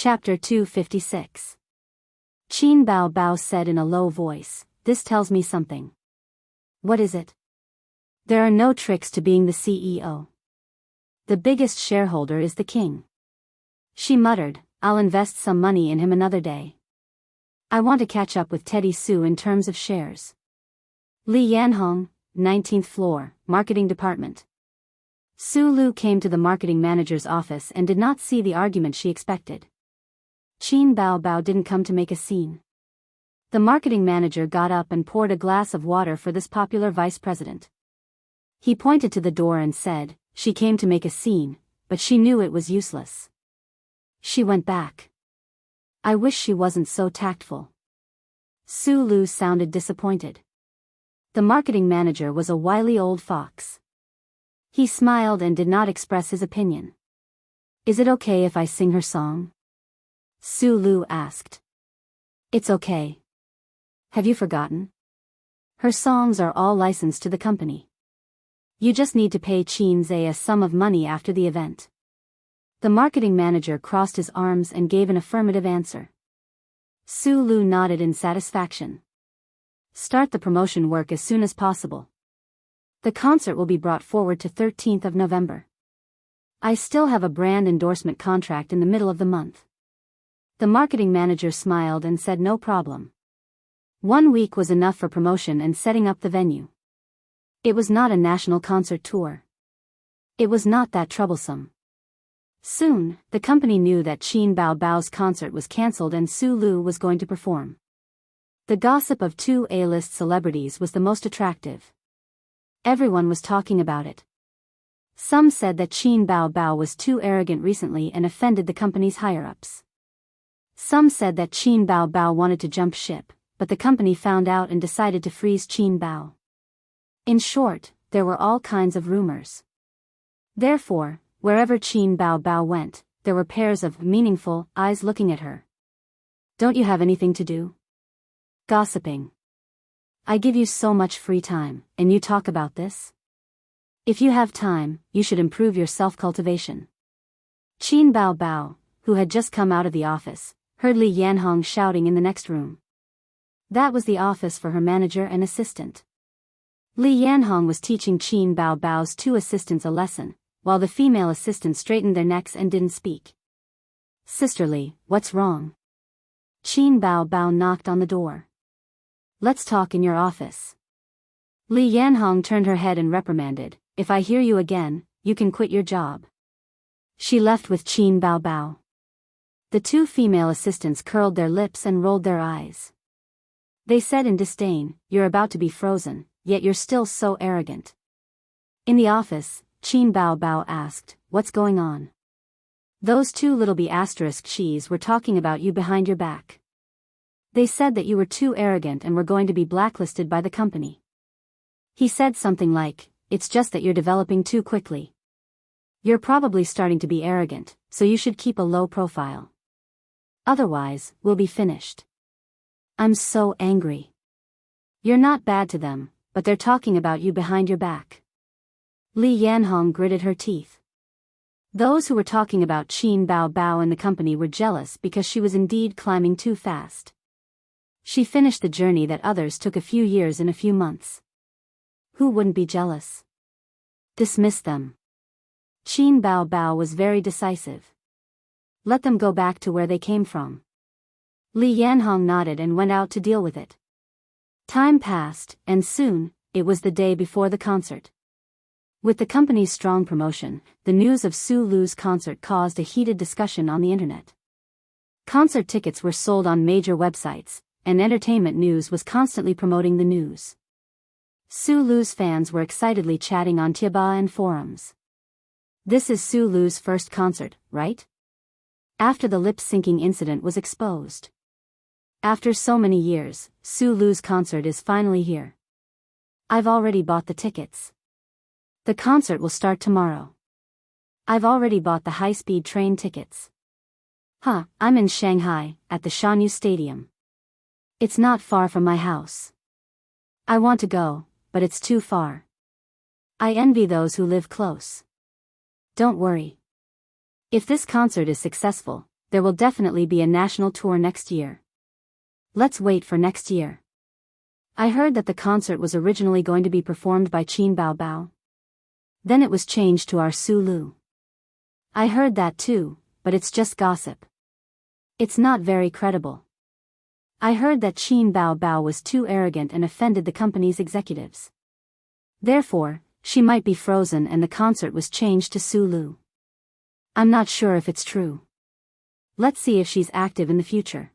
Chapter 256. Qin Bao Bao said in a low voice, "This tells me something." "What is it?" "There are no tricks to being the CEO. The biggest shareholder is the king." She muttered, "I'll invest some money in him another day. I want to catch up with Teddy Sue in terms of shares." Li Yanhong, 19th floor, Marketing Department. Su Lu came to the marketing manager's office and did not see the argument she expected. Qin Bao Bao didn't come to make a scene. The marketing manager got up and poured a glass of water for this popular vice president. He pointed to the door and said, "She came to make a scene, but she knew it was useless. She went back. I wish she wasn't so tactful." Su Lu sounded disappointed. The marketing manager was a wily old fox. He smiled and did not express his opinion. "Is it okay if I sing her song?" Su Lu asked. "It's okay. Have you forgotten? Her songs are all licensed to the company. You just need to pay Qin Zhe a sum of money after the event." The marketing manager crossed his arms and gave an affirmative answer. Su Lu nodded in satisfaction. "Start the promotion work as soon as possible. The concert will be brought forward to 13th of November. I still have a brand endorsement contract in the middle of the month." The marketing manager smiled and said no problem. 1 week was enough for promotion and setting up the venue. It was not a national concert tour. It was not that troublesome. Soon, the company knew that Qin Bao Bao's concert was cancelled and Su Lu was going to perform. The gossip of 2 A-list celebrities was the most attractive. Everyone was talking about it. Some said that Qin Bao Bao was too arrogant recently and offended the company's higher-ups. Some said that Qin Bao Bao wanted to jump ship, but the company found out and decided to freeze Qin Bao. In short, there were all kinds of rumors. Therefore, wherever Qin Bao Bao went, there were pairs of meaningful eyes looking at her. "Don't you have anything to do?" "Gossiping. I give you so much free time, and you talk about this? If you have time, you should improve your self-cultivation." Qin Bao Bao, who had just come out of the office, heard Li Yanhong shouting in the next room. That was the office for her manager and assistant. Li Yanhong was teaching Qin Bao Bao's 2 assistants a lesson, while the female assistants straightened their necks and didn't speak. "Sisterly, what's wrong?" Qin Bao Bao knocked on the door. "Let's talk in your office." Li Yanhong turned her head and reprimanded, "If I hear you again, you can quit your job." She left with Qin Bao Bao. The 2 female assistants curled their lips and rolled their eyes. They said in disdain, "You're about to be frozen, yet you're still so arrogant." In the office, Qin Bao Bao asked, "What's going on?" "Those 2 little B*****s were talking about you behind your back. They said that you were too arrogant and were going to be blacklisted by the company." He said something like, "It's just that you're developing too quickly. You're probably starting to be arrogant, so you should keep a low profile. Otherwise, we'll be finished." "I'm so angry." "You're not bad to them, but they're talking about you behind your back." Li Yanhong gritted her teeth. Those who were talking about Qin Bao Bao and the company were jealous because she was indeed climbing too fast. She finished the journey that others took a few years in a few months. Who wouldn't be jealous? Dismiss them. Qin Bao Bao was very decisive. Let them go back to where they came from. Li Yanhong nodded and went out to deal with it. Time passed, and soon, it was the day before the concert. With the company's strong promotion, the news of Su Lu's concert caused a heated discussion on the internet. Concert tickets were sold on major websites, and entertainment news was constantly promoting the news. Su Lu's fans were excitedly chatting on Tieba and forums. "This is Su Lu's first concert, right?" After the lip-syncing incident was exposed. "After so many years, Su Lu's concert is finally here. I've already bought the tickets. The concert will start tomorrow. I've already bought the high-speed train tickets. I'm in Shanghai, at the Jianghu Stadium. It's not far from my house. I want to go, but it's too far. I envy those who live close. Don't worry. If this concert is successful, there will definitely be a national tour next year. Let's wait for next year. I heard that the concert was originally going to be performed by Qin Bao Bao. Then it was changed to our Su Lu. I heard that too, but it's just gossip. It's not very credible. I heard that Qin Bao Bao was too arrogant and offended the company's executives. Therefore, she might be frozen and the concert was changed to Su Lu. I'm not sure if it's true. Let's see if she's active in the future.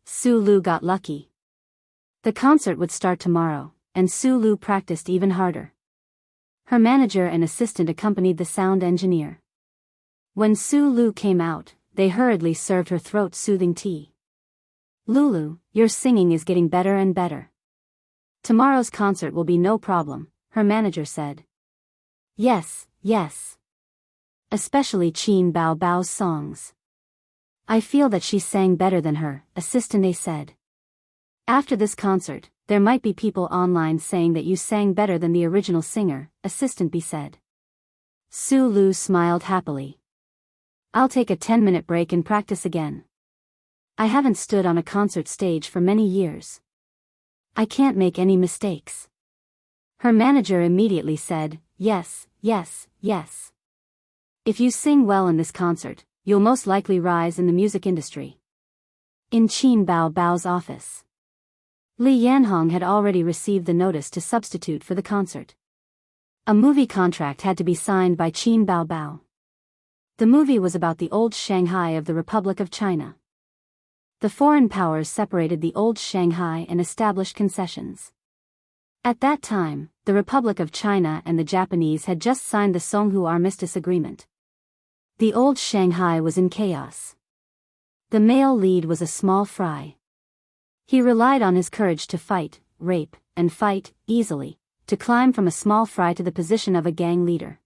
Su Lu got lucky. The concert would start tomorrow, and Su Lu practiced even harder. Her manager and assistant accompanied the sound engineer. When Su Lu came out, they hurriedly served her throat-soothing tea. Lulu, your singing is getting better and better. Tomorrow's concert will be no problem, her manager said. Yes, yes. Especially Qin Bao Bao's songs. I feel that she sang better than her, assistant A said. After this concert, there might be people online saying that you sang better than the original singer, assistant B said. Su Lu smiled happily. I'll take a 10-minute break and practice again. I haven't stood on a concert stage for many years. I can't make any mistakes. Her manager immediately said, yes, yes, yes. If you sing well in this concert, you'll most likely rise in the music industry. In Qin Bao Bao's office, Li Yanhong had already received the notice to substitute for the concert. A movie contract had to be signed by Qin Bao Bao. The movie was about the old Shanghai of the Republic of China. The foreign powers separated the old Shanghai and established concessions. At that time, the Republic of China and the Japanese had just signed the Songhu Armistice Agreement. The old Shanghai was in chaos. The male lead was a small fry. He relied on his courage to fight, rape, and fight, easily, to climb from a small fry to the position of a gang leader.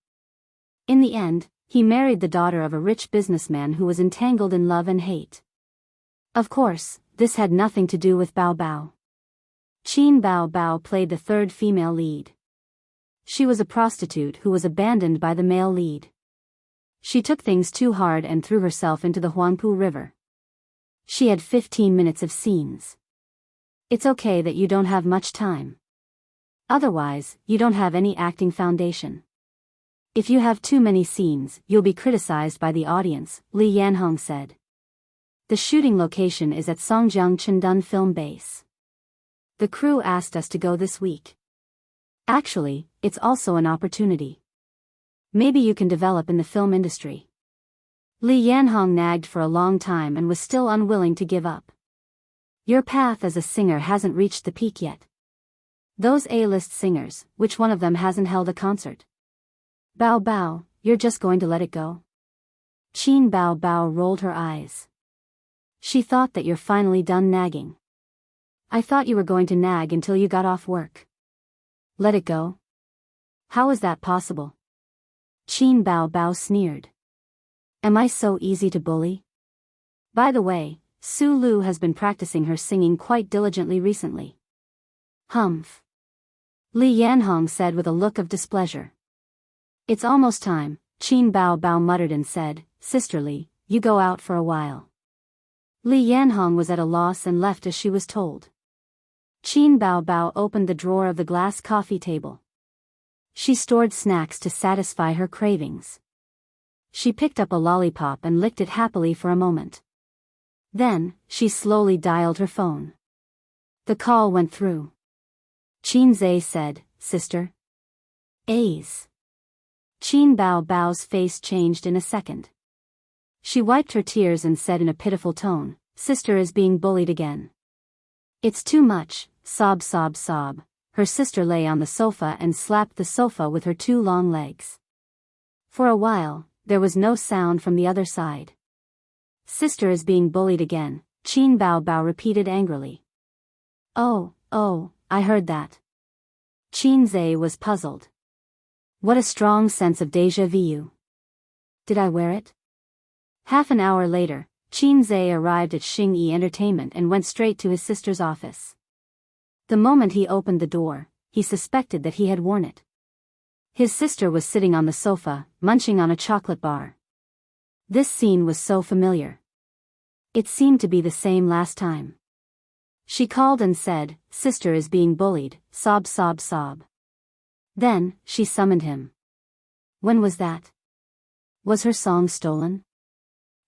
In the end, he married the daughter of a rich businessman who was entangled in love and hate. Of course, this had nothing to do with Bao Bao. Qin Bao Bao played the third female lead. She was a prostitute who was abandoned by the male lead. She took things too hard and threw herself into the Huangpu River. She had 15 minutes of scenes. It's okay that you don't have much time. Otherwise, you don't have any acting foundation. If you have too many scenes, you'll be criticized by the audience, Li Yanhong said. The shooting location is at Songjiang Chendun Film Base. The crew asked us to go this week. Actually, it's also an opportunity. Maybe you can develop in the film industry. Li Yanhong nagged for a long time and was still unwilling to give up. Your path as a singer hasn't reached the peak yet. Those A-list singers, which one of them hasn't held a concert? Bao Bao, you're just going to let it go? Qin Bao Bao rolled her eyes. She thought that you're finally done nagging. I thought you were going to nag until you got off work. Let it go? How is that possible? Qin Bao Bao sneered. Am I so easy to bully? By the way, Su Lu has been practicing her singing quite diligently recently. Humph. Li Yanhong said with a look of displeasure. It's almost time, Qin Bao Bao muttered and said, Sisterly, you go out for a while. Li Yanhong was at a loss and left as she was told. Qin Bao Bao opened the drawer of the glass coffee table. She stored snacks to satisfy her cravings. She picked up a lollipop and licked it happily for a moment. Then, she slowly dialed her phone. The call went through. Qin Zhe said, Sister? A's. Qin Bao Bao's face changed in a second. She wiped her tears and said in a pitiful tone, Sister is being bullied again. It's too much, sob sob sob. Her sister lay on the sofa and slapped the sofa with her two long legs. For a while, there was no sound from the other side. Sister is being bullied again, Qin Bao Bao repeated angrily. Oh, I heard that. Qin Zhe was puzzled. What a strong sense of déjà vu. Did I wear it? Half an hour later, Qin Zhe arrived at Xingyi Entertainment and went straight to his sister's office. The moment he opened the door, he suspected that he had worn it. His sister was sitting on the sofa, munching on a chocolate bar. This scene was so familiar. It seemed to be the same last time. She called and said, "Sister is being bullied," sob sob sob. Then, she summoned him. When was that? Was her song stolen?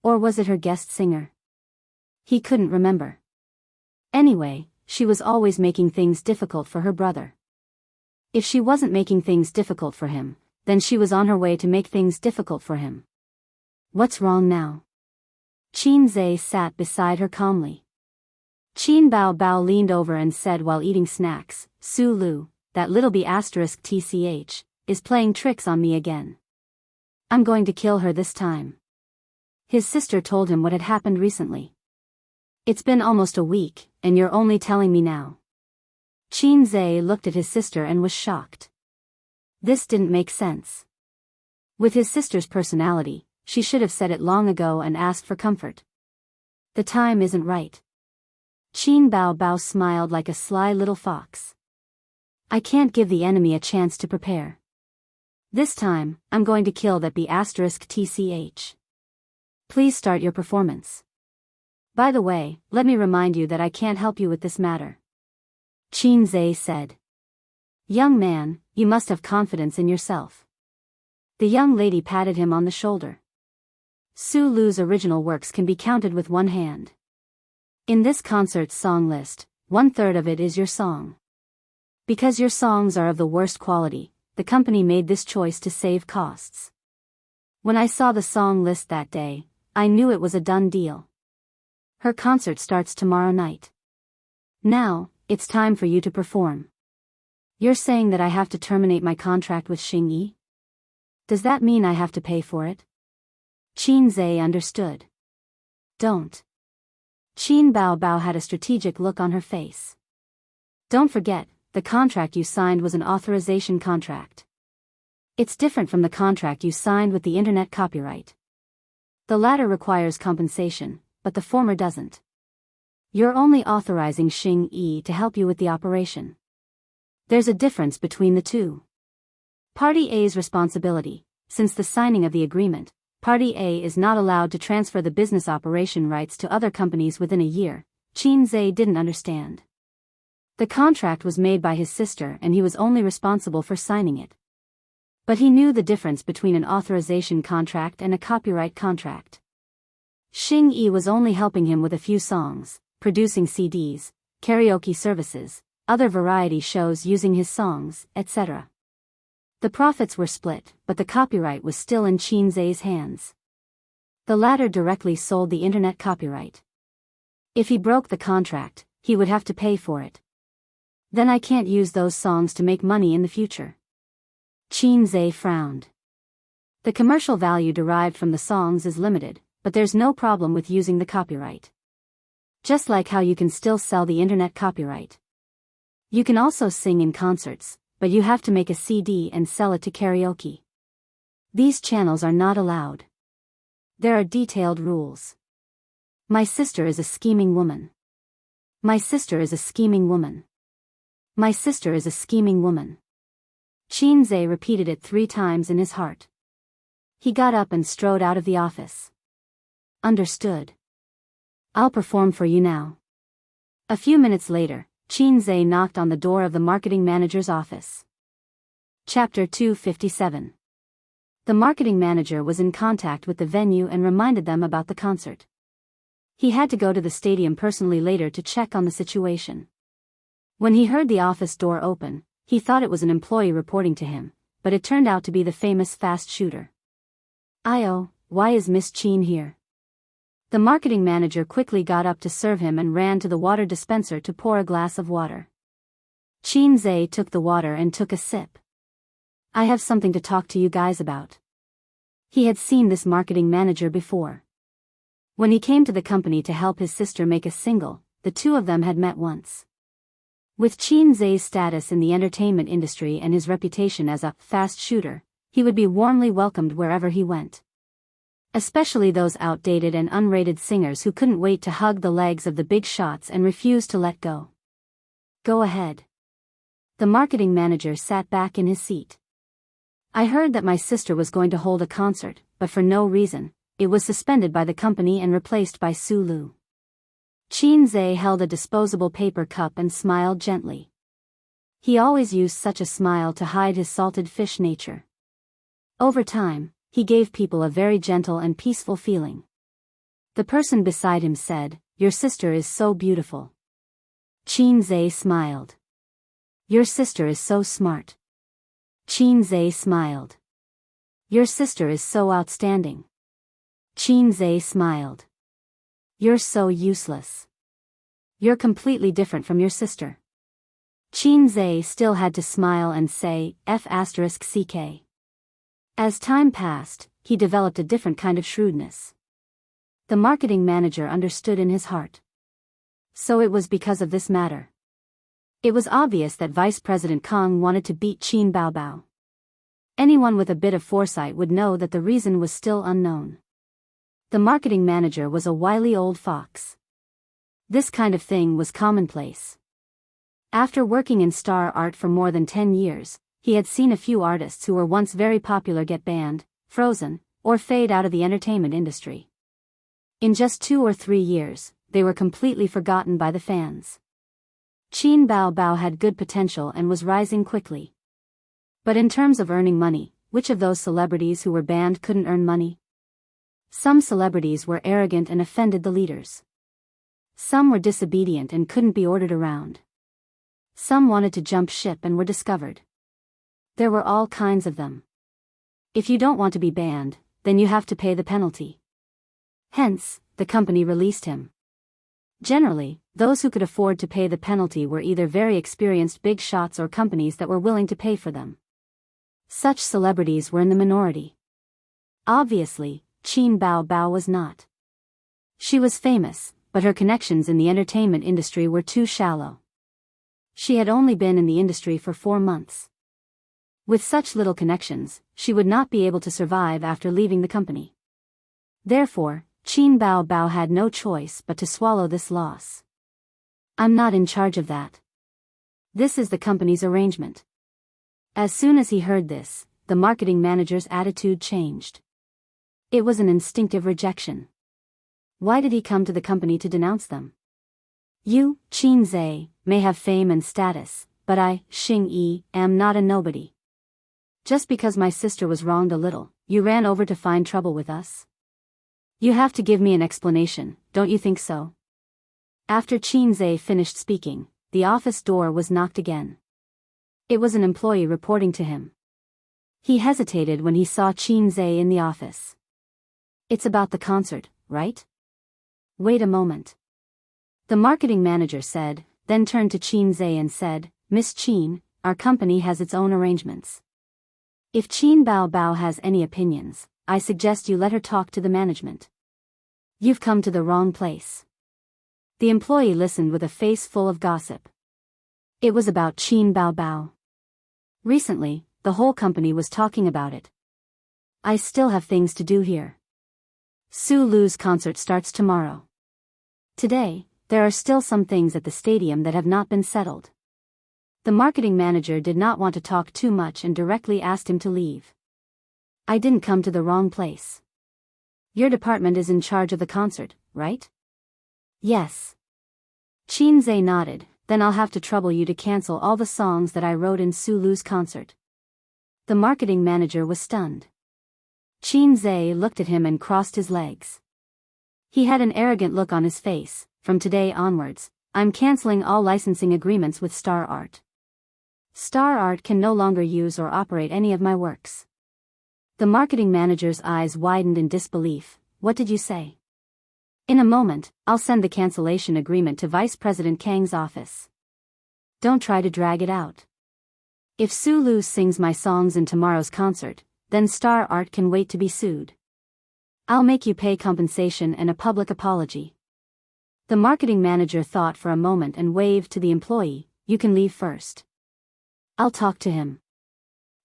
Or was it her guest singer? He couldn't remember. Anyway, she was always making things difficult for her brother. If she wasn't making things difficult for him, then she was on her way to make things difficult for him. What's wrong now? Qin Zhe sat beside her calmly. Qin Bao Bao leaned over and said while eating snacks, "Su Lu, that little B***tch, is playing tricks on me again. I'm going to kill her this time." His sister told him what had happened recently. "It's been almost a week, and you're only telling me now." Qin Zhe looked at his sister and was shocked. This didn't make sense. With his sister's personality, she should have said it long ago and asked for comfort. The time isn't right. Qin Bao Bao smiled like a sly little fox. "I can't give the enemy a chance to prepare. This time, I'm going to kill that B***tch. Please start your performance. By the way, let me remind you that I can't help you with this matter," Qin Zhe said. "Young man, you must have confidence in yourself." The young lady patted him on the shoulder. Su Lu's original works can be counted with one hand. In this concert's song list, 1/3 of it is your song. Because your songs are of the worst quality, the company made this choice to save costs. When I saw the song list that day, I knew it was a done deal. Her concert starts tomorrow night. Now, it's time for you to perform. You're saying that I have to terminate my contract with Xing Yi? Does that mean I have to pay for it? Qin Zhe understood. Don't. Qin Bao Bao had a strategic look on her face. Don't forget, the contract you signed was an authorization contract. It's different from the contract you signed with the internet copyright. The latter requires compensation, but the former doesn't. You're only authorizing Xing Yi to help you with the operation. There's a difference between the two. Party A's responsibility. Since the signing of the agreement, Party A is not allowed to transfer the business operation rights to other companies within a year. Qin Zhe didn't understand. The contract was made by his sister and he was only responsible for signing it. But he knew the difference between an authorization contract and a copyright contract. Xing Yi was only helping him with a few songs, producing CDs, karaoke services, other variety shows using his songs, etc. The profits were split, but the copyright was still in Qin Zhe's hands. The latter directly sold the internet copyright. If he broke the contract, he would have to pay for it. Then I can't use those songs to make money in the future. Qin Zhe frowned. The commercial value derived from the songs is limited, but there's no problem with using the copyright. Just like how you can still sell the internet copyright. You can also sing in concerts, but you have to make a CD and sell it to karaoke. These channels are not allowed. There are detailed rules. My sister is a scheming woman. My sister is a scheming woman. My sister is a scheming woman. Qin Zhe repeated it 3 times in his heart. He got up and strode out of the office. Understood. I'll perform for you now. A few minutes later, Qin Zhe knocked on the door of the marketing manager's office. Chapter 257. The marketing manager was in contact with the venue and reminded them about the concert. He had to go to the stadium personally later to check on the situation. When he heard the office door open, he thought it was an employee reporting to him, but it turned out to be the famous fast shooter. "Io, why is Miss Qin here?" The marketing manager quickly got up to serve him and ran to the water dispenser to pour a glass of water. Qin Zhe took the water and took a sip. "I have something to talk to you guys about." He had seen this marketing manager before. When he came to the company to help his sister make a single, the two of them had met once. With Qin Zhe's status in the entertainment industry and his reputation as a fast shooter, he would be warmly welcomed wherever he went. Especially those outdated and unrated singers who couldn't wait to hug the legs of the big shots and refused to let go. "Go ahead." The marketing manager sat back in his seat. "I heard that my sister was going to hold a concert, but for no reason, it was suspended by the company and replaced by Su Lu. Qin Zhe held a disposable paper cup and smiled gently. He always used such a smile to hide his salted fish nature. Over time, he gave people a very gentle and peaceful feeling. The person beside him said, "Your sister is so beautiful." Qin Zhe smiled. "Your sister is so smart." Qin Zhe smiled. "Your sister is so outstanding." Qin Zhe smiled. "You're so useless. You're completely different from your sister." Qin Zhe still had to smile and say, F***ck. As time passed, he developed a different kind of shrewdness. The marketing manager understood in his heart. So it was because of this matter. It was obvious that Vice President Kang wanted to beat Qin Baobao. Anyone with a bit of foresight would know that the reason was still unknown. The marketing manager was a wily old fox. This kind of thing was commonplace. After working in star art for more than 10 years, he had seen a few artists who were once very popular get banned, frozen, or fade out of the entertainment industry. In just 2 or 3 years, they were completely forgotten by the fans. Qin Baobao had good potential and was rising quickly. But in terms of earning money, which of those celebrities who were banned couldn't earn money? Some celebrities were arrogant and offended the leaders. Some were disobedient and couldn't be ordered around. Some wanted to jump ship and were discovered. There were all kinds of them. If you don't want to be banned, then you have to pay the penalty. Hence, the company released him. Generally, those who could afford to pay the penalty were either very experienced big shots or companies that were willing to pay for them. Such celebrities were in the minority. Obviously, Qin Baobao was not. She was famous, but her connections in the entertainment industry were too shallow. She had only been in the industry for 4 months. With such little connections, she would not be able to survive after leaving the company. Therefore, Qin Baobao had no choice but to swallow this loss. "I'm not in charge of that. This is the company's arrangement." As soon as he heard this, the marketing manager's attitude changed. It was an instinctive rejection. Why did he come to the company to denounce them? "You, Qin Zhe, may have fame and status, but I, Xing Yi, am not a nobody. Just because my sister was wronged a little, you ran over to find trouble with us? You have to give me an explanation, don't you think so?" After Qin Zhe finished speaking, the office door was knocked again. It was an employee reporting to him. He hesitated when he saw Qin Zhe in the office. "It's about the concert, right?" "Wait a moment," the marketing manager said, then turned to Qin Zhe and said, "Miss Qin, our company has its own arrangements. If Qin Baobao has any opinions, I suggest you let her talk to the management. You've come to the wrong place." The employee listened with a face full of gossip. It was about Qin Baobao. Recently, the whole company was talking about it. "I still have things to do here. Su Lu's concert starts tomorrow. Today, there are still some things at the stadium that have not been settled." The marketing manager did not want to talk too much and directly asked him to leave. "I didn't come to the wrong place. Your department is in charge of the concert, right?" "Yes." Qin Zhe nodded, "Then I'll have to trouble you to cancel all the songs that I wrote in Su Lu's concert." The marketing manager was stunned. Qin Zhe looked at him and crossed his legs. He had an arrogant look on his face. "From today onwards, I'm canceling all licensing agreements with Star Art. Star Art can no longer use or operate any of my works." The marketing manager's eyes widened in disbelief. "What did you say?" "In a moment, I'll send the cancellation agreement to Vice President Kang's office. Don't try to drag it out. If Su Lu sings my songs in tomorrow's concert, then Star Art can wait to be sued. I'll make you pay compensation and a public apology." The marketing manager thought for a moment and waved to the employee, "You can leave first. I'll talk to him."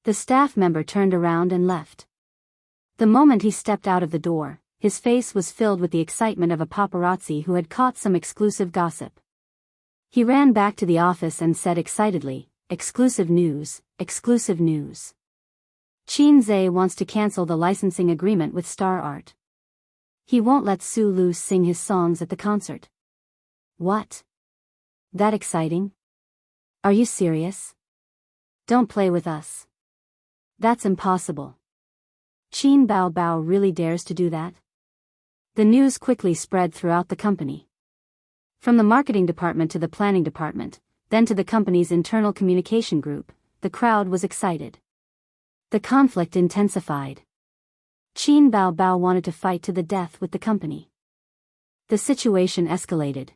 The staff member turned around and left. The moment he stepped out of the door, his face was filled with the excitement of a paparazzi who had caught some exclusive gossip. He ran back to the office and said excitedly, "Exclusive news, exclusive news. Qin Zhe wants to cancel the licensing agreement with Star Art." He won't let Su Lu sing his songs at the concert. What? That exciting? Are you serious? Don't play with us. That's impossible. Qin Bao Bao really dares to do that? The news quickly spread throughout the company. From the marketing department to the planning department, then to the company's internal communication group, the crowd was excited. The conflict intensified. Qin Bao Bao wanted to fight to the death with the company. The situation escalated.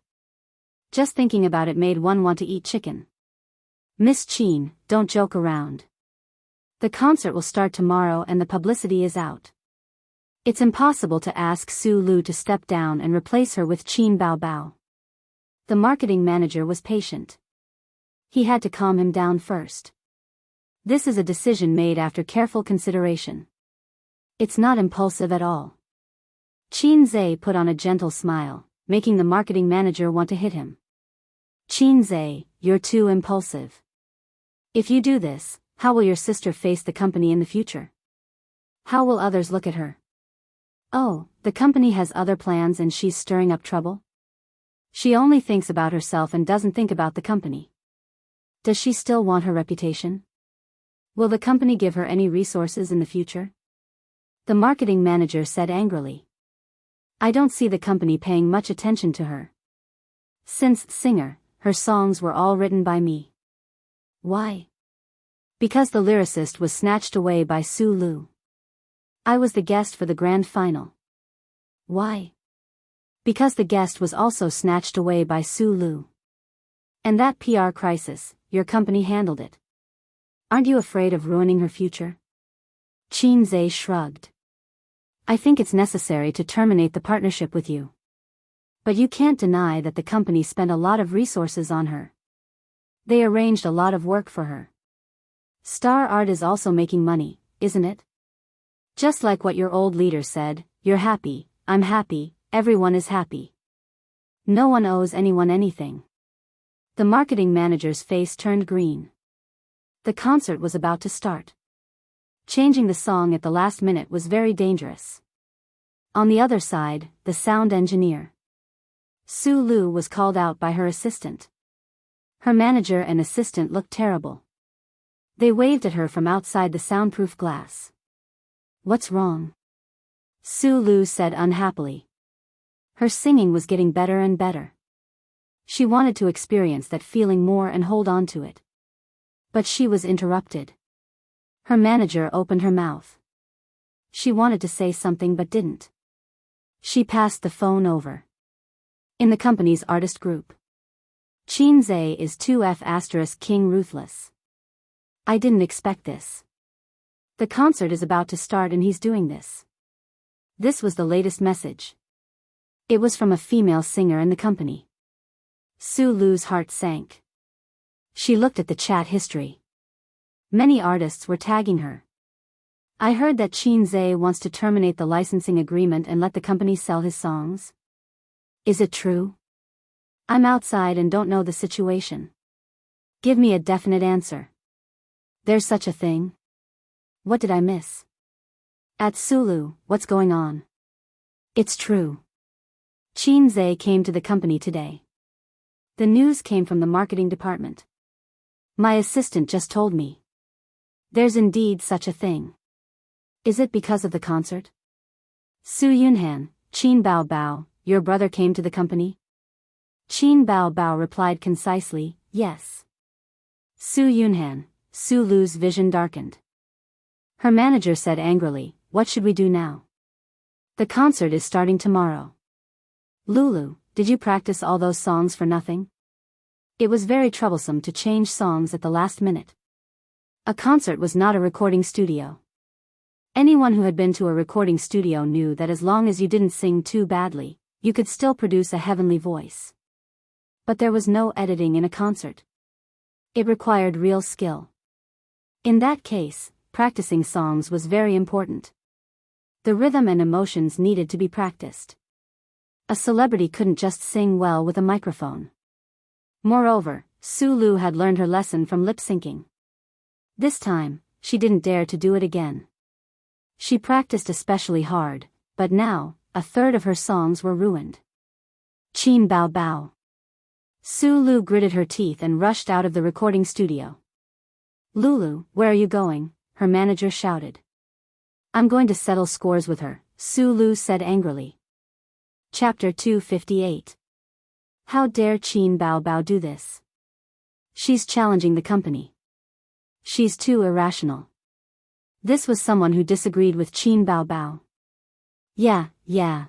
Just thinking about it made one want to eat chicken. Miss Qin, don't joke around. The concert will start tomorrow and the publicity is out. It's impossible to ask Su Lu to step down and replace her with Qin Bao Bao. The marketing manager was patient. He had to calm him down first. This is a decision made after careful consideration. It's not impulsive at all. Qin Zhe put on a gentle smile, making the marketing manager want to hit him. Qin Zhe, you're too impulsive. If you do this, how will your sister face the company in the future? How will others look at her? Oh, the company has other plans and she's stirring up trouble? She only thinks about herself and doesn't think about the company. Does she still want her reputation? Will the company give her any resources in the future? The marketing manager said angrily. I don't see the company paying much attention to her. Since singer, her songs were all written by me. Why? Because the lyricist was snatched away by Su Lu. I was the guest for the grand final. Why? Because the guest was also snatched away by Su Lu. And that PR crisis, your company handled it. Aren't you afraid of ruining her future? Qin Zhe shrugged. I think it's necessary to terminate the partnership with you. But you can't deny that the company spent a lot of resources on her. They arranged a lot of work for her. Star Art is also making money, isn't it? Just like what your old leader said, you're happy, I'm happy, everyone is happy. No one owes anyone anything. The marketing manager's face turned green. The concert was about to start. Changing the song at the last minute was very dangerous. On the other side, the sound engineer. Su Lu was called out by her assistant. Her manager and assistant looked terrible. They waved at her from outside the soundproof glass. What's wrong? Su Lu said unhappily. Her singing was getting better and better. She wanted to experience that feeling more and hold on to it. But she was interrupted. Her manager opened her mouth. She wanted to say something but didn't. She passed the phone over. In the company's artist group. Qin Zhe is 2F** King Ruthless. I didn't expect this. The concert is about to start and he's doing this. This was the latest message. It was from a female singer in the company. Su Lu's heart sank. She looked at the chat history. Many artists were tagging her. I heard that Qin Zhe wants to terminate the licensing agreement and let the company sell his songs. Is it true? I'm outside and don't know the situation. Give me a definite answer. There's such a thing? What did I miss? At Sulu, what's going on? It's true. Qin Zhe came to the company today. The news came from the marketing department. My assistant just told me. There's indeed such a thing. Is it because of the concert? Su Yunhan, Qin Bao Bao, your brother came to the company? Qin Bao Bao replied concisely, yes. Su Yunhan, Su Lu's vision darkened. Her manager said angrily, what should we do now? The concert is starting tomorrow. Lulu, did you practice all those songs for nothing? It was very troublesome to change songs at the last minute. A concert was not a recording studio. Anyone who had been to a recording studio knew that as long as you didn't sing too badly, you could still produce a heavenly voice. But there was no editing in a concert. It required real skill. In that case, practicing songs was very important. The rhythm and emotions needed to be practiced. A celebrity couldn't just sing well with a microphone. Moreover, Su Lu had learned her lesson from lip-syncing. This time, she didn't dare to do it again. She practiced especially hard, but now, a third of her songs were ruined. Qin Bao Bao. Su Lu gritted her teeth and rushed out of the recording studio. Lulu, where are you going? Her manager shouted. I'm going to settle scores with her, Su Lu said angrily. Chapter 258. How dare Qin Bao Bao do this? She's challenging the company. She's too irrational. This was someone who disagreed with Qin Bao Bao. Yeah.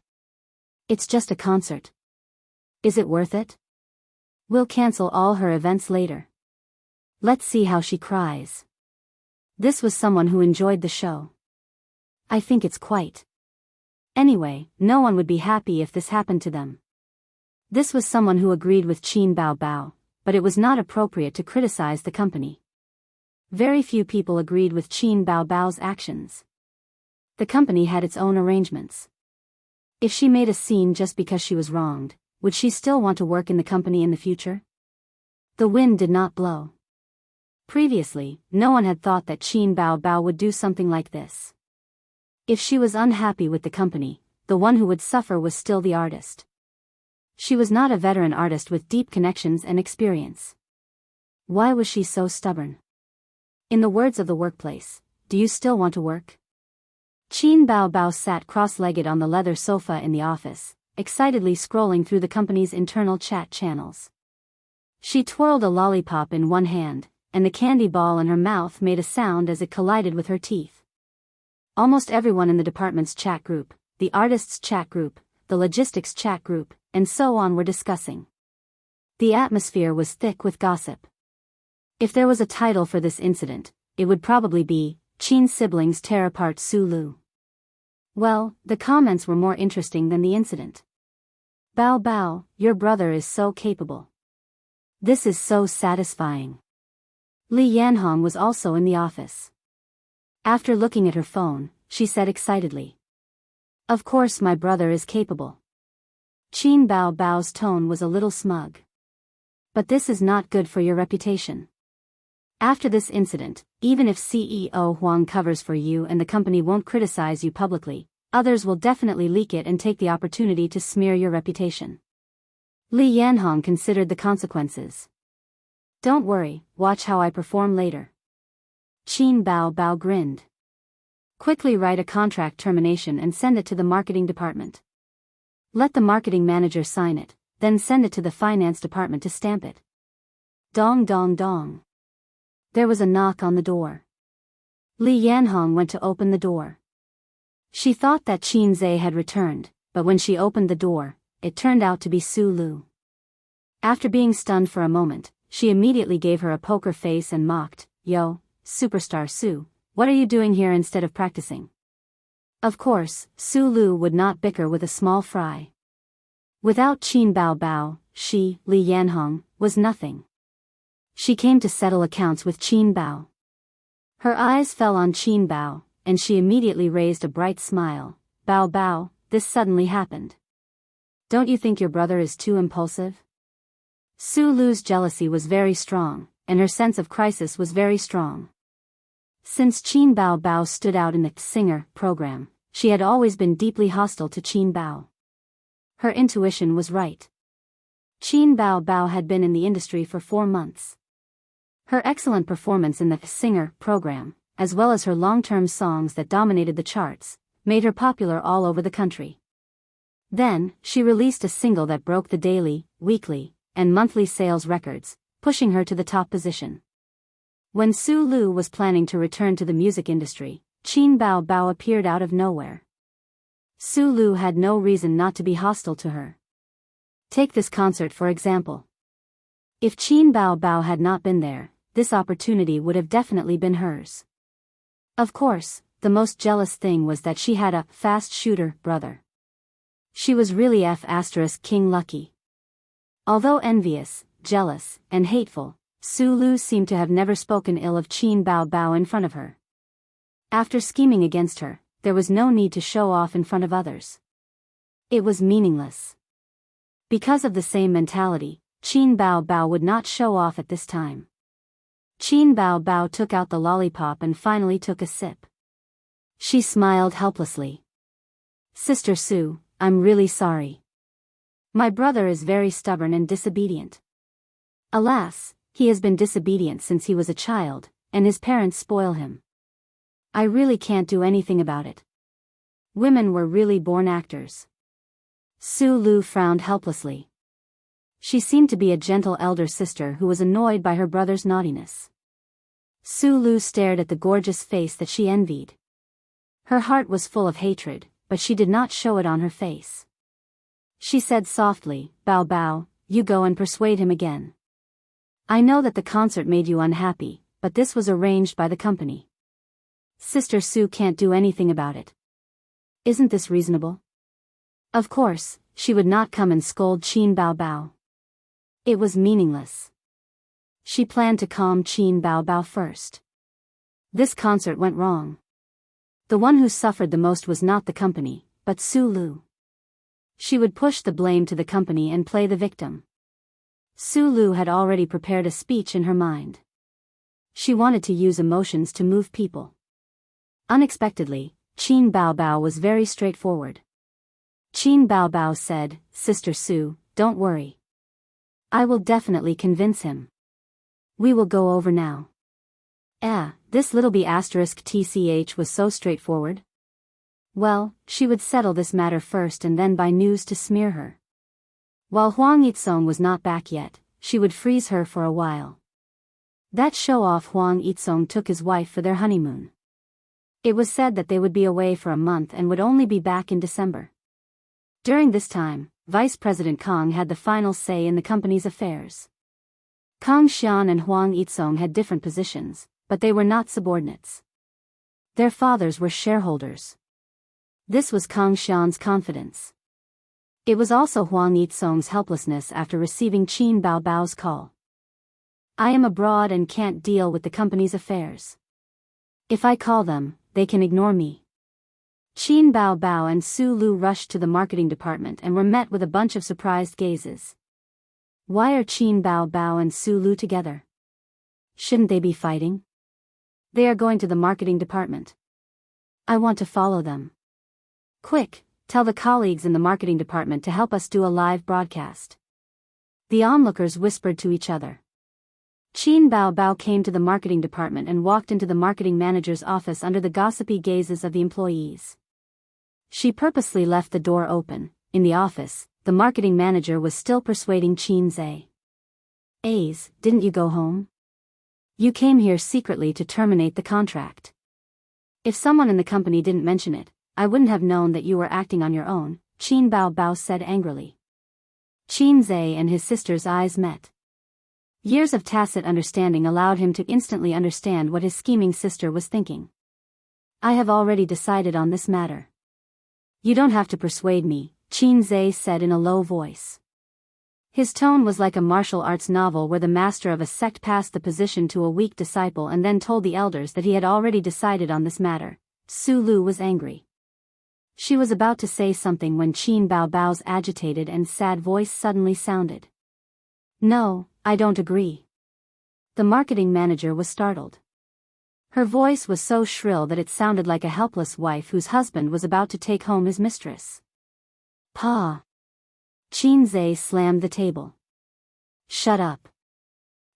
It's just a concert. Is it worth it? We'll cancel all her events later. Let's see how she cries. This was someone who enjoyed the show. I think it's quite. Anyway, no one would be happy if this happened to them. This was someone who agreed with Qin Bao Bao, but it was not appropriate to criticize the company. Very few people agreed with Qin Bao Bao's actions. The company had its own arrangements. If she made a scene just because she was wronged, would she still want to work in the company in the future? The wind did not blow. Previously, no one had thought that Qin Bao Bao would do something like this. If she was unhappy with the company, the one who would suffer was still the artist. She was not a veteran artist with deep connections and experience. Why was she so stubborn? In the words of the workplace, do you still want to work? Qin Bao Bao sat cross-legged on the leather sofa in the office, excitedly scrolling through the company's internal chat channels. She twirled a lollipop in one hand, and the candy ball in her mouth made a sound as it collided with her teeth. Almost everyone in the department's chat group, the artists' chat group, the logistics chat group, and so on were discussing. The atmosphere was thick with gossip. If there was a title for this incident, it would probably be, Qin siblings tear apart Su Lu. Well, the comments were more interesting than the incident. Bao Bao, your brother is so capable. This is so satisfying. Li Yanhong was also in the office. After looking at her phone, she said excitedly. Of course my brother is capable. Qin Bao Bao's tone was a little smug. But this is not good for your reputation. After this incident, even if CEO Huang covers for you and the company won't criticize you publicly, others will definitely leak it and take the opportunity to smear your reputation. Li Yanhong considered the consequences. Don't worry, watch how I perform later. Qin Bao Bao grinned. Quickly write a contract termination and send it to the marketing department. Let the marketing manager sign it, then send it to the finance department to stamp it. Dong dong dong. There was a knock on the door. Li Yanhong went to open the door. She thought that Qin Zhe had returned, but when she opened the door, it turned out to be Su Lu. After being stunned for a moment, she immediately gave her a poker face and mocked, Yo, superstar Su, what are you doing here instead of practicing? Of course, Su Lu would not bicker with a small fry. Without Qin Bao Bao, she, Li Yanhong, was nothing. She came to settle accounts with Qin Bao. Her eyes fell on Qin Bao, and she immediately raised a bright smile. Bao Bao, this suddenly happened. Don't you think your brother is too impulsive? Su Lu's jealousy was very strong, and her sense of crisis was very strong. Since Qin Bao Bao stood out in the singer program, she had always been deeply hostile to Qin Bao. Her intuition was right. Qin Bao Bao had been in the industry for 4 months. Her excellent performance in the singer program, as well as her long-term songs that dominated the charts, made her popular all over the country. Then, she released a single that broke the daily, weekly, and monthly sales records, pushing her to the top position. When Su Lu was planning to return to the music industry, Qin Bao Bao appeared out of nowhere. Su Lu had no reason not to be hostile to her. Take this concert for example. If Qin Bao Bao had not been there, this opportunity would have definitely been hers. Of course, the most jealous thing was that she had a fast shooter brother. She was really King lucky. Although envious, jealous, and hateful, Su Lu seemed to have never spoken ill of Qin Bao Bao in front of her. After scheming against her, there was no need to show off in front of others. It was meaningless. Because of the same mentality, Qin Bao Bao would not show off at this time. Qin Bao Bao took out the lollipop and finally took a sip. She smiled helplessly. Sister Su, I'm really sorry. My brother is very stubborn and disobedient. Alas, he has been disobedient since he was a child, and his parents spoil him. I really can't do anything about it. Women were really born actors. Su Lu frowned helplessly. She seemed to be a gentle elder sister who was annoyed by her brother's naughtiness. Su Lu stared at the gorgeous face that she envied. Her heart was full of hatred, but she did not show it on her face. She said softly, "Bao Bao, you go and persuade him again. I know that the concert made you unhappy, but this was arranged by the company. Sister Su can't do anything about it. Isn't this reasonable?" Of course, she would not come and scold Qin Bao Bao. It was meaningless. She planned to calm Qin Bao Bao first. This concert went wrong. The one who suffered the most was not the company, but Su Lu. She would push the blame to the company and play the victim. Su Lu had already prepared a speech in her mind. She wanted to use emotions to move people. Unexpectedly, Qin Bao Bao was very straightforward. Qin Bao Bao said, "Sister Su, don't worry. I will definitely convince him. We will go over now." This little b asterisk tch was so straightforward. Well, she would settle this matter first and then buy news to smear her. While Huang Yitsong was not back yet, she would freeze her for a while. That show-off Huang Yitsong took his wife for their honeymoon. It was said that they would be away for a month and would only be back in December. During this time, Vice President Kang had the final say in the company's affairs. Kang Xian and Huang Yitsong had different positions, but they were not subordinates. Their fathers were shareholders. This was Kang Xian's confidence. It was also Huang Yitsong's helplessness after receiving Qin Bao Bao's call. "I am abroad and can't deal with the company's affairs. If I call them, they can ignore me." Qin Bao Bao and Su Lu rushed to the marketing department and were met with a bunch of surprised gazes. Why are Qin Bao Bao and Su Lu together? Shouldn't they be fighting? They are going to the marketing department. I want to follow them. Quick, tell the colleagues in the marketing department to help us do a live broadcast. The onlookers whispered to each other. Qin Bao Bao came to the marketing department and walked into the marketing manager's office under the gossipy gazes of the employees. She purposely left the door open. In the office, the marketing manager was still persuading Qin Zhe. "A's, didn't you go home? You came here secretly to terminate the contract. If someone in the company didn't mention it, I wouldn't have known that you were acting on your own," Qin Bao Bao said angrily. Qin Zhe and his sister's eyes met. Years of tacit understanding allowed him to instantly understand what his scheming sister was thinking. "I have already decided on this matter. You don't have to persuade me," Qin Zhe said in a low voice. His tone was like a martial arts novel where the master of a sect passed the position to a weak disciple and then told the elders that he had already decided on this matter. Su Lu was angry. She was about to say something when Qin Bao Bao's agitated and sad voice suddenly sounded. "No, I don't agree." The marketing manager was startled. Her voice was so shrill that it sounded like a helpless wife whose husband was about to take home his mistress. "Pa!" Qin Zhe slammed the table. "Shut up."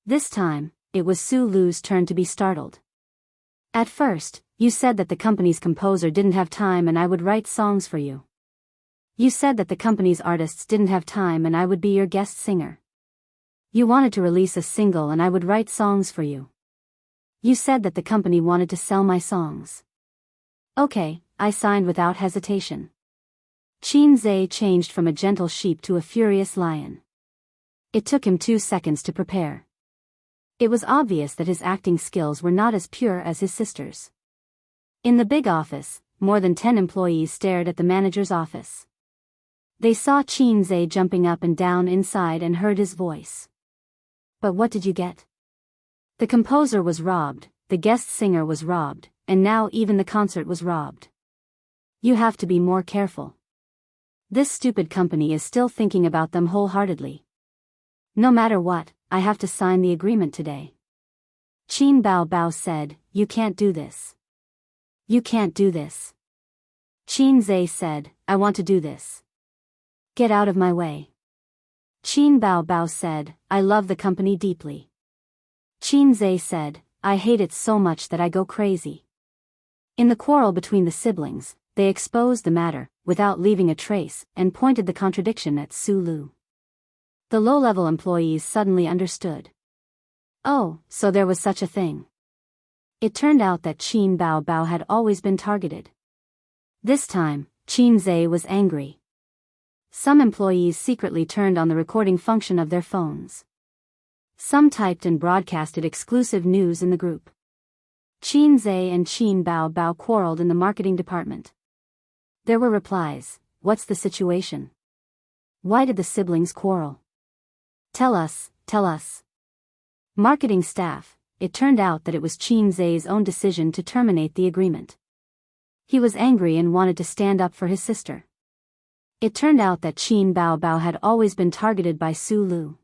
This time, it was Su Lu's turn to be startled. "At first, you said that the company's composer didn't have time and I would write songs for you. You said that the company's artists didn't have time and I would be your guest singer. You wanted to release a single and I would write songs for you. You said that the company wanted to sell my songs. Okay, I signed without hesitation." Qin Zhe changed from a gentle sheep to a furious lion. It took him 2 seconds to prepare. It was obvious that his acting skills were not as pure as his sister's. In the big office, more than 10 employees stared at the manager's office. They saw Qin Zhe jumping up and down inside and heard his voice. "But what did you get? The composer was robbed, the guest singer was robbed, and now even the concert was robbed. You have to be more careful. This stupid company is still thinking about them wholeheartedly. No matter what, I have to sign the agreement today." Qin Bao Bao said, "You can't do this. You can't do this." Qin Zhe said, "I want to do this." Get out of my way. Qin Bao Bao said, I love the company deeply. Qin Zhe said, I hate it so much that I go crazy. In the quarrel between the siblings, they exposed the matter, without leaving a trace, and pointed the contradiction at Su Lu. The low-level employees suddenly understood. Oh, so there was such a thing. It turned out that Qin Bao Bao had always been targeted. This time, Qin Zhe was angry. Some employees secretly turned on the recording function of their phones. Some typed and broadcasted exclusive news in the group. Qin Zhe and Qin Bao Bao quarreled in the marketing department. There were replies, what's the situation? Why did the siblings quarrel? Tell us, tell us. Marketing staff, it turned out that it was Qin Zhe's own decision to terminate the agreement. He was angry and wanted to stand up for his sister. It turned out that Qin Bao Bao had always been targeted by Su Lu.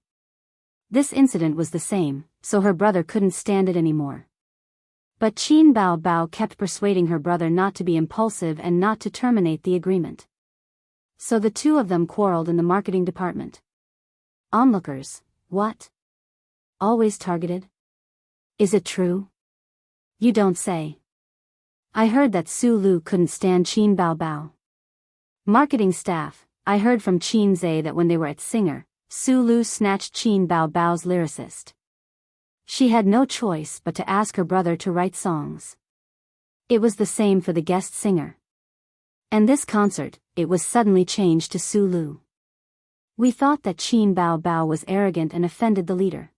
This incident was the same, so her brother couldn't stand it anymore. But Qin Bao Bao kept persuading her brother not to be impulsive and not to terminate the agreement. So the two of them quarreled in the marketing department. Onlookers, what? Always targeted? Is it true? You don't say. I heard that Su Lu couldn't stand Qin Bao Bao. Marketing staff, I heard from Qin Zhe that when they were at Singer, Su Lu snatched Qin Bao Bao's lyricist. She had no choice but to ask her brother to write songs. It was the same for the guest singer. And this concert, it was suddenly changed to Su Lu. We thought that Qin Bao Bao was arrogant and offended the leader.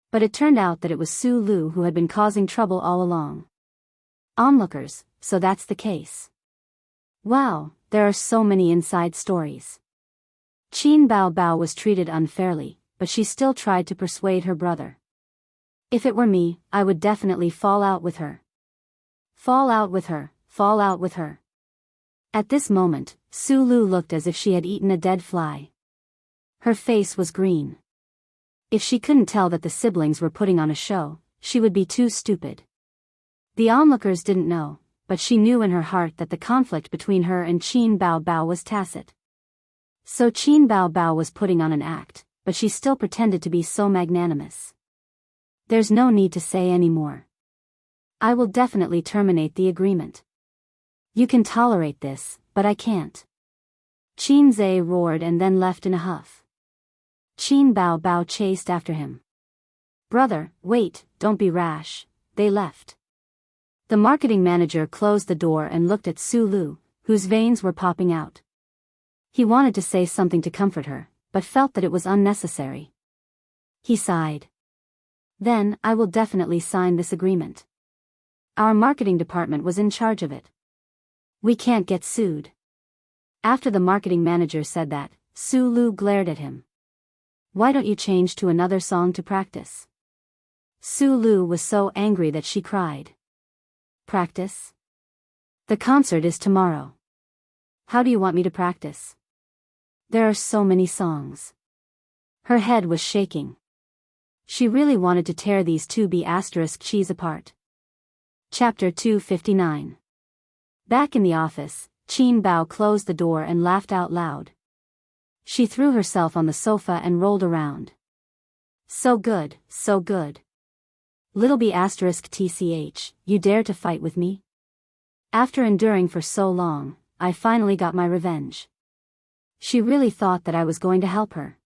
But it turned out that it was Su Lu who had been causing trouble all along. Onlookers, so that's the case. Wow, there are so many inside stories. Qin Bao Bao was treated unfairly, but she still tried to persuade her brother. If it were me, I would definitely fall out with her. Fall out with her, fall out with her. At this moment, Su Lu looked as if she had eaten a dead fly. Her face was green. If she couldn't tell that the siblings were putting on a show, she would be too stupid. The onlookers didn't know, but she knew in her heart that the conflict between her and Qin Bao Bao was tacit. So Qin Bao Bao was putting on an act, but she still pretended to be so magnanimous. There's no need to say any more. I will definitely terminate the agreement. You can tolerate this, but I can't. Qin Zhe roared and then left in a huff. Qin Bao Bao chased after him. Brother, wait, don't be rash. They left. The marketing manager closed the door and looked at Su Lu, whose veins were popping out. He wanted to say something to comfort her, but felt that it was unnecessary. He sighed. Then, I will definitely sign this agreement. Our marketing department was in charge of it. We can't get sued. After the marketing manager said that, Su Lu glared at him. Why don't you change to another song to practice? Su Lu was so angry that she cried. Practice? The concert is tomorrow. How do you want me to practice? There are so many songs. Her head was shaking. She really wanted to tear these two B***cheese apart. Chapter 259. Back in the office, Qin Bao closed the door and laughed out loud. She threw herself on the sofa and rolled around. So good, so good. Little B***tch, you dare to fight with me? After enduring for so long, I finally got my revenge. She really thought that I was going to help her.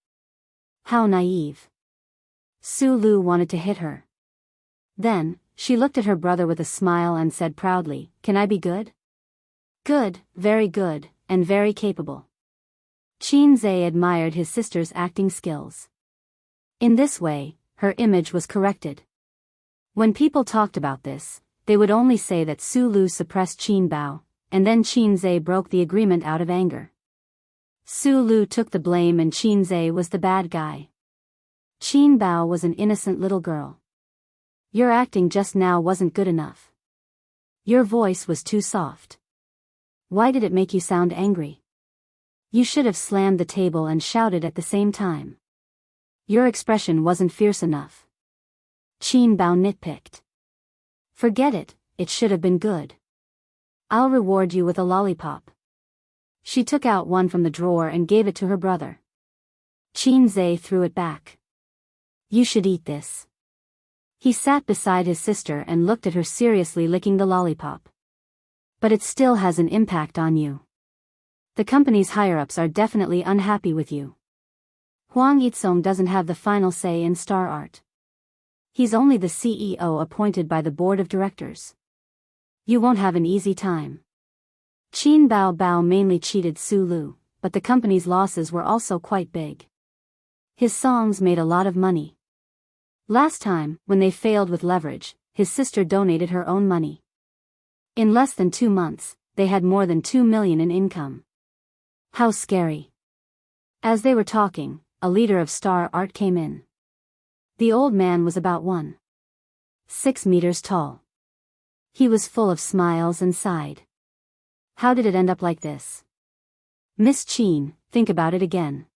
How naive. Su Lu wanted to hit her. Then, she looked at her brother with a smile and said proudly, Can I be good? Good, and very capable. Qin Zhe admired his sister's acting skills. In this way, her image was corrected. When people talked about this, they would only say that Su Lu suppressed Qin Bao, and then Qin Zhe broke the agreement out of anger. Su Lu took the blame and Qin Zhe was the bad guy. Qin Bao was an innocent little girl. Your acting just now wasn't good enough. Your voice was too soft. Why did it make you sound angry? You should have slammed the table and shouted at the same time. Your expression wasn't fierce enough. Qin Bao nitpicked. Forget it, it should have been good. I'll reward you with a lollipop. She took out one from the drawer and gave it to her brother. Qin Zhe threw it back. You should eat this. He sat beside his sister and looked at her seriously, licking the lollipop. But it still has an impact on you. The company's higher-ups are definitely unhappy with you. Huang Yizong doesn't have the final say in Star Art. He's only the CEO appointed by the board of directors. You won't have an easy time. Qin Bao mainly cheated Su Lu, but the company's losses were also quite big. His songs made a lot of money. Last time, when they failed with leverage, his sister donated her own money. In less than 2 months, they had more than 2 million in income. How scary. As they were talking, a leader of Star Art came in. The old man was about 1.6 meters tall. He was full of smiles and sighed. How did it end up like this? Miss Qin, think about it again.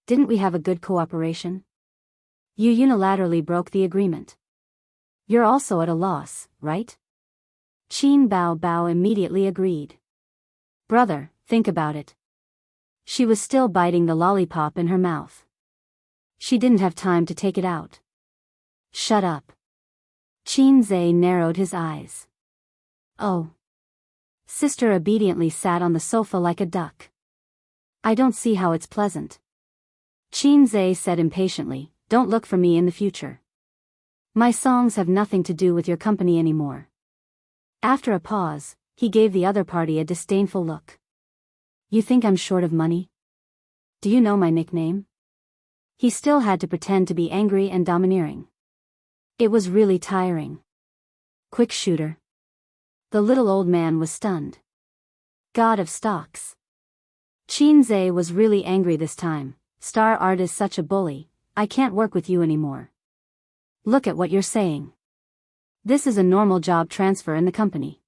Didn't we have a good cooperation? You unilaterally broke the agreement. You're also at a loss, right? Qin Bao immediately agreed. Brother, think about it. She was still biting the lollipop in her mouth. She didn't have time to take it out. Shut up. Qin Zhe narrowed his eyes. Oh. Sister obediently sat on the sofa like a duck. I don't see how it's pleasant. Qin Zhe said impatiently, don't look for me in the future. My songs have nothing to do with your company anymore. After a pause, he gave the other party a disdainful look. You think I'm short of money? Do you know my nickname? He still had to pretend to be angry and domineering. It was really tiring. Quick shooter. The little old man was stunned. God of stocks. Qin Zhe was really angry this time. Star Art is such a bully, I can't work with you anymore. Look at what you're saying. This is a normal job transfer in the company.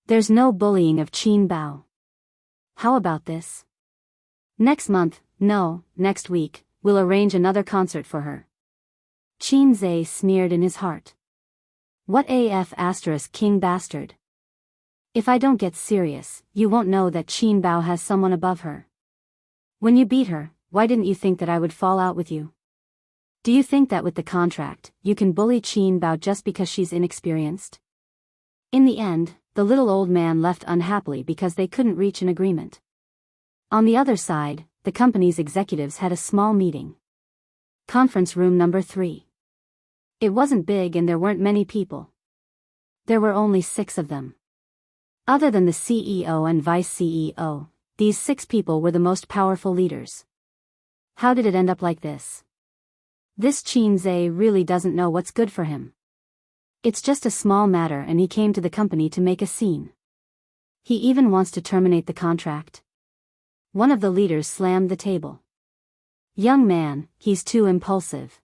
There's no bullying of Qin Bao. How about this? Next month, no, next week, we'll arrange another concert for her. Qin Zhe sneered in his heart. What AF * king bastard? If I don't get serious, you won't know that Qin Bao has someone above her. When you beat her, why didn't you think that I would fall out with you? Do you think that with the contract, you can bully Qin Bao just because she's inexperienced? In the end, the little old man left unhappily because they couldn't reach an agreement. On the other side, the company's executives had a small meeting. Conference room number 3. It wasn't big and there weren't many people. There were only 6 of them. Other than the CEO and vice CEO, these 6 people were the most powerful leaders. How did it end up like this? This Qin Zhe really doesn't know what's good for him. It's just a small matter and he came to the company to make a scene. He even wants to terminate the contract. One of the leaders slammed the table. Young man, he's too impulsive.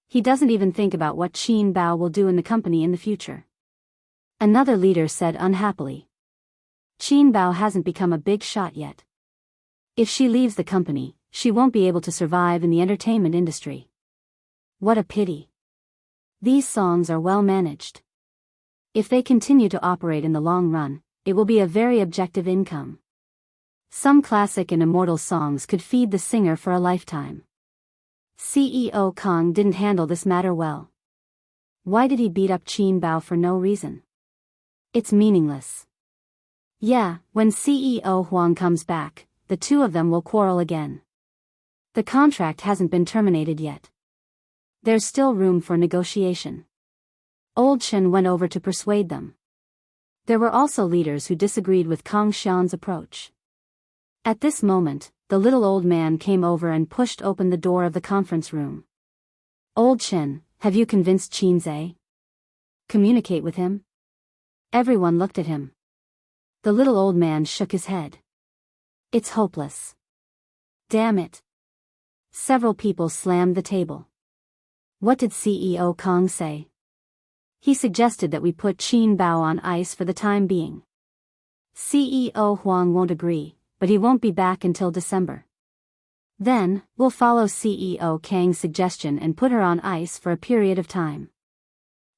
He doesn't even think about what Qin Bao will do in the company in the future. Another leader said unhappily. Qin Bao hasn't become a big shot yet. If she leaves the company, she won't be able to survive in the entertainment industry. What a pity. These songs are well managed. If they continue to operate in the long run, it will be a very objective income. Some classic and immortal songs could feed the singer for a lifetime. CEO Kong didn't handle this matter well. Why did he beat up Qin Bao for no reason? It's meaningless. Yeah, when CEO Huang comes back, the two of them will quarrel again. The contract hasn't been terminated yet. There's still room for negotiation. Old Chen went over to persuade them. There were also leaders who disagreed with Kang Xian's approach. At this moment, the little old man came over and pushed open the door of the conference room. Old Chen, have you convinced Qin Zhe? Communicate with him? Everyone looked at him. The little old man shook his head. It's hopeless. Damn it. Several people slammed the table. What did CEO Kong say? He suggested that we put Qin Bao on ice for the time being. CEO Huang won't agree, but he won't be back until December. Then, we'll follow CEO Kang's suggestion and put her on ice for a period of time.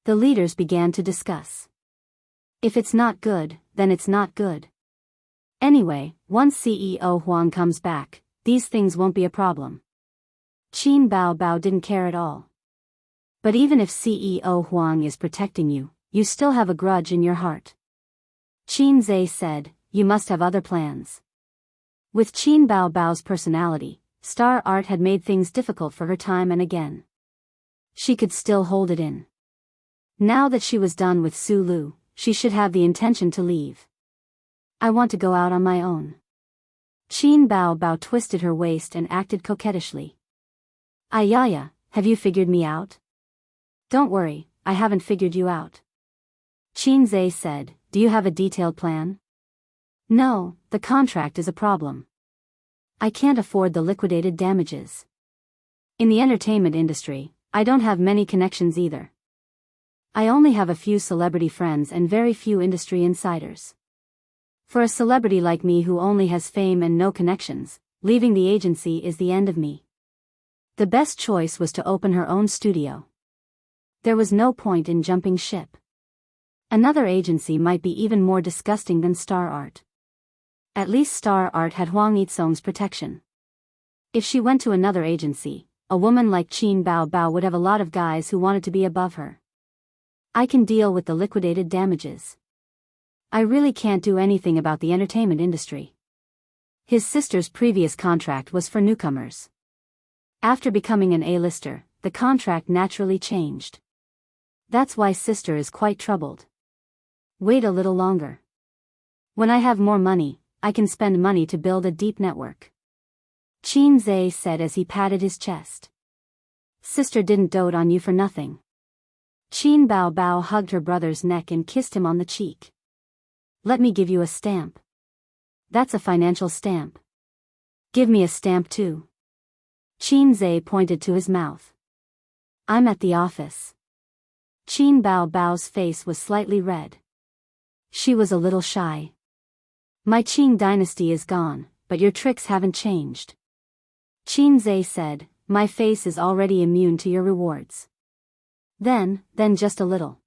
The leaders began to discuss. If it's not good, then it's not good. Anyway, once CEO Huang comes back, these things won't be a problem. Qin Bao Bao didn't care at all. But even if CEO Huang is protecting you, you still have a grudge in your heart. Qin Zhe said, you must have other plans. With Qin Bao Bao's personality, Star Art had made things difficult for her time and again. She could still hold it in. Now that she was done with Su Lu, she should have the intention to leave. I want to go out on my own. Qin Bao Bao twisted her waist and acted coquettishly. Ayaya, have you figured me out? Don't worry, I haven't figured you out. Qin Zhe said, do you have a detailed plan? No, the contract is a problem. I can't afford the liquidated damages. In the entertainment industry, I don't have many connections either. I only have a few celebrity friends and very few industry insiders. For a celebrity like me who only has fame and no connections, leaving the agency is the end of me. The best choice was to open her own studio. There was no point in jumping ship. Another agency might be even more disgusting than Star Art. At least Star Art had Huang Yitsong's protection. If she went to another agency, a woman like Qin Bao Bao would have a lot of guys who wanted to be above her. I can deal with the liquidated damages. I really can't do anything about the entertainment industry. His sister's previous contract was for newcomers. After becoming an A-lister, the contract naturally changed. That's why sister is quite troubled. Wait a little longer. When I have more money, I can spend money to build a deep network. Qin Zhe said as he patted his chest. Sister didn't dote on you for nothing. Qin Bao Bao hugged her brother's neck and kissed him on the cheek. Let me give you a stamp. That's a financial stamp. Give me a stamp too. Qin Zhe pointed to his mouth. I'm at the office. Qin Bao Bao's face was slightly red. She was a little shy. My Qin dynasty is gone, but your tricks haven't changed. Qin Zhe said, my face is already immune to your rewards. Then just a little.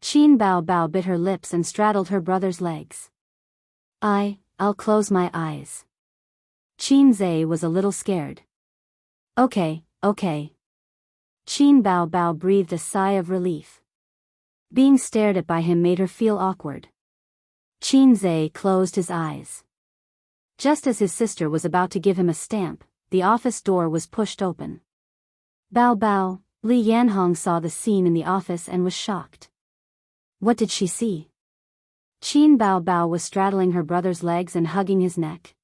Qin Bao Bao bit her lips and straddled her brother's legs. I'll close my eyes. Qin Zhe was a little scared. Okay. Qin Bao Bao breathed a sigh of relief. Being stared at by him made her feel awkward. Qin Zhe closed his eyes. Just as his sister was about to give him a stamp, the office door was pushed open. Bao Bao, Li Yanhong saw the scene in the office and was shocked. What did she see? Qin Bao Bao was straddling her brother's legs and hugging his neck.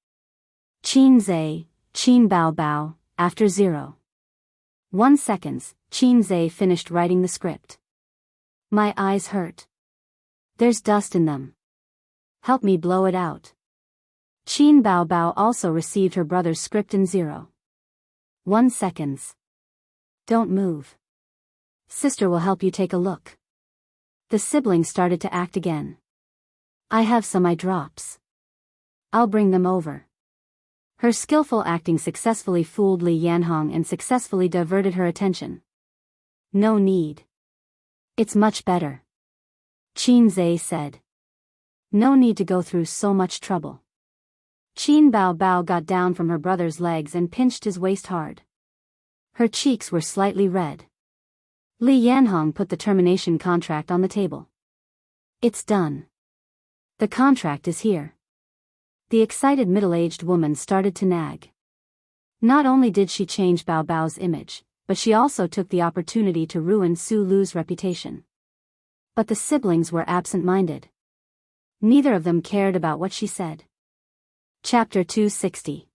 Qin Zhe, Qin Bao Bao, after 0.1 seconds, Qin Zhe finished writing the script. My eyes hurt. There's dust in them. Help me blow it out. Qin Bao Bao also received her brother's script in 0.1 seconds. Don't move. Sister will help you take a look. The siblings started to act again. I have some eye drops. I'll bring them over. Her skillful acting successfully fooled Li Yanhong and successfully diverted her attention. No need. It's much better. Qin Zhe said. No need to go through so much trouble. Qin Bao Bao got down from her brother's legs and pinched his waist hard. Her cheeks were slightly red. Li Yanhong put the termination contract on the table. It's done. The contract is here. The excited middle-aged woman started to nag. Not only did she change Bao Bao's image, but she also took the opportunity to ruin Su Lu's reputation. But the siblings were absent-minded. Neither of them cared about what she said. Chapter 260.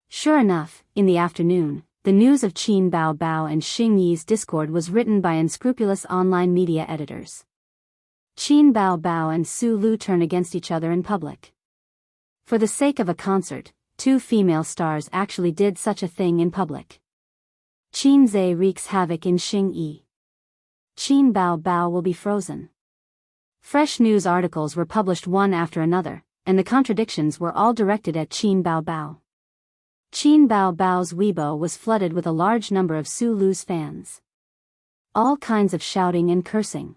Sure enough, in the afternoon, the news of Qin Bao Bao and Xing Yi's discord was written by unscrupulous online media editors. Qin Bao Bao and Su Lu turn against each other in public. For the sake of a concert, two female stars actually did such a thing in public. Qin Zhe wreaks havoc in Xing Yi. Qin Bao Bao will be frozen. Fresh news articles were published one after another, and the contradictions were all directed at Qin Bao Bao. Qin Bao Bao's Weibo was flooded with a large number of Su Lu's fans. All kinds of shouting and cursing.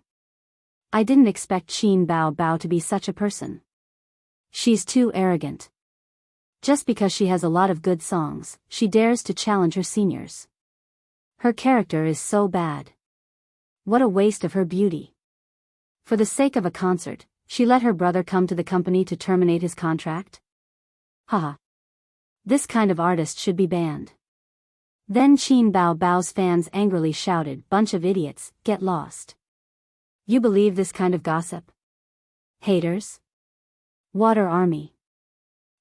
I didn't expect Qin Bao Bao to be such a person. She's too arrogant. Just because she has a lot of good songs, she dares to challenge her seniors. Her character is so bad. What a waste of her beauty. For the sake of a concert, she let her brother come to the company to terminate his contract? Haha. This kind of artist should be banned. Then Qin Bao Bao's fans angrily shouted, "Bunch of idiots, get lost. You believe this kind of gossip? Haters? Water Army."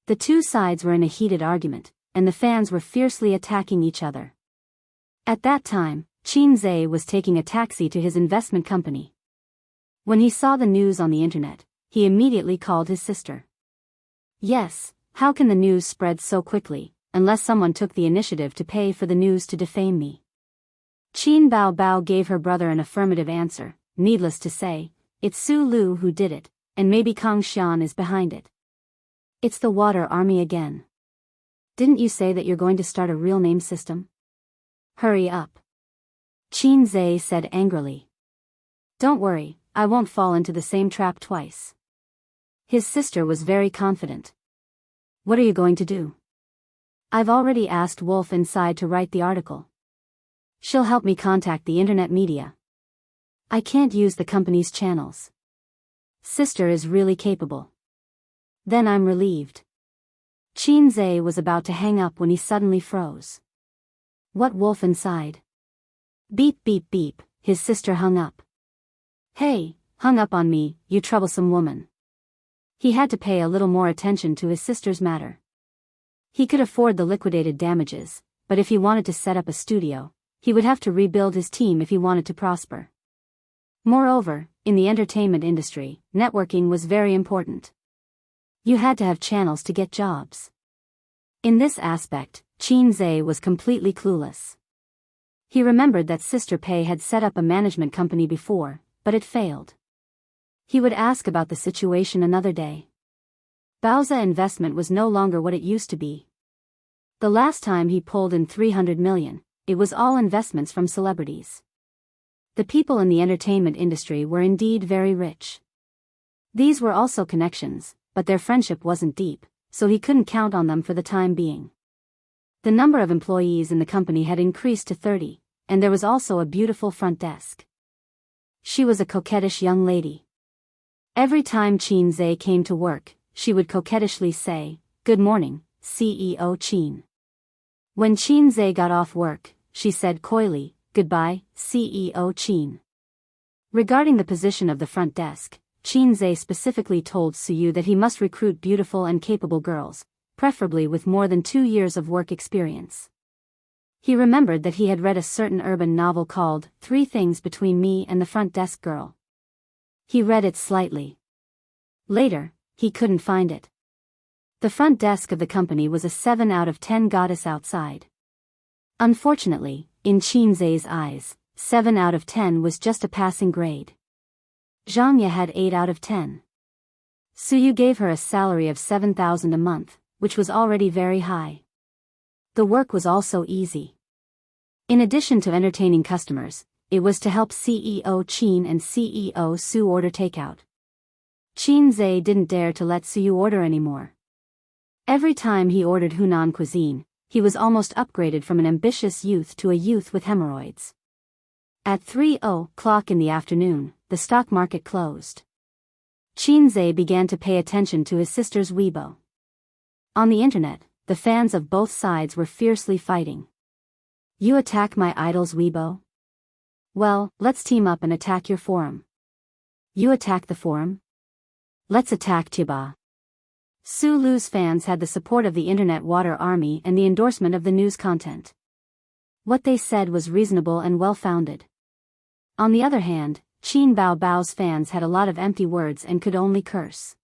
The two sides were in a heated argument, and the fans were fiercely attacking each other. At that time, Qin Zhe was taking a taxi to his investment company. When he saw the news on the internet, he immediately called his sister. Yes, how can the news spread so quickly, unless someone took the initiative to pay for the news to defame me? Qin Bao Bao gave her brother an affirmative answer. Needless to say, it's Su Lu who did it, and maybe Kang Xian is behind it. It's the Water Army again. Didn't you say that you're going to start a real name system? Hurry up. Qin Zhe said angrily. Don't worry, I won't fall into the same trap twice. His sister was very confident. What are you going to do? I've already asked Wolf inside to write the article. She'll help me contact the internet media. I can't use the company's channels. Sister is really capable. Then I'm relieved. Qin Zhe was about to hang up when he suddenly froze. What Wolf inside? Beep beep beep, his sister hung up. Hey, hung up on me, you troublesome woman. He had to pay a little more attention to his sister's matter. He could afford the liquidated damages, but if he wanted to set up a studio, he would have to rebuild his team if he wanted to prosper. Moreover, in the entertainment industry, networking was very important. You had to have channels to get jobs. In this aspect, Qin Zhe was completely clueless. He remembered that Sister Pei had set up a management company before, but it failed. He would ask about the situation another day. Baoza investment was no longer what it used to be. The last time he pulled in 300 million, it was all investments from celebrities. The people in the entertainment industry were indeed very rich. These were also connections, but their friendship wasn't deep, so he couldn't count on them for the time being. The number of employees in the company had increased to 30, and there was also a beautiful front desk. She was a coquettish young lady. Every time Qin Zhe came to work, she would coquettishly say, "Good morning, CEO Qin." When Qin Zhe got off work, she said coyly, "Goodbye, CEO Qin." Regarding the position of the front desk, Qin Zhe specifically told Suyu that he must recruit beautiful and capable girls, preferably with more than 2 years of work experience. He remembered that he had read a certain urban novel called 3 Things Between Me and the Front Desk Girl. He read it slightly. Later, he couldn't find it. The front desk of the company was a 7 out of 10 goddess outside. Unfortunately, in Qin Zhe's eyes, 7 out of 10 was just a passing grade. Xianxia had 8 out of 10. Suyu gave her a salary of 7,000 a month, which was already very high. The work was also easy. In addition to entertaining customers, it was to help CEO Qin and CEO Su order takeout. Qin Zhe didn't dare to let Suyu order anymore. Every time he ordered Hunan cuisine, he was almost upgraded from an ambitious youth to a youth with hemorrhoids. At 3:00 in the afternoon, the stock market closed. Qin Zhe began to pay attention to his sister's Weibo. On the internet, the fans of both sides were fiercely fighting. You attack my idol's Weibo? Well, let's team up and attack your forum. You attack the forum? Let's attack Tiba. Su Lu's fans had the support of the internet water army and the endorsement of the news content. What they said was reasonable and well-founded. On the other hand, Qin Bao Bao's fans had a lot of empty words and could only curse.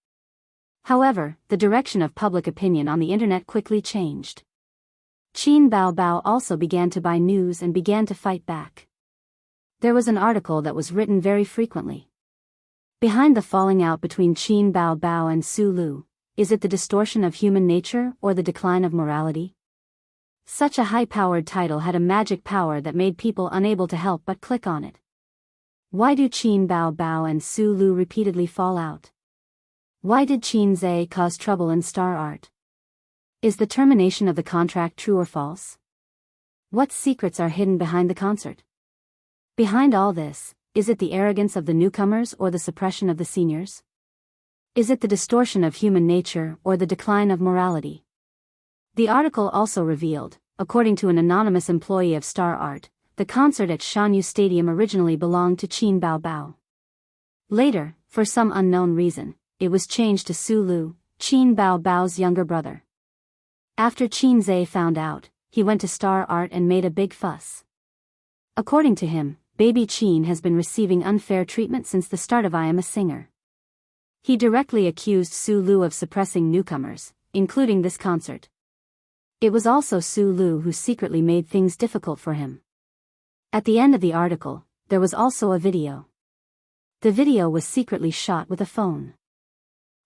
However, the direction of public opinion on the internet quickly changed. Qin Bao Bao also began to buy news and began to fight back. There was an article that was written very frequently. Behind the falling out between Qin Bao Bao and Su Lu, is it the distortion of human nature or the decline of morality? Such a high-powered title had a magic power that made people unable to help but click on it. Why do Qin Bao Bao and Su Lu repeatedly fall out? Why did Qin Zhe cause trouble in Star Art? Is the termination of the contract true or false? What secrets are hidden behind the concert? Behind all this, is it the arrogance of the newcomers or the suppression of the seniors? Is it the distortion of human nature or the decline of morality? The article also revealed, according to an anonymous employee of Star Art, the concert at Jianghu Stadium originally belonged to Qin Baobao. Later, for some unknown reason, it was changed to Su Lu, Qin Baobao's younger brother. After Qin Zhe found out, he went to Star Art and made a big fuss. According to him, baby Qin has been receiving unfair treatment since the start of I Am a Singer. He directly accused Su Lu of suppressing newcomers, including this concert. It was also Su Lu who secretly made things difficult for him. At the end of the article, there was also a video. The video was secretly shot with a phone.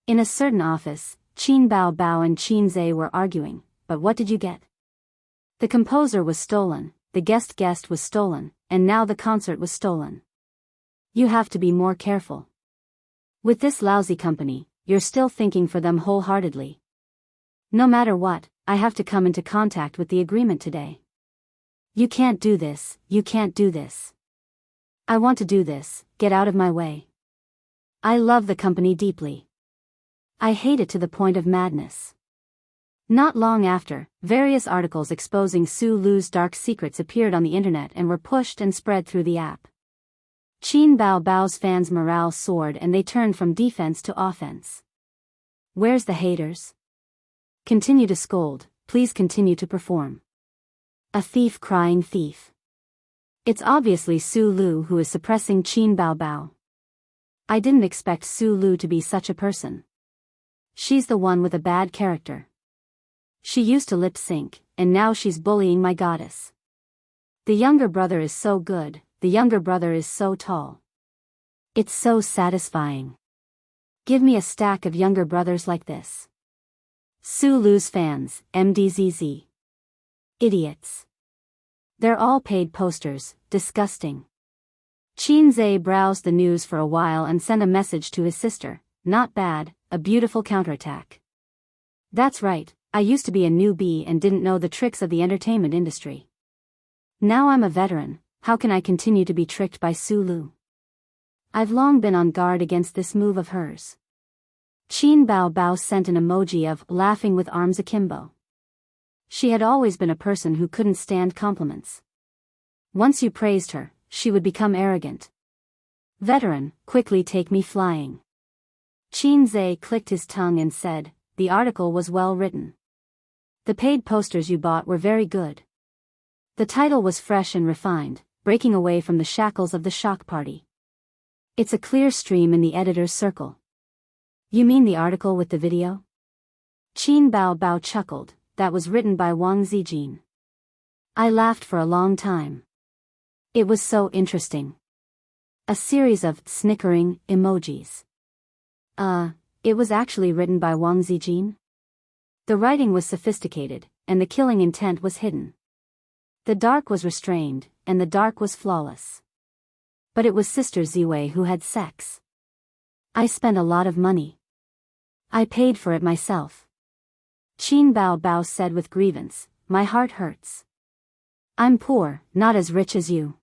In a certain office, Qin Baobao and Qin Zhe were arguing, but what did you get? The composer was stolen, the guest was stolen, and now the concert was stolen. You have to be more careful. With this lousy company, you're still thinking for them wholeheartedly. No matter what, I have to come into contact with the agreement today. You can't do this, you can't do this. I want to do this, get out of my way. I love the company deeply. I hate it to the point of madness. Not long after, various articles exposing Su Lu's dark secrets appeared on the internet and were pushed and spread through the app. Qin Baobao's fans' morale soared and they turned from defense to offense. Where's the haters? Continue to scold, please continue to perform. A thief crying thief. It's obviously Su Lu who is suppressing Qin Baobao. I didn't expect Su Lu to be such a person. She's the one with a bad character. She used to lip sync, and now she's bullying my goddess. The younger brother is so good, the younger brother is so tall. It's so satisfying. Give me a stack of younger brothers like this. Su Lu's fans, MDZZ. Idiots. They're all paid posters, disgusting. Qin Zhe browsed the news for a while and sent a message to his sister, not bad, a beautiful counterattack. That's right, I used to be a newbie and didn't know the tricks of the entertainment industry. Now I'm a veteran, how can I continue to be tricked by Su Lu? I've long been on guard against this move of hers. Qin Baobao sent an emoji of laughing with arms akimbo. She had always been a person who couldn't stand compliments. Once you praised her, she would become arrogant. Veteran, quickly take me flying. Qin Zhe clicked his tongue and said, the article was well written. The paid posters you bought were very good. The title was fresh and refined, breaking away from the shackles of the shock party. It's a clear stream in the editor's circle. You mean the article with the video? Qin Baobao chuckled, that was written by Wang Zijin. I laughed for a long time. It was so interesting. A series of snickering emojis. It was actually written by Wang Zijin? The writing was sophisticated, and the killing intent was hidden. The dark was restrained, and the dark was flawless. But it was Sister Ziwei who had sex. I spent a lot of money. I paid for it myself. Qin Baobao said with grievance, my heart hurts. I'm poor, not as rich as you.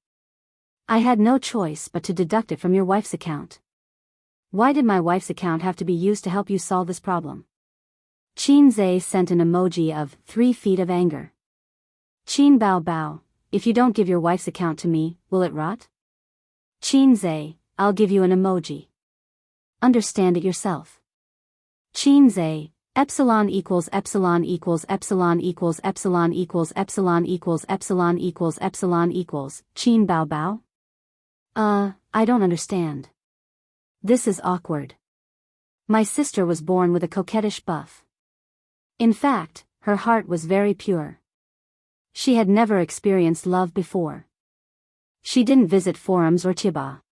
I had no choice but to deduct it from your wife's account. Why did my wife's account have to be used to help you solve this problem? Qin Zhe sent an emoji of 3 feet of anger. Qin Baobao, if you don't give your wife's account to me, will it rot? Qin Zhe, I'll give you an emoji. Understand it yourself. Qin Zhe, epsilon equals epsilon equals epsilon equals epsilon equals epsilon equals epsilon equals epsilon equals, Qin Baobao? I don't understand. This is awkward. My sister was born with a coquettish buff. In fact, her heart was very pure. She had never experienced love before. She didn't visit forums or chiba.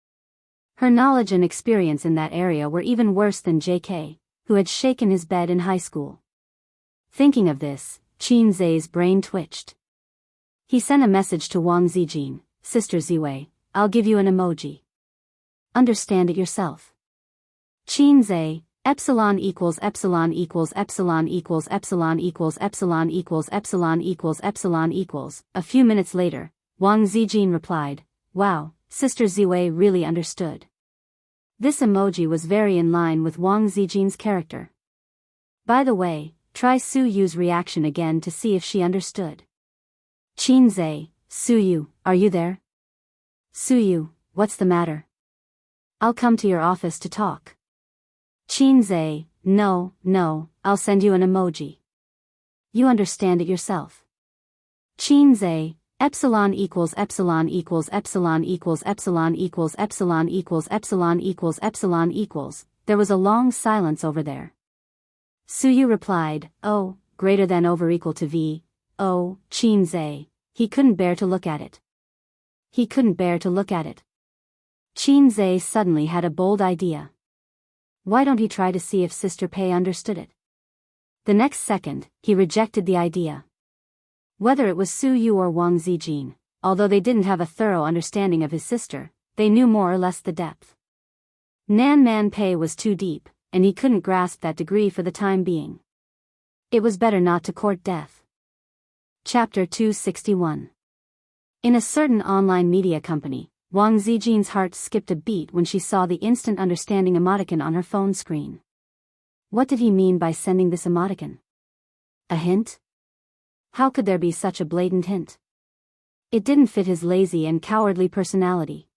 Her knowledge and experience in that area were even worse than JK, who had shaken his bed in high school. Thinking of this, Qin Zhe's brain twitched. He sent a message to Wang Zijin, Sister Ziwei, I'll give you an emoji. Understand it yourself. Qin Zhe, Epsilon equals epsilon equals epsilon equals epsilon equals epsilon equals epsilon equals epsilon equals. A few minutes later, Wang Zijin replied, "Wow, Sister Ziwei really understood." This emoji was very in line with Wang Zijin's character. By the way, try Su Yu's reaction again to see if she understood. Qin Zhe, Su Yu, are you there? Su Yu, what's the matter? I'll come to your office to talk. Qin Zhe, no, I'll send you an emoji. You understand it yourself. Qin Zhe, epsilon equals epsilon equals epsilon equals epsilon equals epsilon equals epsilon equals epsilon equals. There was a long silence over there. Su Yu replied, oh, greater than over equal to V. Oh, Qin Zhe. He couldn't bear to look at it. He couldn't bear to look at it. Qin Zhe suddenly had a bold idea. Why don't he try to see if Sister Pei understood it? The next second, he rejected the idea. Whether it was Su Yu or Wang Zijin, although they didn't have a thorough understanding of his sister, they knew more or less the depth. Nan Man Pei was too deep, and he couldn't grasp that degree for the time being. It was better not to court death. Chapter 261. In a certain online media company, Wang Zijin's heart skipped a beat when she saw the instant understanding emoticon on her phone screen. What did he mean by sending this emoticon? A hint? How could there be such a blatant hint? It didn't fit his lazy and cowardly personality.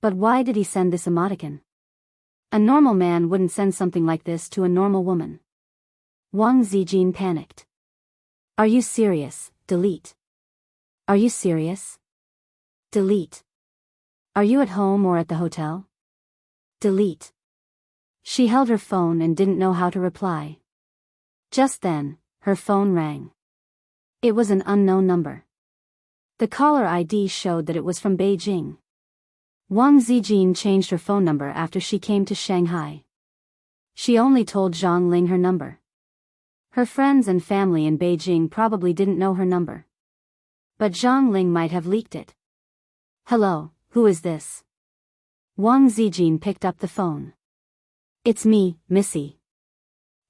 But why did he send this emoticon? A normal man wouldn't send something like this to a normal woman. Wang Zijin panicked. Are you serious? Delete. Are you serious? Delete. Are you at home or at the hotel? Delete. She held her phone and didn't know how to reply. Just then, her phone rang. It was an unknown number. The caller ID showed that it was from Beijing. Wang Zijin changed her phone number after she came to Shanghai. She only told Zhang Ling her number. Her friends and family in Beijing probably didn't know her number. But Zhang Ling might have leaked it. Hello, who is this? Wang Zijin picked up the phone. It's me, Missy.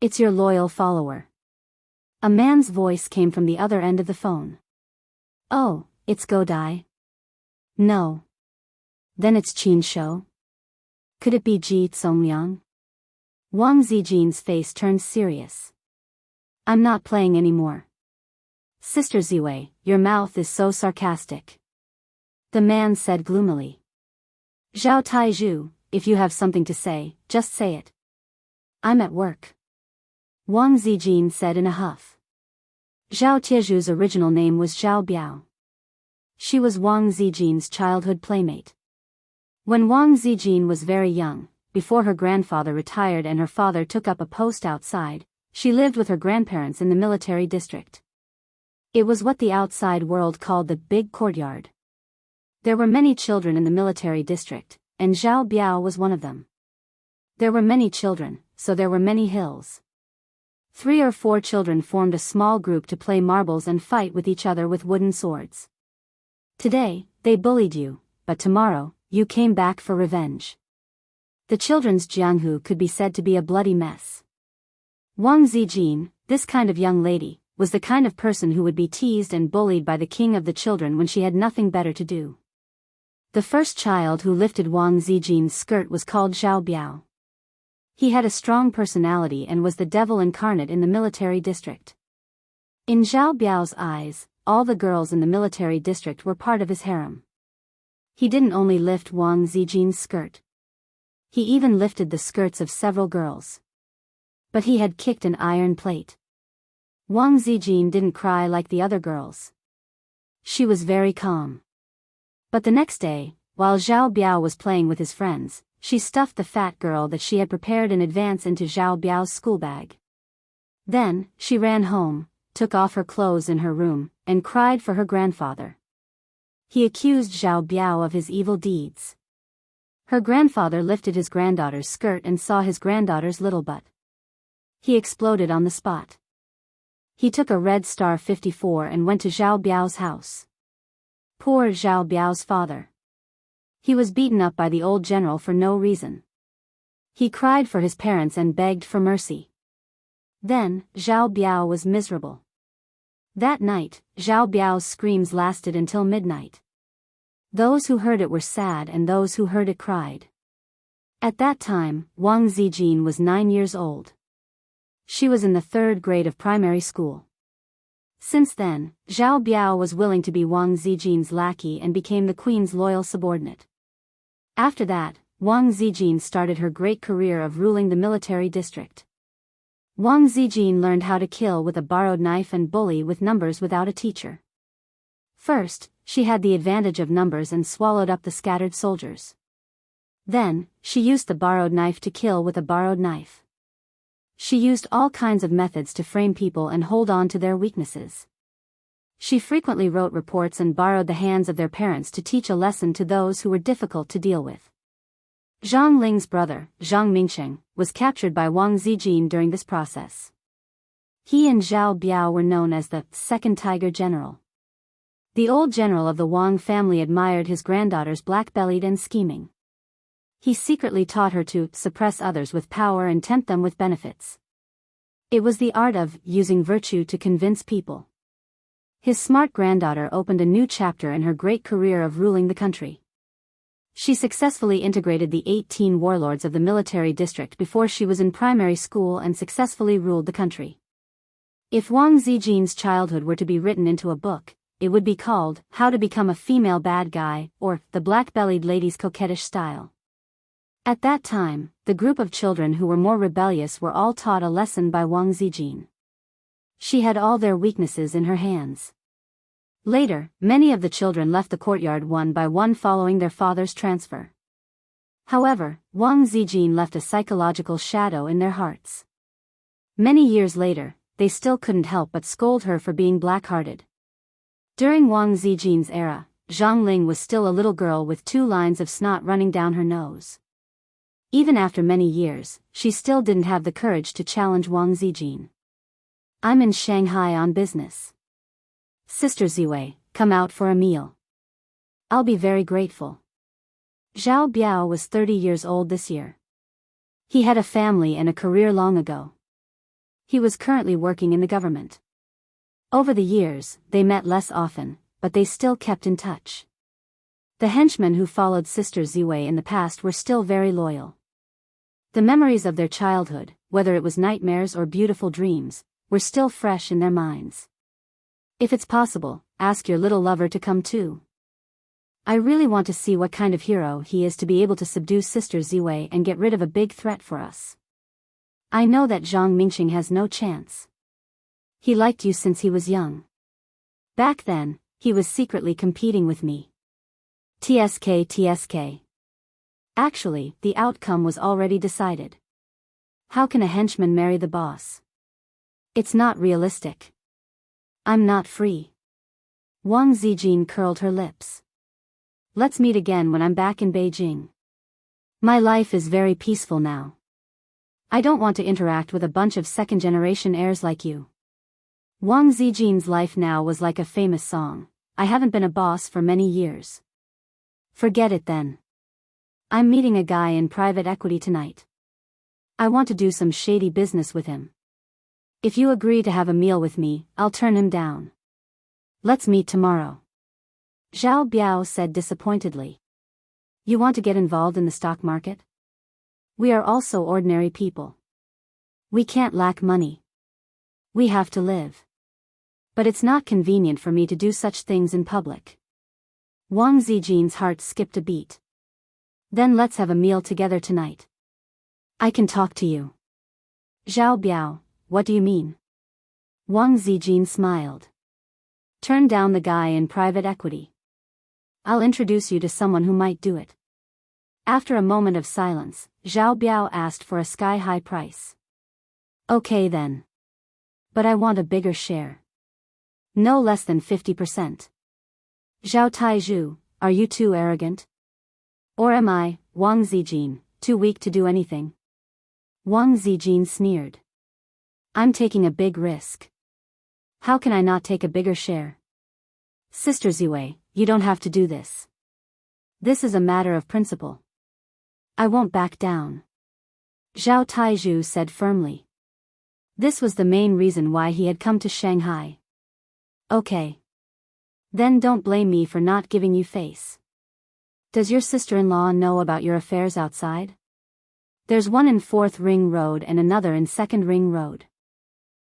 It's your loyal follower. A man's voice came from the other end of the phone. Oh, it's Go Dai? No. Then it's Qin Shou? Could it be Ji Tsongliang? Wang Zijin's face turned serious. I'm not playing anymore. Sister Ziwei, your mouth is so sarcastic. The man said gloomily. Zhao Taizhu, if you have something to say, just say it. I'm at work. Wang Zijin said in a huff. Zhao Tieju's original name was Zhao Biao. She was Wang Zijin's childhood playmate. When Wang Zijin was very young, before her grandfather retired and her father took up a post outside, she lived with her grandparents in the military district. It was what the outside world called the big courtyard. There were many children in the military district, and Zhao Biao was one of them. There were many children, so there were many hills. 3 or 4 children formed a small group to play marbles and fight with each other with wooden swords. Today, they bullied you, but tomorrow, you came back for revenge. The children's Jianghu could be said to be a bloody mess. Wang Zijin, this kind of young lady, was the kind of person who would be teased and bullied by the king of the children when she had nothing better to do. The first child who lifted Wang Zijin's skirt was called Zhao Biao. He had a strong personality and was the devil incarnate in the military district. In Zhao Biao's eyes, all the girls in the military district were part of his harem. He didn't only lift Wang Zijin's skirt. He even lifted the skirts of several girls. But he had kicked an iron plate. Wang Zijin didn't cry like the other girls. She was very calm. But the next day, while Zhao Biao was playing with his friends, she stuffed the fat girl that she had prepared in advance into Zhao Biao's school bag. Then, she ran home, took off her clothes in her room, and cried for her grandfather. He accused Zhao Biao of his evil deeds. Her grandfather lifted his granddaughter's skirt and saw his granddaughter's little butt. He exploded on the spot. He took a Red Star 54 and went to Zhao Biao's house. Poor Zhao Biao's father. He was beaten up by the old general for no reason. He cried for his parents and begged for mercy. Then, Zhao Biao was miserable. That night, Zhao Biao's screams lasted until midnight. Those who heard it were sad and those who heard it cried. At that time, Wang Zijin was 9 years old. She was in the 3rd grade of primary school. Since then, Zhao Biao was willing to be Wang Zijin's lackey and became the queen's loyal subordinate. After that, Wang Zijin started her great career of ruling the military district. Wang Zijin learned how to kill with a borrowed knife and bully with numbers without a teacher. First, she had the advantage of numbers and swallowed up the scattered soldiers. Then, she used the borrowed knife to kill with a borrowed knife. She used all kinds of methods to frame people and hold on to their weaknesses. She frequently wrote reports and borrowed the hands of their parents to teach a lesson to those who were difficult to deal with. Zhang Ling's brother, Zhang Mingsheng, was captured by Wang Zijin during this process. He and Zhao Biao were known as the Second Tiger General. The old general of the Wang family admired his granddaughter's black-bellied and scheming. He secretly taught her to suppress others with power and tempt them with benefits. It was the art of using virtue to convince people. His smart granddaughter opened a new chapter in her great career of ruling the country. She successfully integrated the 18 warlords of the military district before she was in primary school and successfully ruled the country. If Wang Zijin's childhood were to be written into a book, it would be called How to Become a Female Bad Guy, or The Black-Bellied Lady's Coquettish Style. At that time, the group of children who were more rebellious were all taught a lesson by Wang Zijin. She had all their weaknesses in her hands. Later, many of the children left the courtyard one by one following their father's transfer. However, Wang Zijin left a psychological shadow in their hearts. Many years later, they still couldn't help but scold her for being black-hearted. During Wang Zijin's era, Zhang Ling was still a little girl with 2 lines of snot running down her nose. Even after many years, she still didn't have the courage to challenge Wang Zijin. "I'm in Shanghai on business. Sister Ziwei, come out for a meal. I'll be very grateful." Zhao Biao was 30 years old this year. He had a family and a career long ago. He was currently working in the government. Over the years, they met less often, but they still kept in touch. The henchmen who followed Sister Ziwei in the past were still very loyal. The memories of their childhood, whether it was nightmares or beautiful dreams, were still fresh in their minds. "If it's possible, ask your little lover to come too. I really want to see what kind of hero he is to be able to subdue Sister Ziwei and get rid of a big threat for us. I know that Zhang Mingxing has no chance. He liked you since he was young. Back then, he was secretly competing with me. TSK. Actually, the outcome was already decided. How can a henchman marry the boss? It's not realistic. I'm not free." Wang Zijin curled her lips. "Let's meet again when I'm back in Beijing. My life is very peaceful now. I don't want to interact with a bunch of second-generation heirs like you." Wang Zijin's life now was like a famous song, "I haven't been a boss for many years." "Forget it then. I'm meeting a guy in private equity tonight. I want to do some shady business with him. If you agree to have a meal with me, I'll turn him down. Let's meet tomorrow." Zhao Biao said disappointedly. "You want to get involved in the stock market? We are also ordinary people. We can't lack money. We have to live. But it's not convenient for me to do such things in public." Wang Zijin's heart skipped a beat. "Then let's have a meal together tonight. I can talk to you." "Zhao Biao, what do you mean?" Wang Zijin smiled. "Turn down the guy in private equity. I'll introduce you to someone who might do it." After a moment of silence, Zhao Biao asked for a sky-high price. "Okay then. But I want a bigger share. No less than 50%. Zhao Taizhu, are you too arrogant? Or am I, Wang Zijin, too weak to do anything?" Wang Zijin sneered. "I'm taking a big risk. How can I not take a bigger share? Sister Ziwei, you don't have to do this. This is a matter of principle. I won't back down." Zhao Taizhu said firmly. This was the main reason why he had come to Shanghai. Okay. Then don't blame me for not giving you face. Does your sister-in-law know about your affairs outside? There's one in 4th Ring Road and another in 2nd Ring Road.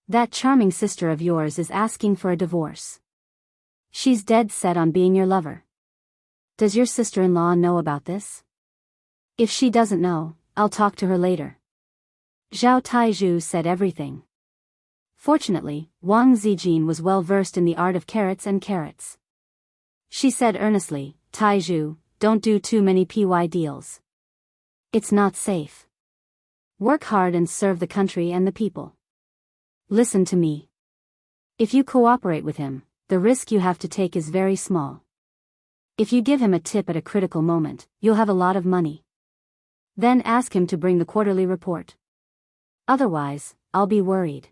That charming sister of yours is asking for a divorce. She's dead set on being your lover. Does your sister-in-law know about this? If she doesn't know, I'll talk to her later. Zhao Taizhu said everything. Fortunately, Wang Zijin was well versed in the art of carrots and carrots. She said earnestly, Taizhu, don't do too many PY deals. It's not safe. Work hard and serve the country and the people. Listen to me. If you cooperate with him, the risk you have to take is very small. If you give him a tip at a critical moment, you'll have a lot of money. Then ask him to bring the quarterly report. Otherwise, I'll be worried.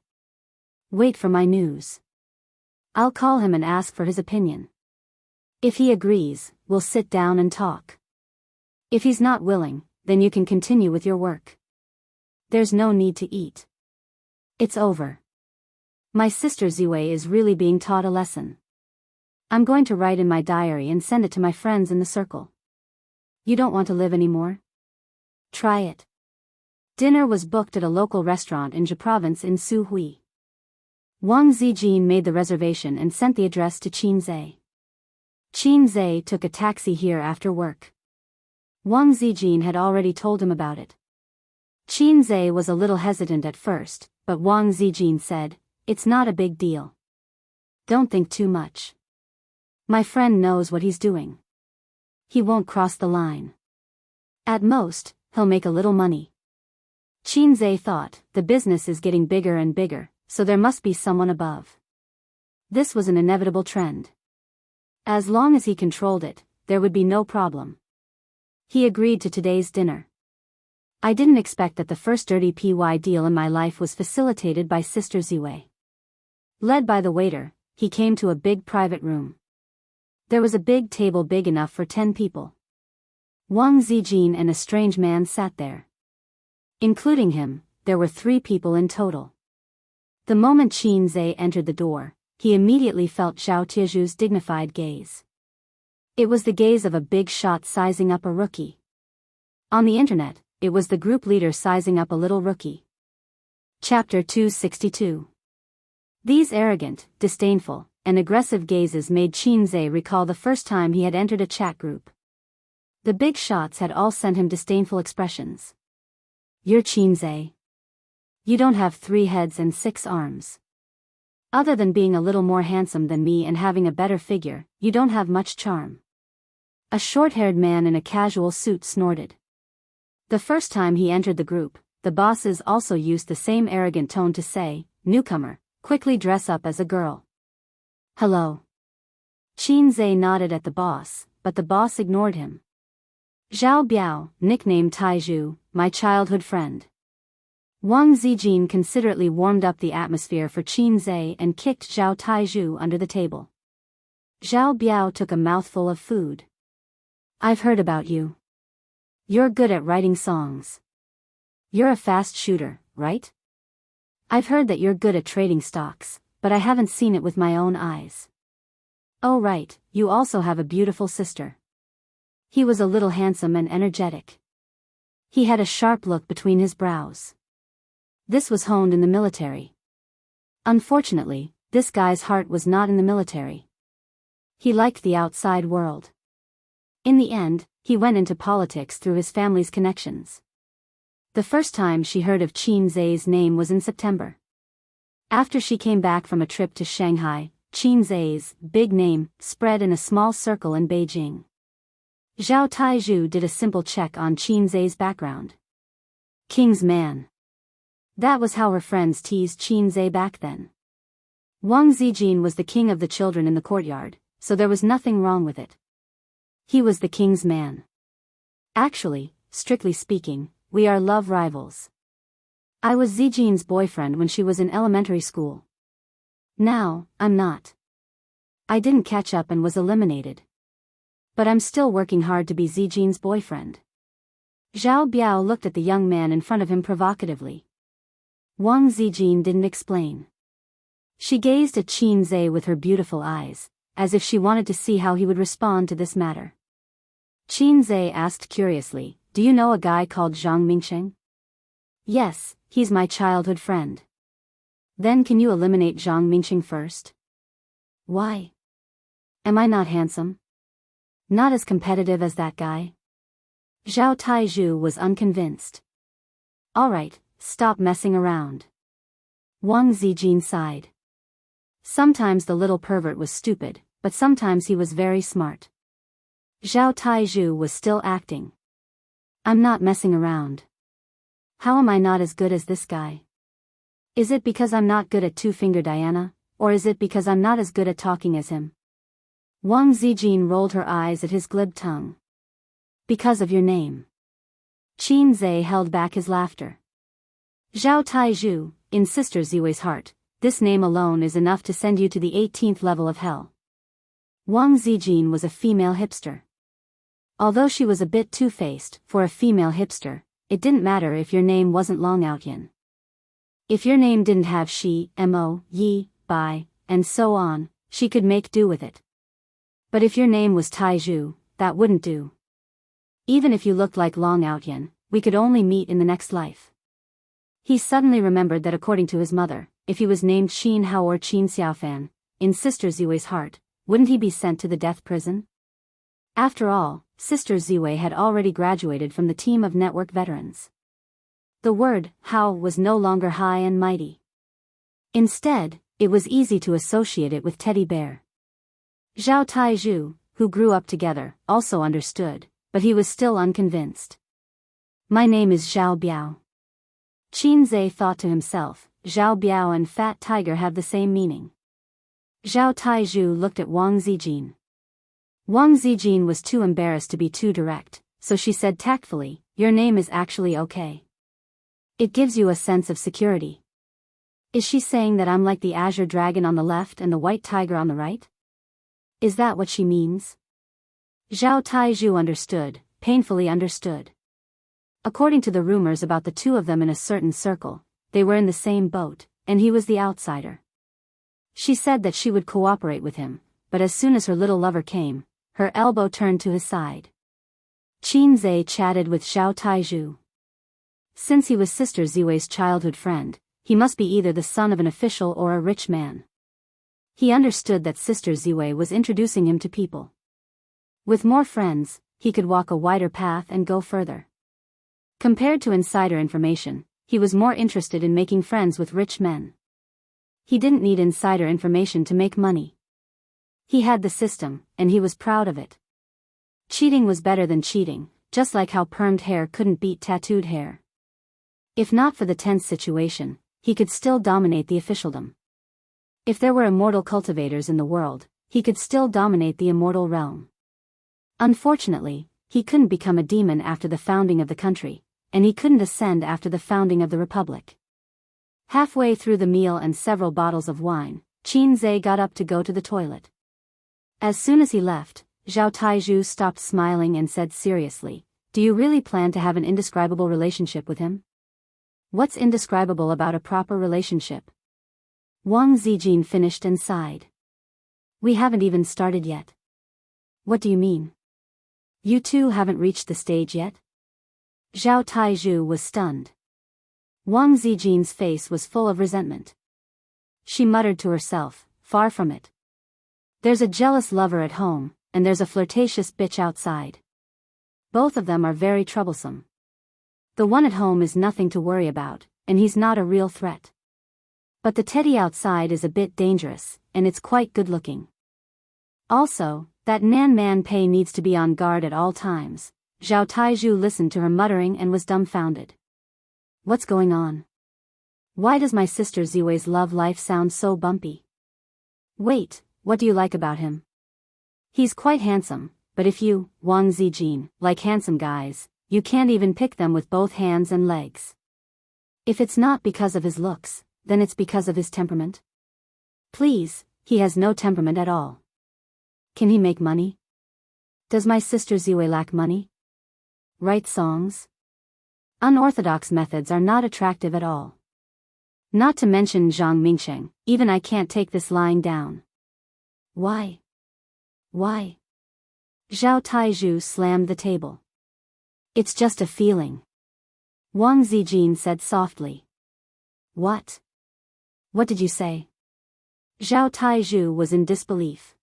Wait for my news. I'll call him and ask for his opinion. If he agrees, we'll sit down and talk. If he's not willing, then you can continue with your work. There's no need to eat. It's over. My sister Ziwei is really being taught a lesson. I'm going to write in my diary and send it to my friends in the circle. You don't want to live anymore? Try it. Dinner was booked at a local restaurant in Zhe Province in Suhui. Wang Zijin made the reservation and sent the address to Qin Zhe. Qin Zhe took a taxi here after work. Wang Zijin had already told him about it. Qin Zhe was a little hesitant at first, but Wang Zijin said, it's not a big deal. Don't think too much. My friend knows what he's doing. He won't cross the line. At most, he'll make a little money. Qin Zhe thought, the business is getting bigger and bigger, so there must be someone above. This was an inevitable trend. As long as he controlled it, there would be no problem. He agreed to today's dinner. I didn't expect that the first dirty PY deal in my life was facilitated by Sister Ziwei. Led by the waiter, he came to a big private room. There was a big table big enough for 10 people. Wang Zijin and a strange man sat there. Including him, there were 3 people in total. The moment Qin Zhe entered the door, he immediately felt Zhao Tizhu's dignified gaze. It was the gaze of a big shot sizing up a rookie. On the internet, it was the group leader sizing up a little rookie. Chapter 262. These arrogant, disdainful, and aggressive gazes made Qin Zhe recall the first time he had entered a chat group. The big shots had all sent him disdainful expressions. You're Qin Zhe. You don't have 3 heads and 6 arms. Other than being a little more handsome than me and having a better figure, you don't have much charm. A short-haired man in a casual suit snorted. The first time he entered the group, the bosses also used the same arrogant tone to say, newcomer, quickly dress up as a girl. Hello. Qin Zhe nodded at the boss, but the boss ignored him. Zhao Biao, nicknamed Taizhu, my childhood friend. Wang Zijin considerately warmed up the atmosphere for Qin Zhe and kicked Zhao Taizhu under the table. Zhao Biao took a mouthful of food. I've heard about you. You're good at writing songs. You're a fast shooter, right? I've heard that you're good at trading stocks, but I haven't seen it with my own eyes. Oh right, you also have a beautiful sister. He was a little handsome and energetic. He had a sharp look between his brows. This was honed in the military. Unfortunately, this guy's heart was not in the military. He liked the outside world. In the end, he went into politics through his family's connections. The first time she heard of Qin Zhe's name was in September. After she came back from a trip to Shanghai, Qin Zhe's big name spread in a small circle in Beijing. Zhao Taizhu did a simple check on Qin Zhe's background. King's man. That was how her friends teased Qin Zhe back then. Wang Zijin was the king of the children in the courtyard, so there was nothing wrong with it. He was the king's man. Actually, strictly speaking, we are love rivals. I was Zijin's boyfriend when she was in elementary school. Now, I'm not. I didn't catch up and was eliminated. But I'm still working hard to be Zijin's boyfriend. Zhao Biao looked at the young man in front of him provocatively. Wang Zijin didn't explain. She gazed at Qin Zhe with her beautiful eyes, as if she wanted to see how he would respond to this matter. Qin Zhe asked curiously, "Do you know a guy called Zhang Mingsheng?" "Yes, he's my childhood friend." "Then can you eliminate Zhang Mingsheng first?" "Why? Am I not handsome? Not as competitive as that guy?" Zhao Taizhu was unconvinced. "Alright, stop messing around." Wang Zijin sighed. Sometimes the little pervert was stupid, but sometimes he was very smart. Zhao Taizhu was still acting. "I'm not messing around. How am I not as good as this guy? Is it because I'm not good at Two-Finger Diana, or is it because I'm not as good at talking as him?" Wang Zijin rolled her eyes at his glib tongue. "Because of your name." Qin Zhe held back his laughter. "Zhao Taizhu, in Sister Ziwei's heart, this name alone is enough to send you to the 18th level of hell." Wang Zijin was a female hipster. Although she was a bit two-faced, for a female hipster, it didn't matter if your name wasn't Long Outyin. If your name didn't have Shi, Mo, Yi, Bai, and so on, she could make do with it. But if your name was Taizhu, that wouldn't do. Even if you looked like Long Outyin, we could only meet in the next life. He suddenly remembered that according to his mother, if he was named Qin Hao or Qin Xiaofan, in Sister Ziwei's heart, wouldn't he be sent to the death prison? After all, Sister Ziwei had already graduated from the team of network veterans. The word, Hao, was no longer high and mighty. Instead, it was easy to associate it with teddy bear. Zhao Taizhu, who grew up together, also understood, but he was still unconvinced. "My name is Zhao Biao." Qin Zhe thought to himself, Zhao Biao and Fat Tiger have the same meaning. Zhao Taizhu looked at Wang Zijin. Wang Zijin was too embarrassed to be too direct, so she said tactfully, "Your name is actually okay. It gives you a sense of security." Is she saying that I'm like the Azure Dragon on the left and the White Tiger on the right? Is that what she means? Zhao Taizhu understood, painfully understood. According to the rumors about the two of them in a certain circle, they were in the same boat, and he was the outsider. She said that she would cooperate with him, but as soon as her little lover came, her elbow turned to his side. Qin Zhe chatted with Zhao Taizhu. Since he was Sister Ziwei's childhood friend, he must be either the son of an official or a rich man. He understood that Sister Ziwei was introducing him to people. With more friends, he could walk a wider path and go further. Compared to insider information, he was more interested in making friends with rich men. He didn't need insider information to make money. He had the system, and he was proud of it. Cheating was better than cheating, just like how permed hair couldn't beat tattooed hair. If not for the tense situation, he could still dominate the officialdom. If there were immortal cultivators in the world, he could still dominate the immortal realm. Unfortunately, he couldn't become a demon after the founding of the country, and he couldn't ascend after the founding of the republic. Halfway through the meal and several bottles of wine, Qin Zhe got up to go to the toilet. As soon as he left, Zhao Taizhu stopped smiling and said seriously, "Do you really plan to have an indescribable relationship with him?" "What's indescribable about a proper relationship?" Wang Zijin finished and sighed. "We haven't even started yet." "What do you mean? You two haven't reached the stage yet?" Zhao Taizhu was stunned. Wang Zijin's face was full of resentment. She muttered to herself, "Far from it. There's a jealous lover at home, and there's a flirtatious bitch outside. Both of them are very troublesome. The one at home is nothing to worry about, and he's not a real threat. But the teddy outside is a bit dangerous, and it's quite good-looking. Also, that Nan Man Pei needs to be on guard at all times." Zhao Taizhu listened to her muttering and was dumbfounded. What's going on? Why does my sister Ziwei's love life sound so bumpy? Wait, what do you like about him? He's quite handsome, but if you, Wang Zijin, like handsome guys, you can't even pick them with both hands and legs. If it's not because of his looks, then it's because of his temperament. Please, he has no temperament at all. Can he make money? Does my sister Ziwei lack money? Write songs? Unorthodox methods are not attractive at all. Not to mention Zhang Mingsheng, even I can't take this lying down. Why? Why? Zhao Taizhu slammed the table. It's just a feeling. Wang Zijin said softly. What? What did you say? Zhao Taizhu was in disbelief.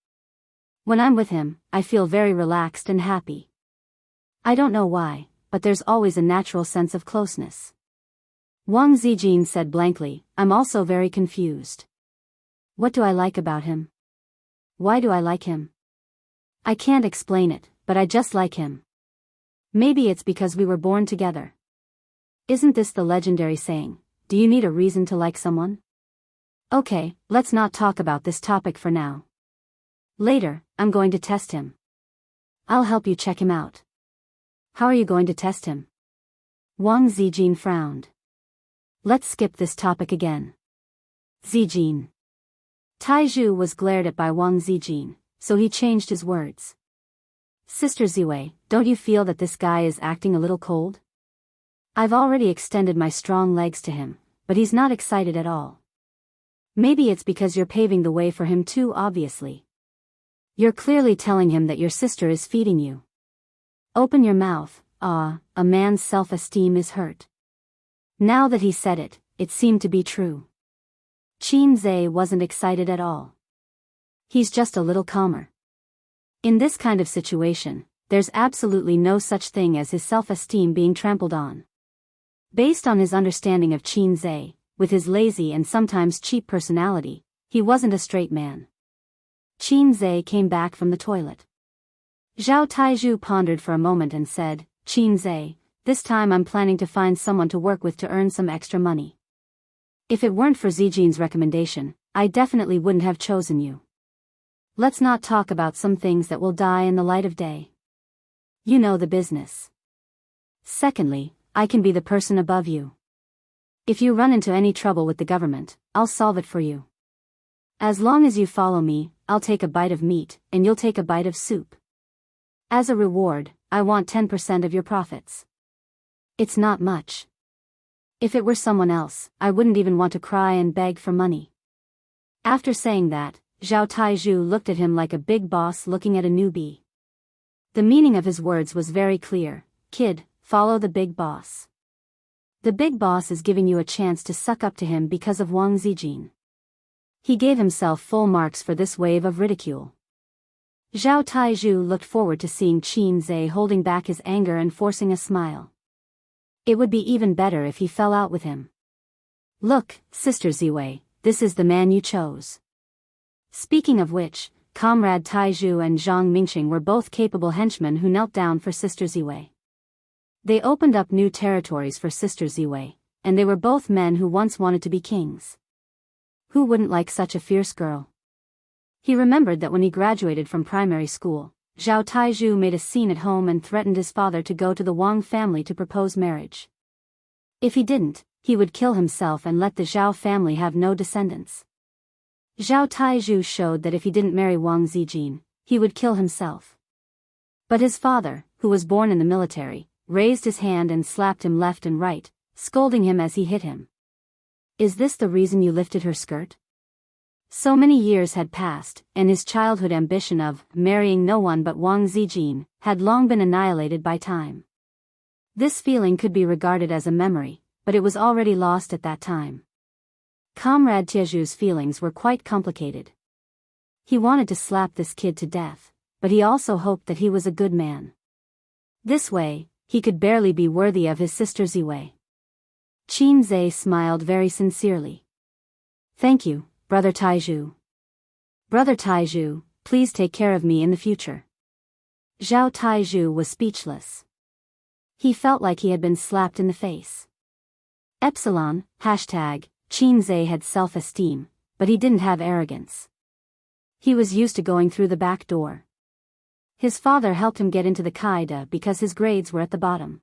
When I'm with him, I feel very relaxed and happy. I don't know why, but there's always a natural sense of closeness. Wang Zijin said blankly, I'm also very confused. What do I like about him? Why do I like him? I can't explain it, but I just like him. Maybe it's because we were born together. Isn't this the legendary saying, do you need a reason to like someone? Okay, let's not talk about this topic for now. Later, I'm going to test him. I'll help you check him out. How are you going to test him? Wang Zijin frowned. Let's skip this topic again. Zijin. Taizhu was glared at by Wang Zijin, so he changed his words. Sister Ziwei, don't you feel that this guy is acting a little cold? I've already extended my strong legs to him, but he's not excited at all. Maybe it's because you're paving the way for him too obviously. You're clearly telling him that your sister is feeding you. Open your mouth. A man's self-esteem is hurt. Now that he said it, it seemed to be true. Qin Zhe wasn't excited at all. He's just a little calmer. In this kind of situation, there's absolutely no such thing as his self-esteem being trampled on. Based on his understanding of Qin Zhe, with his lazy and sometimes cheap personality, he wasn't a straight man. Qin Zhe came back from the toilet. Zhao Taizhu pondered for a moment and said, Qin Zhe, this time I'm planning to find someone to work with to earn some extra money. If it weren't for Zijin's recommendation, I definitely wouldn't have chosen you. Let's not talk about some things that will die in the light of day. You know the business. Secondly, I can be the person above you. If you run into any trouble with the government, I'll solve it for you. As long as you follow me, I'll take a bite of meat, and you'll take a bite of soup. As a reward, I want 10% of your profits. It's not much. If it were someone else, I wouldn't even want to cry and beg for money. After saying that, Zhao Taizhu looked at him like a big boss looking at a newbie. The meaning of his words was very clear. Kid, follow the big boss. The big boss is giving you a chance to suck up to him because of Wang Zijin. He gave himself full marks for this wave of ridicule. Zhao Taizhu looked forward to seeing Qin Zhe holding back his anger and forcing a smile. It would be even better if he fell out with him. Look, Sister Ziwei, this is the man you chose. Speaking of which, Comrade Taizhu and Zhang Mingsheng were both capable henchmen who knelt down for Sister Ziwei. They opened up new territories for Sister Ziwei, and they were both men who once wanted to be kings. Who wouldn't like such a fierce girl? He remembered that when he graduated from primary school, Zhao Taizhu made a scene at home and threatened his father to go to the Wang family to propose marriage. If he didn't, he would kill himself and let the Zhao family have no descendants. Zhao Taizhu showed that if he didn't marry Wang Zijin, he would kill himself. But his father, who was born in the military, raised his hand and slapped him left and right, scolding him as he hit him. Is this the reason you lifted her skirt? So many years had passed, and his childhood ambition of marrying no one but Wang Zijin had long been annihilated by time. This feeling could be regarded as a memory, but it was already lost at that time. Comrade Tiezhu's feelings were quite complicated. He wanted to slap this kid to death, but he also hoped that he was a good man. This way, he could barely be worthy of his sister Ziwei. Qin Zhe smiled very sincerely. Thank you, Brother Taizhu. Brother Taizhu, please take care of me in the future. Zhao Taizhu was speechless. He felt like he had been slapped in the face. Epsilon, hashtag, Qin Zhe had self-esteem, but he didn't have arrogance. He was used to going through the back door. His father helped him get into the Qaeda because his grades were at the bottom.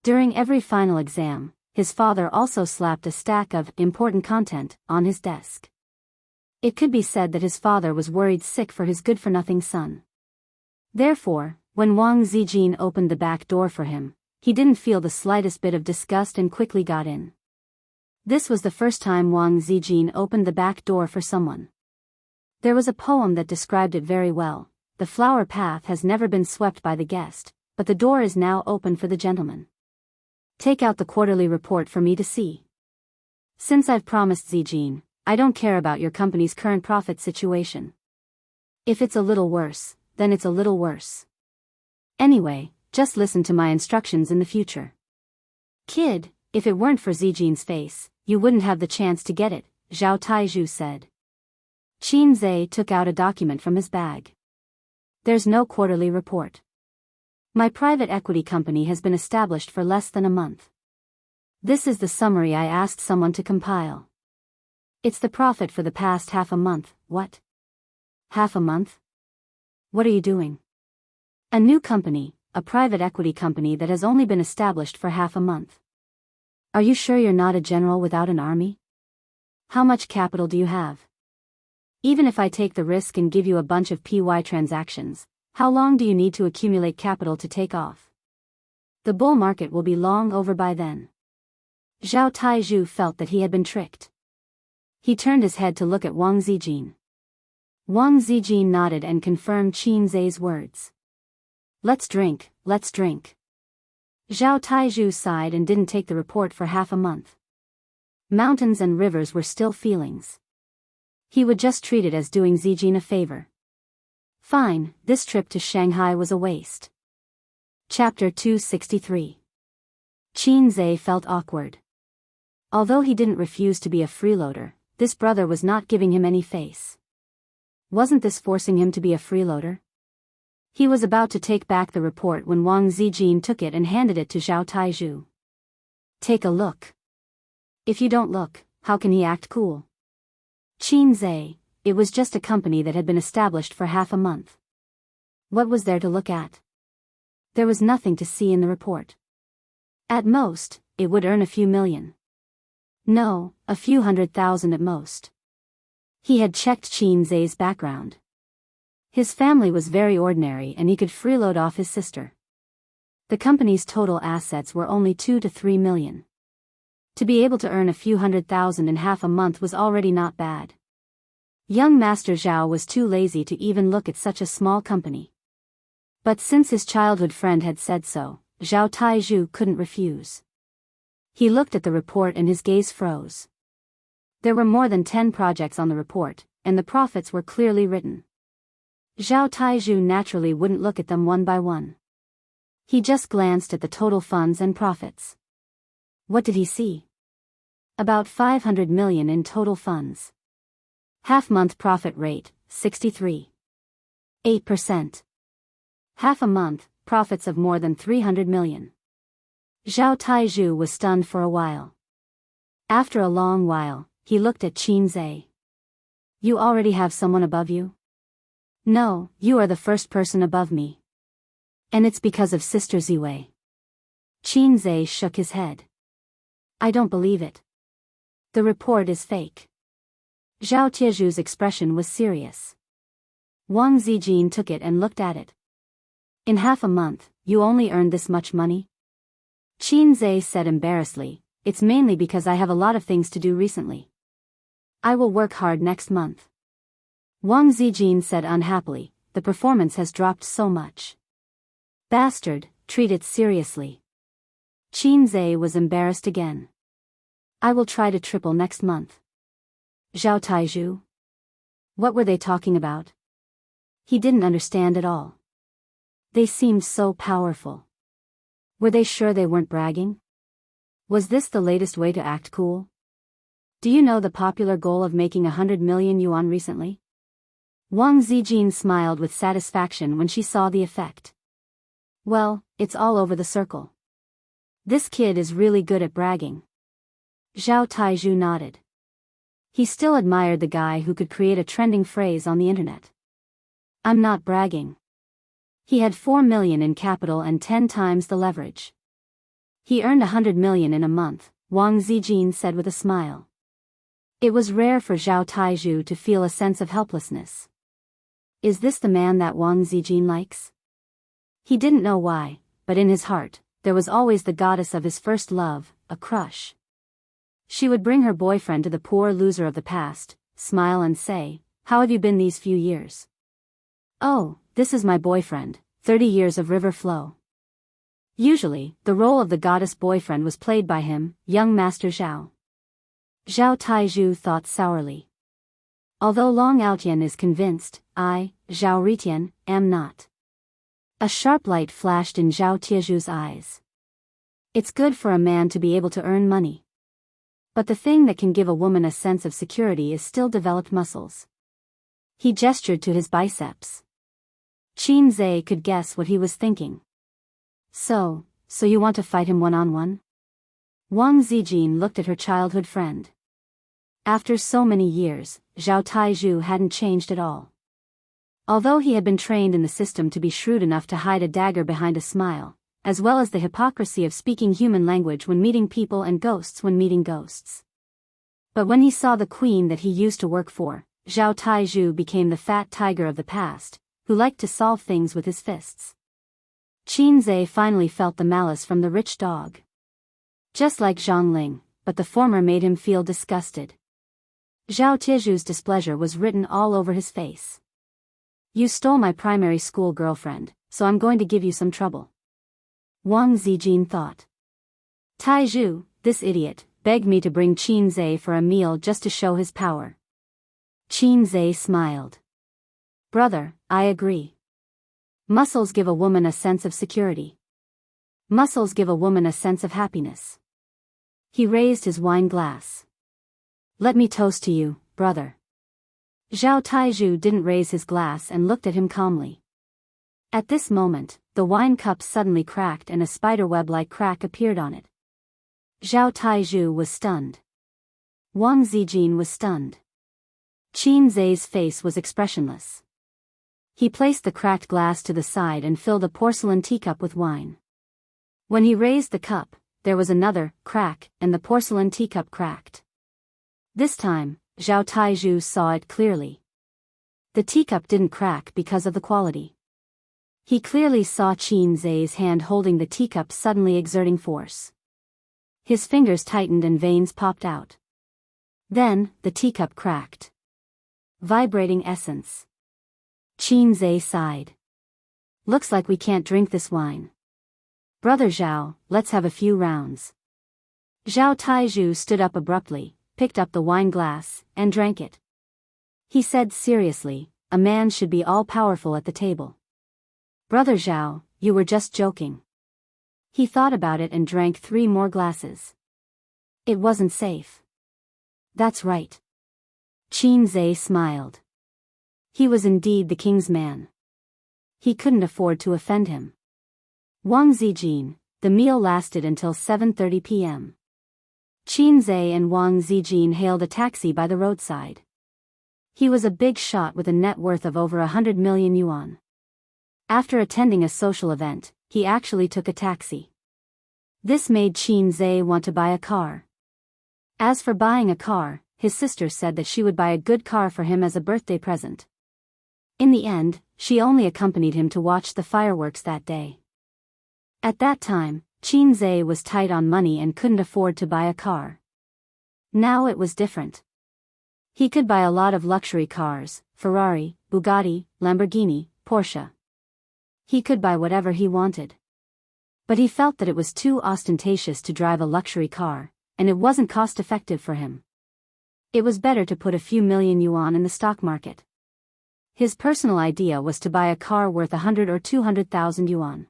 During every final exam, his father also slapped a stack of important content on his desk. It could be said that his father was worried sick for his good-for-nothing son. Therefore, when Wang Zijin opened the back door for him, He didn't feel the slightest bit of disgust and quickly got in. This was the first time Wang Zijin opened the back door for someone. There was a poem that described it very well. The flower path has never been swept by the guest, but the door is now open for the gentleman. Take out the quarterly report for me to see. Since I've promised Zijin, I don't care about your company's current profit situation. If it's a little worse, then it's a little worse. Anyway, just listen to my instructions in the future. Kid, if it weren't for Zijin's face, you wouldn't have the chance to get it, Zhao Taizhu said. Qin Zhe took out a document from his bag. There's no quarterly report. My private equity company has been established for less than a month. This is the summary I asked someone to compile. It's the profit for the past half a month. What? Half a month? What are you doing? A new company, a private equity company that has only been established for half a month. Are you sure you're not a general without an army? How much capital do you have? Even if I take the risk and give you a bunch of PY transactions, how long do you need to accumulate capital to take off? The bull market will be long over by then. Zhao Taizhu felt that he had been tricked. He turned his head to look at Wang Zijin. Wang Zijin nodded and confirmed Qin Zhe's words. Let's drink, let's drink. Zhao Taizhu sighed and didn't take the report for half a month. Mountains and rivers were still feelings. He would just treat it as doing Zijin a favor. Fine, this trip to Shanghai was a waste. Chapter 263. Qin Zhe felt awkward. Although he didn't refuse to be a freeloader, this brother was not giving him any face. Wasn't this forcing him to be a freeloader? He was about to take back the report when Wang Zijin took it and handed it to Zhao Taizhu. Take a look. If you don't look, how can he act cool? Qin Zhe, it was just a company that had been established for half a month. What was there to look at? There was nothing to see in the report. At most, it would earn a few million. No, a few 100,000 at most. He had checked Qin Zhe's background. His family was very ordinary and he could freeload off his sister. The company's total assets were only 2 to 3 million. To be able to earn a few 100,000 in half a month was already not bad. Young Master Zhao was too lazy to even look at such a small company. But since his childhood friend had said so, Zhao Taizhu couldn't refuse. He looked at the report and his gaze froze. There were more than 10 projects on the report, and the profits were clearly written. Zhao Taizhu naturally wouldn't look at them one by one. He just glanced at the total funds and profits. What did he see? About 500 million in total funds. Half-month profit rate, 63.8%. Half a month, profits of more than 300 million. Zhao Taizhu was stunned for a while. After a long while, he looked at Qin Zhe. You already have someone above you? No, you are the first person above me. And it's because of Sister Ziwei. Qin Zhe shook his head. I don't believe it. The report is fake. Zhao Taizhu's expression was serious. Wang Zijin took it and looked at it. In half a month, you only earned this much money? Qin Zhe said embarrassedly, it's mainly because I have a lot of things to do recently. I will work hard next month. Wang Zijin said unhappily, the performance has dropped so much. Bastard, treat it seriously. Qin Zhe was embarrassed again. I will try to triple next month. Zhao Taizhu? What were they talking about? He didn't understand at all. They seemed so powerful. Were they sure they weren't bragging? Was this the latest way to act cool? Do you know the popular goal of making 100 million yuan recently? Wang Zijin smiled with satisfaction when she saw the effect. Well, it's all over the circle. This kid is really good at bragging. Zhao Taizhu nodded. He still admired the guy who could create a trending phrase on the internet. I'm not bragging. He had 4 million in capital and 10 times the leverage. He earned 100 million in a month, Wang Zijin said with a smile. It was rare for Zhao Taizhu to feel a sense of helplessness. Is this the man that Wang Zijin likes? He didn't know why, but in his heart, there was always the goddess of his first love, a crush. She would bring her boyfriend to the poor loser of the past, smile and say, "How have you been these few years?" "Oh, this is my boyfriend, 30 years of river flow." Usually, the role of the goddess boyfriend was played by him, young Master Zhao. Zhao Taizhu thought sourly. Although Long Altian is convinced, I, Zhao Ritian, am not. A sharp light flashed in Zhao Tieju's eyes. It's good for a man to be able to earn money. But the thing that can give a woman a sense of security is still developed muscles. He gestured to his biceps. Qin Zhe could guess what he was thinking. So you want to fight him one-on-one? Wang Zijin looked at her childhood friend. After so many years, Zhao Taizhu hadn't changed at all. Although he had been trained in the system to be shrewd enough to hide a dagger behind a smile, as well as the hypocrisy of speaking human language when meeting people and ghosts when meeting ghosts. But when he saw the queen that he used to work for, Zhao Taizhu became the fat tiger of the past, who liked to solve things with his fists. Qin Zhe finally felt the malice from the rich dog. Just like Zhang Ling, but the former made him feel disgusted. Zhao Tieju's displeasure was written all over his face. You stole my primary school girlfriend, so I'm going to give you some trouble. Wang Zijin thought. Taizhu, this idiot, begged me to bring Qin Zhe for a meal just to show his power. Qin Zhe smiled. Brother, I agree. Muscles give a woman a sense of security. Muscles give a woman a sense of happiness. He raised his wine glass. Let me toast to you, brother. Zhao Taizhu didn't raise his glass and looked at him calmly. At this moment, the wine cup suddenly cracked and a spiderweb-like crack appeared on it. Zhao Taizhu was stunned. Wang Zijin was stunned. Qin Zhe's face was expressionless. He placed the cracked glass to the side and filled a porcelain teacup with wine. When he raised the cup, there was another crack, and the porcelain teacup cracked. This time, Zhao Taizhu saw it clearly. The teacup didn't crack because of the quality. He clearly saw Qin Zhe's hand holding the teacup suddenly exerting force. His fingers tightened and veins popped out. Then, the teacup cracked. Vibrating essence. Qin Zhe sighed. Looks like we can't drink this wine. Brother Zhao, let's have a few rounds. Zhao Taizhu stood up abruptly, picked up the wine glass, and drank it. He said seriously, a man should be all-powerful at the table. Brother Zhao, you were just joking. He thought about it and drank 3 more glasses. It wasn't safe. That's right. Qin Zhe smiled. He was indeed the king's man. He couldn't afford to offend him. Wang Zijin, the meal lasted until 7:30 p.m. Qin Zhe and Wang Zijin hailed a taxi by the roadside. He was a big shot with a net worth of over 100 million yuan. After attending a social event, he actually took a taxi. This made Qin Zhe want to buy a car. As for buying a car, his sister said that she would buy a good car for him as a birthday present. In the end, she only accompanied him to watch the fireworks that day. At that time, Qin Zhe was tight on money and couldn't afford to buy a car. Now it was different. He could buy a lot of luxury cars, Ferrari, Bugatti, Lamborghini, Porsche. He could buy whatever he wanted. But he felt that it was too ostentatious to drive a luxury car, and it wasn't cost-effective for him. It was better to put a few million yuan in the stock market. His personal idea was to buy a car worth 100 or 200,000 yuan.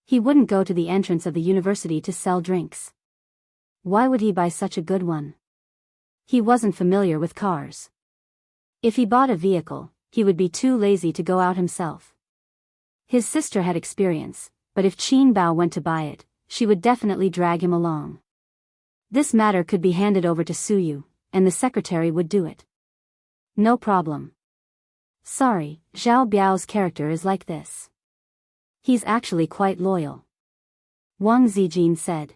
He wouldn't go to the entrance of the university to sell drinks. Why would he buy such a good one? He wasn't familiar with cars. If he bought a vehicle, he would be too lazy to go out himself. His sister had experience, but if Qin Bao went to buy it, she would definitely drag him along. This matter could be handed over to Suyu, and the secretary would do it. No problem. Sorry, Zhao Biao's character is like this. He's actually quite loyal. Wang Zijin said.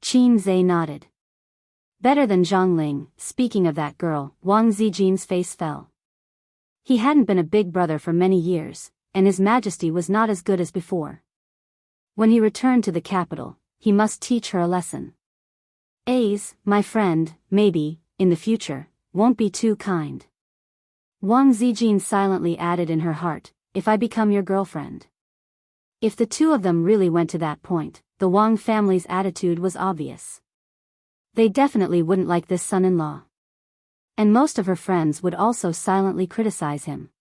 Qin Zhe nodded. Better than Zhang Ling. Speaking of that girl, Wang Zijin's face fell. He hadn't been a big brother for many years, and his majesty was not as good as before. When he returned to the capital, he must teach her a lesson. My friend, maybe, in the future, won't be too kind. Wang Zijin silently added in her heart, if I become your girlfriend. If the two of them really went to that point, the Wang family's attitude was obvious. They definitely wouldn't like this son-in-law. And most of her friends would also silently criticize him.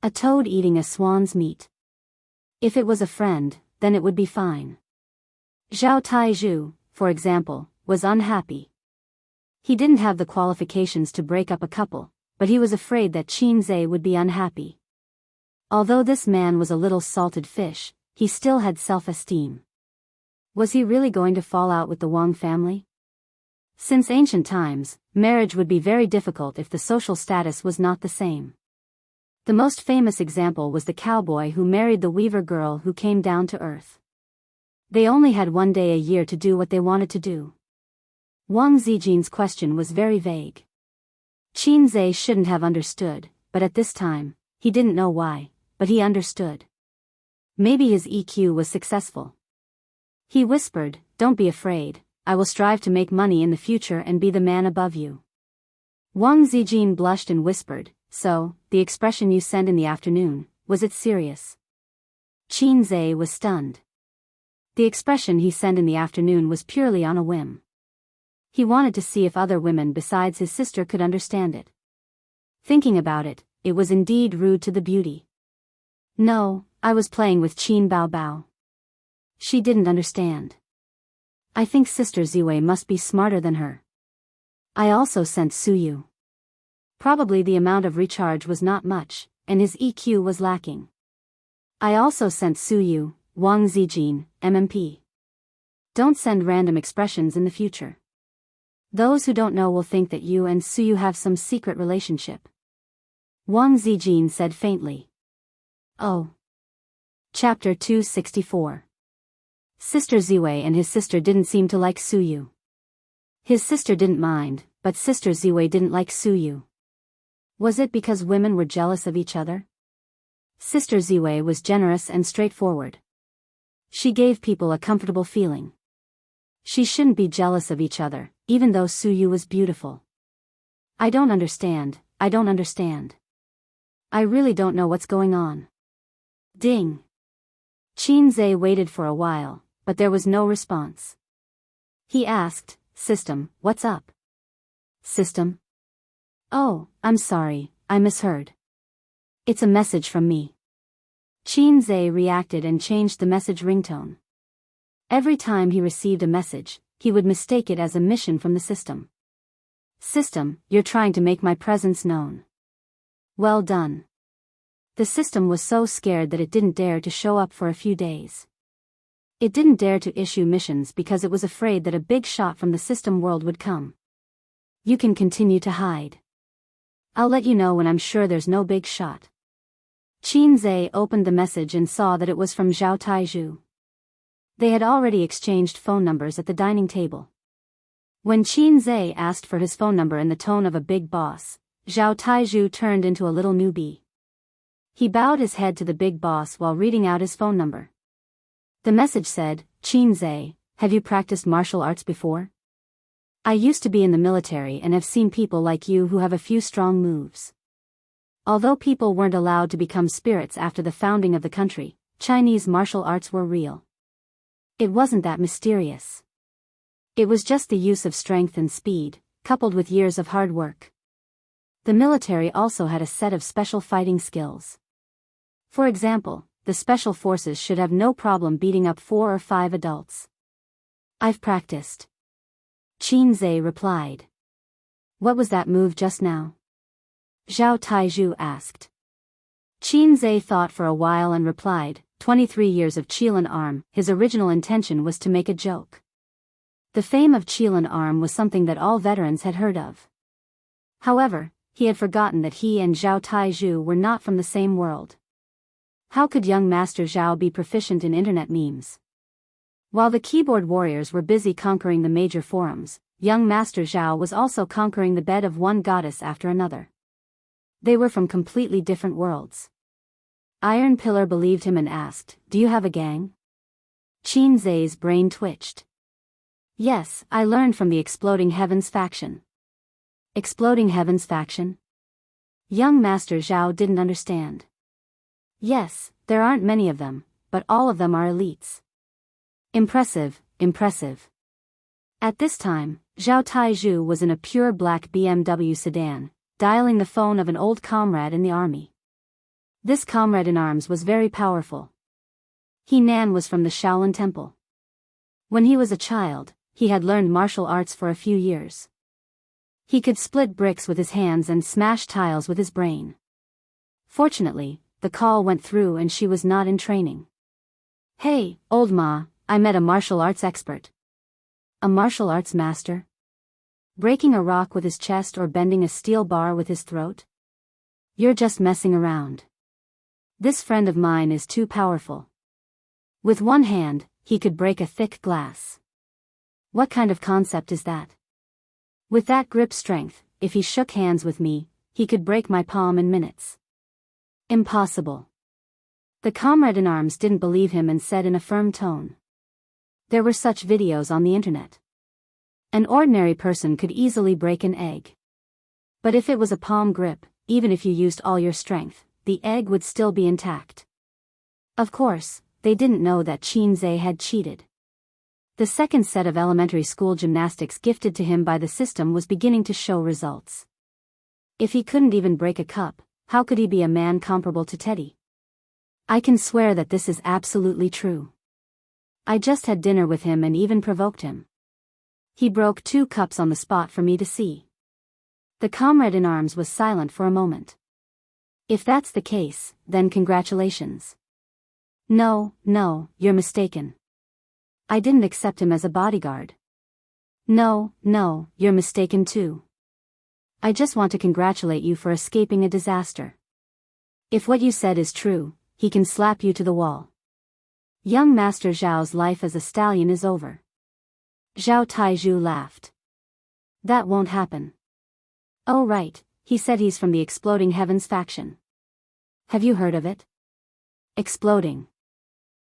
A toad eating a swan's meat. If it was a friend, then it would be fine. Zhao Taizhu, for example, was unhappy. He didn't have the qualifications to break up a couple, but he was afraid that Qin Zhe would be unhappy. Although this man was a little salted fish, he still had self-esteem. Was he really going to fall out with the Wang family? Since ancient times, marriage would be very difficult if the social status was not the same. The most famous example was the cowboy who married the weaver girl who came down to earth. They only had one day a year to do what they wanted to do. Wang Zijin's question was very vague. Qin Zhe shouldn't have understood, but at this time, he didn't know why, but he understood. Maybe his EQ was successful. He whispered, "Don't be afraid, I will strive to make money in the future and be the man above you." Wang Zijin blushed and whispered, "So, the expression you sent in the afternoon, was it serious?" Qin Zhe was stunned. The expression he sent in the afternoon was purely on a whim. He wanted to see if other women besides his sister could understand it. Thinking about it, it was indeed rude to the beauty. "No, I was playing with Qin Bao. She didn't understand. I think Sister Ziwei must be smarter than her. I also sent Suyu. Probably the amount of recharge was not much, and his EQ was lacking. I also sent Suyu, Wang Zijin, MMP. Don't send random expressions in the future. Those who don't know will think that you and Suyu have some secret relationship." Wang Zijin said faintly. Oh. Chapter 264. Sister Ziwei and his sister didn't seem to like Suyu. His sister didn't mind, but Sister Ziwei didn't like Suyu. Was it because women were jealous of each other? Sister Ziwei was generous and straightforward. She gave people a comfortable feeling. She shouldn't be jealous of each other, even though Suyu was beautiful. I don't understand. I really don't know what's going on. Ding. Qin Zhe waited for a while, but there was no response. He asked, "System, what's up?" "System? Oh, I'm sorry, I misheard. It's a message from me." Qin Zhe reacted and changed the message ringtone. Every time he received a message, he would mistake it as a mission from the system. "System, you're trying to make my presence known. Well done." The system was so scared that it didn't dare to show up for a few days. It didn't dare to issue missions because it was afraid that a big shot from the system world would come. "You can continue to hide. I'll let you know when I'm sure there's no big shot." Qin Zhe opened the message and saw that it was from Zhao Taizhu. They had already exchanged phone numbers at the dining table. When Qin Zhe asked for his phone number in the tone of a big boss, Zhao Taizhu turned into a little newbie. He bowed his head to the big boss while reading out his phone number. The message said, "Qin Zhe, have you practiced martial arts before? I used to be in the military and have seen people like you who have a few strong moves. Although people weren't allowed to become spirits after the founding of the country, Chinese martial arts were real. It wasn't that mysterious. It was just the use of strength and speed, coupled with years of hard work. The military also had a set of special fighting skills. For example, the special forces should have no problem beating up 4 or 5 adults. I've practiced." Qin Zhe replied. "What was that move just now?" Zhao Taizhu asked. Qin Zhe thought for a while and replied, 23 years of Qilin arm. His original intention was to make a joke. The fame of Qilin arm was something that all veterans had heard of. However, he had forgotten that he and Zhao Taizhu were not from the same world. How could young Master Zhao be proficient in internet memes? While the keyboard warriors were busy conquering the major forums, young Master Zhao was also conquering the bed of one goddess after another. They were from completely different worlds. Iron Pillar believed him and asked, "Do you have a gang?" Qin Zai's brain twitched. Yes, I learned from the Exploding Heavens faction. Exploding Heavens faction? Young Master Zhao didn't understand. Yes, there aren't many of them, but all of them are elites. Impressive, impressive. At this time, Zhao Taizhu was in a pure black BMW sedan, dialing the phone of an old comrade in the army. This comrade in arms was very powerful. He Nan was from the Shaolin Temple. When he was a child, he had learned martial arts for a few years. He could split bricks with his hands and smash tiles with his brain. Fortunately, the call went through and she was not in training. Hey, old ma, I met a martial arts expert. A martial arts master? Breaking a rock with his chest or bending a steel bar with his throat? You're just messing around. This friend of mine is too powerful. With one hand, he could break a thick glass. What kind of concept is that? With that grip strength, if he shook hands with me, he could break my palm in minutes. Impossible. The comrade in arms didn't believe him and said in a firm tone. There were such videos on the internet. An ordinary person could easily break an egg. But if it was a palm grip, even if you used all your strength, the egg would still be intact. Of course, they didn't know that Qin Zai had cheated. The second set of elementary school gymnastics gifted to him by the system was beginning to show results. If he couldn't even break a cup, how could he be a man comparable to Teddy? I can swear that this is absolutely true. I just had dinner with him and even provoked him. He broke 2 cups on the spot for me to see. The comrade in arms was silent for a moment. If that's the case, then congratulations. No, you're mistaken. I didn't accept him as a bodyguard. No, you're mistaken too. I just want to congratulate you for escaping a disaster. If what you said is true, he can slap you to the wall. Young Master Zhao's life as a stallion is over. Zhao Taizhu laughed. That won't happen. Oh right, he said he's from the Exploding Heavens faction. Have you heard of it? Exploding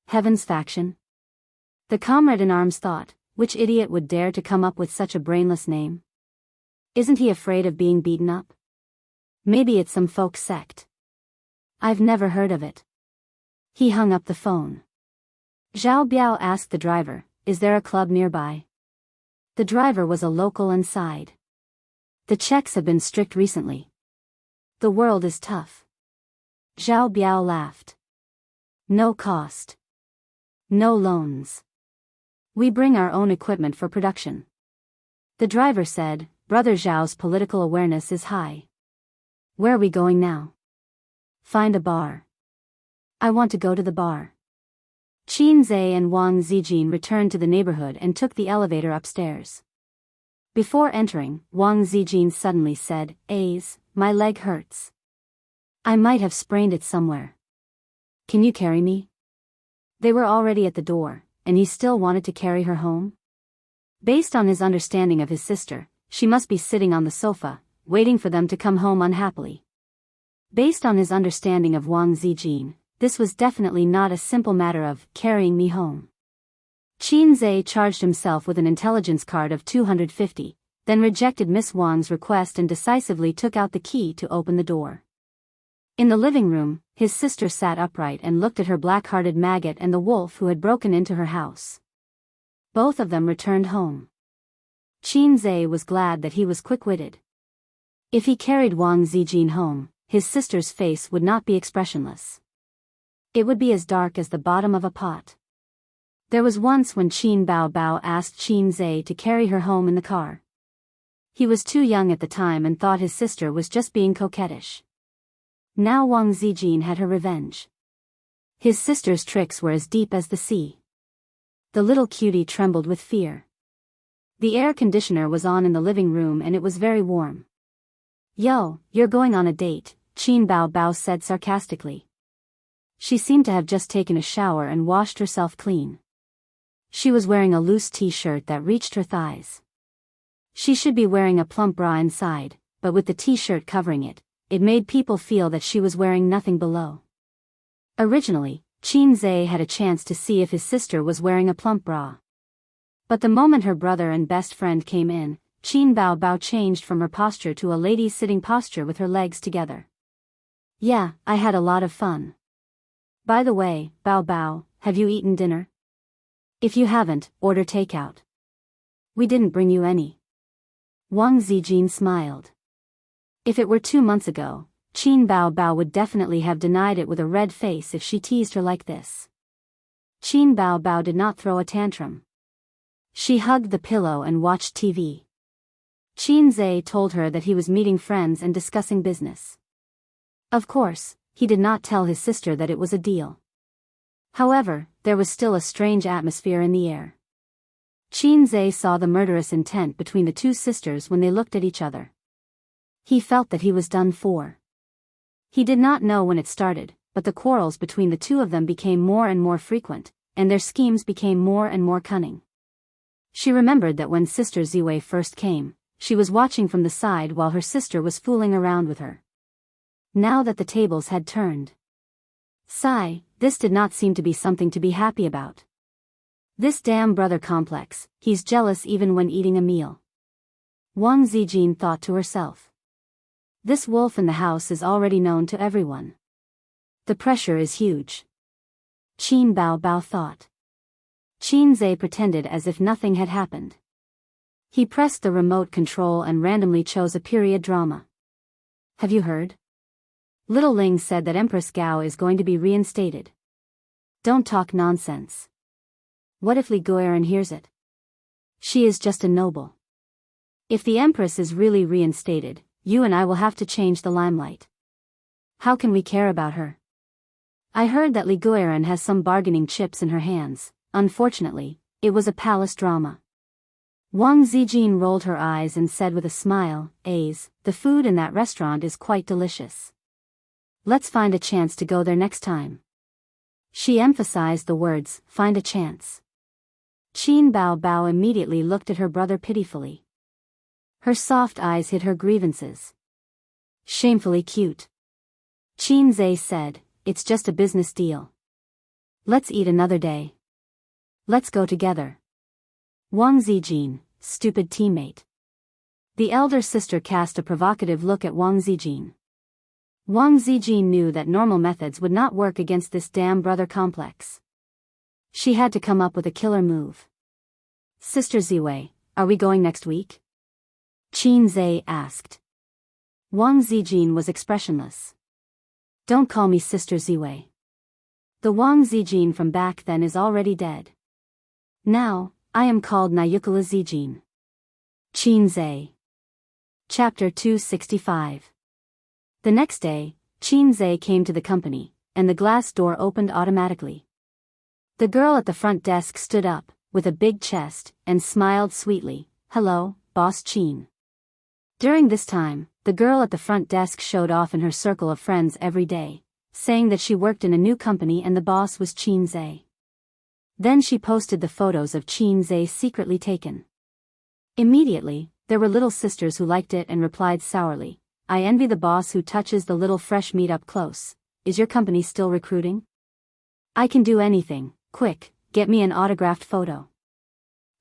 Heavens faction? The comrade in arms thought, which idiot would dare to come up with such a brainless name? Isn't he afraid of being beaten up? Maybe it's some folk sect. I've never heard of it. He hung up the phone. Zhao Biao asked the driver, is there a club nearby? The driver was a local and sighed. The checks have been strict recently. The world is tough. Zhao Biao laughed. No cost. No loans. We bring our own equipment for production. The driver said, Brother Zhao's political awareness is high. Where are we going now? Find a bar. I want to go to the bar. Qin Zai and Wang Zijin returned to the neighborhood and took the elevator upstairs. Before entering, Wang Zijin suddenly said, my leg hurts. I might have sprained it somewhere. Can you carry me? They were already at the door, and he still wanted to carry her home? Based on his understanding of his sister, she must be sitting on the sofa, waiting for them to come home unhappily. Based on his understanding of Wang Zijin, this was definitely not a simple matter of carrying me home. Qin Zai charged himself with an intelligence card of 250, then rejected Miss Wang's request and decisively took out the key to open the door. In the living room, his sister sat upright and looked at her black-hearted maggot and the wolf who had broken into her house. Both of them returned home. Qin Zai was glad that he was quick-witted. If he carried Wang Zijin home, his sister's face would not be expressionless. It would be as dark as the bottom of a pot. There was once when Qin Bao Bao asked Qin Zai to carry her home in the car. He was too young at the time and thought his sister was just being coquettish. Now Wang Zijin had her revenge. His sister's tricks were as deep as the sea. The little cutie trembled with fear. The air conditioner was on in the living room and it was very warm. Yo, you're going on a date, Qin Bao Bao said sarcastically. She seemed to have just taken a shower and washed herself clean. She was wearing a loose t-shirt that reached her thighs. She should be wearing a plump bra inside, but with the t-shirt covering it, it made people feel that she was wearing nothing below. Originally, Qin Zhe had a chance to see if his sister was wearing a plump bra. But the moment her brother and best friend came in, Qin Bao Bao changed from her posture to a lady's sitting posture with her legs together. Yeah, I had a lot of fun. By the way, Bao Bao, have you eaten dinner? If you haven't, order takeout. We didn't bring you any. Wang Zijin smiled. If it were 2 months ago, Qin Bao Bao would definitely have denied it with a red face if she teased her like this. Qin Bao Bao did not throw a tantrum. She hugged the pillow and watched TV. Qin Zhe told her that he was meeting friends and discussing business. Of course, he did not tell his sister that it was a deal. However, there was still a strange atmosphere in the air. Qin Zhe saw the murderous intent between the two sisters when they looked at each other. He felt that he was done for. He did not know when it started, but the quarrels between the two of them became more and more frequent, and their schemes became more and more cunning. She remembered that when Sister Ziwei first came, she was watching from the side while her sister was fooling around with her. Now that the tables had turned. Sigh, this did not seem to be something to be happy about. This damn brother complex, he's jealous even when eating a meal. Wang Zijin thought to herself. This wolf in the house is already known to everyone. The pressure is huge. Qin Bao Bao thought. Qin Zhe pretended as if nothing had happened. He pressed the remote control and randomly chose a period drama. Have you heard? Little Ling said that Empress Gao is going to be reinstated. Don't talk nonsense. What if Li Guoran hears it? She is just a noble. If the Empress is really reinstated, you and I will have to change the limelight. How can we care about her? I heard that Li Guoran has some bargaining chips in her hands. Unfortunately, it was a palace drama. Wang Zijin rolled her eyes and said with a smile, the food in that restaurant is quite delicious. Let's find a chance to go there next time. She emphasized the words, find a chance. Qin Bao Bao immediately looked at her brother pitifully. Her soft eyes hid her grievances. Shamefully cute. Qin Zhe said, it's just a business deal. Let's eat another day. Let's go together. Wang Zijin, stupid teammate. The elder sister cast a provocative look at Wang Zijin. Wang Zijin knew that normal methods would not work against this damn brother complex. She had to come up with a killer move. Sister Ziwei, are we going next week? Qin Zhe asked. Wang Zijin was expressionless. Don't call me Sister Ziwei. The Wang Zijin from back then is already dead. Now, I am called Nayukala Zijin. Qin Zhe. Chapter 265. The next day, Qin Zhe came to the company, and the glass door opened automatically. The girl at the front desk stood up, with a big chest, and smiled sweetly. Hello, Boss Qin. During this time, the girl at the front desk showed off in her circle of friends every day, saying that she worked in a new company and the boss was Qin Zhe. Then she posted the photos of Qin Zhe secretly taken. Immediately, there were little sisters who liked it and replied sourly, I envy the boss who touches the little fresh meat up close. Is your company still recruiting? I can do anything. Quick, get me an autographed photo.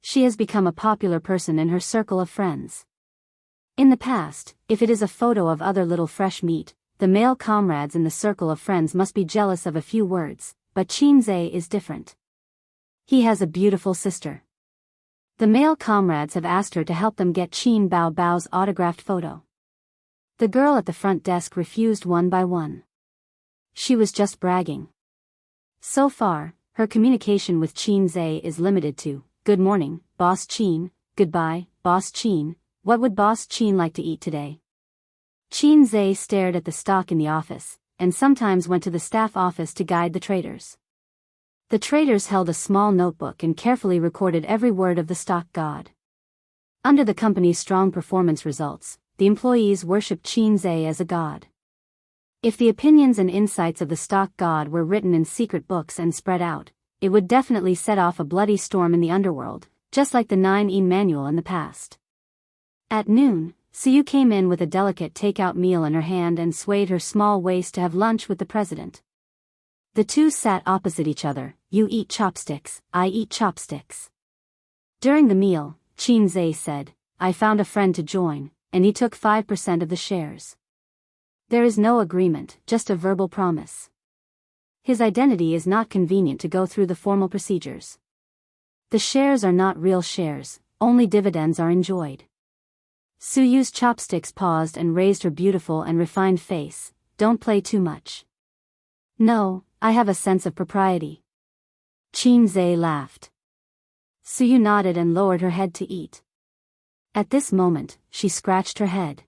She has become a popular person in her circle of friends. In the past, if it is a photo of other little fresh meat, the male comrades in the circle of friends must be jealous of a few words, but Qin Zhe is different. He has a beautiful sister. The male comrades have asked her to help them get Qin Bao Bao's autographed photo. The girl at the front desk refused one by one. She was just bragging. So far, her communication with Qin Zhe is limited to, good morning, Boss Qin, goodbye, Boss Qin, what would Boss Qin like to eat today? Qin Zhe stared at the stock in the office, and sometimes went to the staff office to guide the traders. The traders held a small notebook and carefully recorded every word of the stock god. Under the company's strong performance results, the employees worshipped Qin Zhe as a god. If the opinions and insights of the stock god were written in secret books and spread out, it would definitely set off a bloody storm in the underworld, just like the 9-in manual in the past. At noon, Siyu came in with a delicate takeout meal in her hand and swayed her small waist to have lunch with the president. The two sat opposite each other. You eat chopsticks, I eat chopsticks. During the meal, Xianxia said, I found a friend to join, and he took 5% of the shares. There is no agreement, just a verbal promise. His identity is not convenient to go through the formal procedures. The shares are not real shares, only dividends are enjoyed. Suyu's chopsticks paused and raised her beautiful and refined face. Don't play too much. No, I have a sense of propriety. Xianxia laughed. Suyu nodded and lowered her head to eat. At this moment, she scratched her head.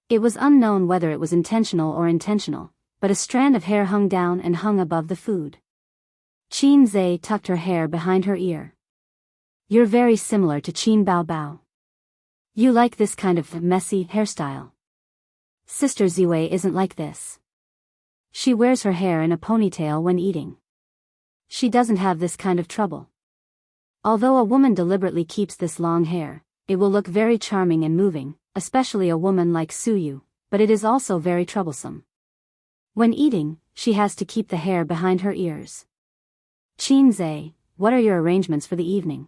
It was unknown whether it was intentional or intentional, but a strand of hair hung down and hung above the food. Xianxia tucked her hair behind her ear. You're very similar to Qin Bao Bao. You like this kind of messy hairstyle. Sister Ziwei isn't like this. She wears her hair in a ponytail when eating. She doesn't have this kind of trouble. Although a woman deliberately keeps this long hair, it will look very charming and moving, especially a woman like Suyu, but it is also very troublesome. When eating, she has to keep the hair behind her ears. Xianxia, what are your arrangements for the evening?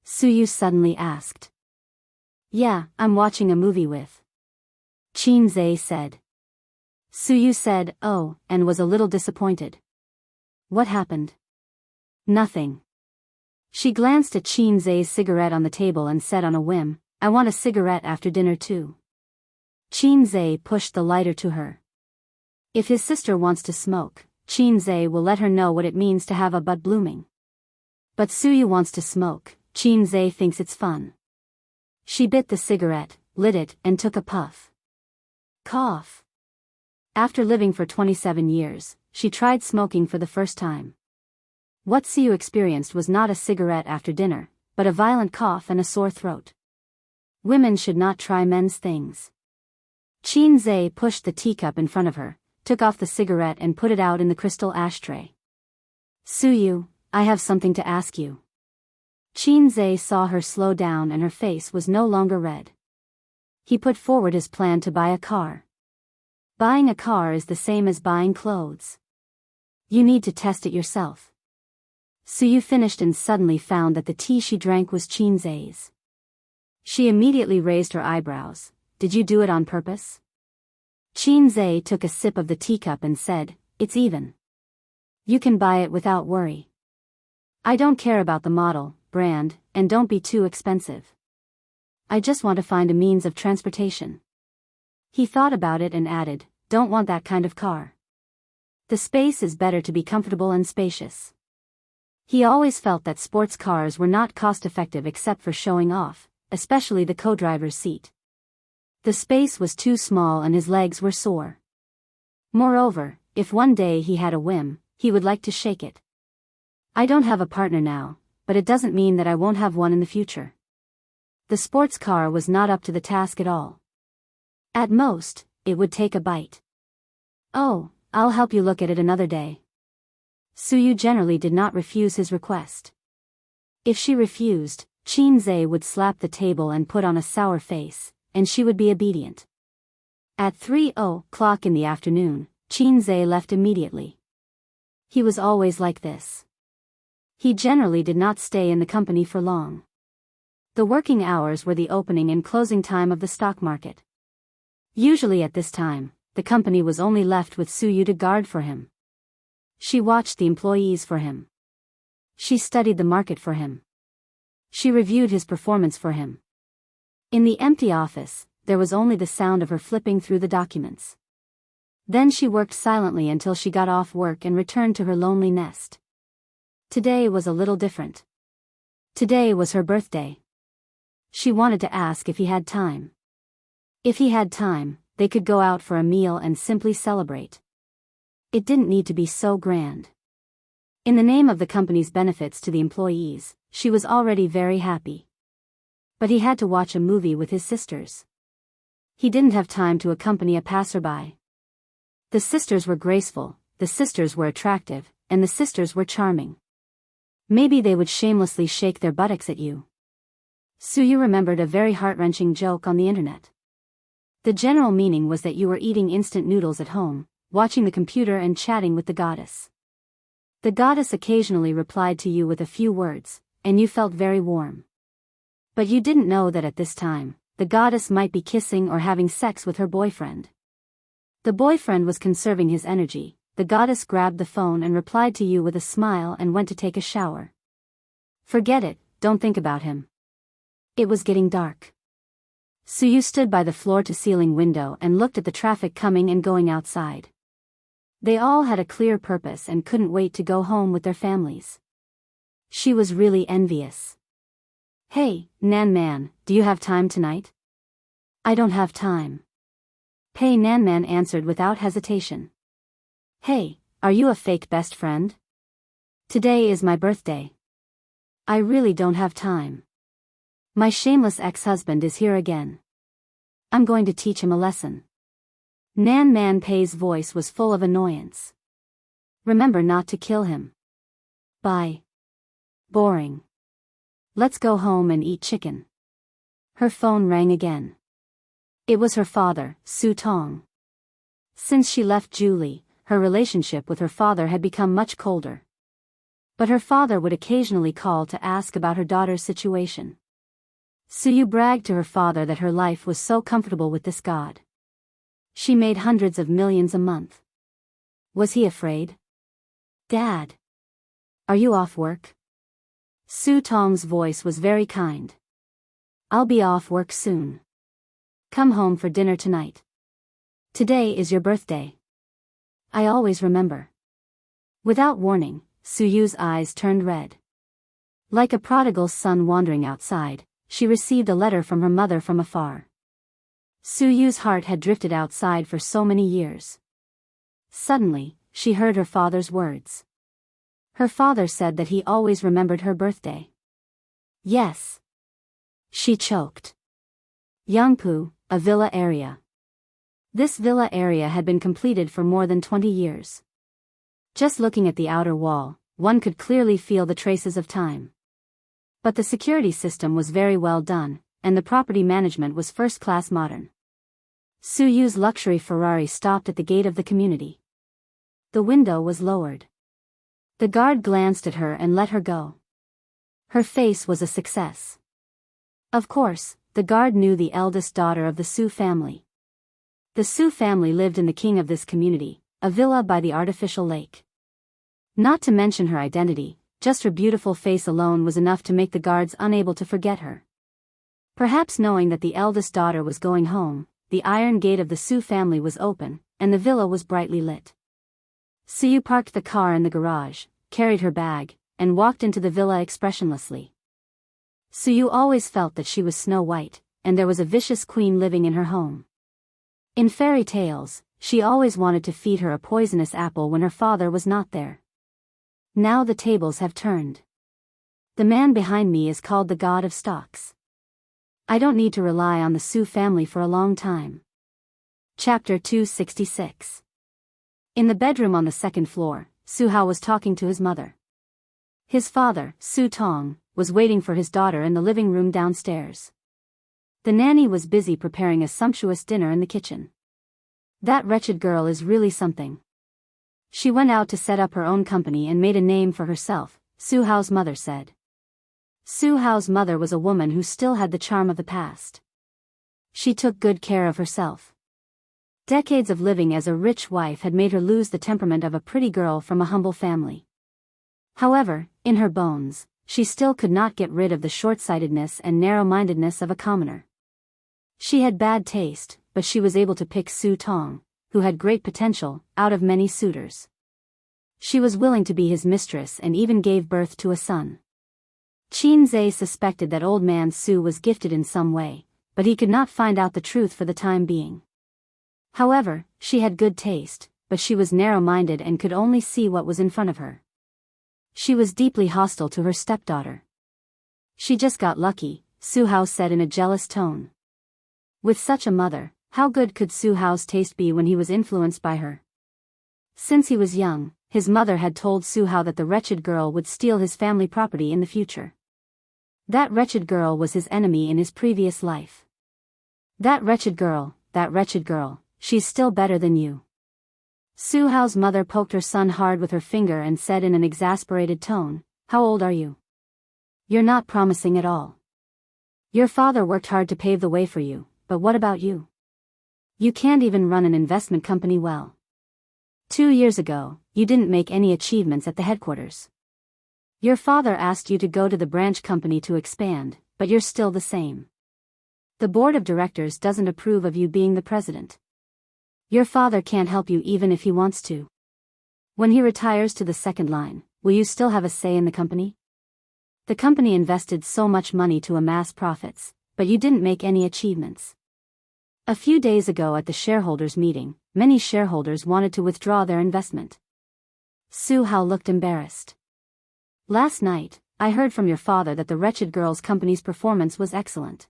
Suyu suddenly asked. Yeah, I'm watching a movie with. Xianxia said. Suyu said, oh, and was a little disappointed. What happened? Nothing. She glanced at Xianxia's cigarette on the table and said on a whim, I want a cigarette after dinner too. Xianxia pushed the lighter to her. If his sister wants to smoke, Xianxia will let her know what it means to have a bud blooming. But Suyu wants to smoke, Xianxia thinks it's fun. She bit the cigarette, lit it, and took a puff. Cough. After living for 27 years, she tried smoking for the first time. What Suyu experienced was not a cigarette after dinner, but a violent cough and a sore throat. Women should not try men's things. Xianxia pushed the teacup in front of her, took off the cigarette and put it out in the crystal ashtray. Suyu, I have something to ask you. Xianxia saw her slow down and her face was no longer red. He put forward his plan to buy a car. Buying a car is the same as buying clothes. You need to test it yourself. Suyu finished and suddenly found that the tea she drank was Xianxia's. She immediately raised her eyebrows. Did you do it on purpose? Xianxia took a sip of the teacup and said, it's even. You can buy it without worry. I don't care about the model, brand, and don't be too expensive. I just want to find a means of transportation. He thought about it and added, don't want that kind of car. The space is better to be comfortable and spacious. He always felt that sports cars were not cost-effective except for showing off, especially the co-driver's seat. The space was too small and his legs were sore. Moreover, if one day he had a whim, he would like to shake it. I don't have a partner now, but it doesn't mean that I won't have one in the future. The sports car was not up to the task at all. At most, it would take a bite. Oh, I'll help you look at it another day. Suyu generally did not refuse his request. If she refused, Xianxia would slap the table and put on a sour face, and she would be obedient. At 3:00 in the afternoon, Xianxia left immediately. He was always like this. He generally did not stay in the company for long. The working hours were the opening and closing time of the stock market. Usually at this time, the company was only left with Suyu to guard for him. She watched the employees for him. She studied the market for him. She reviewed his performance for him. In the empty office, there was only the sound of her flipping through the documents. Then she worked silently until she got off work and returned to her lonely nest. Today was a little different. Today was her birthday. She wanted to ask if he had time. If he had time, they could go out for a meal and simply celebrate. It didn't need to be so grand. In the name of the company's benefits to the employees, she was already very happy. But he had to watch a movie with his sisters. He didn't have time to accompany a passerby. The sisters were graceful, the sisters were attractive, and the sisters were charming. Maybe they would shamelessly shake their buttocks at you. Suyu remembered a very heart-wrenching joke on the internet. The general meaning was that you were eating instant noodles at home, watching the computer and chatting with the goddess. The goddess occasionally replied to you with a few words, and you felt very warm. But you didn't know that at this time, the goddess might be kissing or having sex with her boyfriend. The boyfriend was conserving his energy. The goddess grabbed the phone and replied to you with a smile and went to take a shower. Forget it, don't think about him. It was getting dark. Suyu stood by the floor-to-ceiling window and looked at the traffic coming and going outside. They all had a clear purpose and couldn't wait to go home with their families. She was really envious. Hey, Nan Man, do you have time tonight? I don't have time. Pei Nan Man answered without hesitation. Hey, are you a fake best friend? Today is my birthday. I really don't have time. My shameless ex-husband is here again. I'm going to teach him a lesson. Nan Man Pei's voice was full of annoyance. Remember not to kill him. Bye. Boring. Let's go home and eat chicken. Her phone rang again. It was her father, Su Tong. Since she left Julie, her relationship with her father had become much colder. But her father would occasionally call to ask about her daughter's situation. Suyu bragged to her father that her life was so comfortable with this god. She made hundreds of millions a month. Was he afraid? Dad. Are you off work? Su Tong's voice was very kind. I'll be off work soon. Come home for dinner tonight. Today is your birthday. I always remember. Without warning, Suyu's eyes turned red. Like a prodigal son wandering outside, she received a letter from her mother from afar. Suyu's heart had drifted outside for so many years. Suddenly, she heard her father's words. Her father said that he always remembered her birthday. Yes. She choked. Jianghu, a villa area. This villa area had been completed for more than 20 years. Just looking at the outer wall, one could clearly feel the traces of time. But the security system was very well done, and the property management was first-class modern. Suyu's luxury Ferrari stopped at the gate of the community. The window was lowered. The guard glanced at her and let her go. Her face was a success. Of course, the guard knew the eldest daughter of the Su family. The Su family lived in the king of this community, a villa by the artificial lake. Not to mention her identity, just her beautiful face alone was enough to make the guards unable to forget her. Perhaps knowing that the eldest daughter was going home, the iron gate of the Su family was open, and the villa was brightly lit. Suyu parked the car in the garage, carried her bag, and walked into the villa expressionlessly. Suyu always felt that she was Snow White, and there was a vicious queen living in her home. In fairy tales, she always wanted to feed her a poisonous apple when her father was not there. Now the tables have turned. The man behind me is called the God of Stocks. I don't need to rely on the Su family for a long time. Chapter 266. In the bedroom on the second floor, Su Hao was talking to his mother. His father, Su Tong, was waiting for his daughter in the living room downstairs. The nanny was busy preparing a sumptuous dinner in the kitchen. That wretched girl is really something. She went out to set up her own company and made a name for herself, Su Hao's mother said. Su Hao's mother was a woman who still had the charm of the past. She took good care of herself. Decades of living as a rich wife had made her lose the temperament of a pretty girl from a humble family. However, in her bones, she still could not get rid of the short-sightedness and narrow-mindedness of a commoner. She had bad taste, but she was able to pick Su Tong, who had great potential, out of many suitors. She was willing to be his mistress and even gave birth to a son. Qin Zhe suspected that old man Su was gifted in some way, but he could not find out the truth for the time being. However, she had good taste, but she was narrow-minded and could only see what was in front of her. She was deeply hostile to her stepdaughter. She just got lucky, Su Hao said in a jealous tone. With such a mother, how good could Su Hao's taste be when he was influenced by her? Since he was young, his mother had told Su Hao that the wretched girl would steal his family property in the future. That wretched girl was his enemy in his previous life. That wretched girl, she's still better than you. Su Hao's mother poked her son hard with her finger and said in an exasperated tone, "How old are you? You're not promising at all. Your father worked hard to pave the way for you, but what about you? You can't even run an investment company well. 2 years ago, you didn't make any achievements at the headquarters. Your father asked you to go to the branch company to expand, but you're still the same. The board of directors doesn't approve of you being the president. Your father can't help you even if he wants to. When he retires to the second line, will you still have a say in the company? The company invested so much money to amass profits, but you didn't make any achievements. A few days ago at the shareholders' meeting, many shareholders wanted to withdraw their investment." Su Hao looked embarrassed. "Last night, I heard from your father that the wretched girl's company's performance was excellent.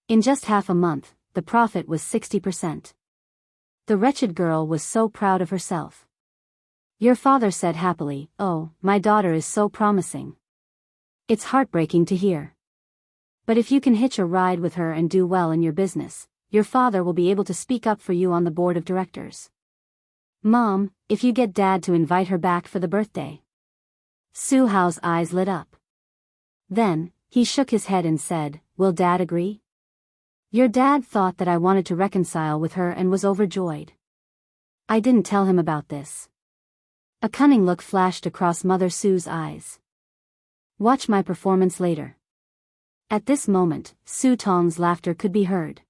In just half a month, the profit was 60%. The wretched girl was so proud of herself. Your father said happily, 'Oh, my daughter is so promising.' It's heartbreaking to hear. But if you can hitch a ride with her and do well in your business, your father will be able to speak up for you on the board of directors. Mom, if you get Dad to invite her back for the birthday." Su Hao's eyes lit up. Then, he shook his head and said, "Will Dad agree? Your dad thought that I wanted to reconcile with her and was overjoyed. I didn't tell him about this." A cunning look flashed across Mother Su's eyes. "Watch my performance later." At this moment, Su Tong's laughter could be heard.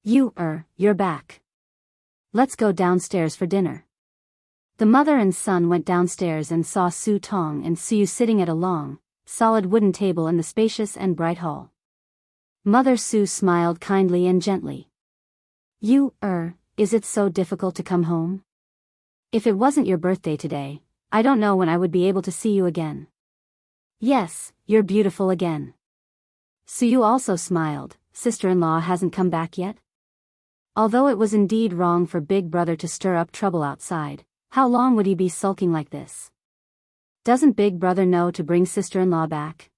You're back. Let's go downstairs for dinner." The mother and son went downstairs and saw Su Tong and Su Yu sitting at a long, solid wooden table in the spacious and bright hall. Mother Su smiled kindly and gently. Is it so difficult to come home? If it wasn't your birthday today, I don't know when I would be able to see you again." "Yes, you're beautiful again." Su Yu also smiled. "Sister-in-law hasn't come back yet?" Although it was indeed wrong for Big Brother to stir up trouble outside, how long would he be sulking like this? Doesn't Big Brother know to bring sister-in-law back?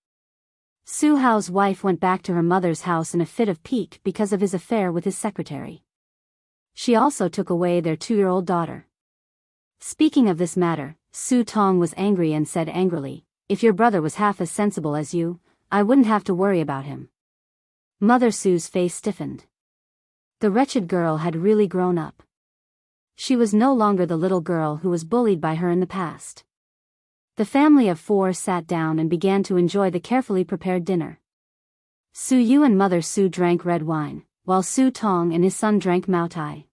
Su Hao's wife went back to her mother's house in a fit of pique because of his affair with his secretary. She also took away their 2-year-old daughter. Speaking of this matter, Su Tong was angry and said angrily, "If your brother was half as sensible as you, I wouldn't have to worry about him." Mother Su's face stiffened. The wretched girl had really grown up. She was no longer the little girl who was bullied by her in the past. The family of 4 sat down and began to enjoy the carefully prepared dinner. Su Yu and Mother Su drank red wine, while Su Tong and his son drank Maotai.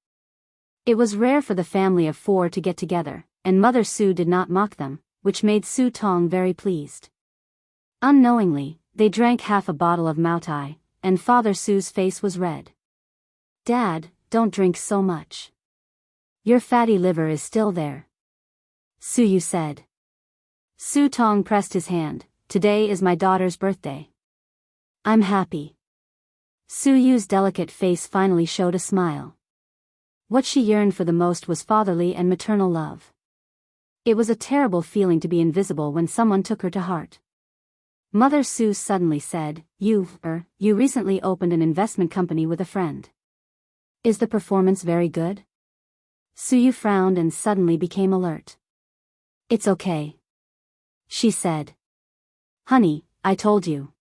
It was rare for the family of 4 to get together, and Mother Su did not mock them, which made Su Tong very pleased. Unknowingly, they drank half a bottle of Maotai, and Father Su's face was red. "Dad, don't drink so much. Your fatty liver is still there," Su Yu said. Su Tong pressed his hand. "Today is my daughter's birthday. I'm happy." Su Yu's delicate face finally showed a smile. What she yearned for the most was fatherly and maternal love. It was a terrible feeling to be invisible when someone took her to heart. Mother Su suddenly said, You recently opened an investment company with a friend. Is the performance very good?" Su Yu frowned and suddenly became alert. "It's okay," she said. "Honey, I told you.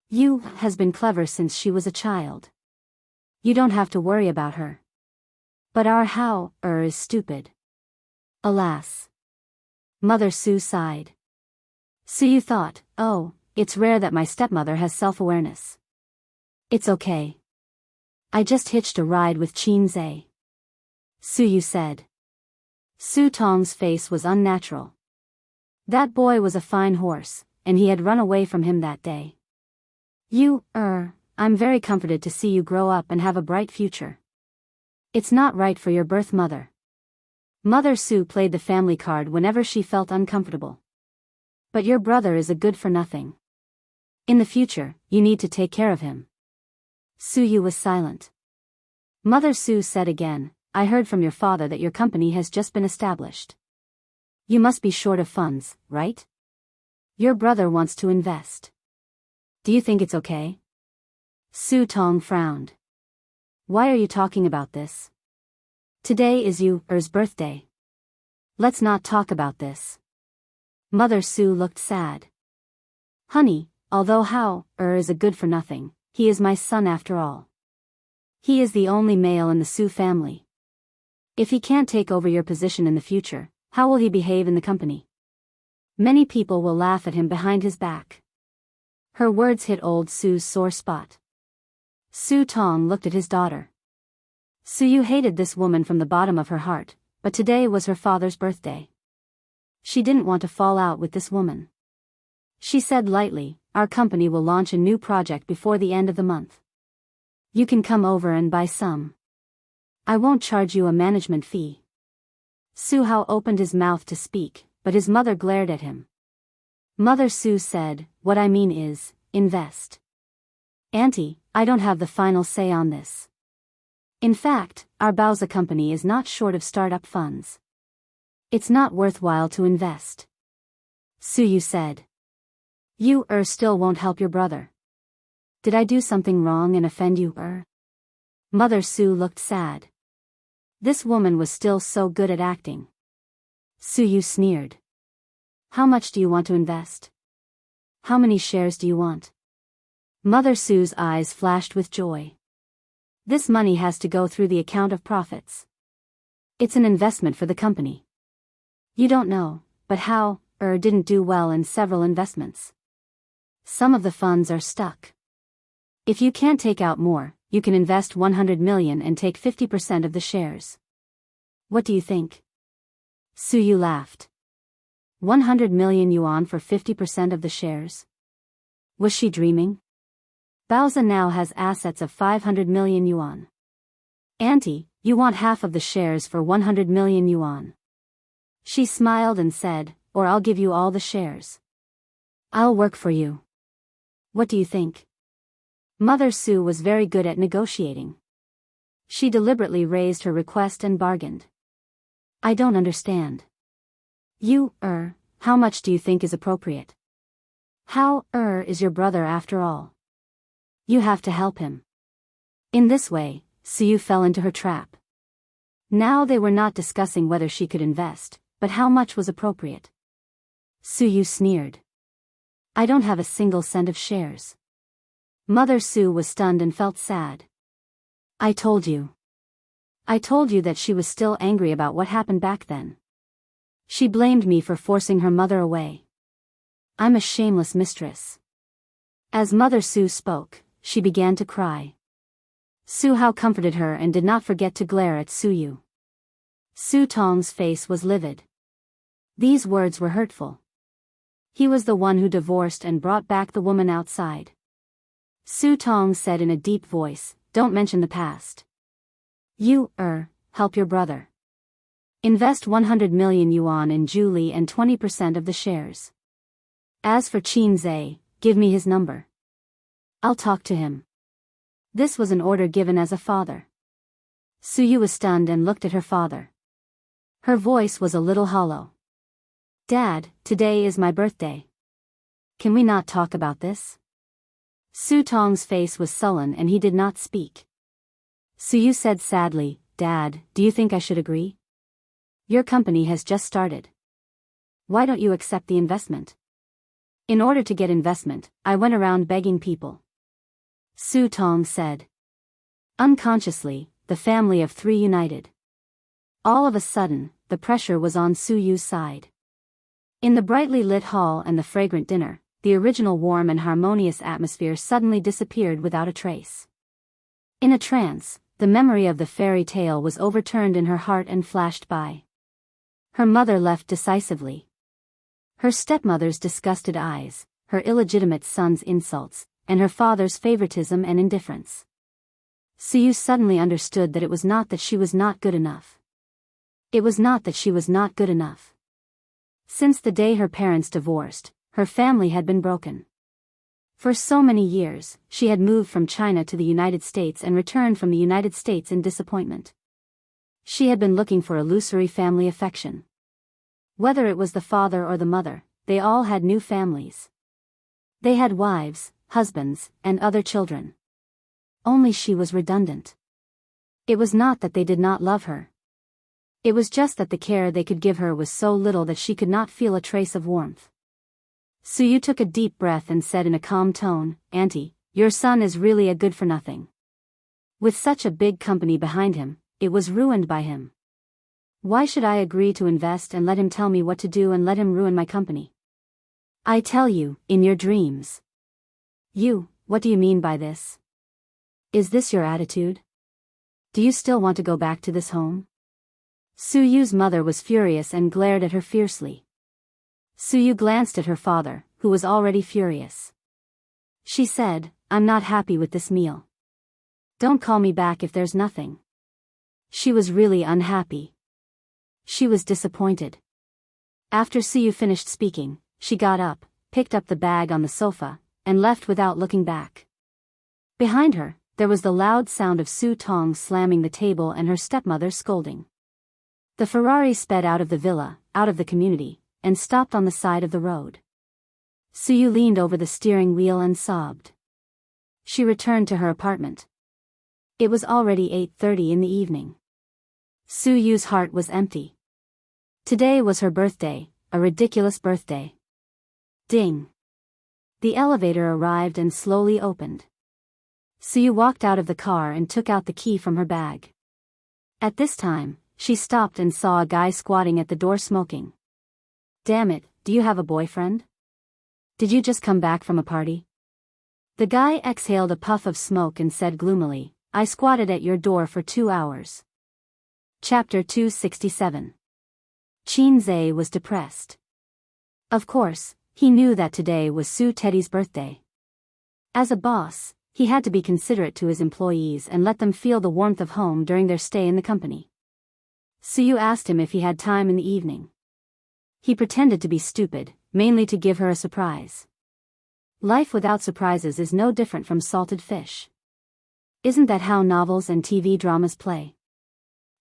Yu has been clever since she was a child. You don't have to worry about her. But our Hao is stupid. Alas." Mother Su sighed. Su Yu thought, "Oh, it's rare that my stepmother has self-awareness. It's okay. I just hitched a ride with Qin Zhe," Su Yu said. Su Tong's face was unnatural. That boy was a fine horse, and he had run away from him that day. I'm very comforted to see you grow up and have a bright future. It's not right for your birth mother." Mother Su played the family card whenever she felt uncomfortable. "But your brother is a good-for-nothing. In the future, you need to take care of him." Su Yu was silent. Mother Su said again, "I heard from your father that your company has just been established. You must be short of funds, right? Your brother wants to invest. Do you think it's okay?" Su Tong frowned. "Why are you talking about this? Today is Yu's birthday. Let's not talk about this. Mother Su looked sad. Honey, although Hao is a good-for-nothing, he is my son after all. He is the only male in the Su family. If he can't take over your position in the future, how will he behave in the company? Many people will laugh at him behind his back. Her words hit old Su's sore spot. Su Tong looked at his daughter. Su Yu hated this woman from the bottom of her heart, but today was her father's birthday. She didn't want to fall out with this woman. She said lightly, our company will launch a new project before the end of the month. You can come over and buy some. I won't charge you a management fee. Su Hao opened his mouth to speak, but his mother glared at him. Mother Su said, what I mean is, invest. Auntie, I don't have the final say on this. In fact, our Baoza company is not short of startup funds. It's not worthwhile to invest. Su Yu said. You still won't help your brother. Did I do something wrong and offend you Mother Su looked sad. This woman was still so good at acting. Su Yu sneered. How much do you want to invest? How many shares do you want? Mother Su's eyes flashed with joy. This money has to go through the account of profits. It's an investment for the company. You don't know, but Hao didn't do well in several investments. Some of the funds are stuck. If you can't take out more, you can invest 100 million and take 50% of the shares. What do you think? Su Yu laughed. 100 million yuan for 50% of the shares? Was she dreaming? Baoza now has assets of 500 million yuan. Auntie, you want half of the shares for 100 million yuan. She smiled and said, or I'll give you all the shares. I'll work for you. What do you think? Mother Su was very good at negotiating. She deliberately raised her request and bargained. I don't understand. You, how much do you think is appropriate? How, is your brother after all? You have to help him. In this way, Su Yu fell into her trap. Now they were not discussing whether she could invest, but how much was appropriate. Su Yu sneered. I don't have a single cent of shares. Mother Su was stunned and felt sad. I told you. I told you that she was still angry about what happened back then. She blamed me for forcing her mother away. I'm a shameless mistress. As Mother Su spoke, she began to cry. Su Hao comforted her and did not forget to glare at Su Yu. Su Tong's face was livid. These words were hurtful. He was the one who divorced and brought back the woman outside. Su Tong said in a deep voice, don't mention the past. You, help your brother. Invest 100 million yuan in Julie and 20% of the shares. As for Qin Zhe, give me his number. I'll talk to him. This was an order given as a father. Su Yu was stunned and looked at her father. Her voice was a little hollow. Dad, today is my birthday. Can we not talk about this? Su Tong's face was sullen and he did not speak. Su Yu said sadly, Dad, do you think I should agree? Your company has just started. Why don't you accept the investment? In order to get investment, I went around begging people. Su Tong said. Unconsciously, the family of three united. All of a sudden, the pressure was on Su Yu's side. In the brightly lit hall and the fragrant dinner, the original warm and harmonious atmosphere suddenly disappeared without a trace. In a trance, the memory of the fairy tale was overturned in her heart and flashed by. Her mother left decisively. Her stepmother's disgusted eyes, her illegitimate son's insults, and her father's favoritism and indifference. Su Yu suddenly understood that it was not that she was not good enough. It was not that she was not good enough. Since the day her parents divorced, her family had been broken. For so many years, she had moved from China to the United States and returned from the United States in disappointment. She had been looking for illusory family affection. Whether it was the father or the mother, they all had new families. They had wives, husbands, and other children. Only she was redundant. It was not that they did not love her. It was just that the care they could give her was so little that she could not feel a trace of warmth. Suyu took a deep breath and said in a calm tone, "Auntie, your son is really a good-for-nothing. With such a big company behind him, it was ruined by him. Why should I agree to invest and let him tell me what to do and let him ruin my company? I tell you, in your dreams." What do you mean by this? Is this your attitude? Do you still want to go back to this home? Suyu's mother was furious and glared at her fiercely. Suyu glanced at her father, who was already furious. She said, "I'm not happy with this meal. Don't call me back if there's nothing." She was really unhappy. She was disappointed. After Suyu finished speaking, she got up, picked up the bag on the sofa, and left without looking back. Behind her, there was the loud sound of Su Tong slamming the table and her stepmother scolding. The Ferrari sped out of the villa, out of the community, and stopped on the side of the road. Suyu leaned over the steering wheel and sobbed. She returned to her apartment. It was already 8:30 in the evening. Suyu's heart was empty. Today was her birthday, a ridiculous birthday. Ding. The elevator arrived and slowly opened. Suyu walked out of the car and took out the key from her bag. At this time, she stopped and saw a guy squatting at the door smoking. "Damn it, do you have a boyfriend? Did you just come back from a party?" The guy exhaled a puff of smoke and said gloomily, "I squatted at your door for 2 hours." Chapter 267. Qinzhe was depressed. Of course, he knew that today was Su Teddy's birthday. As a boss, he had to be considerate to his employees and let them feel the warmth of home during their stay in the company. Suyu asked him if he had time in the evening. He pretended to be stupid, mainly to give her a surprise. Life without surprises is no different from salted fish. Isn't that how novels and TV dramas play?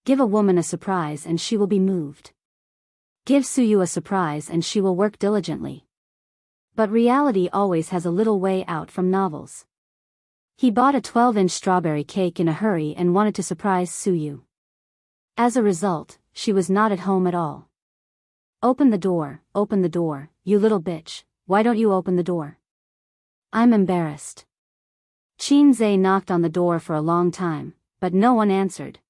Give a woman a surprise and she will be moved. Give Suyu a surprise and she will work diligently. But reality always has a little way out from novels. He bought a 12-inch strawberry cake in a hurry and wanted to surprise Suyu. As a result, she was not at home at all. Open the door, you little bitch, why don't you open the door? I'm embarrassed." Qinzhe knocked on the door for a long time, but no one answered.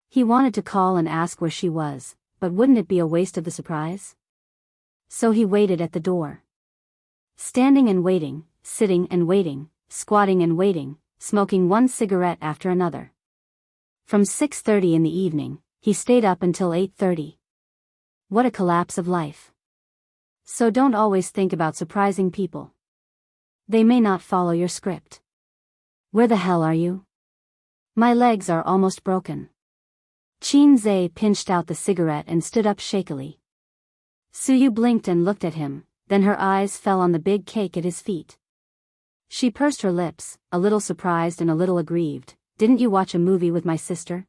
He wanted to call and ask where she was, but wouldn't it be a waste of the surprise? So he waited at the door. Standing and waiting, sitting and waiting, squatting and waiting, smoking one cigarette after another. From 6:30 in the evening, he stayed up until 8:30. What a collapse of life. So don't always think about surprising people. They may not follow your script. Where the hell are you? My legs are almost broken. Qinzhe pinched out the cigarette and stood up shakily. Suyu blinked and looked at him, then her eyes fell on the big cake at his feet. She pursed her lips, a little surprised and a little aggrieved. "Didn't you watch a movie with my sister?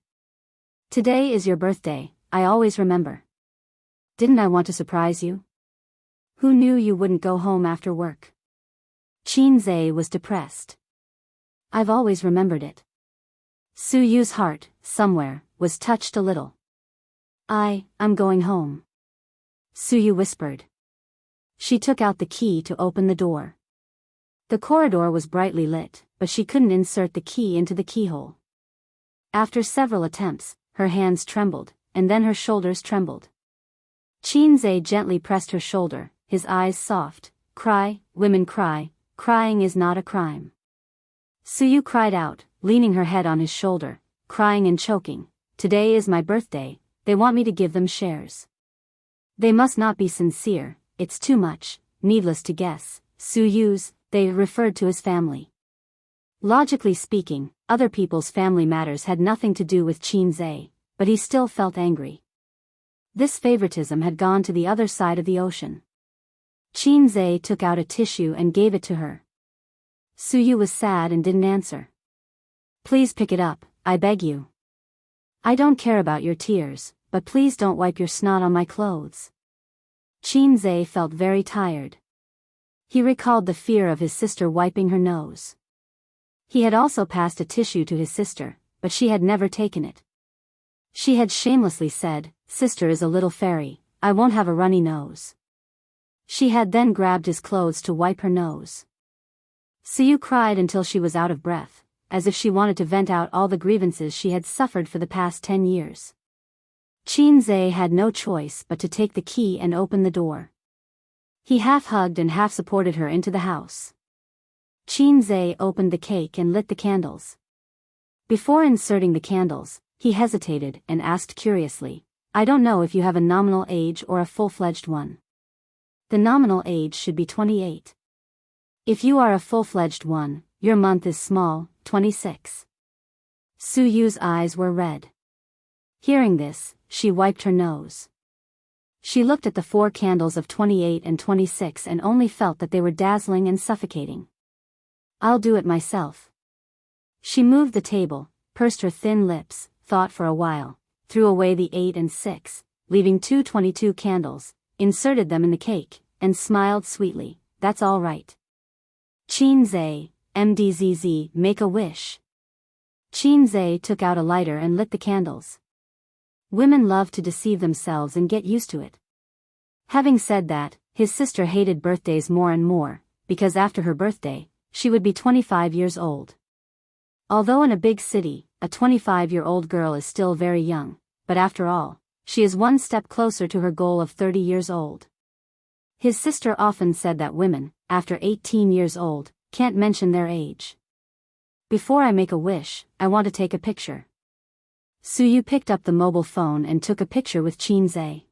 Today is your birthday, I always remember. Didn't I want to surprise you? Who knew you wouldn't go home after work?" Qinzhe was depressed. "I've always remembered it." Suyu's heart, somewhere, was touched a little. I'm going home," Suyu whispered. She took out the key to open the door. The corridor was brightly lit, but she couldn't insert the key into the keyhole. After several attempts, her hands trembled, and then her shoulders trembled. Qinzhe gently pressed her shoulder, his eyes soft. "Cry, women cry, crying is not a crime." Suyu cried out, leaning her head on his shoulder, crying and choking. "Today is my birthday, they want me to give them shares. They must not be sincere, it's too much." Needless to guess, Suyu's, they referred to his family. Logically speaking, other people's family matters had nothing to do with Qinzhe, but he still felt angry. This favoritism had gone to the other side of the ocean. Qinzhe took out a tissue and gave it to her. Suyu was sad and didn't answer. "Please pick it up, I beg you. I don't care about your tears, but please don't wipe your snot on my clothes." Qinzhe felt very tired. He recalled the fear of his sister wiping her nose. He had also passed a tissue to his sister, but she had never taken it. She had shamelessly said, "Sister is a little fairy, I won't have a runny nose." She had then grabbed his clothes to wipe her nose. Suyu cried until she was out of breath, as if she wanted to vent out all the grievances she had suffered for the past 10 years. Qinze had no choice but to take the key and open the door. He half hugged and half supported her into the house. Qinze opened the cake and lit the candles. Before inserting the candles, he hesitated and asked curiously, "I don't know if you have a nominal age or a full-fledged one." "The nominal age should be 28. If you are a full-fledged one, your month is small, 26. Suyu's eyes were red. Hearing this, she wiped her nose. She looked at the 4 candles of 28 and 26 and only felt that they were dazzling and suffocating. "I'll do it myself." She moved the table, pursed her thin lips, thought for a while, threw away the 8 and 6, leaving 2 22 candles, inserted them in the cake, and smiled sweetly, "That's all right." "Qinze, MDZZ, make a wish." Qinze took out a lighter and lit the candles. Women love to deceive themselves and get used to it. Having said that, his sister hated birthdays more and more, because after her birthday, she would be 25 years old. Although in a big city, a 25-year-old girl is still very young, but after all, she is one step closer to her goal of 30 years old. His sister often said that women, after 18 years old, can't mention their age. "Before I make a wish, I want to take a picture." Suyu picked up the mobile phone and took a picture with Qinze.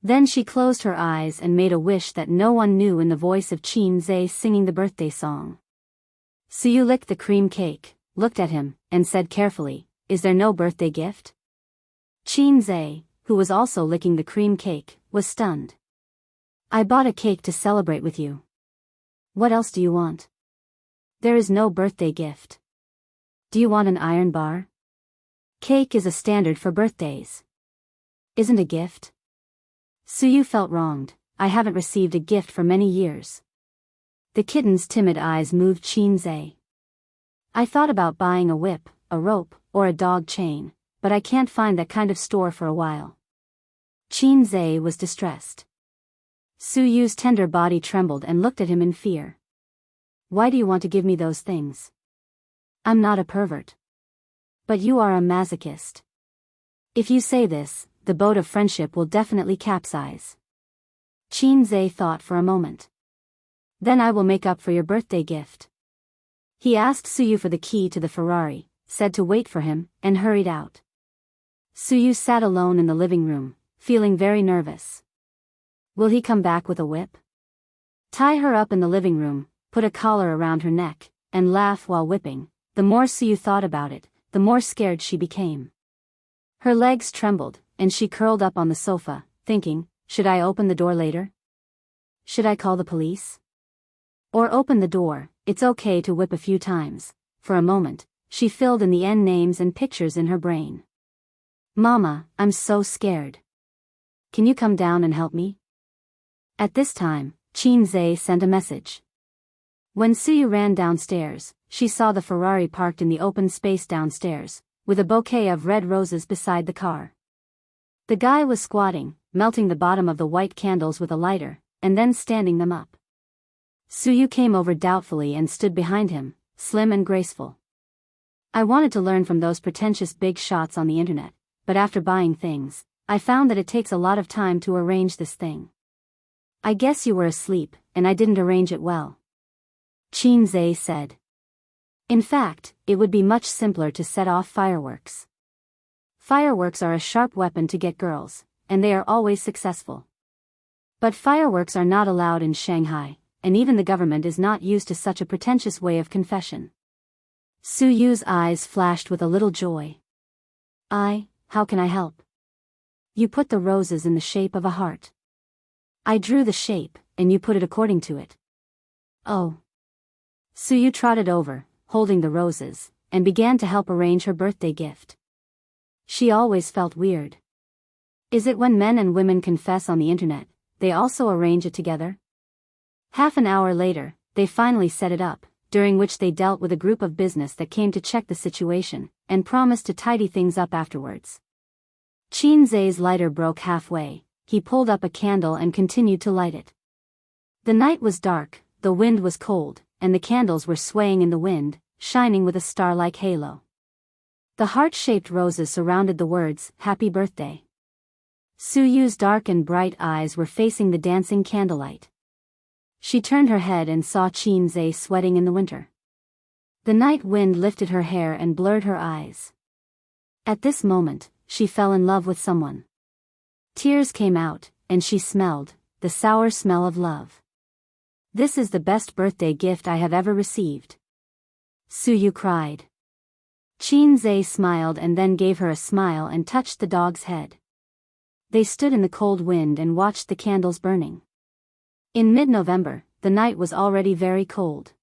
Then she closed her eyes and made a wish that no one knew in the voice of Qinze singing the birthday song. Suyu licked the cream cake, looked at him, and said carefully, "Is there no birthday gift?" Qinze, who was also licking the cream cake, was stunned. "I bought a cake to celebrate with you. What else do you want?" "There is no birthday gift." "Do you want an iron bar?" "Cake is a standard for birthdays. Isn't a gift." Suyu felt wronged. "I haven't received a gift for many years." The kitten's timid eyes moved Qinze. "I thought about buying a whip, a rope, or a dog chain, but I can't find that kind of store for a while." Qinze was distressed. Suyu's tender body trembled and looked at him in fear. "Why do you want to give me those things? I'm not a pervert." "But you are a masochist. If you say this, the boat of friendship will definitely capsize." Qinze thought for a moment. "Then I will make up for your birthday gift." He asked Suyu for the key to the Ferrari, said to wait for him, and hurried out. Suyu sat alone in the living room, feeling very nervous. Will he come back with a whip? Tie her up in the living room, put a collar around her neck, and laugh while whipping. The more Suyu thought about it, the more scared she became. Her legs trembled, and she curled up on the sofa, thinking, should I open the door later? Should I call the police? Or open the door? It's okay to whip a few times. For a moment, she filled in the end names and pictures in her brain. Mama, I'm so scared. Can you come down and help me? At this time, Qinze sent a message. When Suyu ran downstairs, she saw the Ferrari parked in the open space downstairs, with a bouquet of red roses beside the car. The guy was squatting, melting the bottom of the white candles with a lighter, and then standing them up. Suyu came over doubtfully and stood behind him, slim and graceful. I wanted to learn from those pretentious big shots on the internet, but after buying things, I found that it takes a lot of time to arrange this thing. I guess you were asleep, and I didn't arrange it well. Qinze said. In fact, it would be much simpler to set off fireworks. Fireworks are a sharp weapon to get girls, and they are always successful. But fireworks are not allowed in Shanghai, and even the government is not used to such a pretentious way of confession. Suyu's eyes flashed with a little joy. How can I help? You put the roses in the shape of a heart. I drew the shape, and you put it according to it. Oh. Suyu trotted over, holding the roses, and began to help arrange her birthday gift. She always felt weird. Is it when men and women confess on the internet, they also arrange it together? Half an hour later, they finally set it up, during which they dealt with a group of business that came to check the situation, and promised to tidy things up afterwards. Qin Zai's lighter broke halfway. He pulled up a candle and continued to light it. The night was dark, the wind was cold, and the candles were swaying in the wind, shining with a star-like halo. The heart-shaped roses surrounded the words, "Happy Birthday." Su Yu's dark and bright eyes were facing the dancing candlelight. She turned her head and saw Qin Zai sweating in the winter. The night wind lifted her hair and blurred her eyes. At this moment, she fell in love with someone. Tears came out, and she smelled the sour smell of love. "This is the best birthday gift I have ever received." Su Yu cried. Qin Zai smiled and then gave her a smile and touched the dog's head. They stood in the cold wind and watched the candles burning. In mid-November, the night was already very cold.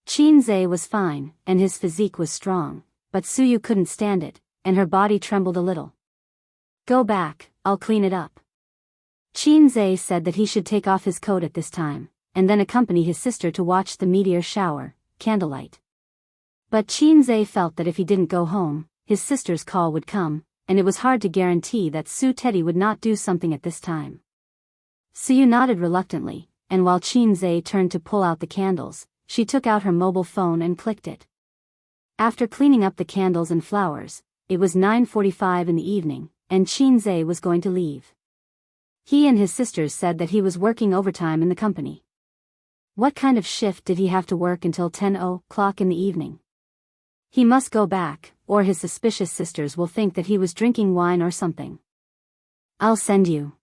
Qin Zai was fine, and his physique was strong, but Su Yu couldn't stand it, and her body trembled a little. "Go back, I'll clean it up." Qin Zai said that he should take off his coat at this time, and then accompany his sister to watch the meteor shower, candlelight. But Qin Zai felt that if he didn't go home, his sister's call would come, and it was hard to guarantee that Su Teddy would not do something at this time. Su Yu nodded reluctantly, and while Qin Zai turned to pull out the candles, she took out her mobile phone and clicked it. After cleaning up the candles and flowers, it was 9:45 in the evening, and Qin Zai was going to leave. He and his sisters said that he was working overtime in the company. What kind of shift did he have to work until 10 o'clock in the evening? He must go back, or his suspicious sisters will think that he was drinking wine or something. "I'll send you,"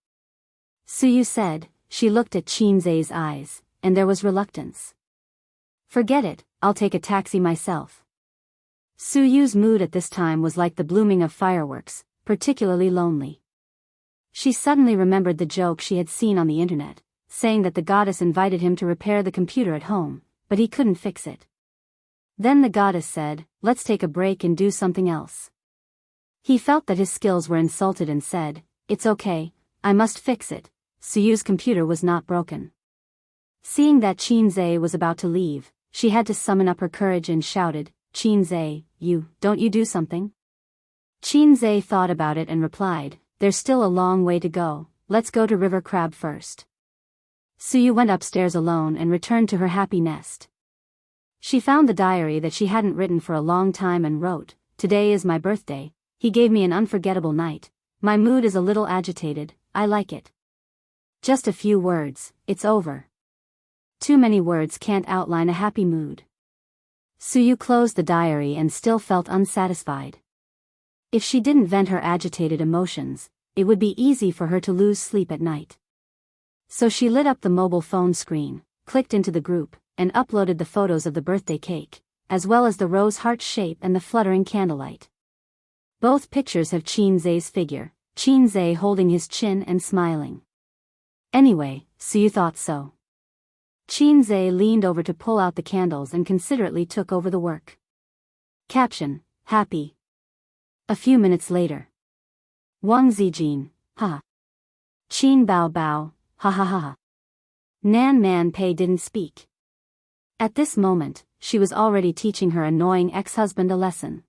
Su Yu said. She looked at Qin Zai's eyes, and there was reluctance. "Forget it, I'll take a taxi myself." Su Yu's mood at this time was like the blooming of fireworks, particularly lonely. She suddenly remembered the joke she had seen on the internet, saying that the goddess invited him to repair the computer at home, but he couldn't fix it. Then the goddess said, "Let's take a break and do something else." He felt that his skills were insulted and said, "It's okay, I must fix it." Su Yu's computer was not broken. Seeing that Qin Zai was about to leave, she had to summon up her courage and shouted, "Qin Zai, don't you do something?" Qin Zai thought about it and replied, "There's still a long way to go, let's go to River Crab first." Su Yu went upstairs alone and returned to her happy nest. She found the diary that she hadn't written for a long time and wrote, "Today is my birthday, he gave me an unforgettable night, my mood is a little agitated, I like it. Just a few words, it's over." Too many words can't outline a happy mood. Su Yu closed the diary and still felt unsatisfied. If she didn't vent her agitated emotions, it would be easy for her to lose sleep at night. So she lit up the mobile phone screen, clicked into the group, and uploaded the photos of the birthday cake, as well as the rose heart shape and the fluttering candlelight. Both pictures have Qin Zai's figure, Qin Zai holding his chin and smiling. Anyway, Su Yu thought so. Qin Zai leaned over to pull out the candles and considerately took over the work. Caption, "Happy." A few minutes later. Wang Zijin, ha. Qin Bao Bao, ha ha ha ha. Nan Man Pei didn't speak. At this moment, she was already teaching her annoying ex-husband a lesson.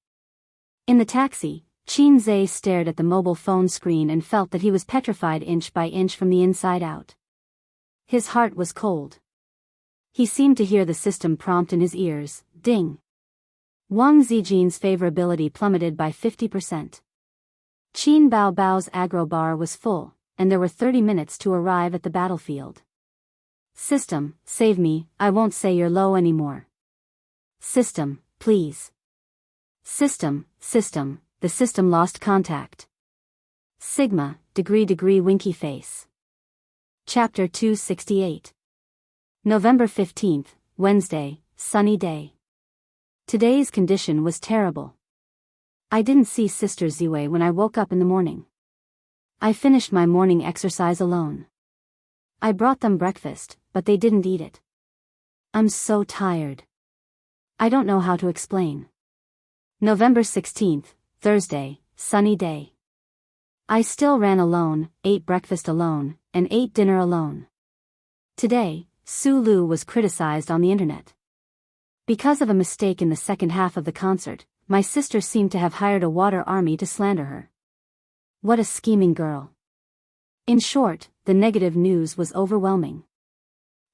In the taxi, Qin Zai stared at the mobile phone screen and felt that he was petrified inch by inch from the inside out. His heart was cold. He seemed to hear the system prompt in his ears, ding. Wang Zijin's favorability plummeted by 50%. Qin Bao Bao's aggro bar was full, and there were 30 minutes to arrive at the battlefield. System, save me, I won't say you're low anymore. System, please. System, the system lost contact. Sigma, degree winky face. Chapter 268. November 15th, Wednesday, sunny day. Today's condition was terrible. I didn't see Sister Ziwei when I woke up in the morning. I finished my morning exercise alone. I brought them breakfast, but they didn't eat it. I'm so tired. I don't know how to explain. November 16th, Thursday, sunny day. I still ran alone, ate breakfast alone, and ate dinner alone. Today, Su Lu was criticized on the internet. Because of a mistake in the second half of the concert, my sister seemed to have hired a water army to slander her. What a scheming girl. In short, the negative news was overwhelming.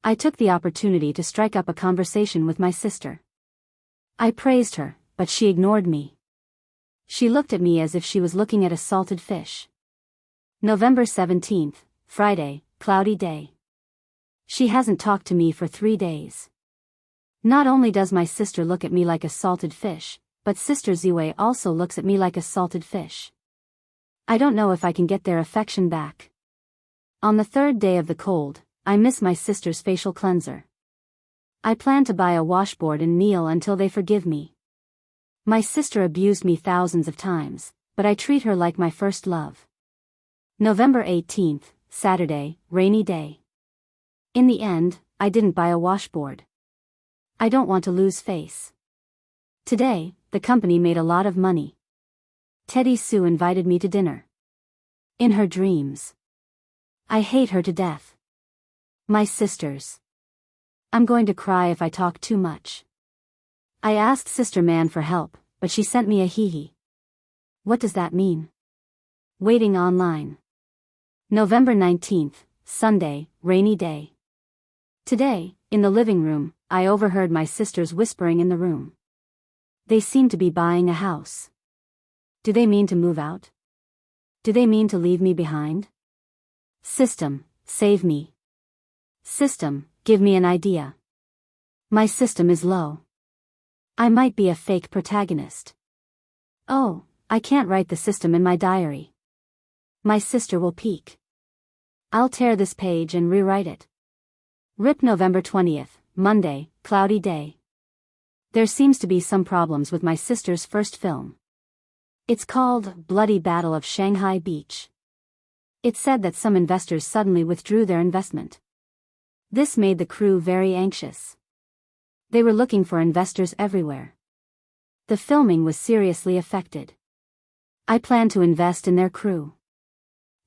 I took the opportunity to strike up a conversation with my sister. I praised her, but she ignored me. She looked at me as if she was looking at a salted fish. November 17th, Friday, cloudy day. She hasn't talked to me for 3 days. Not only does my sister look at me like a salted fish, but Sister Ziwei also looks at me like a salted fish. I don't know if I can get their affection back. On the 3rd day of the cold, I miss my sister's facial cleanser. I plan to buy a washboard and kneel until they forgive me. My sister abused me thousands of times, but I treat her like my first love. November 18th, Saturday, rainy day. In the end, I didn't buy a washboard. I don't want to lose face. Today, the company made a lot of money. Teddy Sue invited me to dinner. In her dreams. I hate her to death. My sisters. I'm going to cry if I talk too much. I asked Sister Man for help, but she sent me a hee-hee. What does that mean? Waiting online. November 19th, Sunday, rainy day. Today, in the living room, I overheard my sisters whispering in the room. They seem to be buying a house. Do they mean to move out? Do they mean to leave me behind? System, save me. System, give me an idea. My system is low. I might be a fake protagonist. Oh, I can't write the system in my diary. My sister will peek. I'll tear this page and rewrite it. RIP November 20th, Monday, cloudy day. There seems to be some problems with my sister's first film. It's called Bloody Battle of Shanghai Beach. It said that some investors suddenly withdrew their investment. This made the crew very anxious. They were looking for investors everywhere. The filming was seriously affected. I plan to invest in their crew.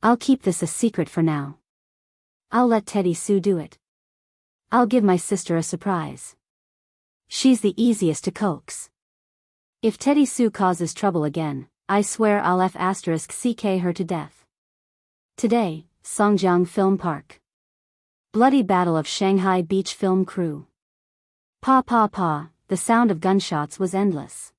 I'll keep this a secret for now. I'll let Teddy Sue do it. I'll give my sister a surprise. She's the easiest to coax. If Teddy Sue causes trouble again, I swear I'll F***ck her to death. Today, Songjiang Film Park. Bloody Battle of Shanghai Beach film crew. Pa pa pa, the sound of gunshots was endless.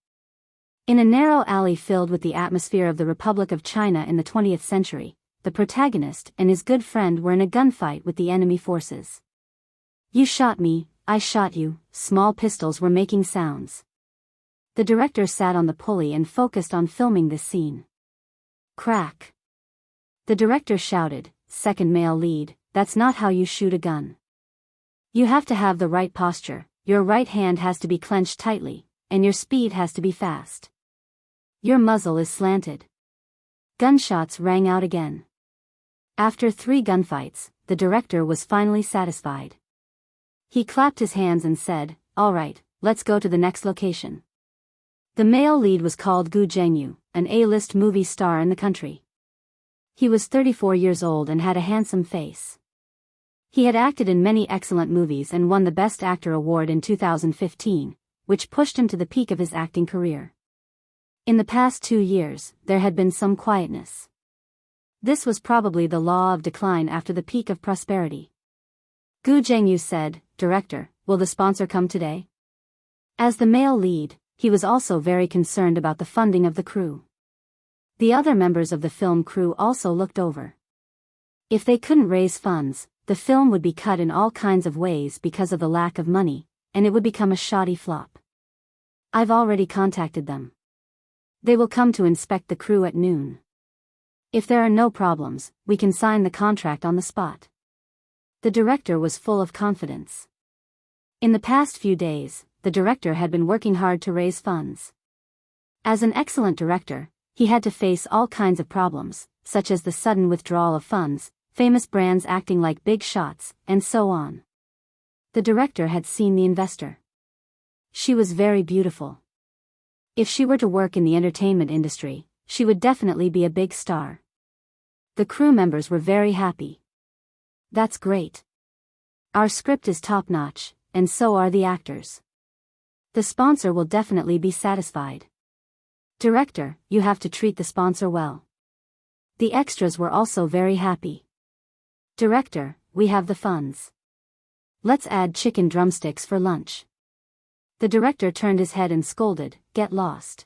In a narrow alley filled with the atmosphere of the Republic of China in the 20th century, the protagonist and his good friend were in a gunfight with the enemy forces. You shot me, I shot you, small pistols were making sounds. The director sat on the pulley and focused on filming this scene. Crack. The director shouted, "Second male lead, that's not how you shoot a gun. You have to have the right posture, your right hand has to be clenched tightly, and your speed has to be fast. Your muzzle is slanted." Gunshots rang out again. After 3 gunfights, the director was finally satisfied. He clapped his hands and said, "All right, let's go to the next location." The male lead was called Gu Jianghu, an A-list movie star in the country. He was 34 years old and had a handsome face. He had acted in many excellent movies and won the Best Actor award in 2015, which pushed him to the peak of his acting career. In the past 2 years, there had been some quietness. This was probably the law of decline after the peak of prosperity. Gu Jianghu said, "Director, will the sponsor come today?" As the male lead, he was also very concerned about the funding of the crew. The other members of the film crew also looked over. If they couldn't raise funds, the film would be cut in all kinds of ways because of the lack of money, and it would become a shoddy flop. I've already contacted them. They will come to inspect the crew at noon. If there are no problems, we can sign the contract on the spot. The director was full of confidence. In the past few days, the director had been working hard to raise funds. As an excellent director, he had to face all kinds of problems, such as the sudden withdrawal of funds, famous brands acting like big shots, and so on. The director had seen the investor. She was very beautiful. If she were to work in the entertainment industry, she would definitely be a big star. The crew members were very happy. That's great. Our script is top-notch, and so are the actors. The sponsor will definitely be satisfied. Director, you have to treat the sponsor well. The extras were also very happy. "Director, we have the funds. Let's add chicken drumsticks for lunch." The director turned his head and scolded, "Get lost.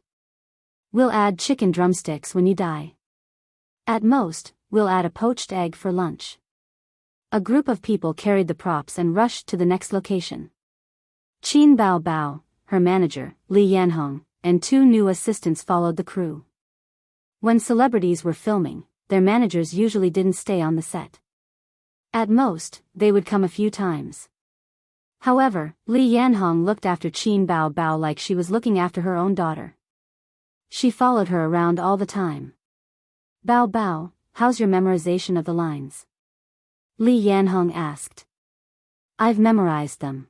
We'll add chicken drumsticks when you die. At most, we'll add a poached egg for lunch." A group of people carried the props and rushed to the next location. Qin Bao Bao, her manager, Li Yanhong, and 2 new assistants followed the crew. When celebrities were filming, their managers usually didn't stay on the set. At most, they would come a few times. However, Li Yanhong looked after Qin Bao Bao like she was looking after her own daughter. She followed her around all the time. "Bao Bao, how's your memorization of the lines?" Li Yanhong asked. "I've memorized them."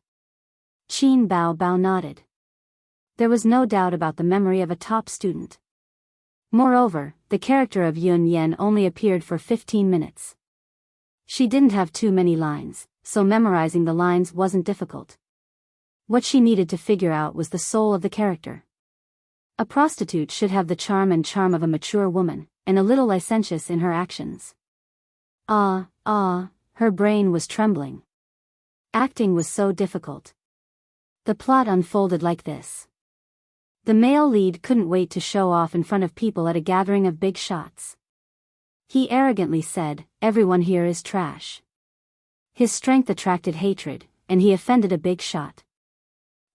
Qin Bao Bao nodded. There was no doubt about the memory of a top student. Moreover, the character of Yun Yan only appeared for 15 minutes. She didn't have too many lines, so memorizing the lines wasn't difficult. What she needed to figure out was the soul of the character. A prostitute should have the charm of a mature woman, and a little licentious in her actions. Her brain was trembling. Acting was so difficult. The plot unfolded like this. The male lead couldn't wait to show off in front of people at a gathering of big shots. He arrogantly said, "Everyone here is trash." His strength attracted hatred, and he offended a big shot.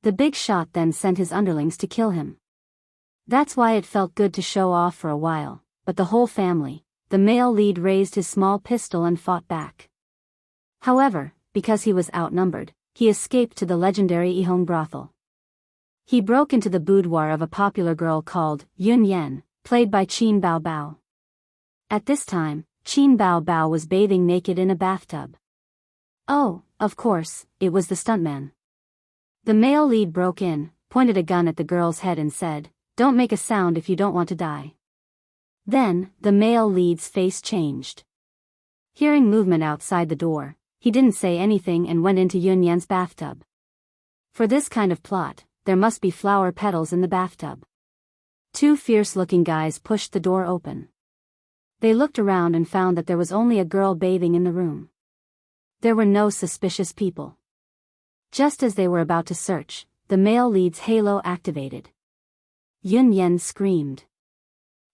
The big shot then sent his underlings to kill him. That's why it felt good to show off for a while, but the whole family, the male lead raised his small pistol and fought back. However, because he was outnumbered, he escaped to the legendary Yihong brothel. He broke into the boudoir of a popular girl called Yun Yan, played by Qin Bao Bao. At this time, Qin Bao Bao was bathing naked in a bathtub. Oh, of course, it was the stuntman. The male lead broke in, pointed a gun at the girl's head and said, "Don't make a sound if you don't want to die." Then, the male lead's face changed. Hearing movement outside the door, he didn't say anything and went into Yun Yan's bathtub. For this kind of plot, there must be flower petals in the bathtub. 2 fierce-looking guys pushed the door open. They looked around and found that there was only a girl bathing in the room. There were no suspicious people. Just as they were about to search, the male lead's halo activated. Yun Yan screamed.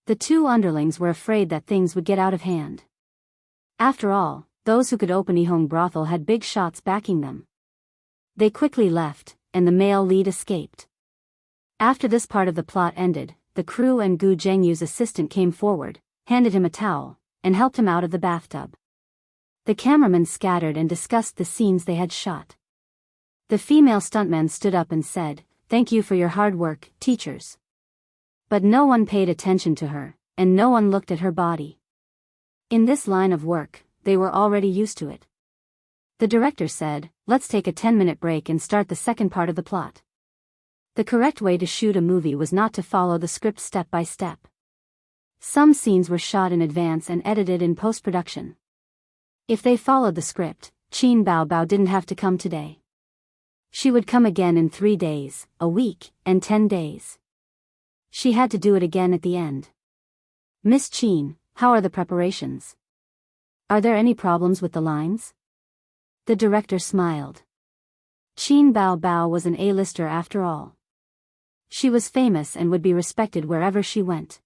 The 2 underlings were afraid that things would get out of hand. After all, those who could open Yihong brothel had big shots backing them. They quickly left, and the male lead escaped. After this part of the plot ended, the crew and Gu Zhengyu's assistant came forward, handed him a towel, and helped him out of the bathtub. The cameramen scattered and discussed the scenes they had shot. The female stuntman stood up and said, "Thank you for your hard work, teachers." But no one paid attention to her, and no one looked at her body. In this line of work, they were already used to it. The director said, "Let's take a 10-minute break and start the second part of the plot." The correct way to shoot a movie was not to follow the script step by step. Some scenes were shot in advance and edited in post-production. If they followed the script, Qin Bao Bao didn't have to come today. She would come again in 3 days, a week, and 10 days. She had to do it again at the end. "Miss Qin, how are the preparations? Are there any problems with the lines?" The director smiled. Qin Bao Bao was an A-lister after all. She was famous and would be respected wherever she went.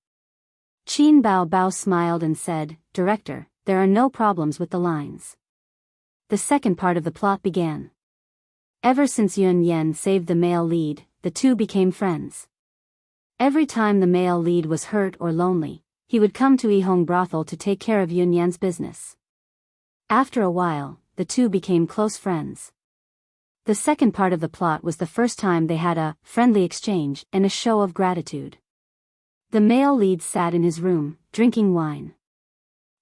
Qin Bao Bao smiled and said, "Director, there are no problems with the lines." The second part of the plot began. Ever since Yun Yan saved the male lead, the 2 became friends. Every time the male lead was hurt or lonely, he would come to Yihong brothel to take care of Yun Yan's business. After a while, the 2 became close friends. The second part of the plot was the first time they had a friendly exchange and a show of gratitude. The male lead sat in his room, drinking wine.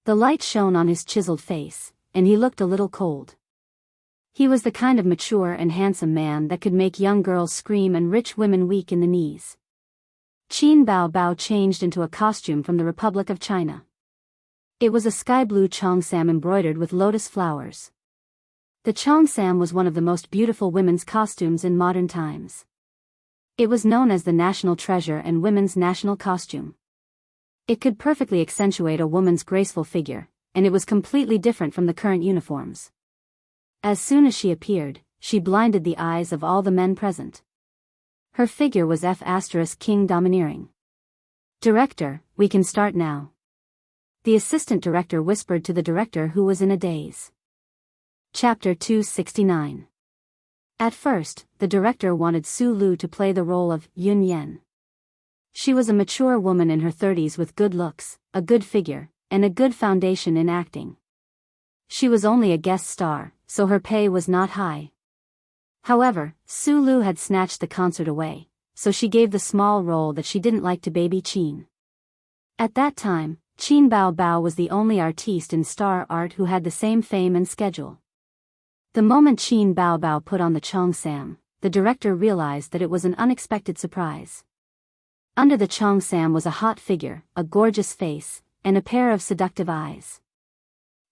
The light shone on his chiseled face, and he looked a little cold. He was the kind of mature and handsome man that could make young girls scream and rich women weak in the knees. Qin Bao Bao changed into a costume from the Republic of China. It was a sky blue cheongsam embroidered with lotus flowers. The cheongsam was one of the most beautiful women's costumes in modern times. It was known as the national treasure and women's national costume. It could perfectly accentuate a woman's graceful figure, and it was completely different from the current uniforms. As soon as she appeared, she blinded the eyes of all the men present. Her figure was King domineering. "Director, we can start now." The assistant director whispered to the director, who was in a daze. Chapter 269. At first, the director wanted Su Lu to play the role of Yun Yen. She was a mature woman in her 30s with good looks, a good figure, and a good foundation in acting. She was only a guest star, so her pay was not high. However, Su Lu had snatched the concert away, so she gave the small role that she didn't like to baby Qin. At that time, Qin Bao Bao was the only artiste in star art who had the same fame and schedule. The moment Qin Bao Bao put on the cheongsam, the director realized that it was an unexpected surprise. Under the cheongsam was a hot figure, a gorgeous face, and a pair of seductive eyes.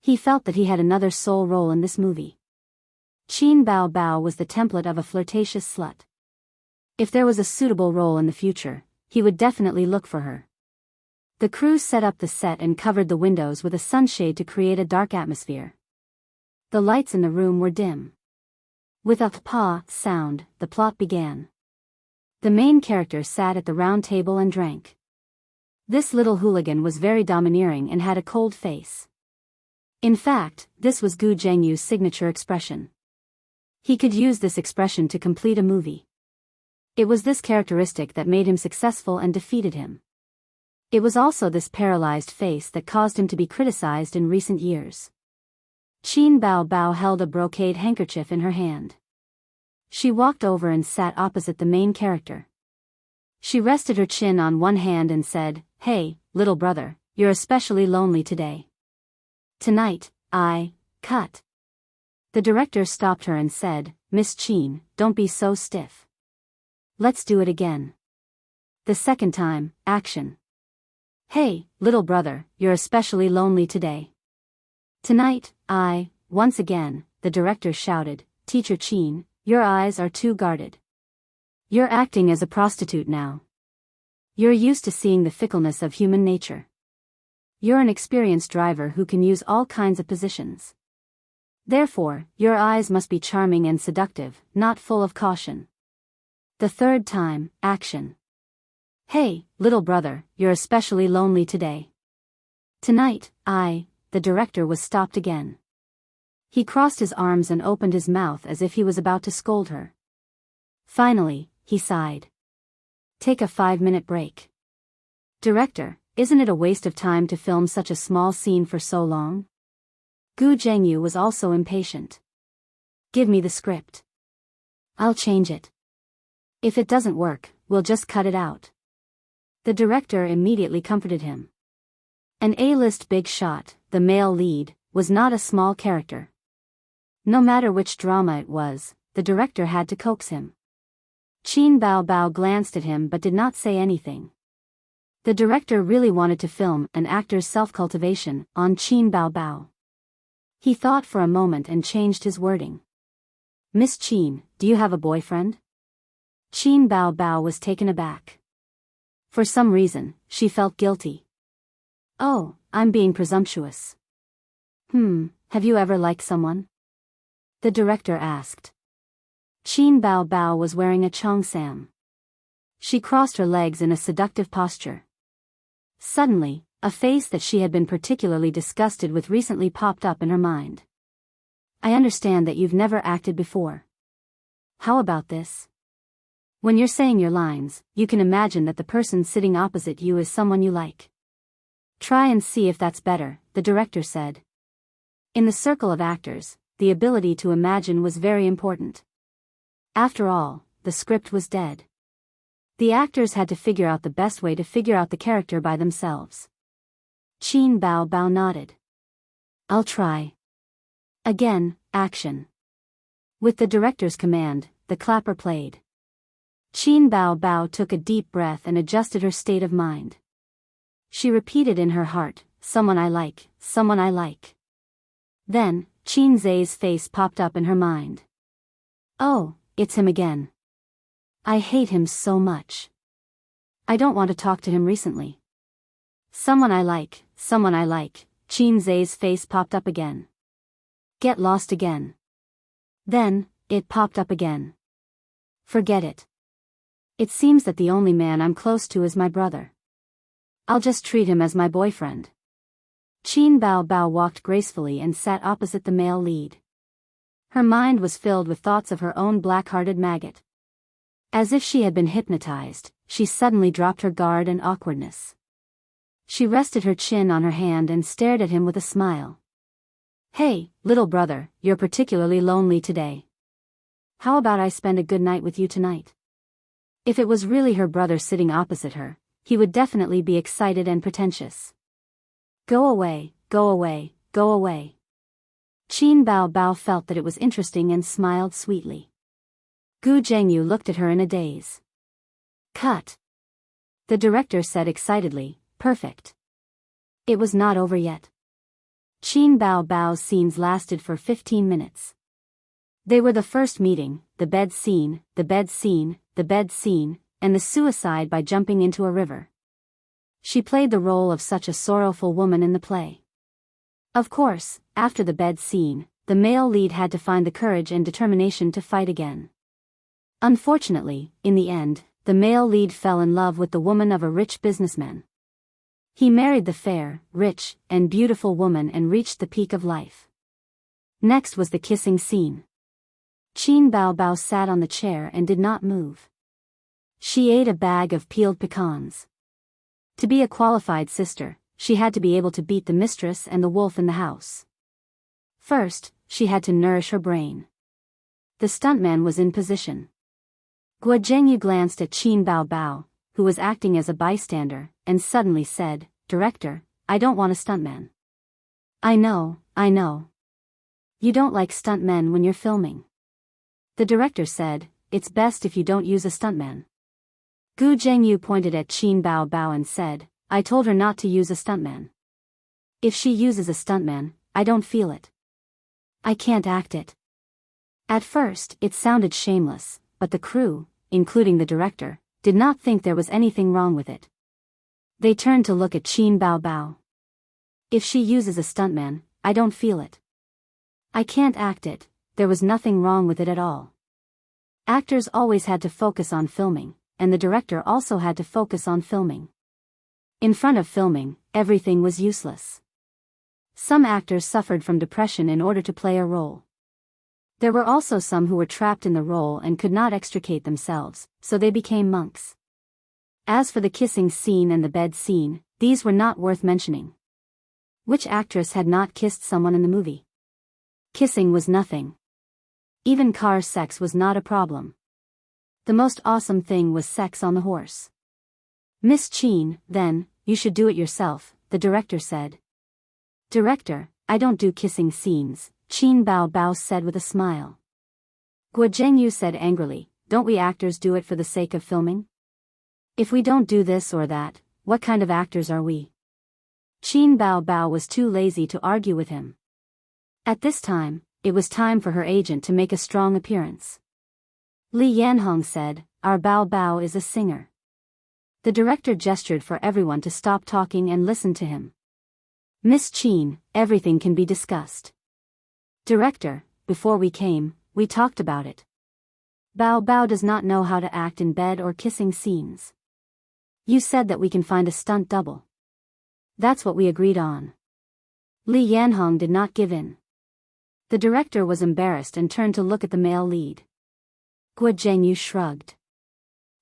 He felt that he had another sole role in this movie. Qin Bao Bao was the template of a flirtatious slut. If there was a suitable role in the future, he would definitely look for her. The crew set up the set and covered the windows with a sunshade to create a dark atmosphere. The lights in the room were dim. With a pa sound, the plot began. The main character sat at the round table and drank. This little hooligan was very domineering and had a cold face. In fact, this was Gu Jianghu's signature expression. He could use this expression to complete a movie. It was this characteristic that made him successful and defeated him. It was also this paralyzed face that caused him to be criticized in recent years. Qin Bao Bao held a brocade handkerchief in her hand. She walked over and sat opposite the main character. She rested her chin on one hand and said, "Hey, little brother, you're especially lonely today. Tonight, cut." The director stopped her and said, "Miss Qin, don't be so stiff. Let's do it again. The second time, action. Hey, little brother, you're especially lonely today. Tonight, once again," the director shouted, "Teacher Qin, your eyes are too guarded. You're acting as a prostitute now. You're used to seeing the fickleness of human nature. You're an experienced driver who can use all kinds of positions. Therefore, your eyes must be charming and seductive, not full of caution. The third time, action. Hey, little brother, you're especially lonely today. Tonight, the director was stopped again. He crossed his arms and opened his mouth as if he was about to scold her. Finally, he sighed. "Take a 5-minute break. Director, isn't it a waste of time to film such a small scene for so long?" Gu Jianghu was also impatient. "Give me the script. I'll change it. If it doesn't work, we'll just cut it out." The director immediately comforted him. An A-list big shot, the male lead, was not a small character. No matter which drama it was, the director had to coax him. Qin Bao Bao glanced at him but did not say anything. The director really wanted to film an actor's self-cultivation on Qin Bao Bao. He thought for a moment and changed his wording. "Miss Qin, do you have a boyfriend?" Qin Bao Bao was taken aback. For some reason, she felt guilty. "Oh, I'm being presumptuous. Have you ever liked someone?" the director asked. Qin Bao Bao was wearing a cheongsam. She crossed her legs in a seductive posture. Suddenly, a face that she had been particularly disgusted with recently popped up in her mind. "I understand that you've never acted before. How about this? When you're saying your lines, you can imagine that the person sitting opposite you is someone you like. Try and see if that's better," the director said. In the circle of actors, the ability to imagine was very important. After all, the script was dead. The actors had to figure out the best way to figure out the character by themselves. Qin Bao Bao nodded. "I'll try." Again, action. With the director's command, the clapper played. Qin Bao Bao took a deep breath and adjusted her state of mind. She repeated in her heart, "Someone I like, someone I like." Then, Qin Zai's face popped up in her mind. "Oh, it's him again. I hate him so much. I don't want to talk to him recently." Someone I like, someone I like. Qin Zai's face popped up again. Get lost again. Then, it popped up again. Forget it. It seems that the only man I'm close to is my brother. I'll just treat him as my boyfriend. Qin Bao Bao walked gracefully and sat opposite the male lead. Her mind was filled with thoughts of her own black-hearted maggot. As if she had been hypnotized, she suddenly dropped her guard and awkwardness. She rested her chin on her hand and stared at him with a smile. Hey, little brother, you're particularly lonely today. How about I spend a good night with you tonight? If it was really her brother sitting opposite her, he would definitely be excited and pretentious. Go away, go away, go away. Qin Bao Bao felt that it was interesting and smiled sweetly. Gu Jianghu looked at her in a daze. Cut. The director said excitedly, perfect. It was not over yet. Qin Bao Bao's scenes lasted for 15 minutes. They were the first meeting, the bed scene, the bed scene, the bed scene, and the suicide by jumping into a river. She played the role of such a sorrowful woman in the play. Of course, after the bed scene, the male lead had to find the courage and determination to fight again. Unfortunately, in the end, the male lead fell in love with the woman of a rich businessman. He married the fair, rich, and beautiful woman and reached the peak of life. Next was the kissing scene. Qin Bao Bao sat on the chair and did not move. She ate a bag of peeled pecans. To be a qualified sister, she had to be able to beat the mistress and the wolf in the house. First, she had to nourish her brain. The stuntman was in position. Guo Zhengyu glanced at Qin Bao Bao, who was acting as a bystander, and suddenly said, Director, I don't want a stuntman. I know. You don't like stuntmen when you're filming. The director said, it's best if you don't use a stuntman. Gu Jianghu pointed at Qin Bao Bao and said, I told her not to use a stuntman. If she uses a stuntman, I don't feel it. I can't act it. At first, it sounded shameless, but the crew, including the director, did not think there was anything wrong with it. They turned to look at Qin Bao Bao. If she uses a stuntman, I don't feel it. I can't act it, there was nothing wrong with it at all. Actors always had to focus on filming, and the director also had to focus on filming. In front of filming, everything was useless. Some actors suffered from depression in order to play a role. There were also some who were trapped in the role and could not extricate themselves, so they became monks. As for the kissing scene and the bed scene, these were not worth mentioning. Which actress had not kissed someone in the movie? Kissing was nothing. Even car sex was not a problem. The most awesome thing was sex on the horse. Miss Qin, then, you should do it yourself, the director said. Director, I don't do kissing scenes, Qin Bao Bao said with a smile. Guo Zhengyu said angrily, don't we actors do it for the sake of filming? If we don't do this or that, what kind of actors are we? Qin Bao Bao was too lazy to argue with him. At this time, it was time for her agent to make a strong appearance. Li Yanhong said, our Bao Bao is a singer. The director gestured for everyone to stop talking and listen to him. Miss Qin, everything can be discussed. Director, before we came, we talked about it. Bao Bao does not know how to act in bed or kissing scenes. You said that we can find a stunt double. That's what we agreed on. Li Yanhong did not give in. The director was embarrassed and turned to look at the male lead. Guo Zhengyu shrugged.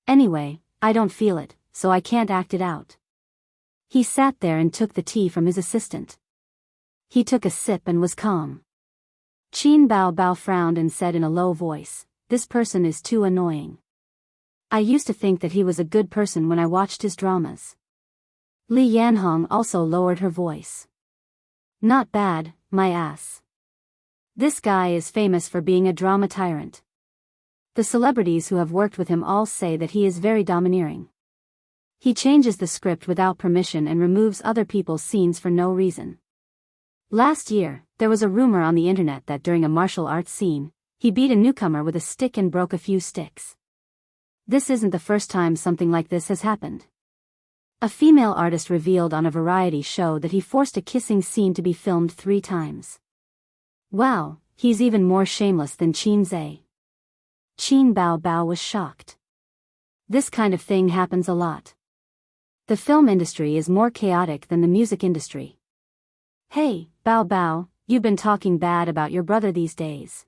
Anyway, I don't feel it, so I can't act it out. He sat there and took the tea from his assistant. He took a sip and was calm. Qin Bao Bao frowned and said in a low voice, this person is too annoying. I used to think that he was a good person when I watched his dramas. Li Yanhong also lowered her voice. Not bad, my ass. This guy is famous for being a drama tyrant. The celebrities who have worked with him all say that he is very domineering. He changes the script without permission and removes other people's scenes for no reason. Last year, there was a rumor on the internet that during a martial arts scene, he beat a newcomer with a stick and broke a few sticks. This isn't the first time something like this has happened. A female artist revealed on a variety show that he forced a kissing scene to be filmed 3 times. Wow, he's even more shameless than Qin Zhe. Qin Bao Bao was shocked. This kind of thing happens a lot. The film industry is more chaotic than the music industry. Hey, Bao Bao, you've been talking bad about your brother these days.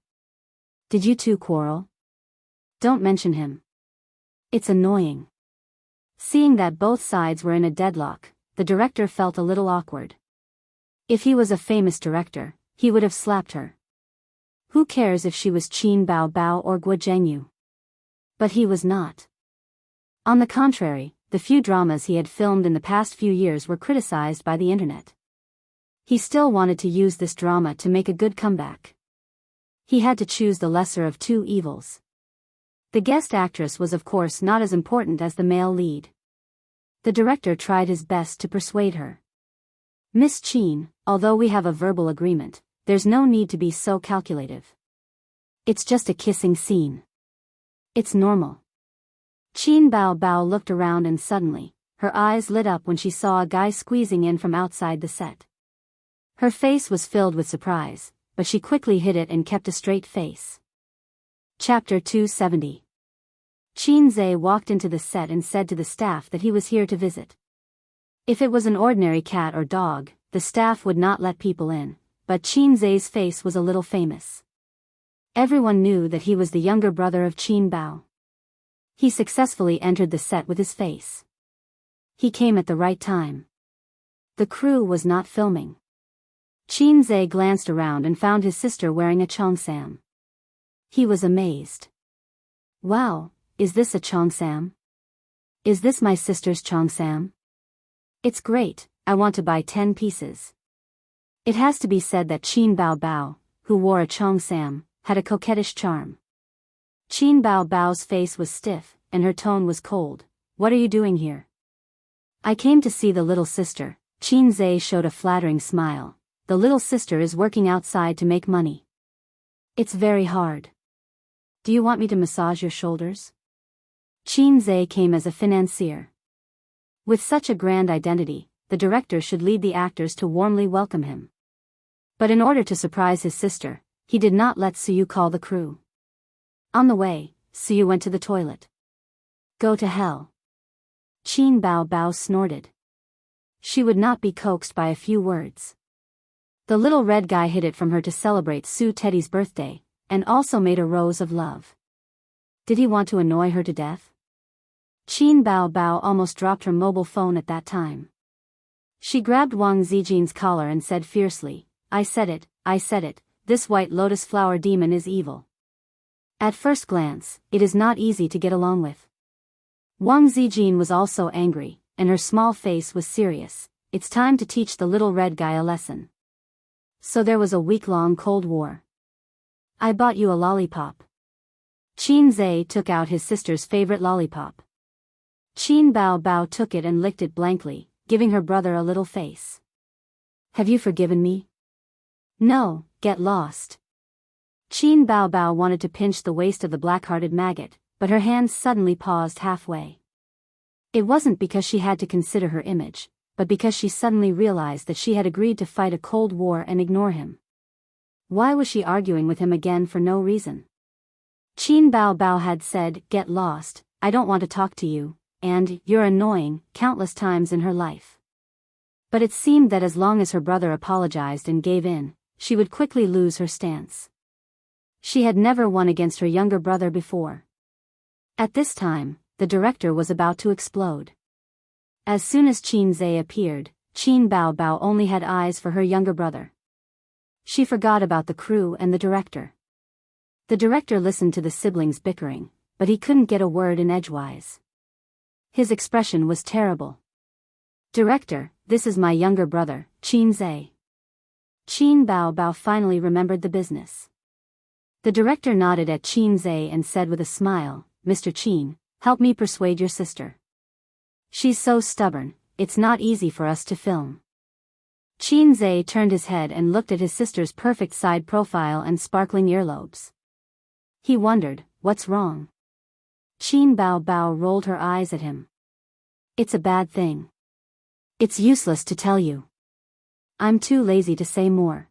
Did you two quarrel? Don't mention him. It's annoying. Seeing that both sides were in a deadlock, the director felt a little awkward. If he was a famous director, he would have slapped her. Who cares if she was Qin Bao Bao or Guo Zhengyu? But he was not. On the contrary, the few dramas he had filmed in the past few years were criticized by the internet. He still wanted to use this drama to make a good comeback. He had to choose the lesser of 2 evils. The guest actress was of course not as important as the male lead. The director tried his best to persuade her. Miss Qin, although we have a verbal agreement, there's no need to be so calculative. It's just a kissing scene. It's normal. Qin Bao Bao looked around and suddenly, her eyes lit up when she saw a guy squeezing in from outside the set. Her face was filled with surprise, but she quickly hid it and kept a straight face. Chapter 270. Qin Zhe walked into the set and said to the staff that he was here to visit. If it was an ordinary cat or dog, the staff would not let people in, but Qin Zhe's face was a little famous. Everyone knew that he was the younger brother of Qin Bao. He successfully entered the set with his face. He came at the right time. The crew was not filming. Qin Zhe glanced around and found his sister wearing a cheongsam. He was amazed. Wow, is this a cheongsam? Is this my sister's cheongsam? It's great, I want to buy 10 pieces. It has to be said that Qin Bao Bao, who wore a cheongsam, had a coquettish charm. Qin Bao Bao's face was stiff, and her tone was cold. What are you doing here? I came to see the little sister. Qin Zhe showed a flattering smile. The little sister is working outside to make money. It's very hard. Do you want me to massage your shoulders? Qin Zhe came as a financier. With such a grand identity, the director should lead the actors to warmly welcome him. But in order to surprise his sister, he did not let Suyu call the crew. On the way, Suyu went to the toilet. Go to hell. Qin Bao Bao snorted. She would not be coaxed by a few words. The little red guy hid it from her to celebrate Su Teddy's birthday, and also made a rose of love. Did he want to annoy her to death? Qin Bao Bao almost dropped her mobile phone at that time. She grabbed Wang Zijin's collar and said fiercely, I said it, this white lotus flower demon is evil. At first glance, it is not easy to get along with. Wang Zijin was also angry, and her small face was serious. It's time to teach the little red guy a lesson. So there was a week-long Cold War. I bought you a lollipop. Qin Zhe took out his sister's favorite lollipop. Qin Bao Bao took it and licked it blankly, giving her brother a little face. Have you forgiven me? No, get lost. Qin Bao Bao wanted to pinch the waist of the black-hearted maggot, but her hands suddenly paused halfway. It wasn't because she had to consider her image, but because she suddenly realized that she had agreed to fight a Cold War and ignore him. Why was she arguing with him again for no reason? Qin Bao Bao had said, get lost, I don't want to talk to you, and, you're annoying, countless times in her life. But it seemed that as long as her brother apologized and gave in, she would quickly lose her stance. She had never won against her younger brother before. At this time, the director was about to explode. As soon as Qin Zhe appeared, Qin Bao Bao only had eyes for her younger brother. She forgot about the crew and the director. The director listened to the siblings bickering, but he couldn't get a word in edgewise. His expression was terrible. Director, this is my younger brother, Qin Zhe. Qin Bao Bao finally remembered the business. The director nodded at Qin Zhe and said with a smile, Mr. Qin, help me persuade your sister. She's so stubborn, it's not easy for us to film. Qin Zhe turned his head and looked at his sister's perfect side profile and sparkling earlobes. He wondered, what's wrong? Qin Bao Bao rolled her eyes at him. It's a bad thing. It's useless to tell you. I'm too lazy to say more.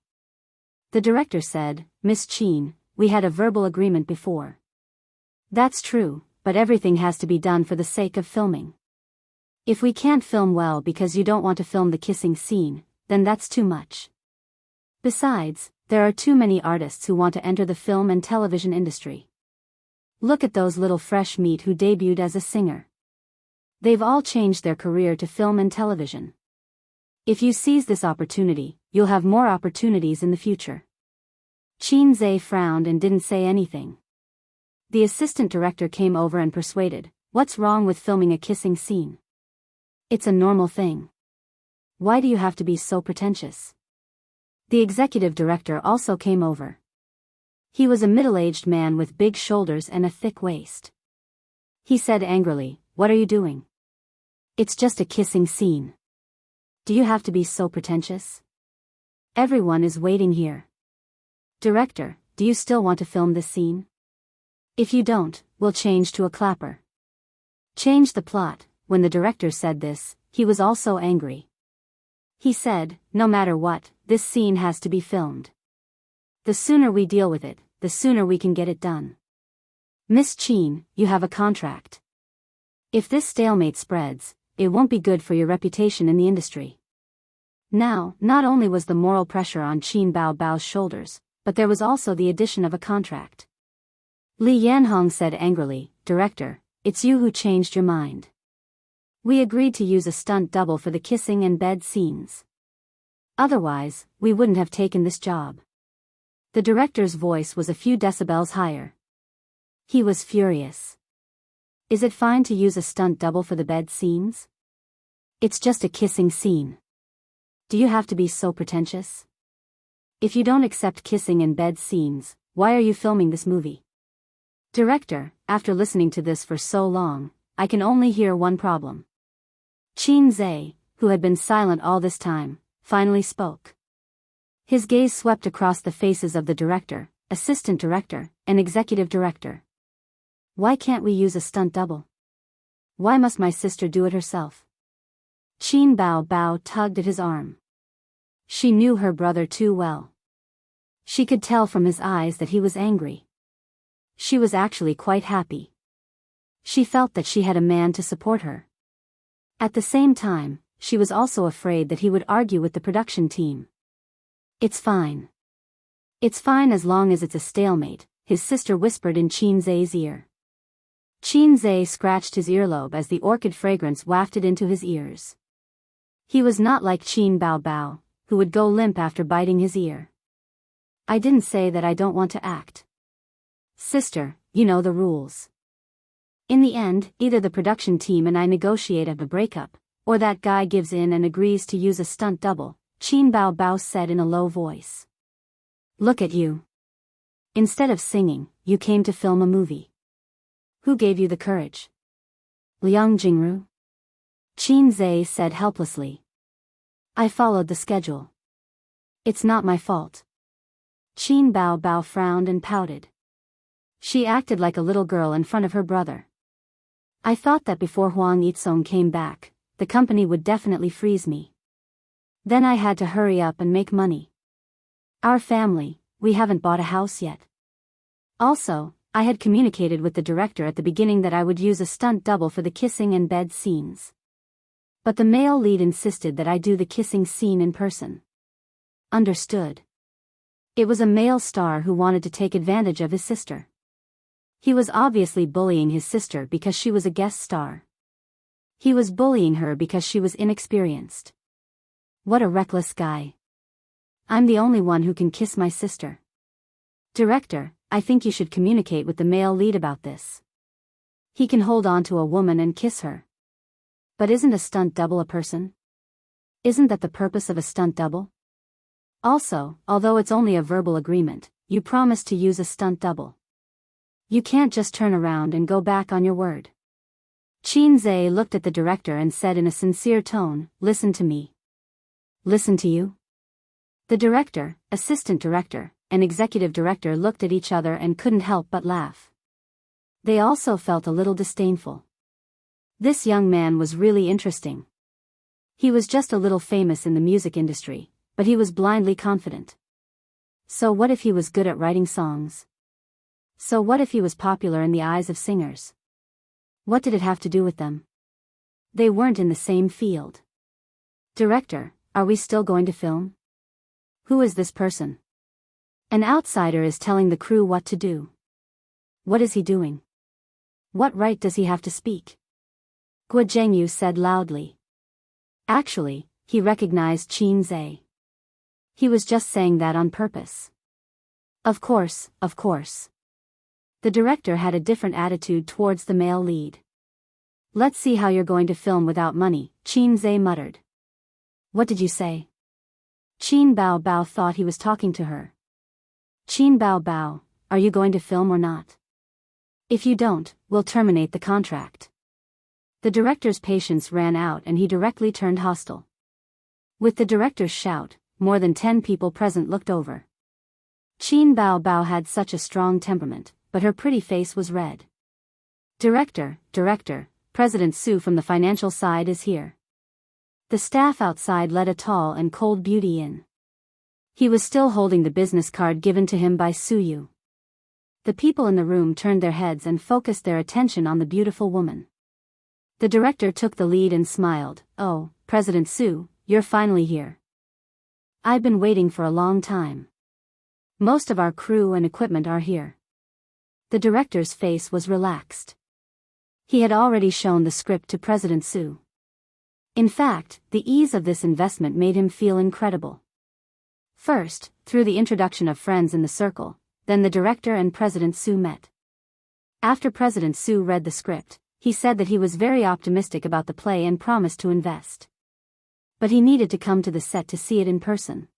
The director said, Miss Qin, we had a verbal agreement before. That's true, but everything has to be done for the sake of filming. If we can't film well because you don't want to film the kissing scene, then that's too much. Besides, there are too many artists who want to enter the film and television industry. Look at those little fresh meat who debuted as a singer. They've all changed their career to film and television. If you seize this opportunity, you'll have more opportunities in the future. Qin Zhe frowned and didn't say anything. The assistant director came over and persuaded, what's wrong with filming a kissing scene? It's a normal thing. Why do you have to be so pretentious? The executive director also came over. He was a middle-aged man with big shoulders and a thick waist. He said angrily, what are you doing? It's just a kissing scene. Do you have to be so pretentious? Everyone is waiting here. Director, do you still want to film this scene? If you don't, we'll change to a clapper. Change the plot. When the director said this, he was also angry. He said, no matter what, this scene has to be filmed. The sooner we deal with it, the sooner we can get it done. Miss Qin, you have a contract. If this stalemate spreads, it won't be good for your reputation in the industry. Now, not only was the moral pressure on Qin Bao's shoulders, but there was also the addition of a contract. Li Yanhong said angrily, Director, it's you who changed your mind. We agreed to use a stunt double for the kissing and bed scenes. Otherwise, we wouldn't have taken this job. The director's voice was a few decibels higher. He was furious. Is it fine to use a stunt double for the bed scenes? It's just a kissing scene. Do you have to be so pretentious? If you don't accept kissing and bed scenes, why are you filming this movie? Director, after listening to this for so long, I can only hear one problem. Qin Zhe, who had been silent all this time, finally spoke. His gaze swept across the faces of the director, assistant director, and executive director. Why can't we use a stunt double? Why must my sister do it herself? Qin Bao tugged at his arm. She knew her brother too well. She could tell from his eyes that he was angry. She was actually quite happy. She felt that she had a man to support her. At the same time, she was also afraid that he would argue with the production team. It's fine. It's fine as long as it's a stalemate, his sister whispered in Qin Zhe's ear. Qin Zhe scratched his earlobe as the orchid fragrance wafted into his ears. He was not like Qin Bao, who would go limp after biting his ear. I didn't say that I don't want to act. Sister, you know the rules. In the end, either the production team and I negotiate a breakup, or that guy gives in and agrees to use a stunt double, Qin Bao said in a low voice. Look at you. Instead of singing, you came to film a movie. Who gave you the courage? Liang Jingru? Qin Zhe said helplessly. I followed the schedule. It's not my fault. Qin Bao frowned and pouted. She acted like a little girl in front of her brother. I thought that before Huang Yitsong came back, the company would definitely freeze me. Then I had to hurry up and make money. Our family, we haven't bought a house yet. Also, I had communicated with the director at the beginning that I would use a stunt double for the kissing and bed scenes. But the male lead insisted that I do the kissing scene in person. Understood. It was a male star who wanted to take advantage of his sister. He was obviously bullying his sister because she was a guest star. He was bullying her because she was inexperienced. What a reckless guy. I'm the only one who can kiss my sister. Director, I think you should communicate with the male lead about this. He can hold on to a woman and kiss her. But isn't a stunt double a person? Isn't that the purpose of a stunt double? Also, although it's only a verbal agreement, you promised to use a stunt double. You can't just turn around and go back on your word. Qin Zhe looked at the director and said in a sincere tone, listen to me. Listen to you? The director, assistant director, and executive director looked at each other and couldn't help but laugh. They also felt a little disdainful. This young man was really interesting. He was just a little famous in the music industry, but he was blindly confident. So what if he was good at writing songs? So what if he was popular in the eyes of singers? What did it have to do with them? They weren't in the same field. Director, are we still going to film? Who is this person? An outsider is telling the crew what to do. What is he doing? What right does he have to speak? Jianghu said loudly. Actually, he recognized Qin Zhe. He was just saying that on purpose. Of course, of course. The director had a different attitude towards the male lead. Let's see how you're going to film without money, Qin Zhe muttered. What did you say? Qin Bao Bao thought he was talking to her. Qin Bao Bao, are you going to film or not? If you don't, we'll terminate the contract. The director's patience ran out and he directly turned hostile. With the director's shout, more than 10 people present looked over. Qin Bao Bao had such a strong temperament, but her pretty face was red. Director, President Su from the financial side is here. The staff outside let a tall and cold beauty in. He was still holding the business card given to him by Su Yu. The people in the room turned their heads and focused their attention on the beautiful woman. The director took the lead and smiled. Oh, President Su, you're finally here. I've been waiting for a long time. Most of our crew and equipment are here. The director's face was relaxed. He had already shown the script to President Su. In fact, the ease of this investment made him feel incredible. First, through the introduction of friends in the circle, then the director and President Su met. After President Su read the script, he said that he was very optimistic about the play and promised to invest. But he needed to come to the set to see it in person.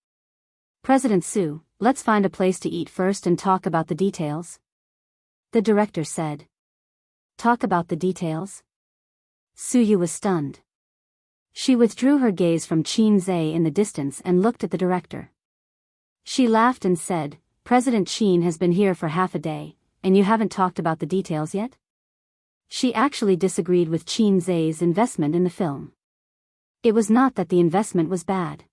President Su, let's find a place to eat first and talk about the details. The director said. Talk about the details? Su Yu was stunned. She withdrew her gaze from Qin Zhe in the distance and looked at the director. She laughed and said, President Qin has been here for half a day, and you haven't talked about the details yet? She actually disagreed with Qin Zhe's investment in the film. It was not that the investment was bad.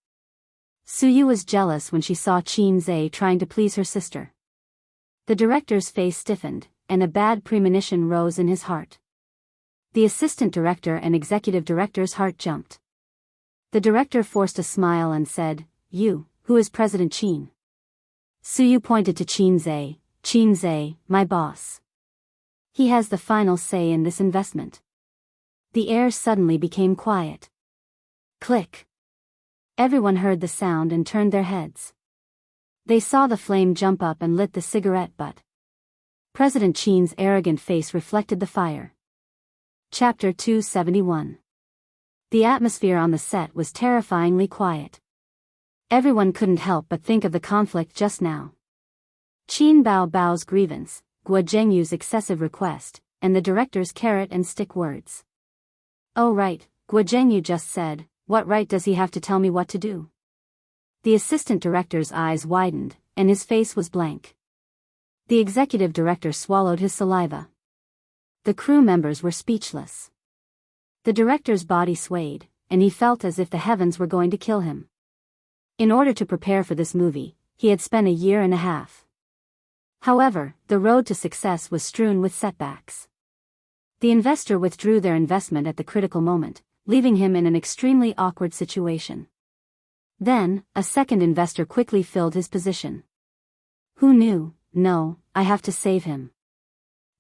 Su Yu was jealous when she saw Qin Zhe trying to please her sister. The director's face stiffened, and a bad premonition rose in his heart. The assistant director and executive director's heart jumped. The director forced a smile and said, You, who is President Qin? Su Yu pointed to Qin Zhe, my boss. He has the final say in this investment. The air suddenly became quiet. Click. Everyone heard the sound and turned their heads. They saw the flame jump up and lit the cigarette butt. President Qin's arrogant face reflected the fire. Chapter 271. The atmosphere on the set was terrifyingly quiet. Everyone couldn't help but think of the conflict just now. Qin Bao Bao's grievance, Guo Zhengyu's excessive request, and the director's carrot and stick words. Oh right, Guo Zhengyu just said, what right does he have to tell me what to do? The assistant director's eyes widened, and his face was blank. The executive director swallowed his saliva. The crew members were speechless. The director's body swayed, and he felt as if the heavens were going to kill him. In order to prepare for this movie, he had spent a year and a half. However, the road to success was strewn with setbacks. The investor withdrew their investment at the critical moment, leaving him in an extremely awkward situation. Then, a second investor quickly filled his position. Who knew? No, I have to save him.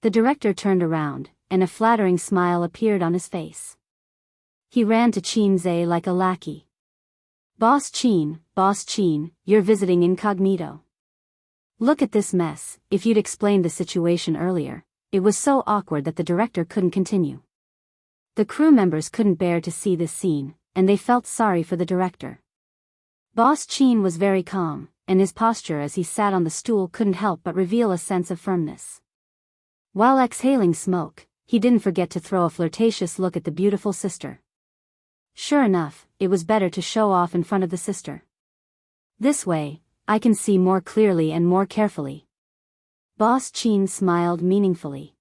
The director turned around, and a flattering smile appeared on his face. He ran to Qin Zhe like a lackey. Boss Qin, you're visiting incognito. Look at this mess. If you'd explained the situation earlier, it was so awkward that the director couldn't continue. The crew members couldn't bear to see this scene, and they felt sorry for the director. Boss Qin was very calm, and his posture as he sat on the stool couldn't help but reveal a sense of firmness. While exhaling smoke, he didn't forget to throw a flirtatious look at the beautiful sister. Sure enough, it was better to show off in front of the sister. This way, I can see more clearly and more carefully. Boss Qin smiled meaningfully.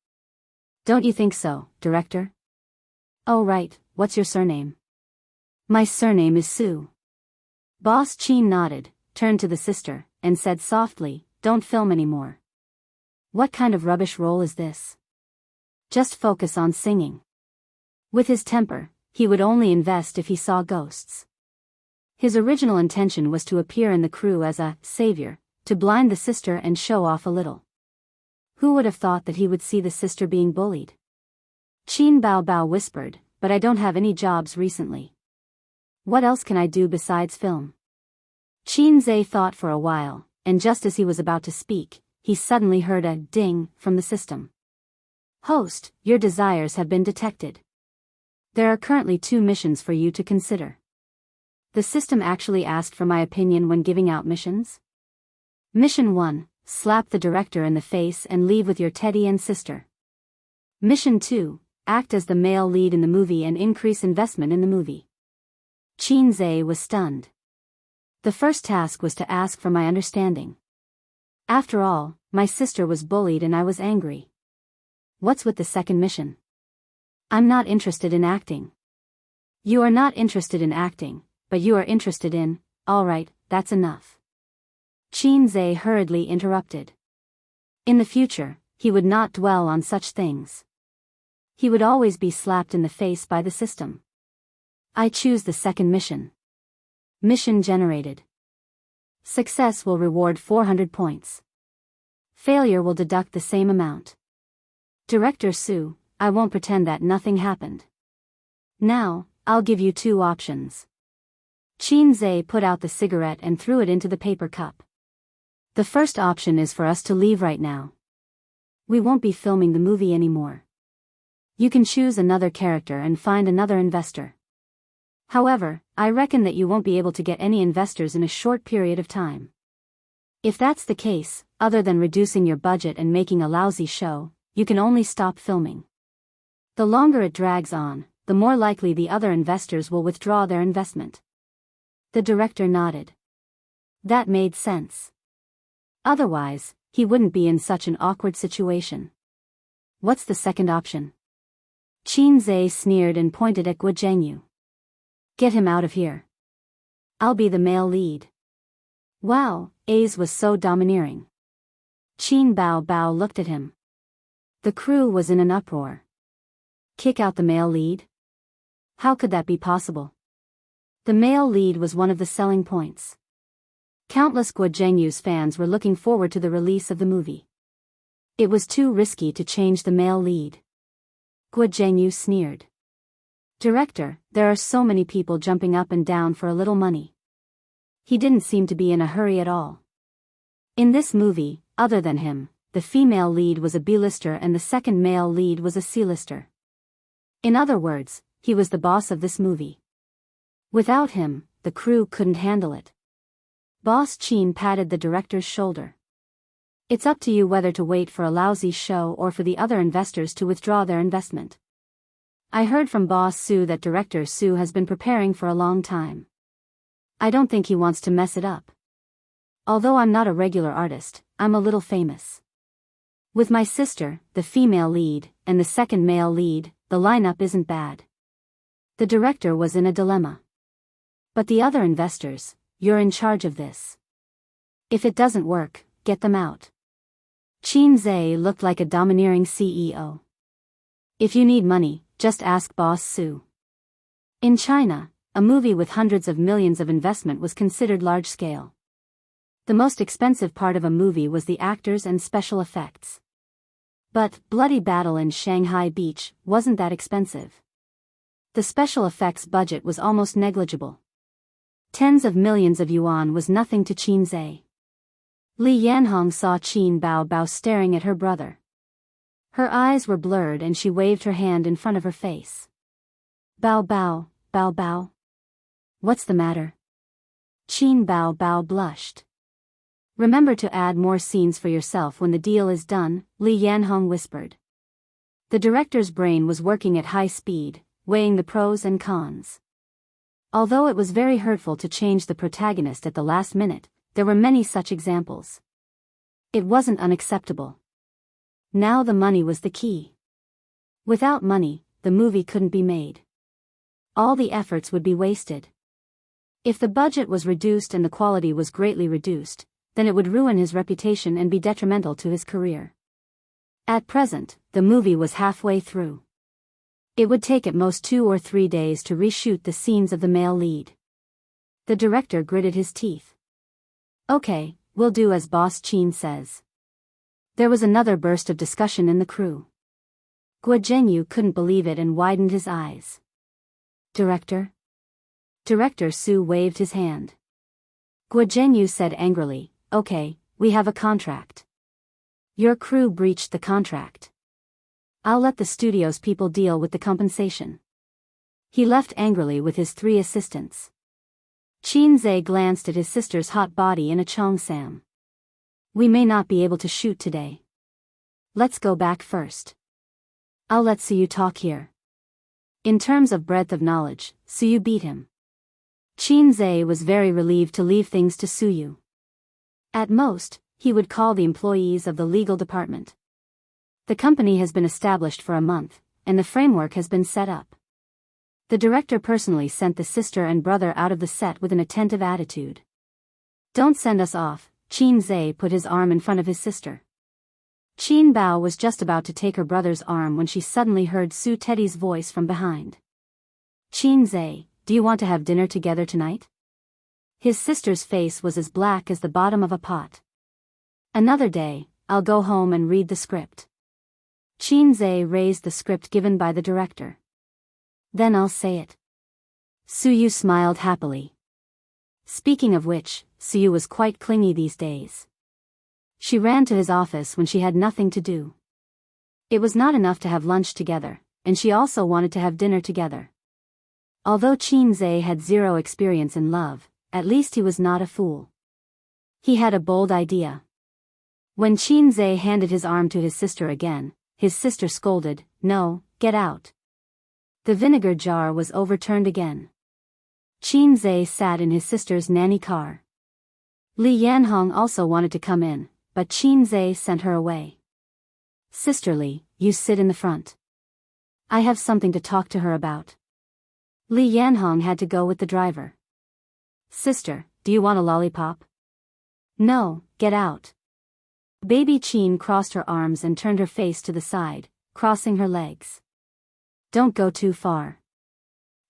Don't you think so, director? Oh right, what's your surname? My surname is Su. Boss Qin nodded, turned to the sister, and said softly, don't film anymore. What kind of rubbish role is this? Just focus on singing. With his temper, he would only invest if he saw ghosts. His original intention was to appear in the crew as a savior, to blind the sister and show off a little. Who would have thought that he would see the sister being bullied? Qin Bao whispered, but I don't have any jobs recently. What else can I do besides film? Qin Zhe thought for a while, and just as he was about to speak, he suddenly heard a ding from the system. Host, your desires have been detected. There are currently 2 missions for you to consider. The system actually asked for my opinion when giving out missions. Mission 1, slap the director in the face and leave with your teddy and sister. Mission 2, act as the male lead in the movie and increase investment in the movie. Qin Zhe was stunned. The first task was to ask for my understanding. After all, my sister was bullied and I was angry. What's with the second mission? I'm not interested in acting. You are not interested in acting, but you are interested in, alright, that's enough. Qin Zhe hurriedly interrupted. In the future, he would not dwell on such things. He would always be slapped in the face by the system. I choose the second mission. Mission generated. Success will reward 400 points. Failure will deduct the same amount. Director Su, I won't pretend that nothing happened. Now, I'll give you 2 options. Qin Zhe put out the cigarette and threw it into the paper cup. The first option is for us to leave right now. We won't be filming the movie anymore. You can choose another character and find another investor. However, I reckon that you won't be able to get any investors in a short period of time. If that's the case, other than reducing your budget and making a lousy show, you can only stop filming. The longer it drags on, the more likely the other investors will withdraw their investment. The director nodded. That made sense. Otherwise, he wouldn't be in such an awkward situation. What's the second option? Qin Zhe sneered and pointed at Jianghu. Get him out of here. I'll be the male lead. Wow, A's was so domineering. Qin Bao looked at him. The crew was in an uproar. Kick out the male lead? How could that be possible? The male lead was one of the selling points. Countless Jianghu's fans were looking forward to the release of the movie. It was too risky to change the male lead. Jianghu sneered. Director, there are so many people jumping up and down for a little money. He didn't seem to be in a hurry at all. In this movie, other than him, the female lead was a B-lister and the second male lead was a C-lister. In other words, he was the boss of this movie. Without him, the crew couldn't handle it. Boss Qin patted the director's shoulder. It's up to you whether to wait for a lousy show or for the other investors to withdraw their investment. I heard from Boss Su that Director Su has been preparing for a long time. I don't think he wants to mess it up. Although I'm not a regular artist, I'm a little famous. With my sister, the female lead, and the second male lead, the lineup isn't bad. The director was in a dilemma. But the other investors, you're in charge of this. If it doesn't work, get them out. Qin Zhe looked like a domineering CEO. If you need money, just ask Boss Su. In China, a movie with hundreds of millions of investment was considered large-scale. The most expensive part of a movie was the actors and special effects. But Bloody Battle in Shanghai Beach wasn't that expensive. The special effects budget was almost negligible. Tens of millions of yuan was nothing to Qin Zhe. Li Yanhong saw Qin Bao staring at her brother. Her eyes were blurred and she waved her hand in front of her face. Bao. What's the matter? Qin Bao blushed. Remember to add more scenes for yourself when the deal is done, Li Yanhong whispered. The director's brain was working at high speed, weighing the pros and cons. Although it was very hurtful to change the protagonist at the last minute, there were many such examples. It wasn't unacceptable. Now the money was the key. Without money, the movie couldn't be made. all the efforts would be wasted. If the budget was reduced and the quality was greatly reduced, then it would ruin his reputation and be detrimental to his career. At present, the movie was halfway through. It would take at most 2 or 3 days to reshoot the scenes of the male lead. The director gritted his teeth. Okay, we'll do as Boss Qin says. There was another burst of discussion in the crew. Guo Zhenyu couldn't believe it and widened his eyes. Director? Director Su waved his hand. Guo Zhenyu said angrily, okay, we have a contract. Your crew breached the contract. I'll let the studio's people deal with the compensation. He left angrily with his 3 assistants. Qin Zhe glanced at his sister's hot body in a cheongsam. We may not be able to shoot today. Let's go back first. I'll let Suyu talk here. In terms of breadth of knowledge, Suyu beat him. Qin Zhe was very relieved to leave things to Suyu. At most, he would call the employees of the legal department. The company has been established for a month, and the framework has been set up. The director personally sent the sister and brother out of the set with an attentive attitude. Don't send us off, Qin Zhe put his arm in front of his sister. Qin Bao was just about to take her brother's arm when she suddenly heard Su Teddy's voice from behind. Qin Zhe, do you want to have dinner together tonight? His sister's face was as black as the bottom of a pot. Another day, I'll go home and read the script. Qin Zhe raised the script given by the director. Then I'll say it. Suyu smiled happily. Speaking of which, Suyu was quite clingy these days. She ran to his office when she had nothing to do. It was not enough to have lunch together, and she also wanted to have dinner together. Although Qin Zhe had 0 experience in love, at least he was not a fool. He had a bold idea. When Qin Zhe handed his arm to his sister again, his sister scolded, "No, get out." The vinegar jar was overturned again. Qin Zhe sat in his sister's nanny car. Li Yanhong also wanted to come in, but Qin Zhe sent her away. Sisterly, you sit in the front. I have something to talk to her about. Li Yanhong had to go with the driver. Sister, do you want a lollipop? No, get out. Baby Qin crossed her arms and turned her face to the side, crossing her legs. Don't go too far.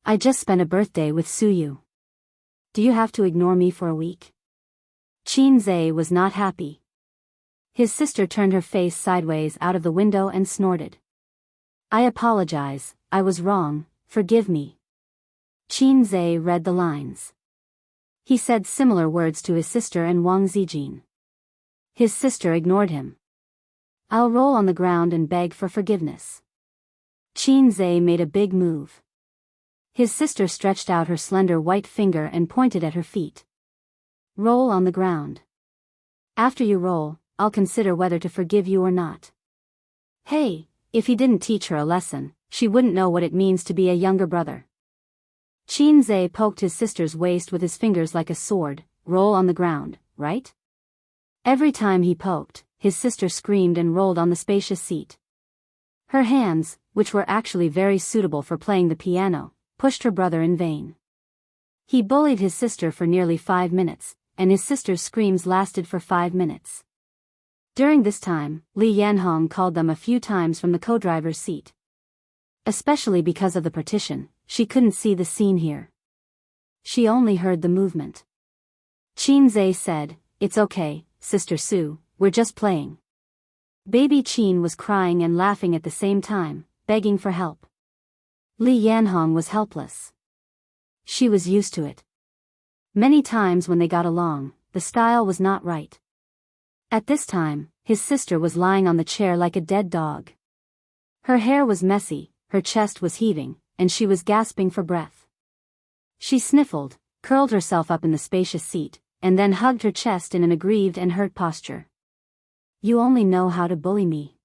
I just spent a birthday with Suyu. Do you have to ignore me for a week? Qin Zhe was not happy. His sister turned her face sideways out of the window and snorted. I apologize, I was wrong, forgive me. Qin Zhe read the lines. He said similar words to his sister and Wang Zijin. His sister ignored him. I'll roll on the ground and beg for forgiveness. Qin Zhe made a big move. His sister stretched out her slender white finger and pointed at her feet. Roll on the ground. After you roll, I'll consider whether to forgive you or not. Hey, if he didn't teach her a lesson, she wouldn't know what it means to be a younger brother. Qin Zhe poked his sister's waist with his fingers like a sword. Roll on the ground, right? Every time he poked, his sister screamed and rolled on the spacious seat. Her hands, which were actually very suitable for playing the piano, pushed her brother in vain. He bullied his sister for nearly 5 minutes, and his sister's screams lasted for 5 minutes. During this time, Li Yanhong called them a few times from the co-driver's seat. Especially because of the partition, she couldn't see the scene here. She only heard the movement. Qin Zhe said, "It's okay, Sister Su, we're just playing." Baby Qin was crying and laughing at the same time, begging for help. Li Yanhong was helpless. She was used to it. Many times when they got along, the style was not right. At this time, his sister was lying on the chair like a dead dog. Her hair was messy, her chest was heaving, and she was gasping for breath. She sniffled, curled herself up in the spacious seat, and then hugged her chest in an aggrieved and hurt posture. You only know how to bully me.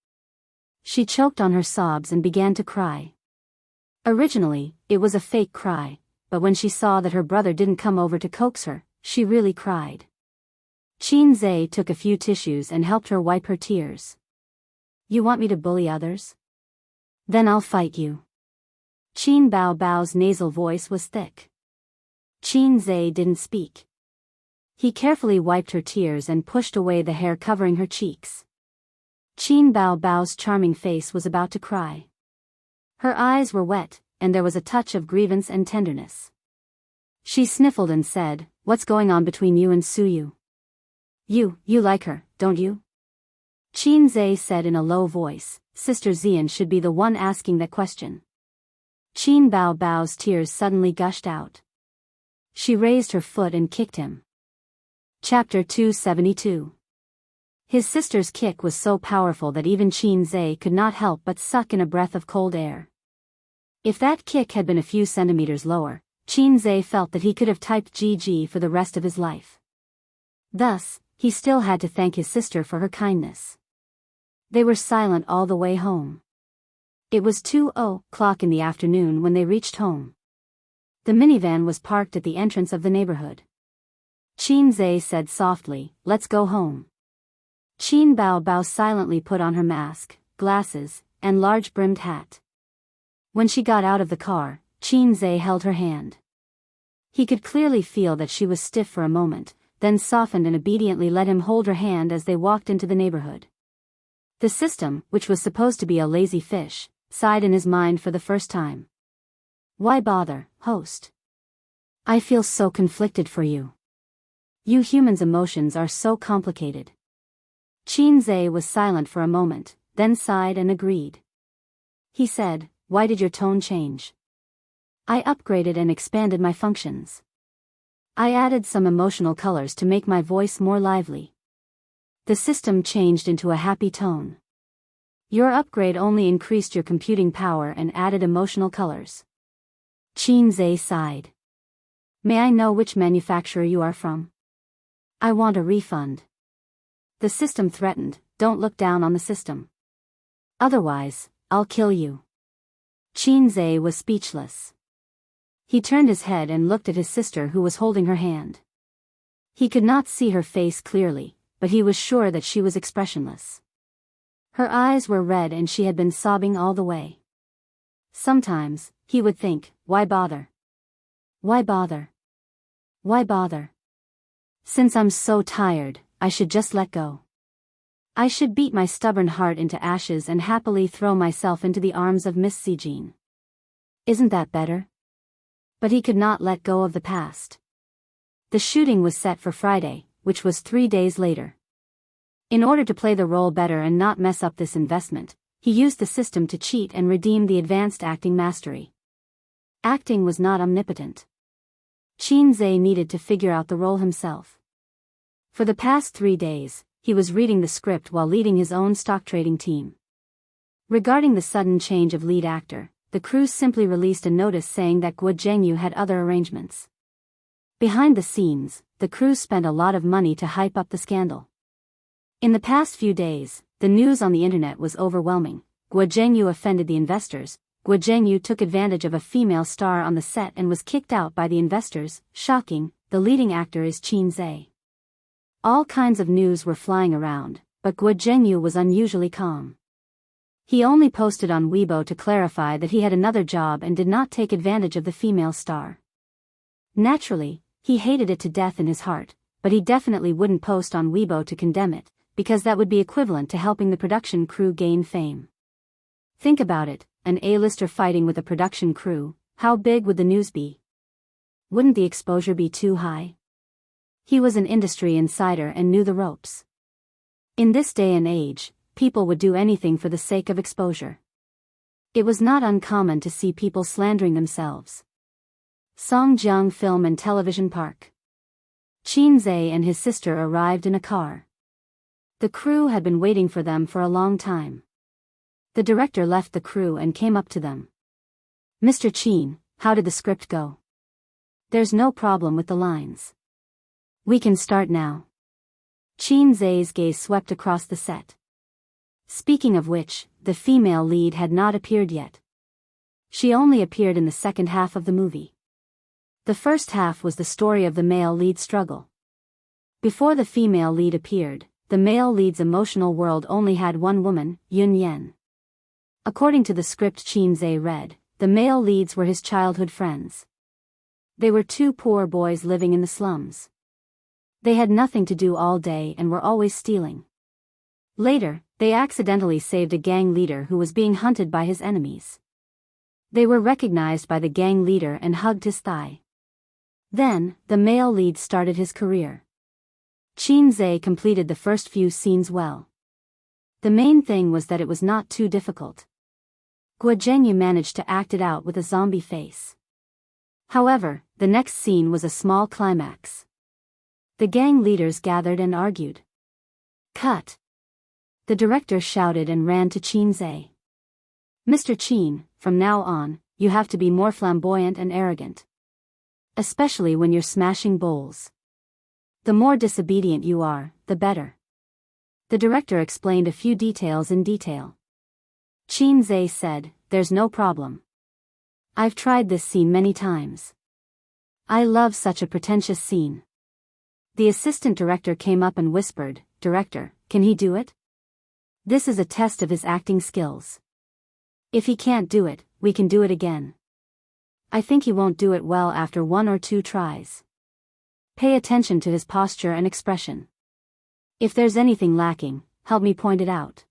She choked on her sobs and began to cry. Originally, it was a fake cry, but when she saw that her brother didn't come over to coax her, she really cried. Qin Zhe took a few tissues and helped her wipe her tears. You want me to bully others? Then I'll fight you. Qin Bao Bao's nasal voice was thick. Qin Zhe didn't speak. He carefully wiped her tears and pushed away the hair covering her cheeks. Qin Bao Bao's charming face was about to cry. Her eyes were wet, and there was a touch of grievance and tenderness. She sniffled and said, "What's going on between you and Suyu? You like her, don't you?" Qin Zhe said in a low voice, "Sister Xian should be the one asking that question." Qin Bao Bao's tears suddenly gushed out. She raised her foot and kicked him. Chapter 272. His sister's kick was so powerful that even Qin Zhe could not help but suck in a breath of cold air. If that kick had been a few centimeters lower, Qin Zhe felt that he could have typed GG for the rest of his life. Thus, he still had to thank his sister for her kindness. They were silent all the way home. It was 2:00 in the afternoon when they reached home. The minivan was parked at the entrance of the neighborhood. Qin Zhe said softly, "Let's go home." Qin Bao Bao silently put on her mask, glasses, and large-brimmed hat. When she got out of the car, Qin Zhe held her hand. He could clearly feel that she was stiff for a moment, then softened and obediently let him hold her hand as they walked into the neighborhood. The system, which was supposed to be a lazy fish, sighed in his mind for the first time. "Why bother, host? I feel so conflicted for you. You humans' emotions are so complicated." Qin Zhe was silent for a moment, then sighed and agreed. He said, "Why did your tone change?" "I upgraded and expanded my functions. I added some emotional colors to make my voice more lively." The system changed into a happy tone. "Your upgrade only increased your computing power and added emotional colors." Qin Zhe sighed. "May I know which manufacturer you are from? I want a refund." The system threatened, "Don't look down on the system. Otherwise, I'll kill you." Qin Zhe was speechless. He turned his head and looked at his sister who was holding her hand. He could not see her face clearly, but he was sure that she was expressionless. Her eyes were red and she had been sobbing all the way. Sometimes, he would think, "Why bother? Why bother? Why bother? Since I'm so tired, I should just let go. I should beat my stubborn heart into ashes and happily throw myself into the arms of Miss Sijin. Isn't that better?" But he could not let go of the past. The shooting was set for Friday, which was 3 days later. In order to play the role better and not mess up this investment, he used the system to cheat and redeem the advanced acting mastery. Acting was not omnipotent. Qin Zhe needed to figure out the role himself. For the past 3 days, he was reading the script while leading his own stock trading team. Regarding the sudden change of lead actor, the crew simply released a notice saying that Jianghu had other arrangements. Behind the scenes, the crew spent a lot of money to hype up the scandal. In the past few days, the news on the internet was overwhelming. Jianghu offended the investors. Jianghu took advantage of a female star on the set and was kicked out by the investors. Shocking, the leading actor is Qin Zhe. All kinds of news were flying around, but Jianghu was unusually calm. He only posted on Weibo to clarify that he had another job and did not take advantage of the female star. Naturally, he hated it to death in his heart, but he definitely wouldn't post on Weibo to condemn it, because that would be equivalent to helping the production crew gain fame. Think about it, an A-lister fighting with a production crew, how big would the news be? Wouldn't the exposure be too high? He was an industry insider and knew the ropes. In this day and age, people would do anything for the sake of exposure. It was not uncommon to see people slandering themselves. Songjiang Film and Television Park. Qin Zhe and his sister arrived in a car. The crew had been waiting for them for a long time. The director left the crew and came up to them. "Mr. Qin, how did the script go?" "There's no problem with the lines. We can start now." Qin Zhe's gaze swept across the set. Speaking of which, the female lead had not appeared yet. She only appeared in the second half of the movie. The first half was the story of the male lead struggle. Before the female lead appeared, the male lead's emotional world only had one woman, Yun Yan. According to the script Qin Zhe read, the male leads were his childhood friends. They were two poor boys living in the slums. They had nothing to do all day and were always stealing. Later, they accidentally saved a gang leader who was being hunted by his enemies. They were recognized by the gang leader and hugged his thigh. Then, the male lead started his career. Xianxia completed the first few scenes well. The main thing was that it was not too difficult. Jianghu managed to act it out with a zombie face. However, the next scene was a small climax. The gang leaders gathered and argued. Cut. The director shouted and ran to Xianxia. Mr. Qin, from now on, you have to be more flamboyant and arrogant. Especially when you're smashing bowls. The more disobedient you are, the better. The director explained a few details in detail. Xianxia said, there's no problem. I've tried this scene many times. I love such a pretentious scene. The assistant director came up and whispered, Director, can he do it? This is a test of his acting skills. If he can't do it, we can do it again. I think he won't do it well after 1 or 2 tries. Pay attention to his posture and expression. If there's anything lacking, help me point it out.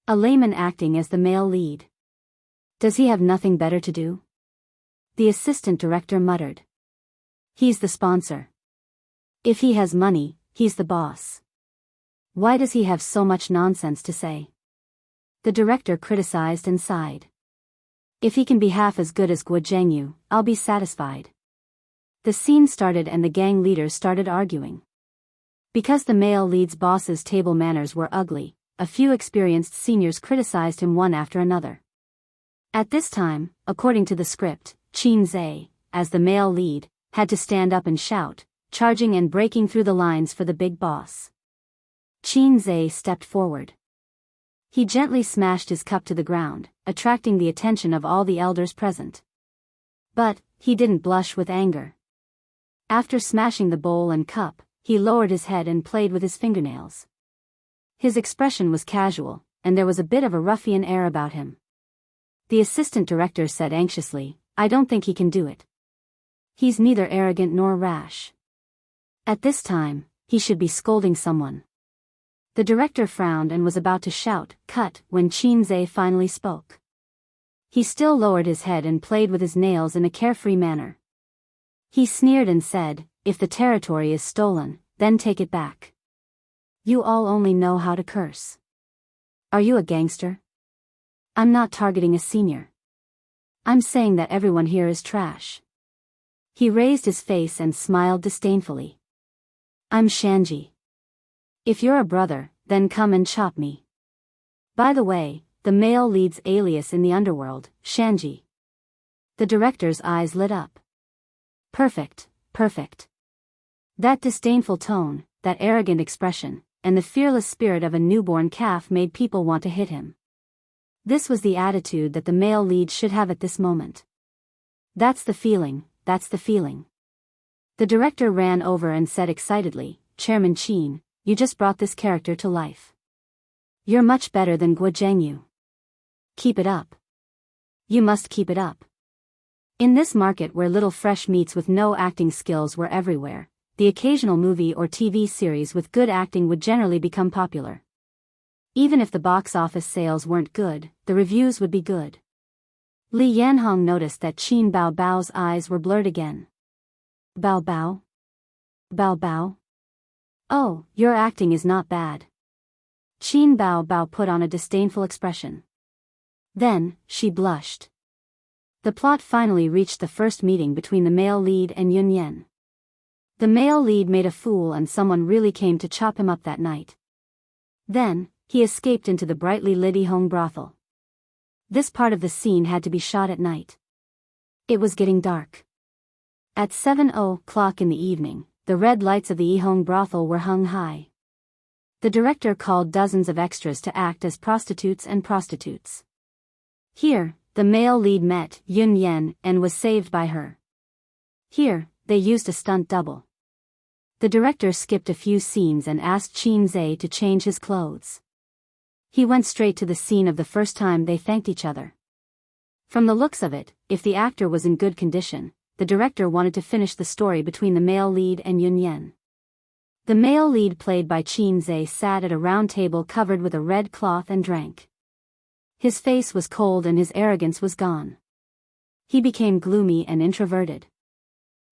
A layman acting as the male lead. Does he have nothing better to do? The assistant director muttered. He's the sponsor. If he has money, he's the boss. Why does he have so much nonsense to say? The director criticized and sighed. If he can be half as good as Jianghu, I'll be satisfied. The scene started and the gang leaders started arguing. Because the male lead's boss's table manners were ugly, a few experienced seniors criticized him one after another. At this time, according to the script, Xianxia, as the male lead, had to stand up and shout, charging and breaking through the lines for the big boss. Xianxia stepped forward. He gently smashed his cup to the ground, attracting the attention of all the elders present. But, he didn't blush with anger. After smashing the bowl and cup, he lowered his head and played with his fingernails. His expression was casual, and there was a bit of a ruffian air about him. The assistant director said anxiously, I don't think he can do it. He's neither arrogant nor rash. At this time, he should be scolding someone. The director frowned and was about to shout, cut, when Xianxia finally spoke. He still lowered his head and played with his nails in a carefree manner. He sneered and said, if the territory is stolen, then take it back. You all only know how to curse. Are you a gangster? I'm not targeting a senior. I'm saying that everyone here is trash. He raised his face and smiled disdainfully. I'm Xianxia. If you're a brother, then come and chop me. By the way, the male lead's alias in the underworld, Xianxia. The director's eyes lit up. Perfect, perfect. That disdainful tone, that arrogant expression, and the fearless spirit of a newborn calf made people want to hit him. This was the attitude that the male lead should have at this moment. That's the feeling, that's the feeling. The director ran over and said excitedly, Chairman Qin, you just brought this character to life. You're much better than Jianghu. Keep it up. You must keep it up. In this market where little fresh meats with no acting skills were everywhere, the occasional movie or TV series with good acting would generally become popular. Even if the box office sales weren't good, the reviews would be good. Li Yanhong noticed that Qin Bao Bao's eyes were blurred again. Bao Bao? Bao Bao? Oh, your acting is not bad. Qin Bao Bao put on a disdainful expression. Then, she blushed. The plot finally reached the first meeting between the male lead and Yun Yan. The male lead made a fool and someone really came to chop him up that night. Then, he escaped into the brightly lit Yihong brothel. This part of the scene had to be shot at night. It was getting dark. At 7:00 in the evening, the red lights of the Yihong brothel were hung high. The director called dozens of extras to act as prostitutes and prostitutes. Here, the male lead met Yun Yan and was saved by her. Here, they used a stunt double. The director skipped a few scenes and asked Xianxia to change his clothes. He went straight to the scene of the first time they thanked each other. From the looks of it, if the actor was in good condition, the director wanted to finish the story between the male lead and Yun Yen. The male lead, played by Qin Zhe, sat at a round table covered with a red cloth and drank. His face was cold and his arrogance was gone. He became gloomy and introverted.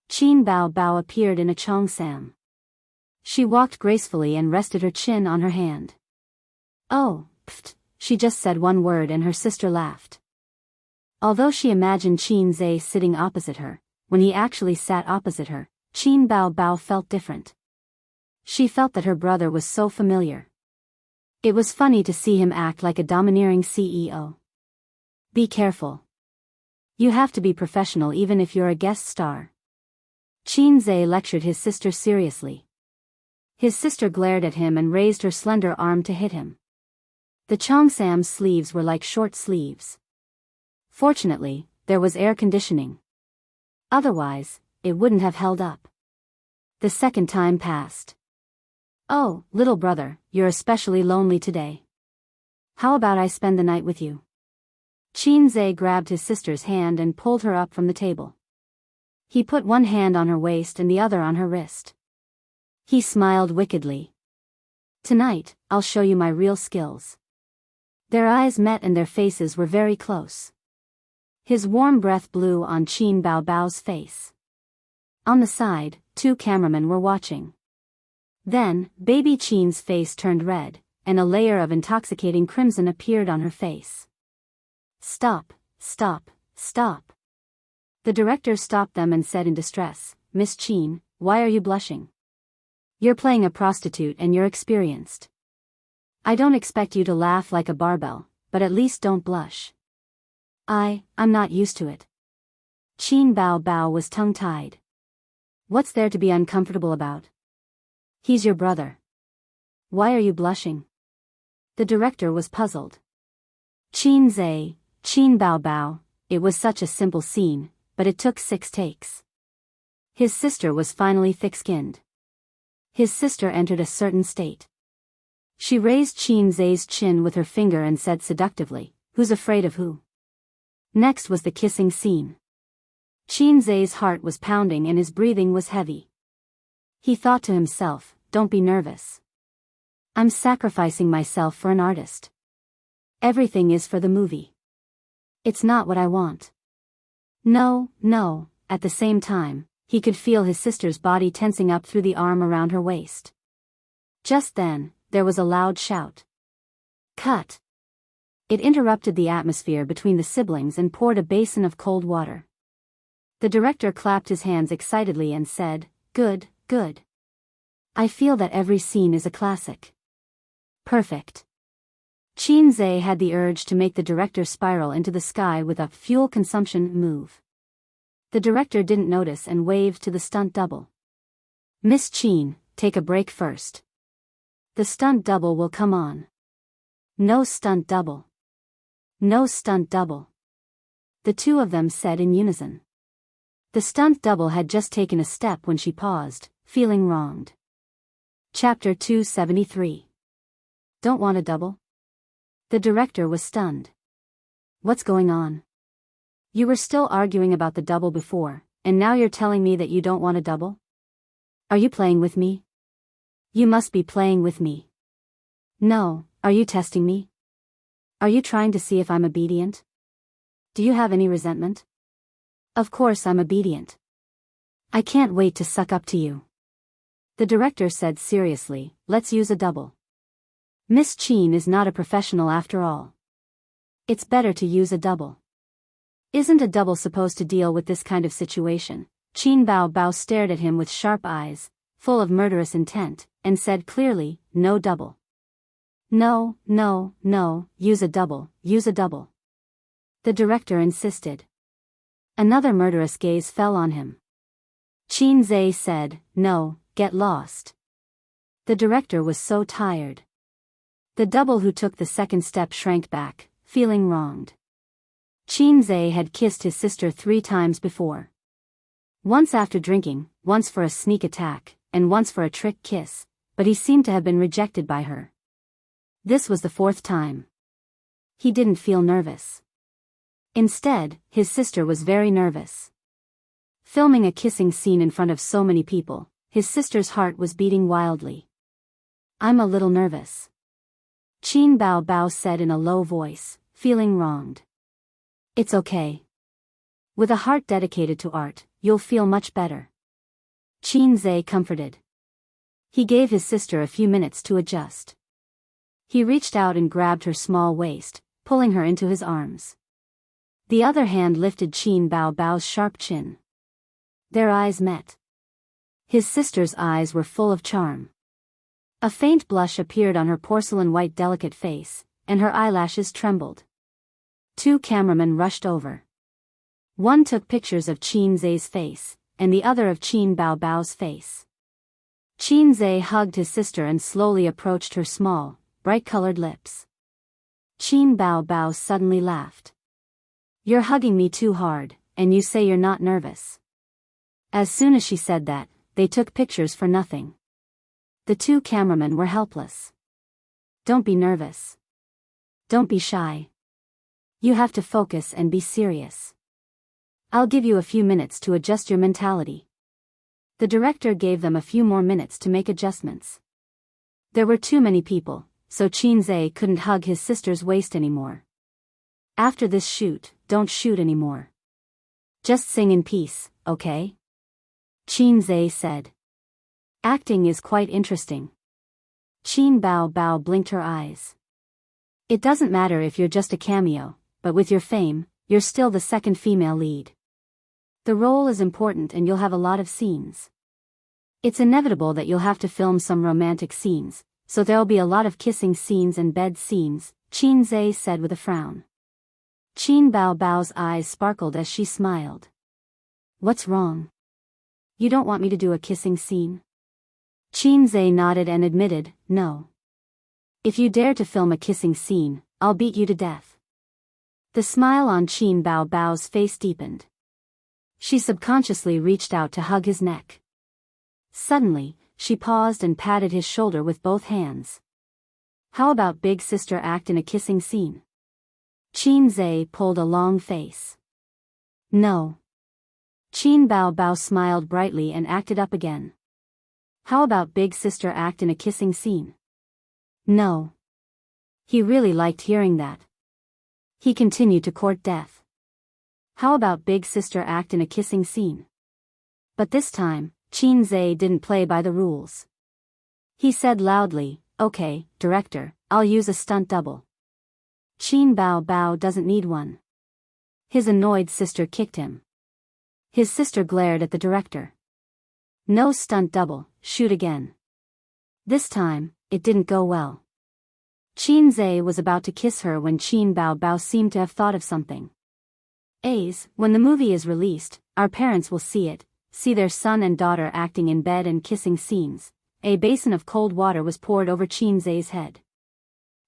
Qin Bao Bao appeared in a cheongsam. She walked gracefully and rested her chin on her hand. "Oh, pfft," she just said one word and her sister laughed. Although she imagined Qin Zhe sitting opposite her, when he actually sat opposite her, Qin Bao Bao felt different. She felt that her brother was so familiar. It was funny to see him act like a domineering CEO. Be careful. You have to be professional even if you're a guest star. Qin Zhe lectured his sister seriously. His sister glared at him and raised her slender arm to hit him. The cheongsam's sleeves were like short sleeves. Fortunately, there was air conditioning. Otherwise, it wouldn't have held up. The second time passed. "Oh, little brother, you're especially lonely today. How about I spend the night with you?" Qin Zhe grabbed his sister's hand and pulled her up from the table. He put one hand on her waist and the other on her wrist. He smiled wickedly. "Tonight, I'll show you my real skills." Their eyes met and their faces were very close. His warm breath blew on Qin Bao Bao's face. On the side, 2 cameramen were watching. Then, baby Qin's face turned red, and a layer of intoxicating crimson appeared on her face. "Stop, stop, stop." The director stopped them and said in distress, "Miss Qin, why are you blushing? You're playing a prostitute and you're experienced. I don't expect you to laugh like a barbell, but at least don't blush." I'm not used to it." Qin Bao Bao was tongue-tied. "What's there to be uncomfortable about? He's your brother. Why are you blushing?" The director was puzzled. Qin Zhe, Qin Bao Bao, it was such a simple scene, but it took 6 takes. His sister was finally thick-skinned. His sister entered a certain state. She raised Qin Zhe's chin with her finger and said seductively, "Who's afraid of who?" Next was the kissing scene. Qin Zhe's heart was pounding and his breathing was heavy. He thought to himself, "Don't be nervous. I'm sacrificing myself for an artist. Everything is for the movie. It's not what I want." No. At the same time, he could feel his sister's body tensing up through the arm around her waist. Just then, there was a loud shout. "Cut!" It interrupted the atmosphere between the siblings and poured a basin of cold water. The director clapped his hands excitedly and said, "Good, good. I feel that every scene is a classic. Perfect." Qin Zhe had the urge to make the director spiral into the sky with a fuel consumption move. The director didn't notice and waved to the stunt double. "Miss Qin, take a break first. The stunt double will come on." "No stunt double. No stunt double." The 2 of them said in unison. The stunt double had just taken a step when she paused, feeling wronged. Chapter 273. Don't want a double? The director was stunned. "What's going on? You were still arguing about the double before, and now you're telling me that you don't want a double? Are you playing with me? You must be playing with me. No, are you testing me? Are you trying to see if I'm obedient? Do you have any resentment?" "Of course I'm obedient. I can't wait to suck up to you." The director said seriously, "Let's use a double. Miss Qin is not a professional after all. It's better to use a double." "Isn't a double supposed to deal with this kind of situation?" Qin Bao Bao stared at him with sharp eyes, full of murderous intent, and said clearly, "No double. No, use a double, use a double." The director insisted. Another murderous gaze fell on him. Qin Zhe said, "No, get lost." The director was so tired. The double who took the second step shrank back, feeling wronged. Qin Zhe had kissed his sister 3 times before. Once after drinking, once for a sneak attack, and once for a trick kiss, but he seemed to have been rejected by her. This was the 4th time. He didn't feel nervous. Instead, his sister was very nervous. Filming a kissing scene in front of so many people, his sister's heart was beating wildly. I'm a little nervous, Qin Bao Bao said in a low voice, feeling wronged. It's okay. With a heart dedicated to art, you'll feel much better, Qin Zhe comforted. He gave his sister a few minutes to adjust. He reached out and grabbed her small waist, pulling her into his arms. The other hand lifted Qin Bao Bao's sharp chin. Their eyes met. His sister's eyes were full of charm. A faint blush appeared on her porcelain-white delicate face, and her eyelashes trembled. Two cameramen rushed over. One took pictures of Qin Zhe's face, and the other of Qin Bao Bao's face. Qin Zhe hugged his sister and slowly approached her small, bright-colored lips. Qin Bao Bao suddenly laughed. You're hugging me too hard, and you say you're not nervous. As soon as she said that, they took pictures for nothing. The two cameramen were helpless. Don't be nervous. Don't be shy. You have to focus and be serious. I'll give you a few minutes to adjust your mentality. The director gave them a few more minutes to make adjustments. There were too many people, so Qin Zhe couldn't hug his sister's waist anymore. After this shoot, don't shoot anymore. Just sing in peace, okay? Qin Zhe said. Acting is quite interesting. Qin Bao Bao blinked her eyes. It doesn't matter if you're just a cameo, but with your fame, you're still the second female lead. The role is important and you'll have a lot of scenes. It's inevitable that you'll have to film some romantic scenes, so there'll be a lot of kissing scenes and bed scenes, Qin Zhe said with a frown. Qin Bao Bao's eyes sparkled as she smiled. What's wrong? You don't want me to do a kissing scene? Qin Zhe nodded and admitted, no. If you dare to film a kissing scene, I'll beat you to death. The smile on Qin Bao Bao's face deepened. She subconsciously reached out to hug his neck. Suddenly, she paused and patted his shoulder with both hands. How about big sister act in a kissing scene? Qin Zhe pulled a long face. No. Qin Bao Bao smiled brightly and acted up again. How about big sister act in a kissing scene? No. He really liked hearing that. He continued to court death. How about big sister act in a kissing scene? But this time, Qin Zhe didn't play by the rules. He said loudly, okay, director, I'll use a stunt double. Qin Bao Bao doesn't need one. His annoyed sister kicked him. His sister glared at the director. No stunt double, shoot again. This time, it didn't go well. Qin Zhe was about to kiss her when Qin Bao Bao seemed to have thought of something. When the movie is released, our parents will see it, see their son and daughter acting in bed and kissing scenes. A basin of cold water was poured over Qin Zhe's head.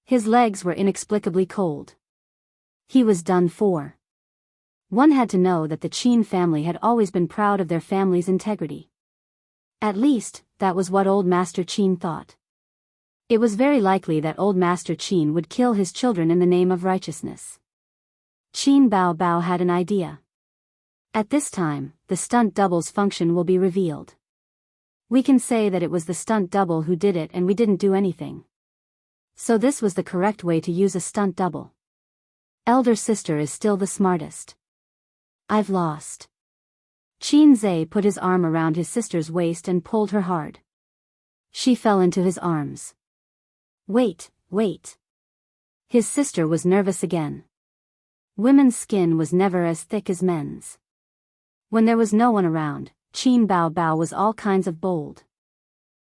His legs were inexplicably cold. He was done for. One had to know that the Qin family had always been proud of their family's integrity. At least, that was what Old Master Qin thought. It was very likely that Old Master Qin would kill his children in the name of righteousness. Qin Bao Bao had an idea. At this time, the stunt double's function will be revealed. We can say that it was the stunt double who did it and we didn't do anything. So this was the correct way to use a stunt double. Elder sister is still the smartest. I've lost. Qin Zhe put his arm around his sister's waist and pulled her hard. She fell into his arms. Wait. His sister was nervous again. Women's skin was never as thick as men's. When there was no one around, Qin Bao Bao was all kinds of bold.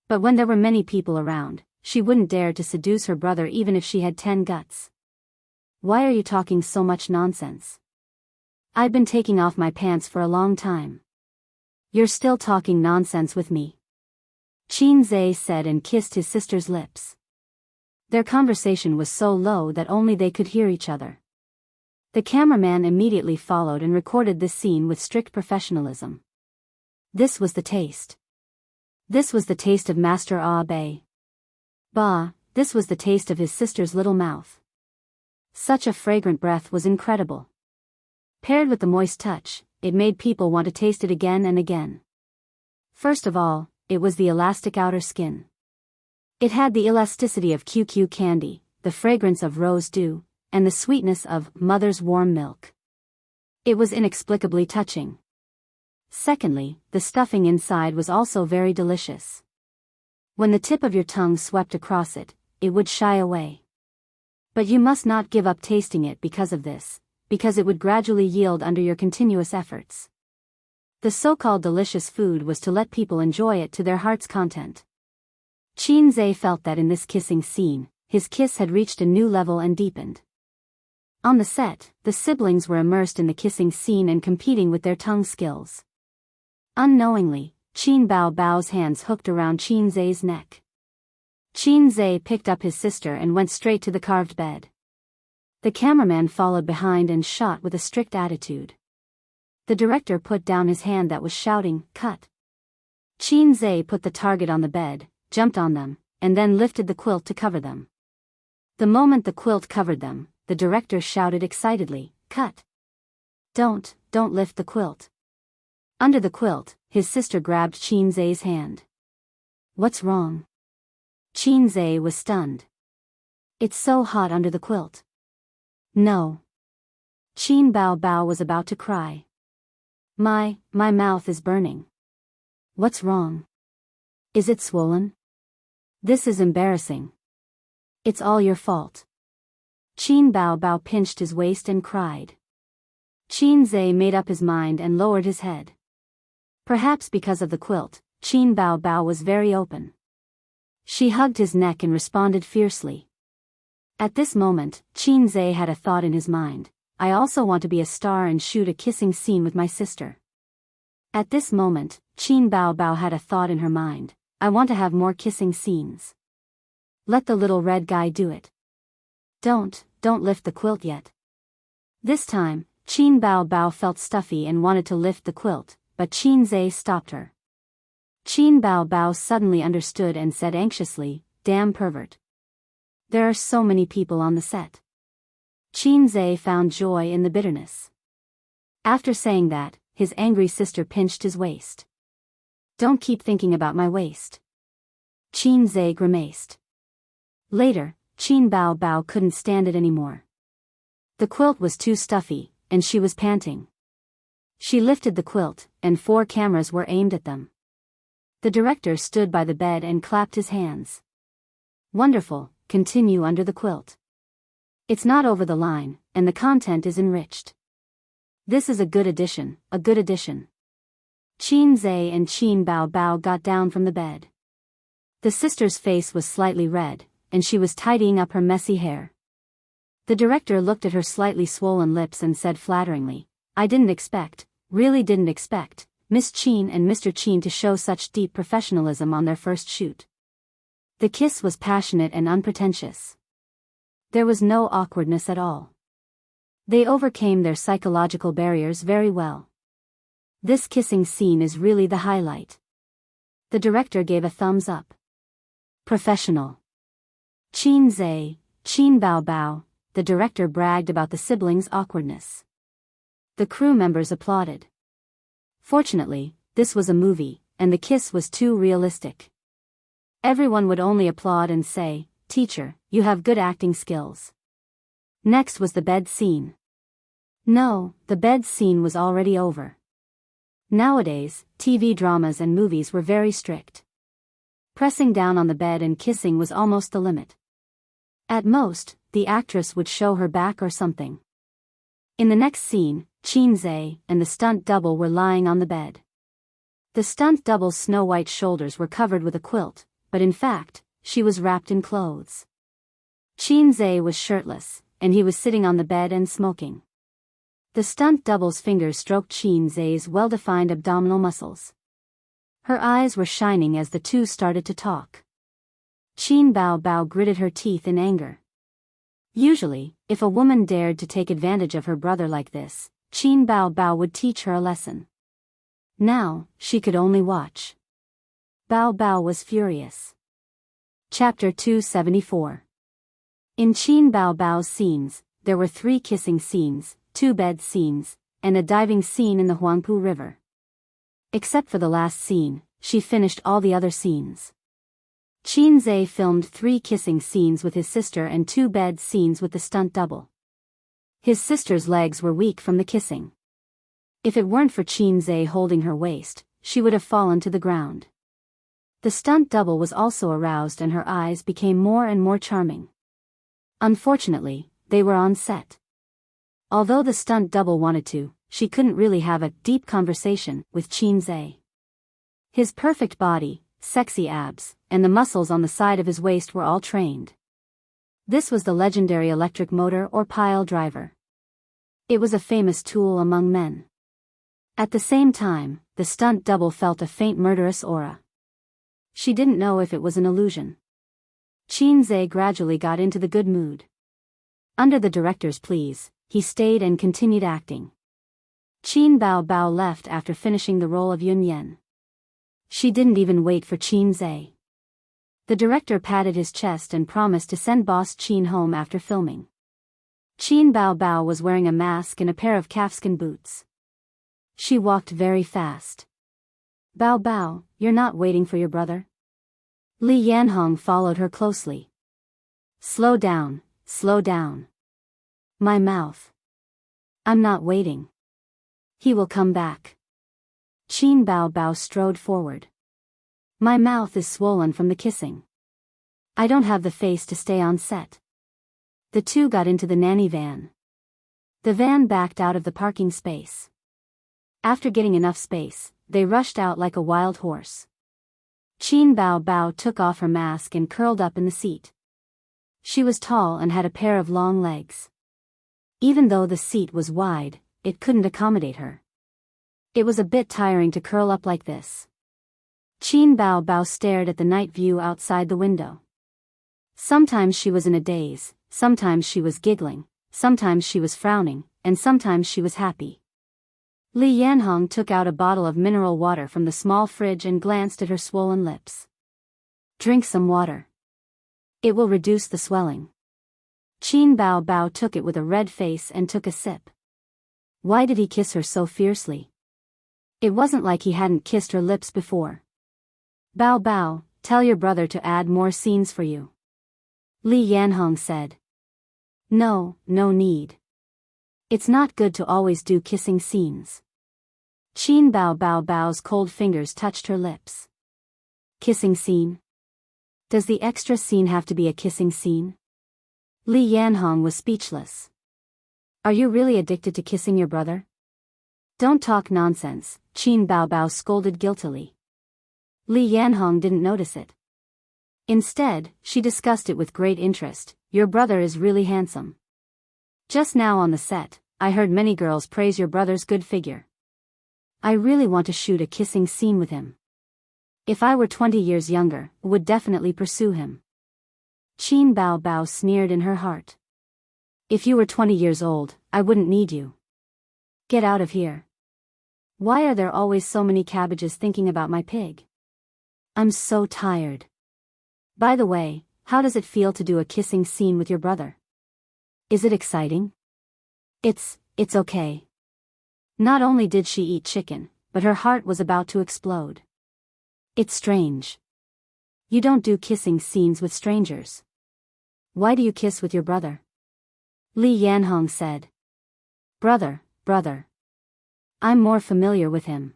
But when there were many people around, she wouldn't dare to seduce her brother even if she had 10 guts. Why are you talking so much nonsense? I've been taking off my pants for a long time. You're still talking nonsense with me. Qin Zhe said and kissed his sister's lips. Their conversation was so low that only they could hear each other. The cameraman immediately followed and recorded this scene with strict professionalism. This was the taste. This was the taste of Master Abe. This was the taste of his sister's little mouth. Such a fragrant breath was incredible. Paired with the moist touch, it made people want to taste it again and again. First of all, it was the elastic outer skin. It had the elasticity of QQ candy, the fragrance of rose dew, and the sweetness of mother's warm milk. It was inexplicably touching. Secondly, the stuffing inside was also very delicious. When the tip of your tongue swept across it, it would shy away. But you must not give up tasting it because of this, because it would gradually yield under your continuous efforts. The so-called delicious food was to let people enjoy it to their heart's content. Xianxia felt that in this kissing scene, his kiss had reached a new level and deepened. On the set, the siblings were immersed in the kissing scene and competing with their tongue skills. Unknowingly, Qin Bao's hands hooked around Xianxia's neck. Xianxia picked up his sister and went straight to the carved bed. The cameraman followed behind and shot with a strict attitude. The director put down his hand that was shouting, "Cut!" Xianxia put the target on the bed, jumped on them, and then lifted the quilt to cover them. The moment the quilt covered them, the director shouted excitedly, "Cut! Don't lift the quilt." Under the quilt, his sister grabbed Xianxia's hand. "What's wrong?" Xianxia was stunned. "It's so hot under the quilt." "No." Qin Bao was about to cry. My mouth is burning." "What's wrong? Is it swollen? This is embarrassing." "It's all your fault." Qin Bao pinched his waist and cried. Xianxia made up his mind and lowered his head. Perhaps because of the quilt, Qin Bao was very open. She hugged his neck and responded fiercely. At this moment, Xianxia had a thought in his mind. I also want to be a star and shoot a kissing scene with my sister. At this moment, Qin Bao had a thought in her mind. I want to have more kissing scenes. Let the little red guy do it. Don't lift the quilt yet." This time, Qin Bao felt stuffy and wanted to lift the quilt, but Xianxia stopped her. Qin Bao suddenly understood and said anxiously, "Damn pervert. There are so many people on the set." Xianxia found joy in the bitterness. After saying that, his angry sister pinched his waist. "Don't keep thinking about my waist." Xianxia grimaced. Later, Qin Bao couldn't stand it anymore. The quilt was too stuffy, and she was panting. She lifted the quilt, and 4 cameras were aimed at them. The director stood by the bed and clapped his hands. "Wonderful, continue under the quilt. It's not over the line, and the content is enriched. This is a good addition, a good addition." Xianxia and Qin Bao got down from the bed. The sister's face was slightly red, and she was tidying up her messy hair. The director looked at her slightly swollen lips and said flatteringly, "I really didn't expect, Miss Qin and Mr. Qin to show such deep professionalism on their first shoot." The kiss was passionate and unpretentious. There was no awkwardness at all. They overcame their psychological barriers very well. This kissing scene is really the highlight. The director gave a thumbs up. Professional. Xianxia, Qin Bao, the director bragged about the siblings' awkwardness. The crew members applauded. Fortunately, this was a movie, and the kiss was too realistic. Everyone would only applaud and say, "Teacher, you have good acting skills." Next was the bed scene. No, the bed scene was already over. Nowadays, TV dramas and movies were very strict. Pressing down on the bed and kissing was almost the limit. At most, the actress would show her back or something. In the next scene, Xianxia and the stunt double were lying on the bed. The stunt double's snow-white shoulders were covered with a quilt, but in fact, she was wrapped in clothes. Xianxia was shirtless, and he was sitting on the bed and smoking. The stunt double's fingers stroked Xianxia's well-defined abdominal muscles. Her eyes were shining as the two started to talk. Qin Bao gritted her teeth in anger. Usually, if a woman dared to take advantage of her brother like this, Qin Bao would teach her a lesson. Now, she could only watch. Bao was furious. Chapter 274. In Qin Bao's scenes, there were 3 kissing scenes, 2 bed scenes, and a diving scene in the Huangpu River. Except for the last scene, she finished all the other scenes. Qin Zhe filmed 3 kissing scenes with his sister and 2 bed scenes with the stunt double. His sister's legs were weak from the kissing. If it weren't for Qin Zhe holding her waist, she would have fallen to the ground. The stunt double was also aroused and her eyes became more and more charming. Unfortunately, they were on set. Although the stunt double wanted to, she couldn't really have a deep conversation with Qin Zhe. His perfect body, sexy abs, and the muscles on the side of his waist were all trained. This was the legendary electric motor or pile driver. It was a famous tool among men. At the same time, the stunt double felt a faint murderous aura. She didn't know if it was an illusion. Qin Zhe gradually got into the good mood. Under the director's pleas, he stayed and continued acting. Qin Bao left after finishing the role of Yun Yan. She didn't even wait for Qin Zhe. The director patted his chest and promised to send boss Qin home after filming. Qin Bao was wearing a mask and a pair of calfskin boots. She walked very fast. Bao, you're not waiting for your brother? Li Yanhong followed her closely. Slow down. My mouth. I'm not waiting. He will come back. Qin Bao strode forward. My mouth is swollen from the kissing. I don't have the face to stay on set. The two got into the nanny van. The van backed out of the parking space. After getting enough space, they rushed out like a wild horse. Qin Bao took off her mask and curled up in the seat. She was tall and had a pair of long legs. Even though the seat was wide, it couldn't accommodate her. It was a bit tiring to curl up like this. Qin Bao stared at the night view outside the window. Sometimes she was in a daze, sometimes she was giggling, sometimes she was frowning, and sometimes she was happy. Li Yanhong took out a bottle of mineral water from the small fridge and glanced at her swollen lips. Drink some water. It will reduce the swelling. Qin Bao took it with a red face and took a sip. Why did he kiss her so fiercely? It wasn't like he hadn't kissed her lips before. Bao, tell your brother to add more scenes for you. Li Yanhong said. No need. It's not good to always do kissing scenes. Qin Bao's cold fingers touched her lips. Kissing scene? Does the extra scene have to be a kissing scene? Li Yanhong was speechless. Are you really addicted to kissing your brother? Don't talk nonsense, Qin Bao scolded guiltily. Li Yanhong didn't notice it. Instead, she discussed it with great interest. Your brother is really handsome. Just now on the set, I heard many girls praise your brother's good figure. I really want to shoot a kissing scene with him. If I were 20 years younger, would definitely pursue him. Qin Bao sneered in her heart. If you were 20 years old, I wouldn't need you. Get out of here. Why are there always so many cabbages thinking about my pig? I'm so tired. By the way, how does it feel to do a kissing scene with your brother? Is it exciting? It's okay. Not only did she eat chicken, but her heart was about to explode. It's strange. You don't do kissing scenes with strangers. Why do you kiss with your brother? Li Yanhong said. Brother. I'm more familiar with him.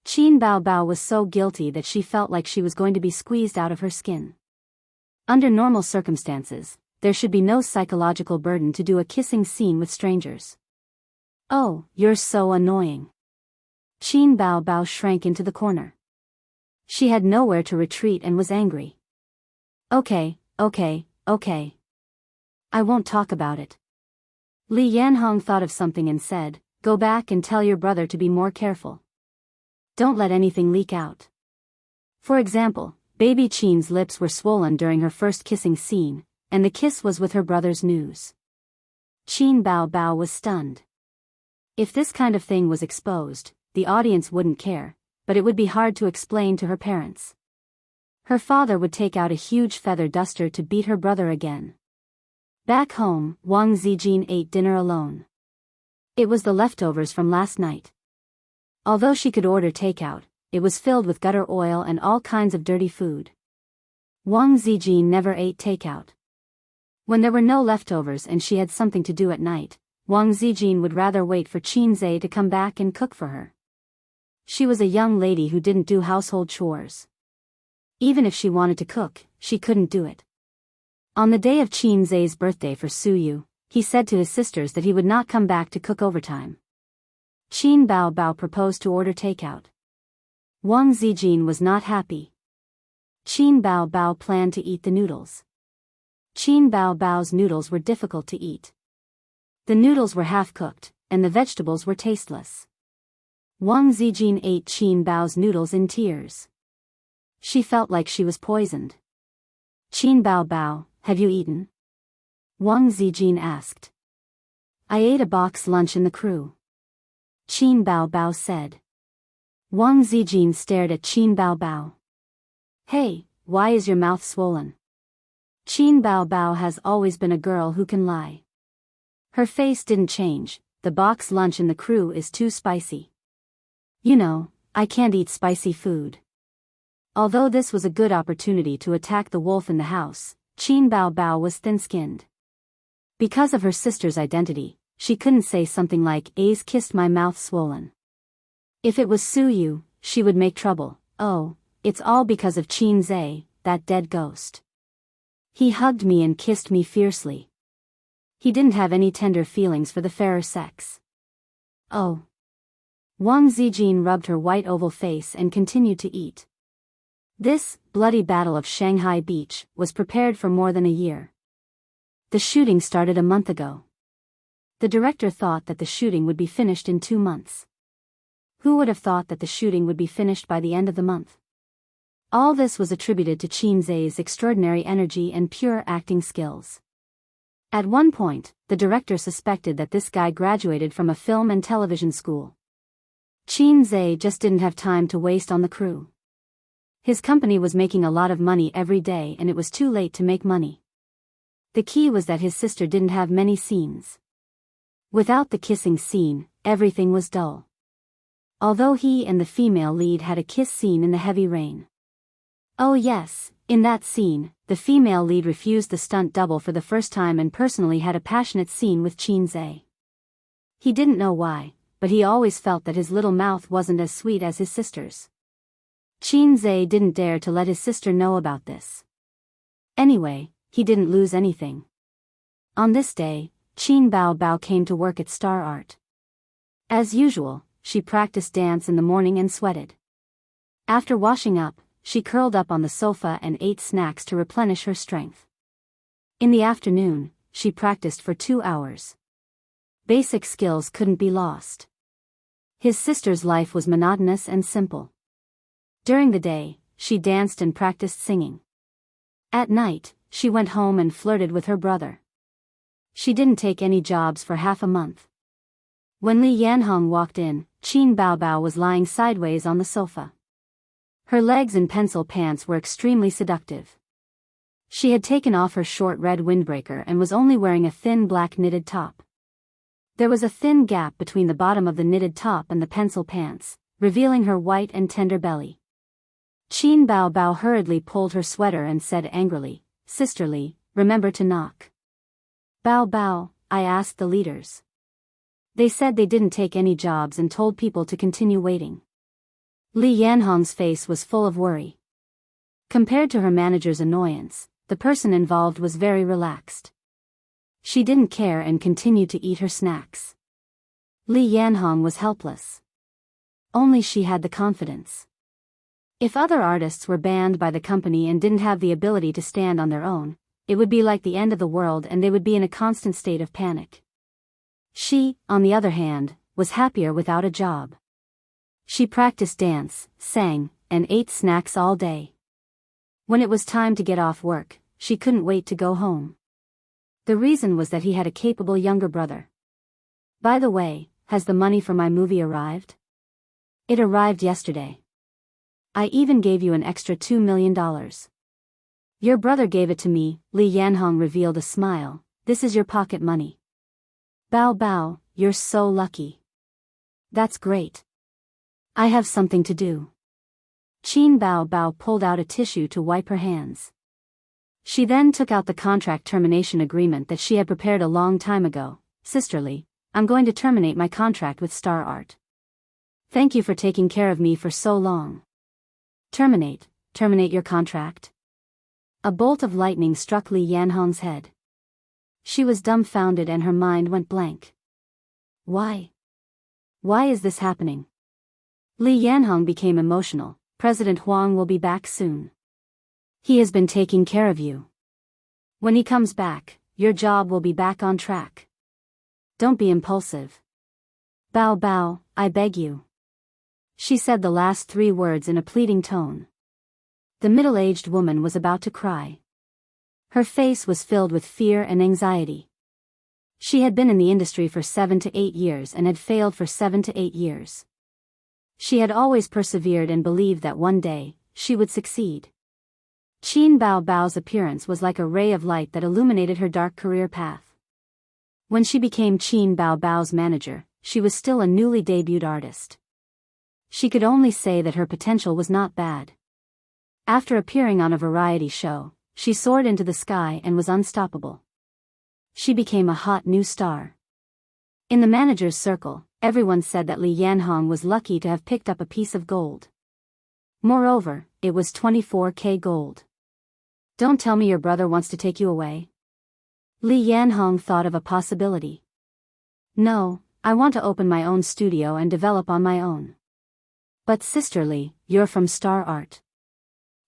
Qin Bao was so guilty that she felt like she was going to be squeezed out of her skin. Under normal circumstances, there should be no psychological burden to do a kissing scene with strangers. Oh, you're so annoying. Qin Bao shrank into the corner. She had nowhere to retreat and was angry. Okay. I won't talk about it. Li Yanhong thought of something and said, go back and tell your brother to be more careful. Don't let anything leak out. For example, baby Qin's lips were swollen during her first kissing scene, and the kiss was with her brother's news. Qin Bao was stunned. If this kind of thing was exposed, the audience wouldn't care, but it would be hard to explain to her parents. Her father would take out a huge feather duster to beat her brother again. Back home, Wang Zijin ate dinner alone. It was the leftovers from last night. Although she could order takeout, it was filled with gutter oil and all kinds of dirty food. Wang Zijin never ate takeout. When there were no leftovers and she had something to do at night, Wang Zijin would rather wait for Qin Zhe to come back and cook for her. She was a young lady who didn't do household chores. Even if she wanted to cook, she couldn't do it. On the day of Qin Zhe's birthday for Su Yu, he said to his sisters that he would not come back to cook overtime. Qin Bao proposed to order takeout. Wang Zijin was not happy. Qin Bao planned to eat the noodles. Qin Bao's noodles were difficult to eat. The noodles were half-cooked, and the vegetables were tasteless. Wang Zijin ate Qin Bao's noodles in tears. She felt like she was poisoned. Qin Bao, have you eaten? Wang Zijin asked. I ate a box lunch in the crew. Qin Bao said. Wang Zijin stared at Qin Bao. Hey, why is your mouth swollen? Qin Bao has always been a girl who can lie. Her face didn't change. The box lunch in the crew is too spicy. You know, I can't eat spicy food. Although this was a good opportunity to attack the wolf in the house, Qin Bao was thin-skinned. Because of her sister's identity, she couldn't say something like, A's kissed my mouth swollen. If it was Su Yu, she would make trouble. Oh, it's all because of Qin Zhe, that dead ghost. He hugged me and kissed me fiercely. He didn't have any tender feelings for the fairer sex. Oh. Wang Zijin rubbed her white oval face and continued to eat. This bloody battle of Shanghai Beach was prepared for more than a year. The shooting started a month ago. The director thought that the shooting would be finished in 2 months. Who would have thought that the shooting would be finished by the end of the month? All this was attributed to Qin Zhe's extraordinary energy and pure acting skills. At one point, the director suspected that this guy graduated from a film and television school. Qin Zhe just didn't have time to waste on the crew. His company was making a lot of money every day and it was too late to make money. The key was that his sister didn't have many scenes. Without the kissing scene, everything was dull. Although he and the female lead had a kiss scene in the heavy rain. Oh yes, in that scene, the female lead refused the stunt double for the first time and personally had a passionate scene with Qin Zhe. He didn't know why, but he always felt that his little mouth wasn't as sweet as his sister's. Qin Zhe didn't dare to let his sister know about this. Anyway, he didn't lose anything. On this day, Qin Bao came to work at Star Art. As usual, she practiced dance in the morning and sweated. After washing up, she curled up on the sofa and ate snacks to replenish her strength. In the afternoon, she practiced for 2 hours. Basic skills couldn't be lost. His sister's life was monotonous and simple. During the day, she danced and practiced singing. At night, she went home and flirted with her brother. She didn't take any jobs for half a month. When Li Yanhong walked in, Qin Bao was lying sideways on the sofa. Her legs in pencil pants were extremely seductive. She had taken off her short red windbreaker and was only wearing a thin black knitted top. There was a thin gap between the bottom of the knitted top and the pencil pants, revealing her white and tender belly. Qin Bao hurriedly pulled her sweater and said angrily, "Sisterly, remember to knock." Bao, I asked the leaders. They said they didn't take any jobs and told people to continue waiting. Li Yanhong's face was full of worry. Compared to her manager's annoyance, the person involved was very relaxed. She didn't care and continued to eat her snacks. Li Yanhong was helpless. Only she had the confidence. If other artists were banned by the company and didn't have the ability to stand on their own, it would be like the end of the world and they would be in a constant state of panic. She, on the other hand, was happier without a job. She practiced dance, sang, and ate snacks all day. When it was time to get off work, she couldn't wait to go home. The reason was that he had a capable younger brother. By the way, has the money for my movie arrived? It arrived yesterday. I even gave you an extra $2 million. Your brother gave it to me, Li Yanhong revealed a smile. This is your pocket money. Bao, you're so lucky. That's great. I have something to do. Qin Bao Bao pulled out a tissue to wipe her hands. She then took out the contract termination agreement that she had prepared a long time ago. Sisterly, I'm going to terminate my contract with Star Art. Thank you for taking care of me for so long. Terminate your contract? A bolt of lightning struck Li Yanhong's head. She was dumbfounded and her mind went blank. Why? Why is this happening? Li Yanhong became emotional. President Huang will be back soon. He has been taking care of you. When he comes back, your job will be back on track. Don't be impulsive. Bao Bao, I beg you. She said the last 3 words in a pleading tone. The middle-aged woman was about to cry. Her face was filled with fear and anxiety. She had been in the industry for 7 to 8 years and had failed for 7 to 8 years. She had always persevered and believed that one day, she would succeed. Qin Bao Bao's appearance was like a ray of light that illuminated her dark career path. When she became Qin Bao Bao's manager, she was still a newly debuted artist. She could only say that her potential was not bad. After appearing on a variety show, she soared into the sky and was unstoppable. She became a hot new star. In the manager's circle, everyone said that Li Yanhong was lucky to have picked up a piece of gold. Moreover, it was 24K gold. Don't tell me your brother wants to take you away. Li Yanhong thought of a possibility. No, I want to open my own studio and develop on my own. But sisterly, you're from Star Art.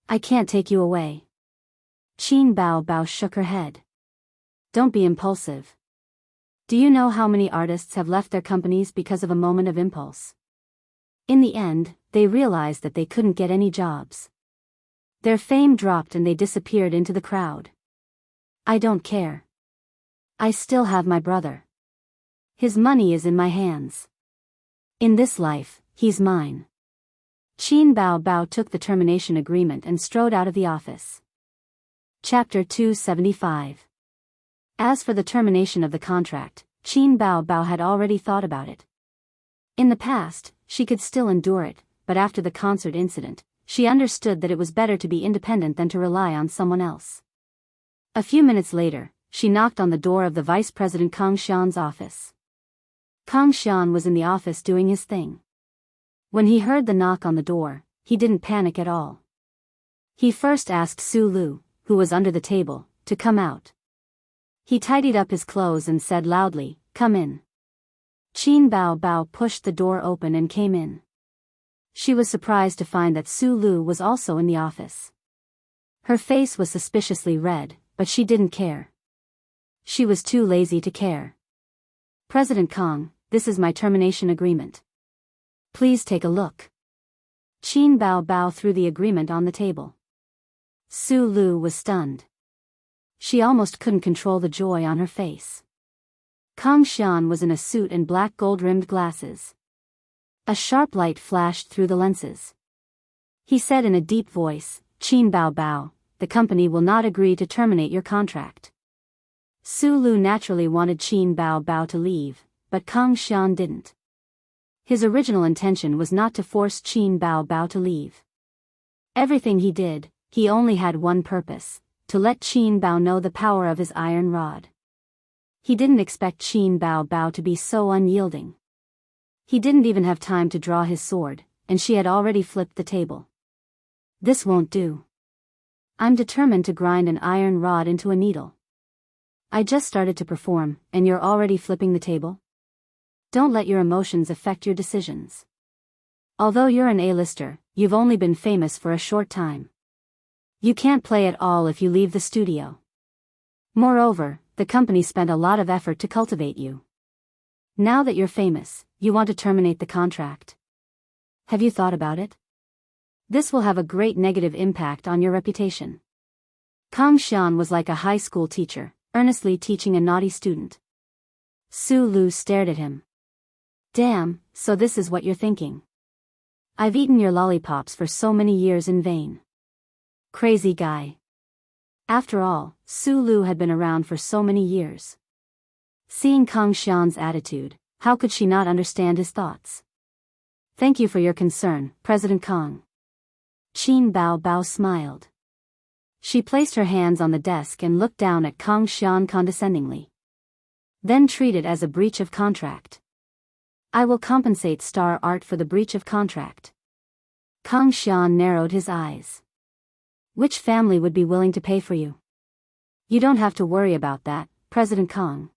I can't take you away. Qin Bao Bao shook her head. Don't be impulsive. Do you know how many artists have left their companies because of a moment of impulse? In the end, they realized that they couldn't get any jobs. Their fame dropped and they disappeared into the crowd. I don't care. I still have my brother. His money is in my hands. In this life, he's mine. Qin Bao Bao took the termination agreement and strode out of the office. Chapter 275. As for the termination of the contract, Qin Bao Bao had already thought about it. In the past, she could still endure it, but after the concert incident, she understood that it was better to be independent than to rely on someone else. A few minutes later, she knocked on the door of the Vice President Kang Xian's office. Kang Xian was in the office doing his thing. When he heard the knock on the door, he didn't panic at all. He first asked Su Lu, who was under the table, to come out. He tidied up his clothes and said loudly, "Come in." Qin Bao Bao pushed the door open and came in. She was surprised to find that Su Lu was also in the office. Her face was suspiciously red, but she didn't care. She was too lazy to care. "President Kang, this is my termination agreement. Please take a look." Qin Bao Bao threw the agreement on the table. Su Lu was stunned. She almost couldn't control the joy on her face. Kang Xian was in a suit and black gold-rimmed glasses. A sharp light flashed through the lenses. He said in a deep voice, "Qin Bao Bao, the company will not agree to terminate your contract." Su Lu naturally wanted Qin Bao Bao to leave, but Kang Xian didn't. His original intention was not to force Qin Bao Bao to leave. Everything he did, he only had one purpose: to let Qin Bao know the power of his iron rod. He didn't expect Qin Bao Bao to be so unyielding. He didn't even have time to draw his sword, and she had already flipped the table. "This won't do. I'm determined to grind an iron rod into a needle. I just started to perform, and you're already flipping the table? Don't let your emotions affect your decisions. Although you're an A-lister, you've only been famous for a short time. You can't play at all if you leave the studio. Moreover, the company spent a lot of effort to cultivate you. Now that you're famous, you want to terminate the contract. Have you thought about it? This will have a great negative impact on your reputation." Kang Xian was like a high school teacher, earnestly teaching a naughty student. Su Lu stared at him. "Damn, so this is what you're thinking. I've eaten your lollipops for so many years in vain. Crazy guy." After all, Su Lu had been around for so many years. Seeing Kang Xian's attitude, How could she not understand his thoughts? Thank you for your concern, President Kong. Qin Bao Bao smiled. She placed her hands on the desk and looked down at Kang Xian condescendingly. Then treat it as a breach of contract. I will compensate Star Art for the breach of contract. Kang Xian narrowed his eyes. Which family would be willing to pay for you? You don't have to worry about that, President Kong.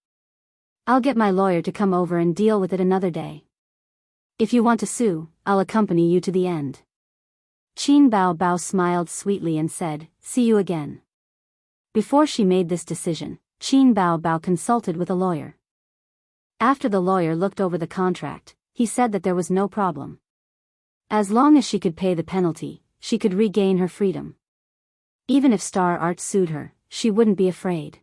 I'll get my lawyer to come over and deal with it another day. If you want to sue, I'll accompany you to the end. Qin Bao Bao smiled sweetly and said, see you again. Before she made this decision, Qin Bao Bao consulted with a lawyer. After the lawyer looked over the contract, he said that there was no problem. As long as she could pay the penalty, she could regain her freedom. Even if Star Art sued her, she wouldn't be afraid.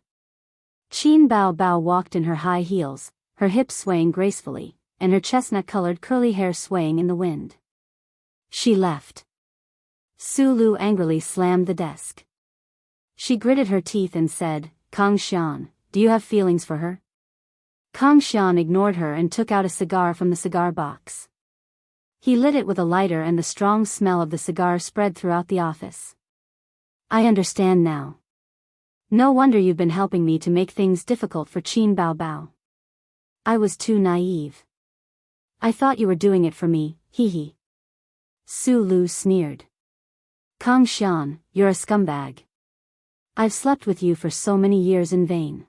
Qin Bao Bao walked in her high heels, her hips swaying gracefully, and her chestnut-colored curly hair swaying in the wind. She left. Sulu angrily slammed the desk. She gritted her teeth and said, Kang Xian, do you have feelings for her? Kang Xian ignored her and took out a cigar from the cigar box. He lit it with a lighter and the strong smell of the cigar spread throughout the office. I understand now. No wonder you've been helping me to make things difficult for Qin Bao Bao. I was too naive. I thought you were doing it for me, hee hee. Sulu sneered. Kang Xian, you're a scumbag. I've slept with you for so many years in vain.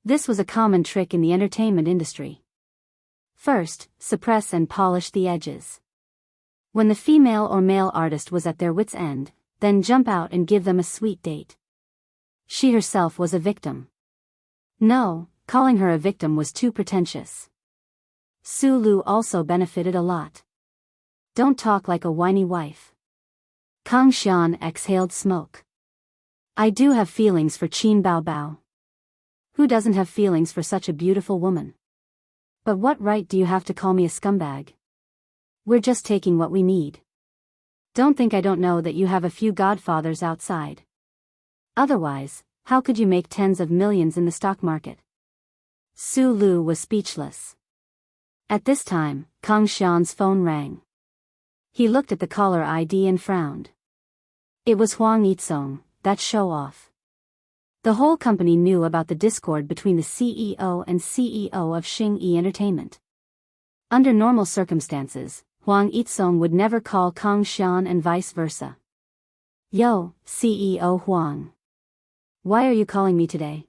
This was a common trick in the entertainment industry. First, suppress and polish the edges. When the female or male artist was at their wits' end, then jump out and give them a sweet date. She herself was a victim. No, calling her a victim was too pretentious. Sulu also benefited a lot. Don't talk like a whiny wife. Kang Xian exhaled smoke. I do have feelings for Qin Bao Bao. Who doesn't have feelings for such a beautiful woman? But what right do you have to call me a scumbag? We're just taking what we need. Don't think I don't know that you have a few godfathers outside. Otherwise, how could you make tens of millions in the stock market? Sulu was speechless. At this time, Kang Xian's phone rang. He looked at the caller ID and frowned. It was Huang Yitsong, that show-off. The whole company knew about the discord between the CEO and CEO of Xing-Yi Entertainment. Under normal circumstances, Huang Yitsong would never call Kang Xian and vice versa. Yo, CEO Huang. Why are you calling me today?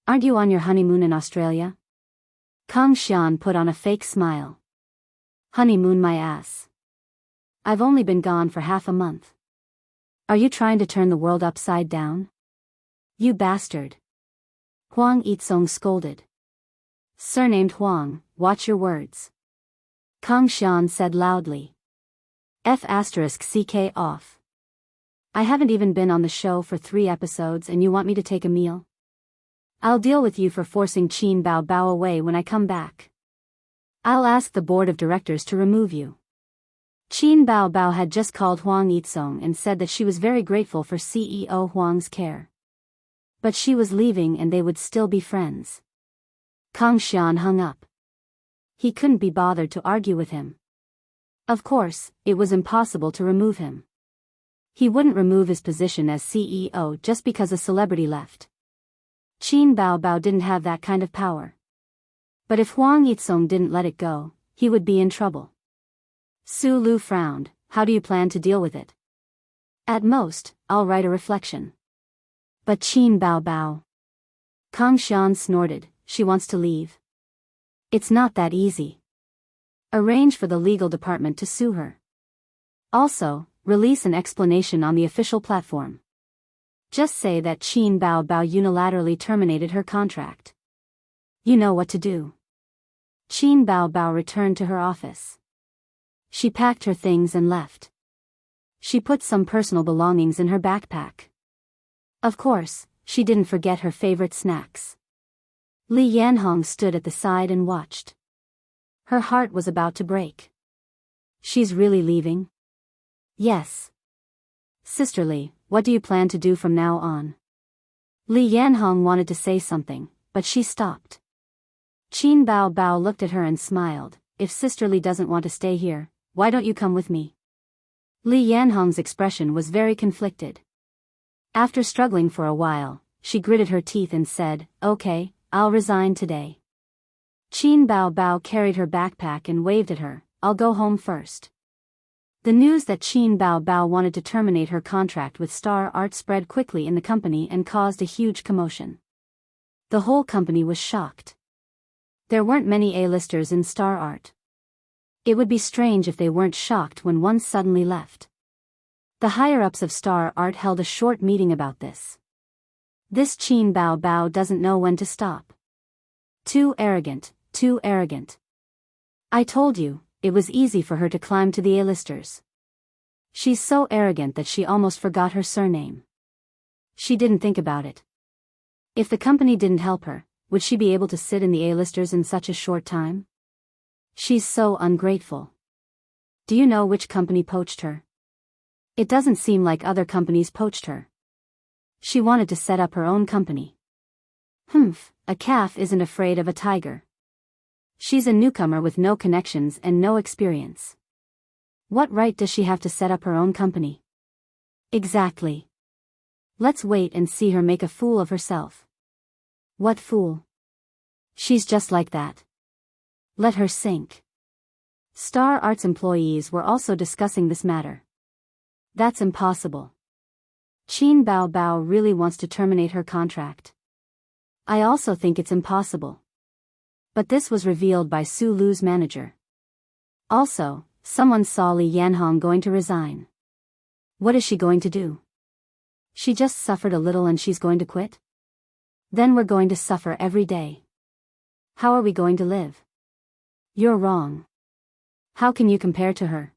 Aren't you on your honeymoon in Australia? Kang Xian put on a fake smile. Honeymoon my ass. I've only been gone for half a month. Are you trying to turn the world upside down? You bastard. Huang Yitsong scolded. Surnamed Huang, watch your words. Kang Xian said loudly. F***ck off. I haven't even been on the show for 3 episodes and you want me to take a meal? I'll deal with you for forcing Qin Bao Bao away when I come back. I'll ask the board of directors to remove you. Qin Bao Bao had just called Huang Yitsong and said that she was very grateful for CEO Huang's care. But she was leaving and they would still be friends. Kang Xian hung up. He couldn't be bothered to argue with him. Of course, it was impossible to remove him. He wouldn't remove his position as CEO just because a celebrity left. Qin Bao Bao didn't have that kind of power. But if Huang Yitsong didn't let it go, he would be in trouble. Sulu frowned. How do you plan to deal with it? At most, I'll write a reflection. But Qin Bao Bao. Kang Xian snorted. She wants to leave. It's not that easy. Arrange for the legal department to sue her. Also, release an explanation on the official platform. Just say that Qin Bao Bao unilaterally terminated her contract. You know what to do. Qin Bao Bao returned to her office. She packed her things and left. She put some personal belongings in her backpack. Of course, she didn't forget her favorite snacks. Li Yanhong stood at the side and watched. Her heart was about to break. She's really leaving? Yes. Sisterly, what do you plan to do from now on? Li Yanhong wanted to say something, but she stopped. Qin Bao Bao looked at her and smiled. If Sister Li doesn't want to stay here, why don't you come with me? Li Yanhong's expression was very conflicted. After struggling for a while, she gritted her teeth and said, "Okay, I'll resign today." Qin Bao Bao carried her backpack and waved at her. "I'll go home first." The news that Qin Bao Bao wanted to terminate her contract with Star Art spread quickly in the company and caused a huge commotion. The whole company was shocked. There weren't many A-listers in Star Art. It would be strange if they weren't shocked when one suddenly left. The higher-ups of Star Art held a short meeting about this. This Qin Bao Bao doesn't know when to stop. Too arrogant, too arrogant. I told you, it was easy for her to climb to the A-listers. She's so arrogant that she almost forgot her surname. She didn't think about it. If the company didn't help her, would she be able to sit in the A-listers in such a short time? She's so ungrateful. Do you know which company poached her? It doesn't seem like other companies poached her. She wanted to set up her own company. Humph, a calf isn't afraid of a tiger. She's a newcomer with no connections and no experience. What right does she have to set up her own company? Exactly. Let's wait and see her make a fool of herself. What fool? She's just like that. Let her sink. Star Arts employees were also discussing this matter. That's impossible. Qin Bao Bao really wants to terminate her contract. I also think it's impossible. But this was revealed by Su Lu's manager. Also, someone saw Li Yanhong going to resign. What is she going to do? She just suffered a little and she's going to quit? Then we're going to suffer every day. How are we going to live? You're wrong. How can you compare to her?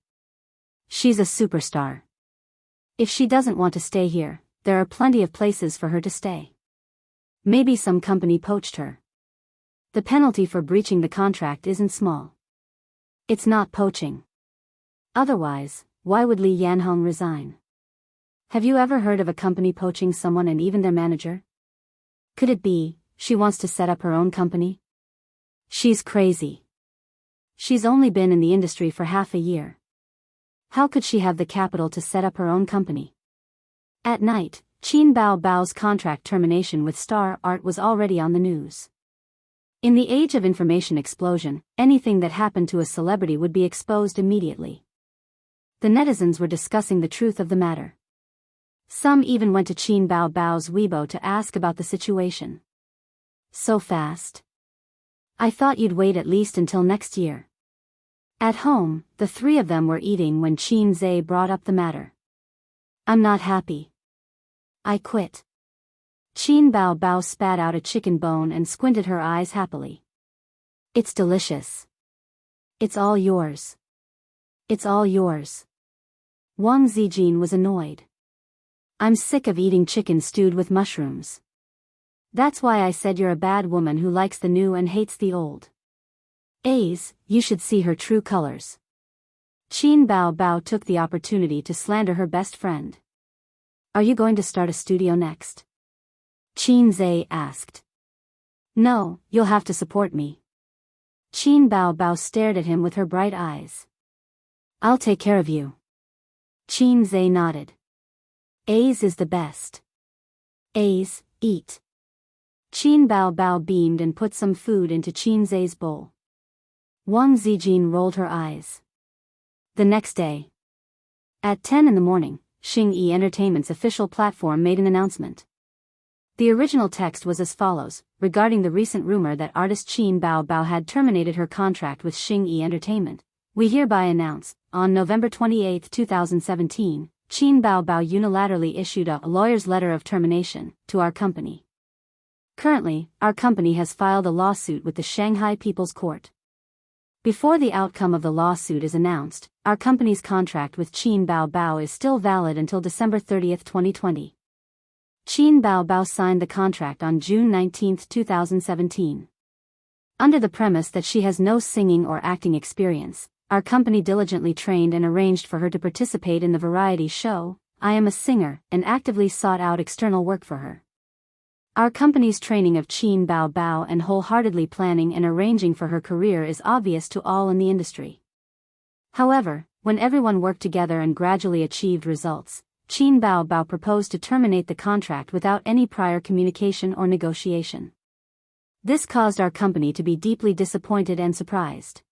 She's a superstar. If she doesn't want to stay here, there are plenty of places for her to stay. Maybe some company poached her. The penalty for breaching the contract isn't small. It's not poaching. Otherwise, why would Li Yanhong resign? Have you ever heard of a company poaching someone and even their manager? Could it be, she wants to set up her own company? She's crazy. She's only been in the industry for half a year. How could she have the capital to set up her own company? At night, Qin Bao Bao's contract termination with Star Art was already on the news. In the age of information explosion, anything that happened to a celebrity would be exposed immediately. The netizens were discussing the truth of the matter. Some even went to Qin Bao Bao's Weibo to ask about the situation. So fast? I thought you'd wait at least until next year. At home, the three of them were eating when Qin Zhe brought up the matter. I'm not happy. I quit. Qin Bao Bao spat out a chicken bone and squinted her eyes happily. It's delicious. It's all yours. It's all yours. Wang Zijin was annoyed. I'm sick of eating chicken stewed with mushrooms. That's why I said you're a bad woman who likes the new and hates the old. A's, you should see her true colors. Qin Bao Bao took the opportunity to slander her best friend. Are you going to start a studio next? Qin Zhe asked. No, you'll have to support me. Qin Bao Bao stared at him with her bright eyes. I'll take care of you. Qin Zhe nodded. A's is the best. A's, eat. Qin Bao Bao beamed and put some food into Qin Zhe's bowl. Wang Zijin rolled her eyes. The next day. At 10 in the morning, Xingyi Entertainment's official platform made an announcement. The original text was as follows, regarding the recent rumor that artist Qin Bao Bao had terminated her contract with Xingyi Entertainment. We hereby announce, on November 28, 2017, Qin Bao Bao unilaterally issued a lawyer's letter of termination to our company. Currently, our company has filed a lawsuit with the Shanghai People's Court. Before the outcome of the lawsuit is announced, our company's contract with Qin Bao Bao is still valid until December 30, 2020. Qin Bao Bao signed the contract on June 19, 2017. Under the premise that she has no singing or acting experience, our company diligently trained and arranged for her to participate in the variety show, I Am a Singer, and actively sought out external work for her. Our company's training of Qin Bao Bao and wholeheartedly planning and arranging for her career is obvious to all in the industry. However, when everyone worked together and gradually achieved results, Qin Bao Bao proposed to terminate the contract without any prior communication or negotiation. This caused our company to be deeply disappointed and surprised.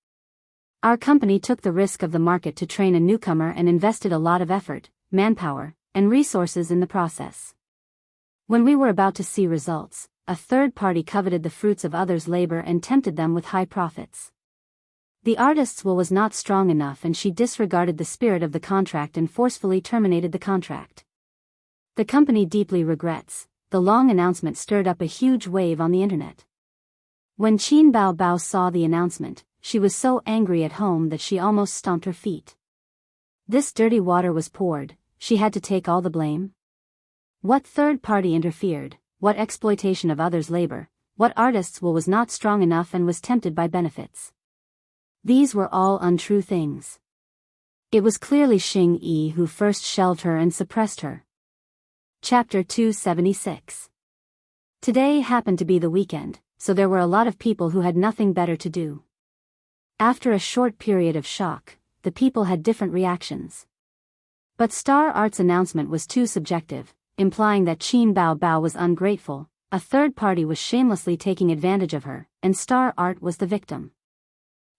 Our company took the risk of the market to train a newcomer and invested a lot of effort, manpower, and resources in the process. When we were about to see results, a third party coveted the fruits of others' labor and tempted them with high profits. The artist's will was not strong enough and she disregarded the spirit of the contract and forcefully terminated the contract. The company deeply regrets. The long announcement stirred up a huge wave on the internet. When Qin Bao Bao saw the announcement, she was so angry at home that she almost stomped her feet. This dirty water was poured, she had to take all the blame? What third party interfered? What exploitation of others' labor? What artist's will was not strong enough and was tempted by benefits? These were all untrue things. It was clearly Xing Yi who first shelved her and suppressed her. Chapter 276. Today happened to be the weekend, so there were a lot of people who had nothing better to do. After a short period of shock, the people had different reactions. But Star Art's announcement was too subjective, implying that Qin Bao Bao was ungrateful, a third party was shamelessly taking advantage of her, and Star Art was the victim.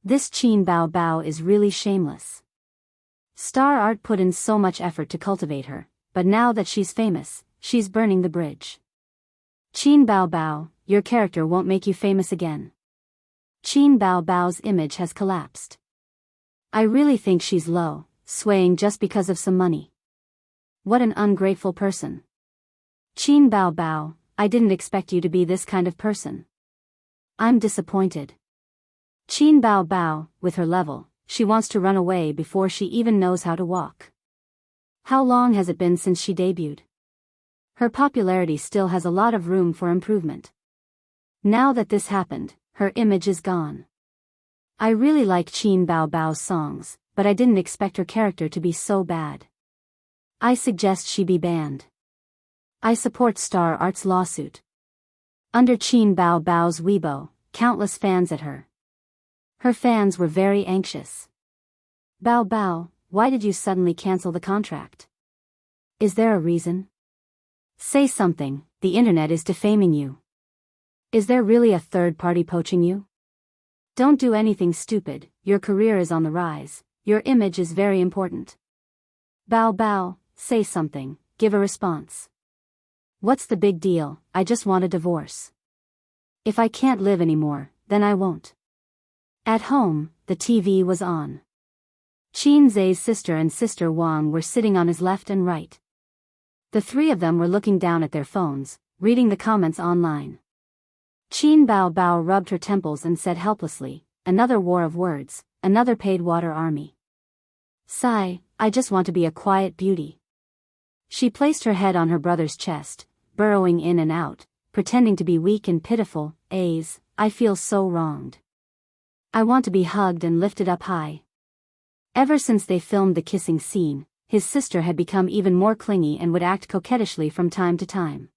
This Qin Bao Bao is really shameless. Star Art put in so much effort to cultivate her, but now that she's famous, she's burning the bridge. Qin Bao Bao, your character won't make you famous again. Qin Bao Bao's image has collapsed. I really think she's low, swaying just because of some money. What an ungrateful person. Qin Bao Bao, I didn't expect you to be this kind of person. I'm disappointed. Qin Bao Bao, with her level, she wants to run away before she even knows how to walk. How long has it been since she debuted? Her popularity still has a lot of room for improvement. Now that this happened, her image is gone. I really like Qin Bao Bao's songs, but I didn't expect her character to be so bad. I suggest she be banned. I support Star Art's lawsuit. Under Qin Bao Bao's Weibo, countless fans at her. Her fans were very anxious. Bao Bao, why did you suddenly cancel the contract? Is there a reason? Say something, the internet is defaming you. Is there really a third party poaching you? Don't do anything stupid, your career is on the rise, your image is very important. Bao Bao, say something, give a response. What's the big deal? I just want a divorce. If I can't live anymore, then I won't. At home, the TV was on. Qin Zai's sister and sister Wang were sitting on his left and right. The three of them were looking down at their phones, reading the comments online. Qin Bao Bao rubbed her temples and said helplessly, another war of words, another paid water army. Sigh, I just want to be a quiet beauty. She placed her head on her brother's chest, burrowing in and out, pretending to be weak and pitiful. I feel so wronged. I want to be hugged and lifted up high. Ever since they filmed the kissing scene, his sister had become even more clingy and would act coquettishly from time to time.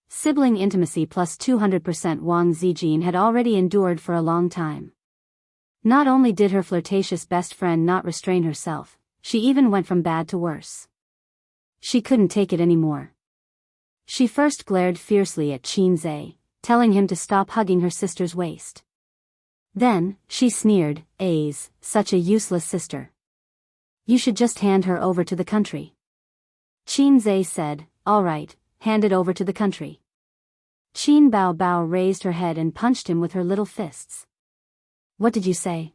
Sibling intimacy plus 200% Wang Zijin had already endured for a long time. Not only did her flirtatious best friend not restrain herself, she even went from bad to worse. She couldn't take it anymore. She first glared fiercely at Qin Zai, telling him to stop hugging her sister's waist. Then, she sneered, such a useless sister. You should just hand her over to the country. Qin Zai said, all right, hand it over to the country. Qin Bao Bao raised her head and punched him with her little fists. What did you say?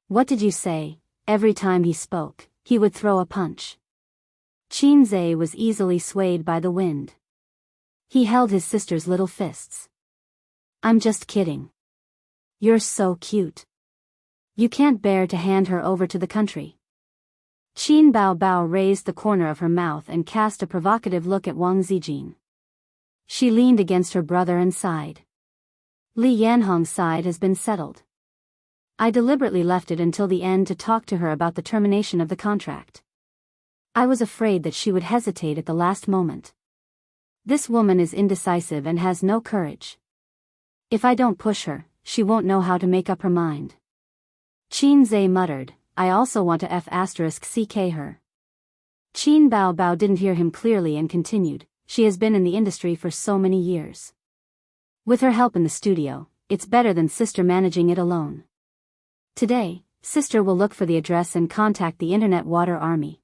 What did you say? Every time he spoke, he would throw a punch. Qin Zai was easily swayed by the wind. He held his sister's little fists. I'm just kidding. You're so cute. You can't bear to hand her over to the country. Qin Bao Bao raised the corner of her mouth and cast a provocative look at Wang Zijin. She leaned against her brother and sighed. Li Yanhong's side has been settled. I deliberately left it until the end to talk to her about the termination of the contract. I was afraid that she would hesitate at the last moment. This woman is indecisive and has no courage. If I don't push her, she won't know how to make up her mind. Qin Zhe muttered, I also want to f***ck her. Qin Bao didn't hear him clearly and continued, she has been in the industry for so many years. With her help in the studio, it's better than sister managing it alone. Today, sister will look for the address and contact the Internet Water Army.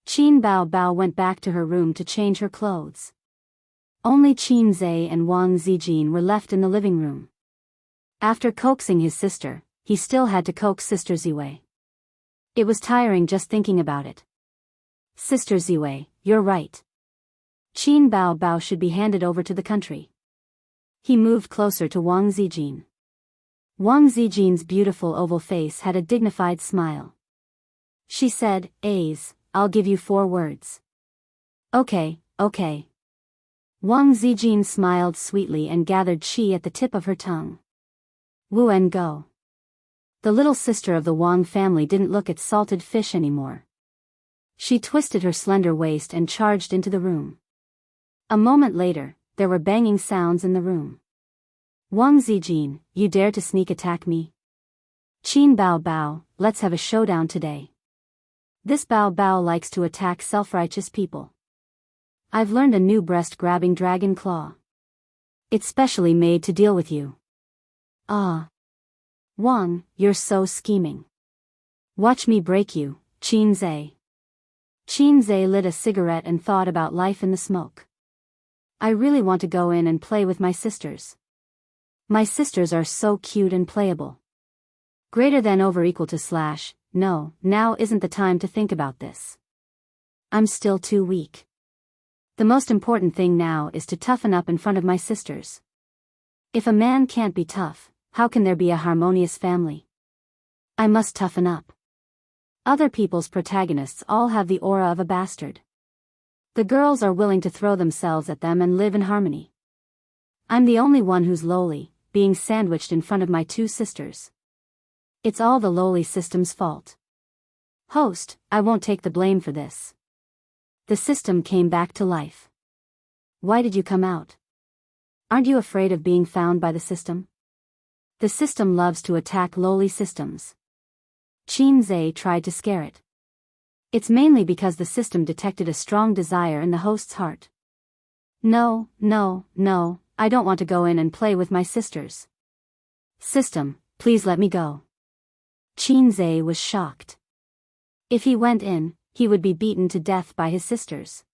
Qin Bao went back to her room to change her clothes. Only Qin Zhe and Wang Zijin were left in the living room. After coaxing his sister, he still had to coax Sister Ziwei. It was tiring just thinking about it. Sister Ziwei, you're right. Qin Bao should be handed over to the country. He moved closer to Wang Zijin. Wang Zijin's beautiful oval face had a dignified smile. She said, I'll give you 4 words. Okay. Wang Zijin smiled sweetly and gathered qi at the tip of her tongue. Wu and go. The little sister of the Wang family didn't look at salted fish anymore. She twisted her slender waist and charged into the room. A moment later, there were banging sounds in the room. Wang Zijin, you dare to sneak attack me? Qin Bao, let's have a showdown today. This Bao likes to attack self-righteous people. I've learned a new breast-grabbing dragon claw. It's specially made to deal with you. Ah. Wang, you're so scheming. Watch me break you, Qin Zhe. Qin Zhe lit a cigarette and thought about life in the smoke. I really want to go in and play with my sisters. My sisters are so cute and playable. Greater than over equal to / no, now isn't the time to think about this. I'm still too weak. The most important thing now is to toughen up in front of my sisters. If a man can't be tough, how can there be a harmonious family? I must toughen up. Other people's protagonists all have the aura of a bastard. The girls are willing to throw themselves at them and live in harmony. I'm the only one who's lowly, being sandwiched in front of my 2 sisters. It's all the lowly system's fault. Host, I won't take the blame for this. The system came back to life. Why did you come out? Aren't you afraid of being found by the system? The system loves to attack lowly systems. Qin Zhe tried to scare it. It's mainly because the system detected a strong desire in the host's heart. No, I don't want to go in and play with my sisters. System, please let me go. Qin Zhe was shocked. If he went in, he would be beaten to death by his sisters.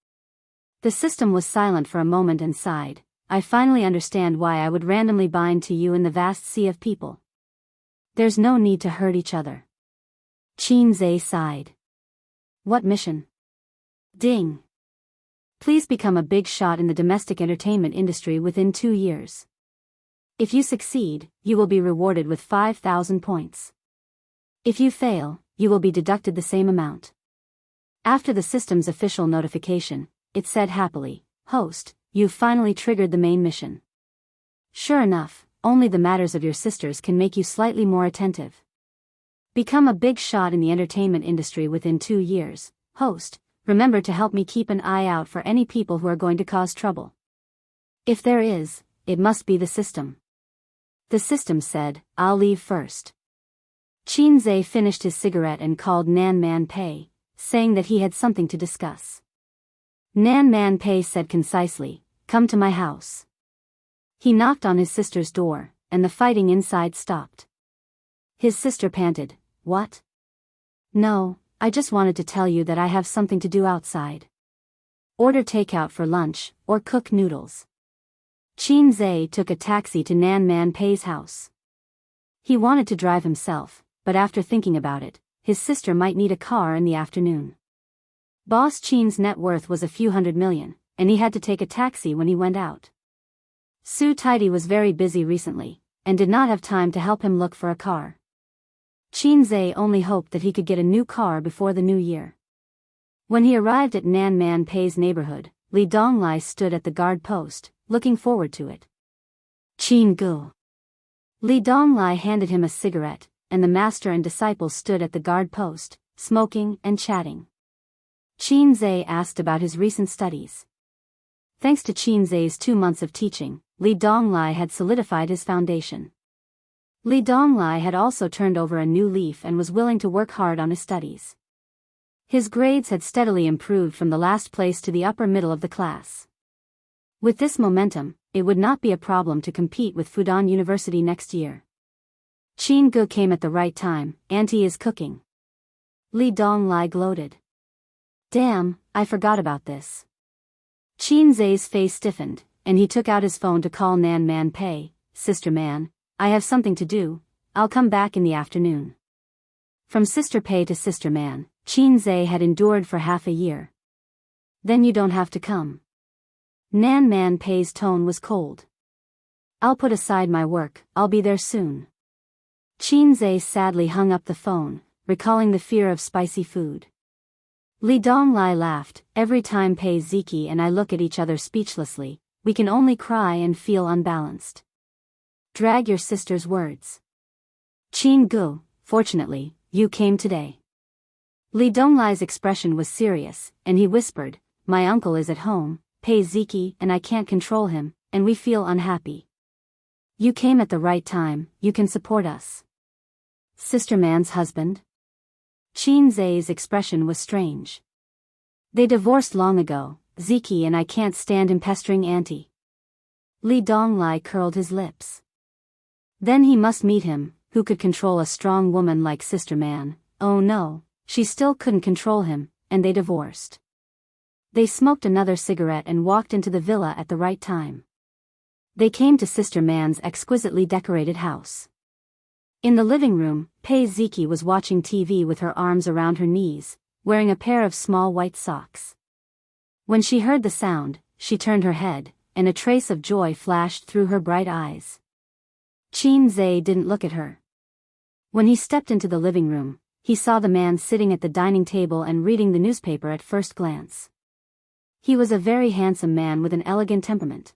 The system was silent for a moment and sighed. I finally understand why I would randomly bind to you in the vast sea of people. There's no need to hurt each other. Qin Zhe sighed. What mission? Ding. Please become a big shot in the domestic entertainment industry within 2 years. If you succeed, you will be rewarded with 5,000 points. If you fail, you will be deducted the same amount. After the system's official notification, it said happily, Host, you've finally triggered the main mission. Sure enough, only the matters of your sisters can make you slightly more attentive. Become a big shot in the entertainment industry within 2 years. Host, remember to help me keep an eye out for any people who are going to cause trouble. If there is, it must be the system. The system said, I'll leave first. Qin Zhe finished his cigarette and called Nan Man Pei, saying that he had something to discuss. Nan Man Pei said concisely, come to my house. He knocked on his sister's door, and the fighting inside stopped. His sister panted, What? No, I just wanted to tell you that I have something to do outside. Order takeout for lunch, or cook noodles. Qin Zhe took a taxi to Nan Man Pei's house. He wanted to drive himself, but after thinking about it, his sister might need a car in the afternoon. Boss Qin's net worth was a few $100 million, and he had to take a taxi when he went out. Su Taidi was very busy recently, and did not have time to help him look for a car. Qin Zhe only hoped that he could get a new car before the new year. When he arrived at Nan Man Pei's neighborhood, Li Donglai stood at the guard post, looking forward to it. Qin Gu. Li Donglai handed him a cigarette, and the master and disciple stood at the guard post, smoking and chatting. Qin Zhe asked about his recent studies. Thanks to Qin Zai's 2 months of teaching, Li Donglai had solidified his foundation. Li Donglai had also turned over a new leaf and was willing to work hard on his studies. His grades had steadily improved from the last place to the upper middle of the class. With this momentum, it would not be a problem to compete with Fudan University next year. Qin Gu came at the right time, Auntie is cooking. Li Donglai gloated. Damn, I forgot about this. Qin Zai's face stiffened, and he took out his phone to call Nan Man Pei. Sister Man, I have something to do, I'll come back in the afternoon. From Sister Pei to Sister Man, Qin Zai had endured for half a year. Then you don't have to come. Nan Man Pei's tone was cold. I'll put aside my work, I'll be there soon. Qin Zai sadly hung up the phone, recalling the fear of spicy food. Li Donglai laughed. Every time Pei Ziki and I look at each other speechlessly, we can only cry and feel unbalanced. Drag your sister's words. Qin Gu, fortunately, you came today. Li Donglai's expression was serious, and he whispered, my uncle is at home, Pei Ziki and I can't control him, and we feel unhappy. You came at the right time, you can support us. Sister Man's husband? Qin Zai's expression was strange. They divorced long ago, Ziki and I can't stand him pestering Auntie. Li Donglai curled his lips. Then he must meet him, who could control a strong woman like Sister Man. Oh no, she still couldn't control him, and they divorced. They smoked another cigarette and walked into the villa at the right time. They came to Sister Man's exquisitely decorated house. In the living room, Pei Ziki was watching TV with her arms around her knees, wearing a pair of small white socks. When she heard the sound, she turned her head, and a trace of joy flashed through her bright eyes. Qin Zai didn't look at her. When he stepped into the living room, he saw the man sitting at the dining table and reading the newspaper at first glance. He was a very handsome man with an elegant temperament.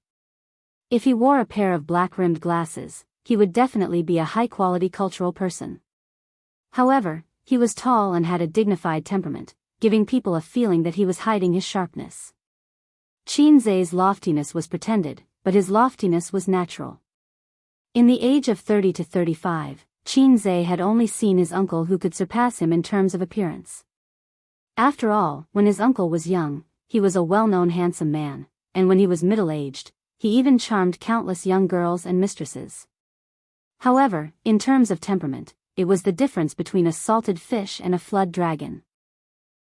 If he wore a pair of black-rimmed glasses, he would definitely be a high-quality cultural person. However, he was tall and had a dignified temperament, giving people a feeling that he was hiding his sharpness. Qin Zai's loftiness was pretended, but his loftiness was natural. In the age of 30 to 35, Qin Zai had only seen his uncle who could surpass him in terms of appearance. After all, when his uncle was young, he was a well-known handsome man, and when he was middle-aged, he even charmed countless young girls and mistresses. However, in terms of temperament, it was the difference between a salted fish and a flood dragon.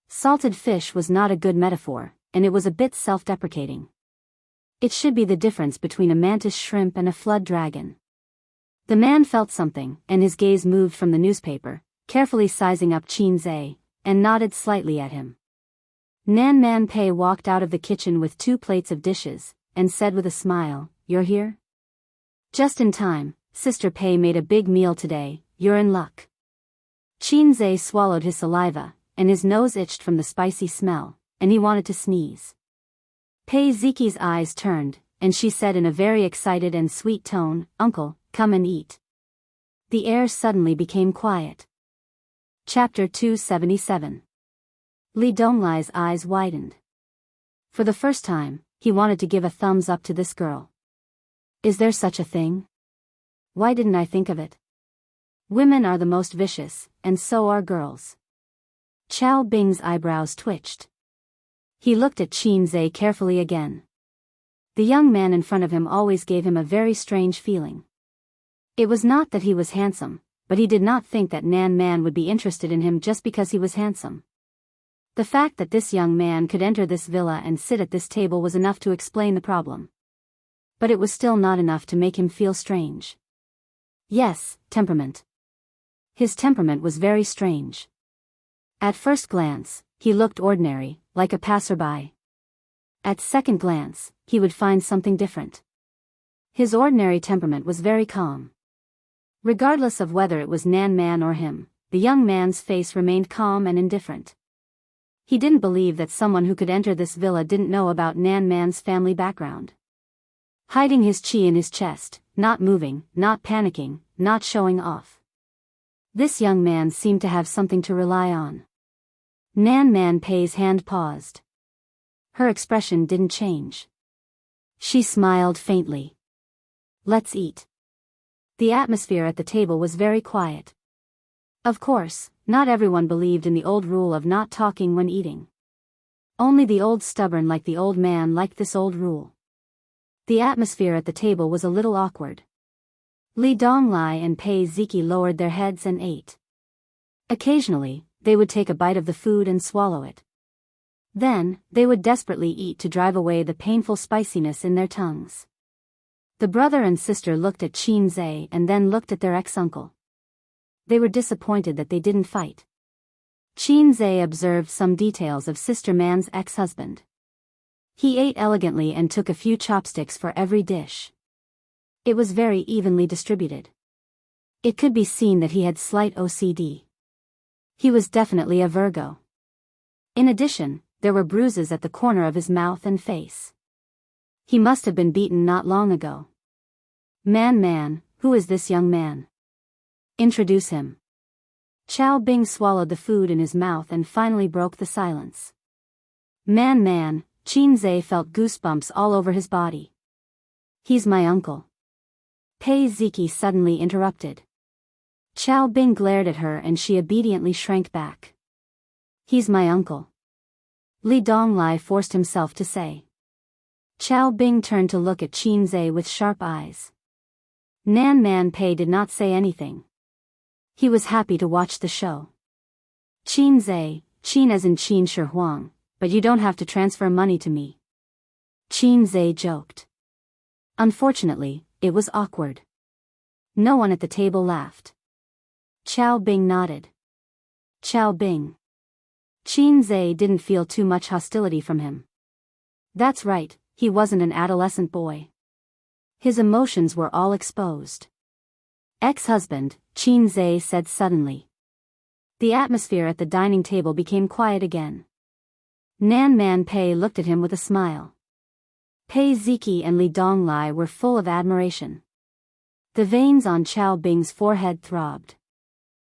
Salted fish was not a good metaphor, and it was a bit self-deprecating. It should be the difference between a mantis shrimp and a flood dragon. The man felt something, and his gaze moved from the newspaper, carefully sizing up Qin Zai, and nodded slightly at him. Nan Man Pei walked out of the kitchen with 2 plates of dishes, and said with a smile, "You're here?" "Just in time, Sister Pei made a big meal today, you're in luck." Qin Zai swallowed his saliva, and his nose itched from the spicy smell, and he wanted to sneeze. Pei Ziki's eyes turned, and she said in a very excited and sweet tone, "Uncle, come and eat." The air suddenly became quiet. Chapter 277. Li Donglai's eyes widened. For the first time, he wanted to give a thumbs up to this girl. Is there such a thing? Why didn't I think of it? Women are the most vicious, and so are girls. Chao Bing's eyebrows twitched. He looked at Qin Zai carefully again. The young man in front of him always gave him a very strange feeling. It was not that he was handsome, but he did not think that Nan Man would be interested in him just because he was handsome. The fact that this young man could enter this villa and sit at this table was enough to explain the problem. But it was still not enough to make him feel strange. Yes, temperament. His temperament was very strange. At first glance, he looked ordinary, like a passerby. At second glance, he would find something different. His ordinary temperament was very calm. Regardless of whether it was Nan Man or him, the young man's face remained calm and indifferent. He didn't believe that someone who could enter this villa didn't know about Nan Man's family background. Hiding his chi in his chest, not moving, not panicking, not showing off. This young man seemed to have something to rely on. Nan Man Pei's hand paused. Her expression didn't change. She smiled faintly. Let's eat. The atmosphere at the table was very quiet. Of course, not everyone believed in the old rule of not talking when eating. Only the old stubborn like the old man liked this old rule. The atmosphere at the table was a little awkward. Li Donglai and Pei Ziki lowered their heads and ate. Occasionally, they would take a bite of the food and swallow it. Then, they would desperately eat to drive away the painful spiciness in their tongues. The brother and sister looked at Qin Zhe and then looked at their ex-uncle. They were disappointed that they didn't fight. Qin Zhe observed some details of Sister Man's ex-husband. He ate elegantly and took a few chopsticks for every dish. It was very evenly distributed. It could be seen that he had slight OCD. He was definitely a Virgo. In addition, there were bruises at the corner of his mouth and face. He must have been beaten not long ago. Man, who is this young man? Introduce him. Chao Bing swallowed the food in his mouth and finally broke the silence. Man, Qin Zhe felt goosebumps all over his body. He's my uncle. Pei Ziki suddenly interrupted. Chao Bing glared at her and she obediently shrank back. He's my uncle. Li Donglai forced himself to say. Chao Bing turned to look at Qin Zhe with sharp eyes. Man Pei did not say anything. He was happy to watch the show. Qin Zhe, Qin as in Qin Shi Huang, but you don't have to transfer money to me. Qin Zhe joked. Unfortunately, it was awkward. No one at the table laughed. Chao Bing nodded. Chao Bing. Qin Zhe didn't feel too much hostility from him. That's right, he wasn't an adolescent boy. His emotions were all exposed. Ex-husband, Qin Zhe said suddenly. The atmosphere at the dining table became quiet again. Man Pei looked at him with a smile. Pei Ziki and Li Donglai were full of admiration. The veins on Chao Bing's forehead throbbed.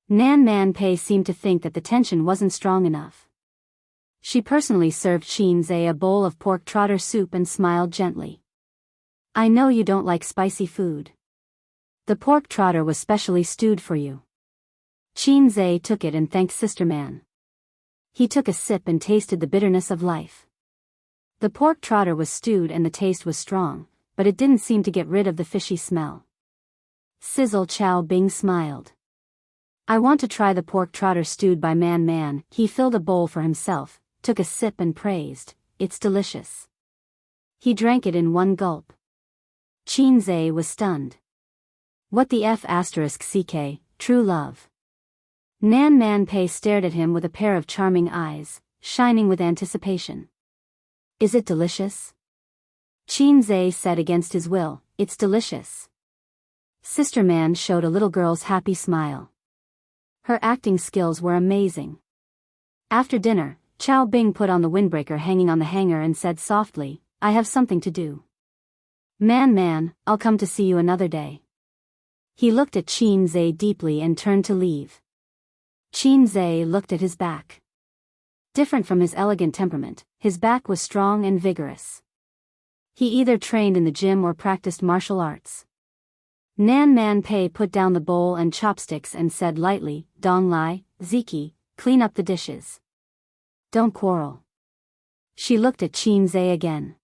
Man Pei seemed to think that the tension wasn't strong enough. She personally served Qin Zhe a bowl of pork trotter soup and smiled gently. I know you don't like spicy food. The pork trotter was specially stewed for you. Qin Zhe took it and thanked Sister Man. He took a sip and tasted the bitterness of life. The pork trotter was stewed and the taste was strong, but it didn't seem to get rid of the fishy smell. Sizzle Chao Bing smiled. I want to try the pork trotter stewed by Man. He filled a bowl for himself, took a sip and praised, it's delicious. He drank it in one gulp. Qin Zhe was stunned. What the F***ck, true love. Man Pei stared at him with a pair of charming eyes, shining with anticipation. Is it delicious? Qin Zhe said against his will, it's delicious. Sister Man showed a little girl's happy smile. Her acting skills were amazing. After dinner, Chao Bing put on the windbreaker hanging on the hanger and said softly, I have something to do. Man, I'll come to see you another day. He looked at Qin Zhe deeply and turned to leave. Qin Zhe looked at his back. Different from his elegant temperament, his back was strong and vigorous. He either trained in the gym or practiced martial arts. Man Pei put down the bowl and chopsticks and said lightly, Donglai, Ziki, clean up the dishes. Don't quarrel. She looked at Qin Zhe again.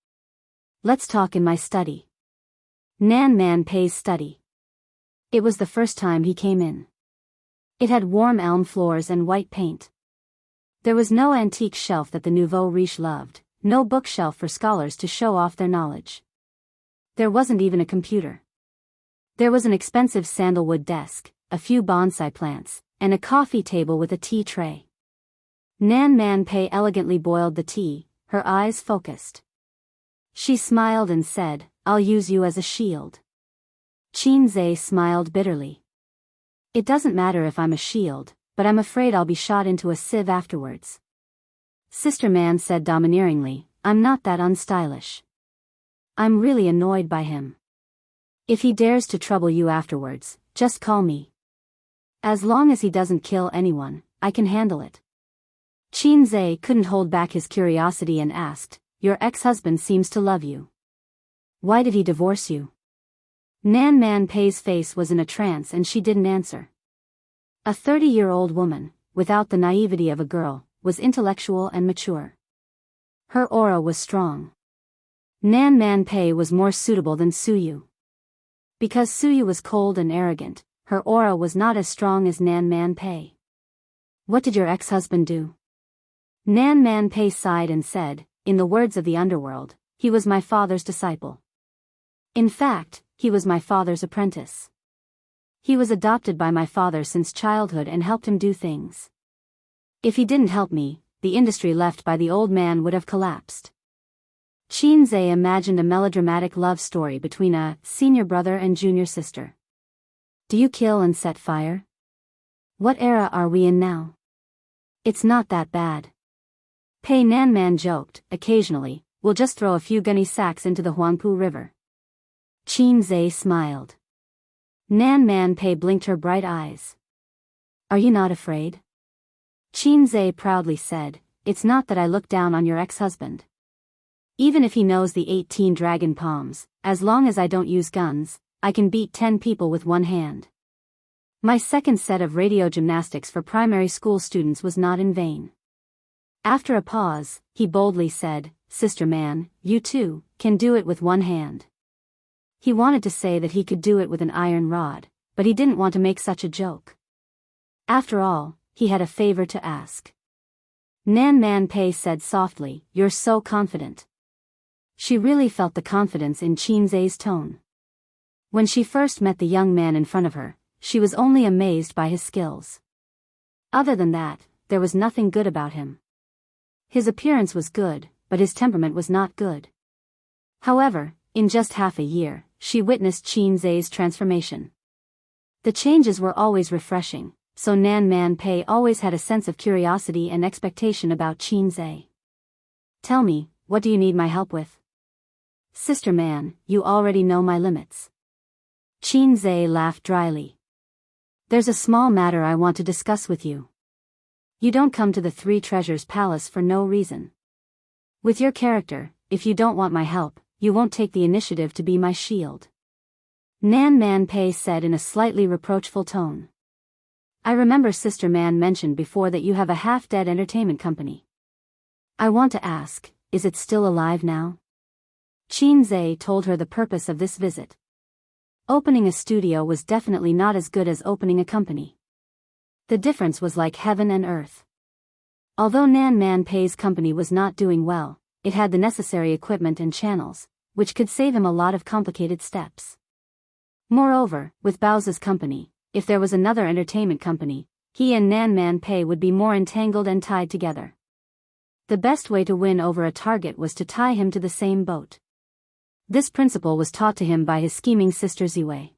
Let's talk in my study. Man Pei's study. It was the first time he came in. It had warm elm floors and white paint. There was no antique shelf that the nouveau riche loved, no bookshelf for scholars to show off their knowledge. There wasn't even a computer. There was an expensive sandalwood desk, a few bonsai plants, and a coffee table with a tea tray. Man Pei elegantly boiled the tea, her eyes focused. She smiled and said, I'll use you as a shield. Qin Zhe smiled bitterly. It doesn't matter if I'm a shield, but I'm afraid I'll be shot into a sieve afterwards. Sister Man said domineeringly, I'm not that unstylish. I'm really annoyed by him. If he dares to trouble you afterwards, just call me. As long as he doesn't kill anyone, I can handle it. Qin Zhe couldn't hold back his curiosity and asked, Your ex-husband seems to love you. Why did he divorce you? Nan Man Pei's face was in a trance and she didn't answer. A 30-year-old woman, without the naivety of a girl, was intellectual and mature. Her aura was strong. Nan Man Pei was more suitable than Suyu. Because Suyu was cold and arrogant, her aura was not as strong as Nan Man Pei. What did your ex-husband do? Nan Man Pei sighed and said, in the words of the underworld, he was my father's disciple. In fact, he was my father's apprentice. He was adopted by my father since childhood and helped him do things. If he didn't help me, the industry left by the old man would have collapsed. Qin Zhe imagined a melodramatic love story between a senior brother and junior sister. Do you kill and set fire? What era are we in now? It's not that bad. Pei Nanman joked, occasionally, we'll just throw a few gunny sacks into the Huangpu River. Qin Zhe smiled. Nan Man Pei blinked her bright eyes. Are you not afraid? Qin Zhe proudly said, it's not that I look down on your ex-husband. Even if he knows the 18 dragon palms, as long as I don't use guns, I can beat 10 people with one hand. My second set of radio gymnastics for primary school students was not in vain. After a pause, he boldly said, Sister Man, you too, can do it with one hand. He wanted to say that he could do it with an iron rod, but he didn't want to make such a joke. After all, he had a favor to ask. Nan Man Pei said softly, you're so confident. She really felt the confidence in Qin Zhe's tone. When she first met the young man in front of her, she was only amazed by his skills. Other than that, there was nothing good about him. His appearance was good, but his temperament was not good. However, in just half a year, she witnessed Qin Zhe's transformation. The changes were always refreshing, so Nan Man Pei always had a sense of curiosity and expectation about Qin Zhe. Tell me, what do you need my help with? Sister Man, you already know my limits. Qin Zhe laughed dryly. There's a small matter I want to discuss with you. You don't come to the Three Treasures Palace for no reason. With your character, if you don't want my help, you won't take the initiative to be my shield. Nan Man Pei said in a slightly reproachful tone. I remember Sister Man mentioned before that you have a half-dead entertainment company. I want to ask, is it still alive now? Qin Zhe told her the purpose of this visit. Opening a studio was definitely not as good as opening a company. The difference was like heaven and earth. Although Nan Man Pei's company was not doing well, it had the necessary equipment and channels, which could save him a lot of complicated steps. Moreover, with Bao's company, if there was another entertainment company, he and Nan Man Pei would be more entangled and tied together. The best way to win over a target was to tie him to the same boat. This principle was taught to him by his scheming sister Ziwei.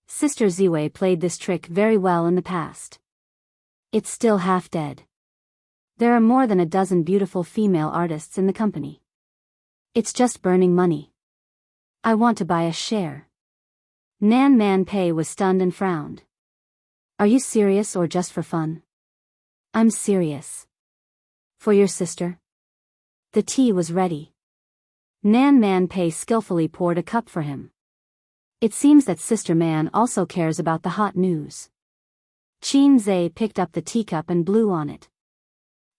Sister Ziwei played this trick very well in the past. It's still half dead. There are more than a dozen beautiful female artists in the company. It's just burning money. I want to buy a share. Nan Man Pei was stunned and frowned. Are you serious or just for fun? I'm serious. For your sister? The tea was ready. Nan Man Pei skillfully poured a cup for him. It seems that Sister Man also cares about the hot news. Qin Zhe picked up the teacup and blew on it.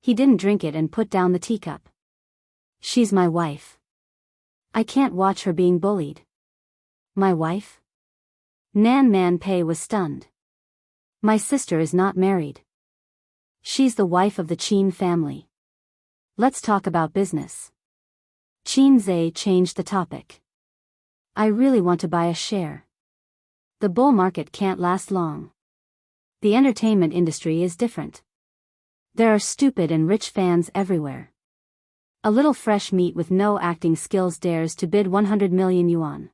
He didn't drink it and put down the teacup. She's my wife. I can't watch her being bullied. My wife? Nan Man Pei was stunned. My sister is not married. She's the wife of the Qin family. Let's talk about business. Qin Zhe changed the topic. I really want to buy a share. The bull market can't last long. The entertainment industry is different. There are stupid and rich fans everywhere. A little fresh meat with no acting skills dares to bid 100 million yuan.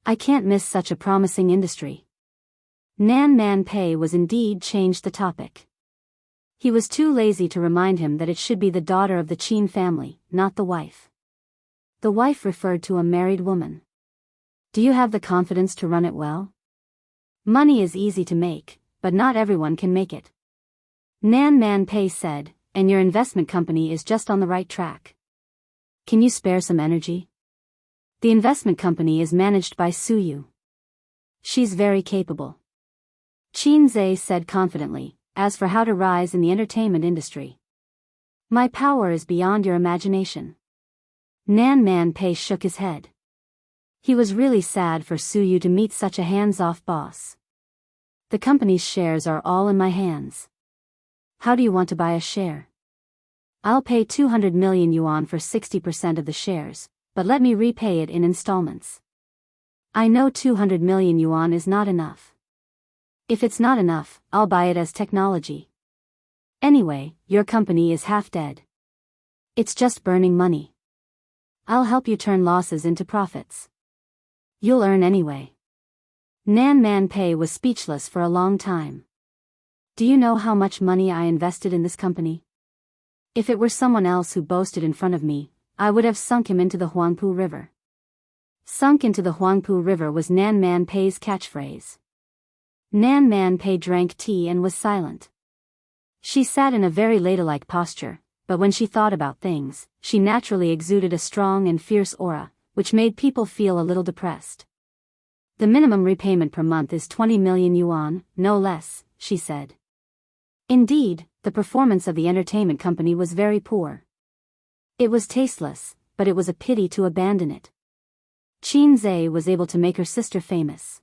I can't miss such a promising industry. Nan Man Pei was indeed changed the topic. He was too lazy to remind him that it should be the daughter of the Qin family, not the wife. The wife referred to a married woman. Do you have the confidence to run it well? Money is easy to make, but not everyone can make it. Nan Man Pei said, and your investment company is just on the right track. Can you spare some energy? The investment company is managed by Suyu. She's very capable. Qin Zhe said confidently. As for how to rise in the entertainment industry, my power is beyond your imagination. Nan Man Pei shook his head. He was really sad for Suyu to meet such a hands-off boss. The company's shares are all in my hands. How do you want to buy a share? I'll pay 200 million yuan for 60% of the shares, but let me repay it in installments. I know 200 million yuan is not enough. If it's not enough, I'll buy it as technology. Anyway, your company is half dead. It's just burning money. I'll help you turn losses into profits. You'll earn anyway. Nan Man Pei was speechless for a long time. Do you know how much money I invested in this company? If it were someone else who boasted in front of me, I would have sunk him into the Huangpu River. Sunk into the Huangpu River was Nan Man Pei's catchphrase. Nan Man Pei drank tea and was silent. She sat in a very ladylike posture, but when she thought about things, she naturally exuded a strong and fierce aura, which made people feel a little depressed. The minimum repayment per month is 20 million yuan, no less, she said. Indeed, the performance of the entertainment company was very poor. It was tasteless, but it was a pity to abandon it. Qin Zhe was able to make her sister famous.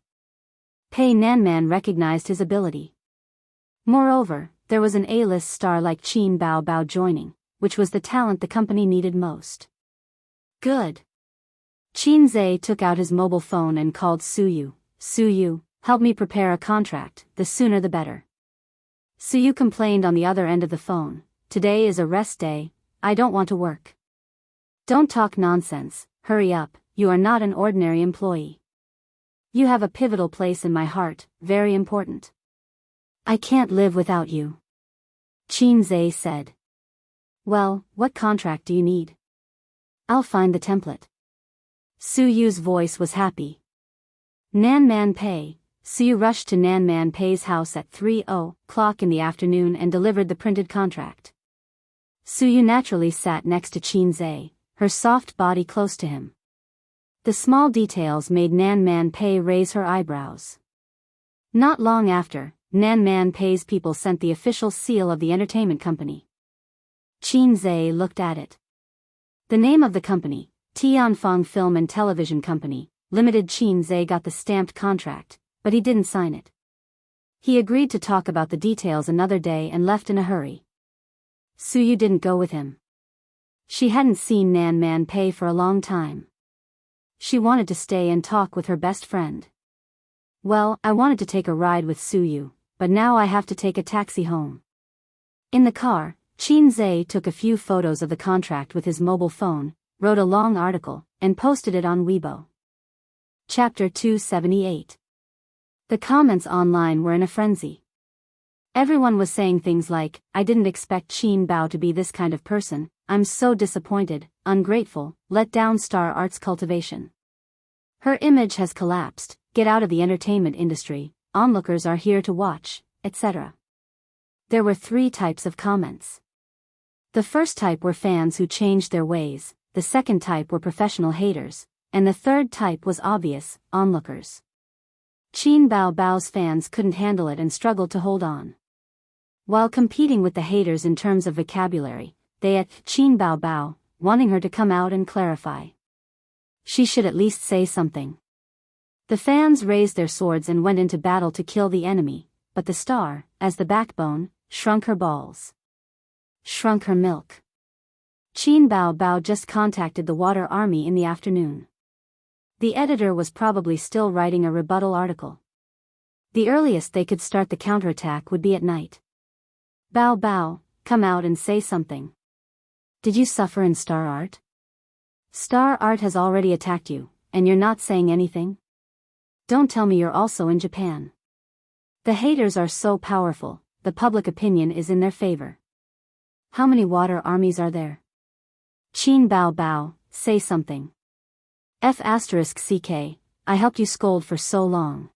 Pei Nanman recognized his ability. Moreover, there was an A-list star like Qin Bao Bao joining, which was the talent the company needed most. Good. Qin Zhe took out his mobile phone and called Suyu. Suyu, help me prepare a contract, the sooner the better. Suyu complained on the other end of the phone. Today is a rest day, I don't want to work. Don't talk nonsense, hurry up, you are not an ordinary employee. You have a pivotal place in my heart, very important. I can't live without you. Qin Zhe said. Well, what contract do you need? I'll find the template. Suyu's voice was happy. Nan Man Pei. Suyu rushed to Nan Man Pei's house at 3:00 in the afternoon and delivered the printed contract. Suyu naturally sat next to Qin Zhe, her soft body close to him. The small details made Nan Man Pei raise her eyebrows. Not long after, Nan Man Pei's people sent the official seal of the entertainment company. Qin Zhe looked at it. The name of the company, Tianfeng Film and Television Company, Limited. Qin Zhe got the stamped contract, but he didn't sign it. He agreed to talk about the details another day and left in a hurry. Suyu didn't go with him. She hadn't seen Nan Man Pei for a long time. She wanted to stay and talk with her best friend. Well, I wanted to take a ride with Suyu, but now I have to take a taxi home. In the car, Qin Zhe took a few photos of the contract with his mobile phone, wrote a long article, and posted it on Weibo. Chapter 278. The comments online were in a frenzy. Everyone was saying things like, I didn't expect Qin Bao to be this kind of person, I'm so disappointed, ungrateful, let down star arts cultivation. Her image has collapsed, get out of the entertainment industry, onlookers are here to watch, etc. There were 3 types of comments. The first type were fans who changed their ways, the second type were professional haters, and the third type was obvious, onlookers. Qin Bao Bao's fans couldn't handle it and struggled to hold on. While competing with the haters in terms of vocabulary, they attacked Qin Bao Bao, wanting her to come out and clarify. She should at least say something. The fans raised their swords and went into battle to kill the enemy, but the star, as the backbone, shrunk her balls. Shrunk her milk. Qin Bao Bao just contacted the Water Army in the afternoon. The editor was probably still writing a rebuttal article. The earliest they could start the counterattack would be at night. Bao Bao, come out and say something. Did you suffer in Star Art? Star Art has already attacked you, and you're not saying anything? Don't tell me you're also in Japan. The haters are so powerful, the public opinion is in their favor. How many water armies are there? Qin Bao Bao, say something. F***ck, I helped you scold for so long.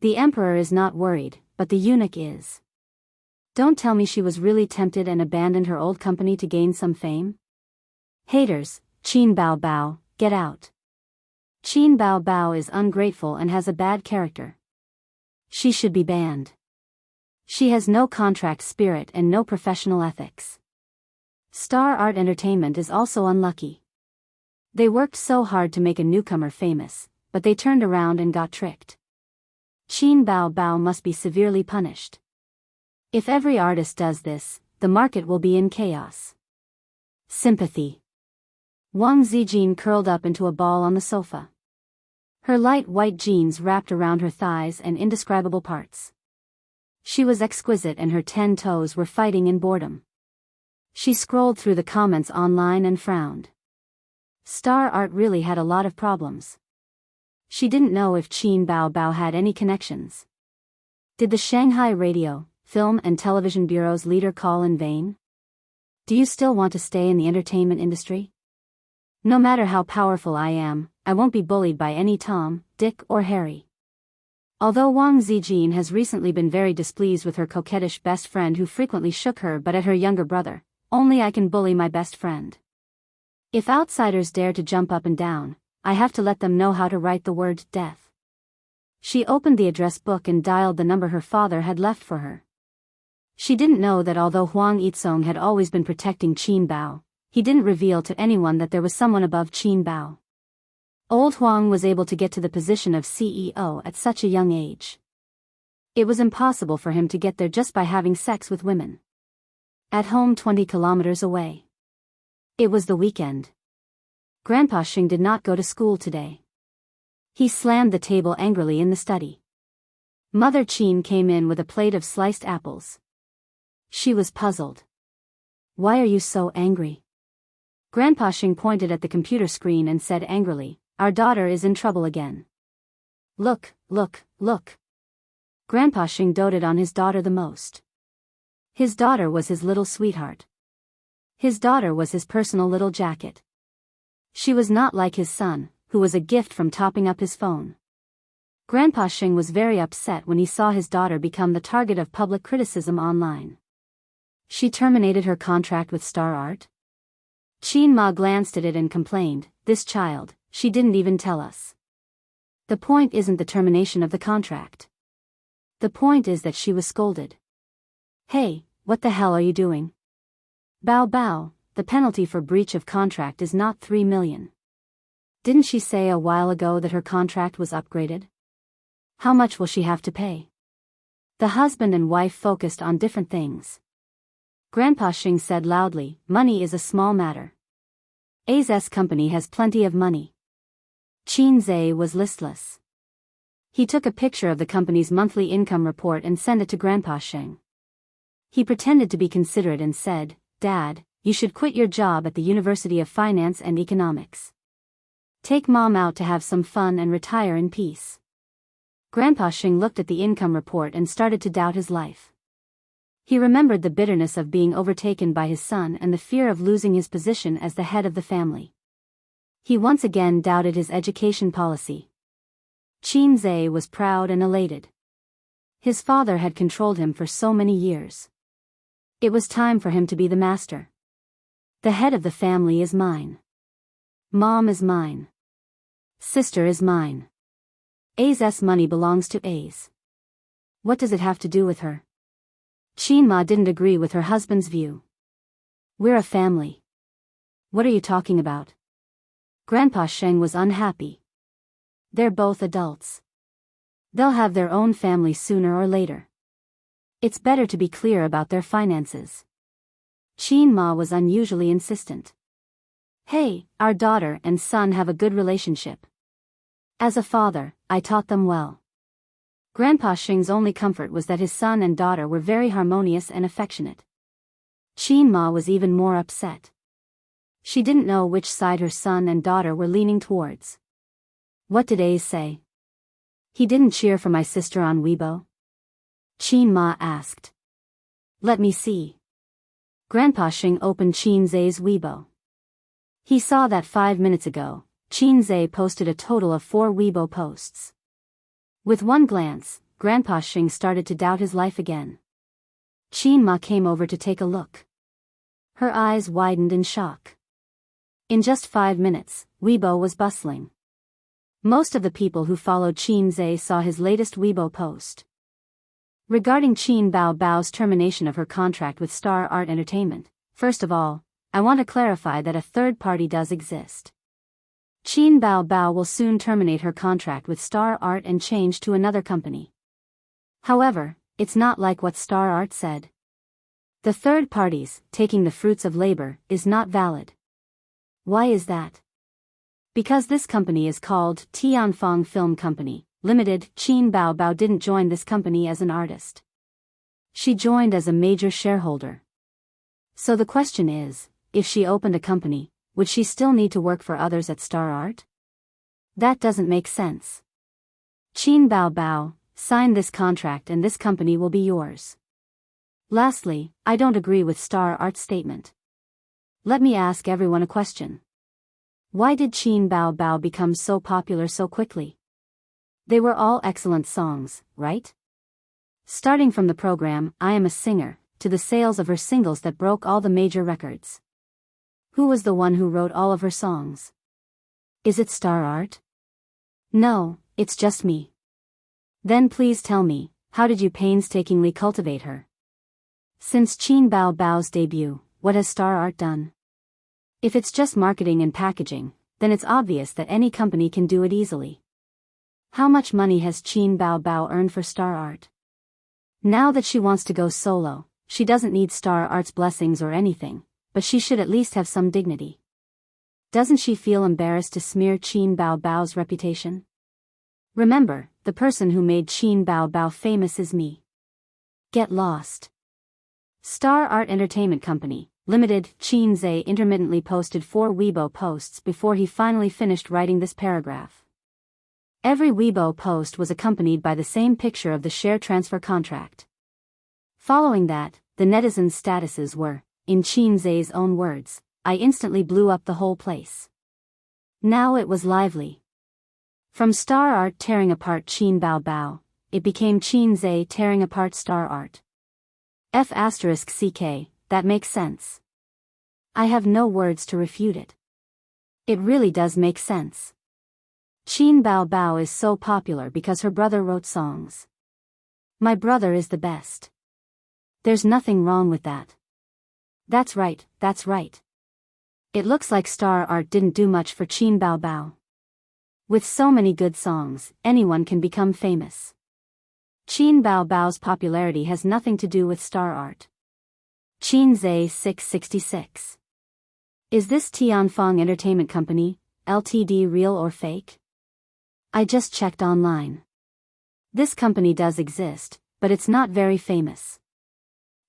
The emperor is not worried, but the eunuch is. Don't tell me she was really tempted and abandoned her old company to gain some fame? Haters, Qin Bao Bao, get out. Qin Bao Bao is ungrateful and has a bad character. She should be banned. She has no contract spirit and no professional ethics. Star Art Entertainment is also unlucky. They worked so hard to make a newcomer famous, but they turned around and got tricked. Qin Bao Bao must be severely punished. If every artist does this, the market will be in chaos. Sympathy. Wang Zijin curled up into a ball on the sofa. Her light white jeans wrapped around her thighs and indescribable parts. She was exquisite and her 10 toes were fighting in boredom. She scrolled through the comments online and frowned. Star Art really had a lot of problems. She didn't know if Qin Bao Bao had any connections. Did the Shanghai Radio, Film and Television Bureau's leader call in vain? Do you still want to stay in the entertainment industry? No matter how powerful I am, I won't be bullied by any Tom, Dick or Harry. Although Wang Zijin has recently been very displeased with her coquettish best friend who frequently shook her butt at her younger brother, only I can bully my best friend. If outsiders dare to jump up and down, I have to let them know how to write the word death. She opened the address book and dialed the number her father had left for her. She didn't know that although Huang Yizong had always been protecting Qin Bao, he didn't reveal to anyone that there was someone above Qin Bao. Old Huang was able to get to the position of CEO at such a young age. It was impossible for him to get there just by having sex with women. At home 20 kilometers away. It was the weekend. Grandpa Xing did not go to school today. He slammed the table angrily in the study. Mother Qin came in with a plate of sliced apples. She was puzzled. Why are you so angry? Grandpa Xing pointed at the computer screen and said angrily, our daughter is in trouble again. Look, look, look. Grandpa Xing doted on his daughter the most. His daughter was his little sweetheart. His daughter was his personal little jacket. She was not like his son, who was a gift from topping up his phone. Grandpa Xing was very upset when he saw his daughter become the target of public criticism online. She terminated her contract with Star Art? Qin Ma glanced at it and complained, this child, she didn't even tell us. The point isn't the termination of the contract. The point is that she was scolded. Hey, what the hell are you doing? Bao Bao, the penalty for breach of contract is not 3 million. Didn't she say a while ago that her contract was upgraded? How much will she have to pay? The husband and wife focused on different things. Grandpa Xing said loudly, money is a small matter. A's company has plenty of money. Qin Zhe was listless. He took a picture of the company's monthly income report and sent it to Grandpa Xing. He pretended to be considerate and said, Dad, you should quit your job at the University of Finance and Economics. Take Mom out to have some fun and retire in peace. Grandpa Xing looked at the income report and started to doubt his life. He remembered the bitterness of being overtaken by his son and the fear of losing his position as the head of the family. He once again doubted his education policy. Qin Zhe was proud and elated. His father had controlled him for so many years. It was time for him to be the master. The head of the family is mine. Mom is mine. Sister is mine. A's money belongs to A's. What does it have to do with her? Qin Ma didn't agree with her husband's view. We're a family. What are you talking about? Grandpa Xing was unhappy. They're both adults. They'll have their own family sooner or later. It's better to be clear about their finances. Qin Ma was unusually insistent. Hey, our daughter and son have a good relationship. As a father, I taught them well. Grandpa Xing's only comfort was that his son and daughter were very harmonious and affectionate. Qin Ma was even more upset. She didn't know which side her son and daughter were leaning towards. What did A's say? He didn't cheer for my sister on Weibo? Qin Ma asked. Let me see. Grandpa Xing opened Qin Zhe's Weibo. He saw that 5 minutes ago, Qin Zhe posted a total of 4 Weibo posts. With one glance, Grandpa Xing started to doubt his life again. Qin Ma came over to take a look. Her eyes widened in shock. In just 5 minutes, Weibo was bustling. Most of the people who followed Qin Zhe saw his latest Weibo post. Regarding Qin Bao's termination of her contract with Star Art Entertainment, first of all, I want to clarify that a third party does exist. Qin Bao will soon terminate her contract with Star Art and change to another company. However, it's not like what Star Art said. The third parties, taking the fruits of labor, is not valid. Why is that? Because this company is called Tianfang Film Company, Limited. Qin Bao didn't join this company as an artist. She joined as a major shareholder. So the question is, if she opened a company, would she still need to work for others at Star Art? That doesn't make sense. Qin Bao, sign this contract and this company will be yours. Lastly, I don't agree with Star Art's statement. Let me ask everyone a question. Why did Qin Bao become so popular so quickly? They were all excellent songs, right? Starting from the program I Am a Singer, to the sales of her singles that broke all the major records. Who was the one who wrote all of her songs? Is it Star Art? No, it's just me. Then please tell me, how did you painstakingly cultivate her? Since Qin Bao's debut, what has Star Art done? If it's just marketing and packaging, then it's obvious that any company can do it easily. How much money has Qin Bao earned for Star Art? Now that she wants to go solo, she doesn't need Star Art's blessings or anything, but she should at least have some dignity. Doesn't she feel embarrassed to smear Qin Bao's reputation? Remember, the person who made Qin Bao famous is me. Get lost. Star Art Entertainment Company, Limited. Qin Zhe intermittently posted 4 Weibo posts before he finally finished writing this paragraph. Every Weibo post was accompanied by the same picture of the share transfer contract. Following that, the netizens' statuses were, in Qin Zhe's own words, I instantly blew up the whole place. Now it was lively. From Star Art tearing apart Qin Bao, it became Qin Zhe tearing apart Star Art. F***ck, that makes sense. I have no words to refute it. It really does make sense. Qin Bao is so popular because her brother wrote songs. My brother is the best. There's nothing wrong with that. That's right, that's right. It looks like Star Art didn't do much for Qin Bao. With so many good songs, anyone can become famous. Qin Bao's popularity has nothing to do with Star Art. Qin Zhe 666. Is this Tianfang Entertainment Company, Ltd real or fake? I just checked online. This company does exist, but it's not very famous.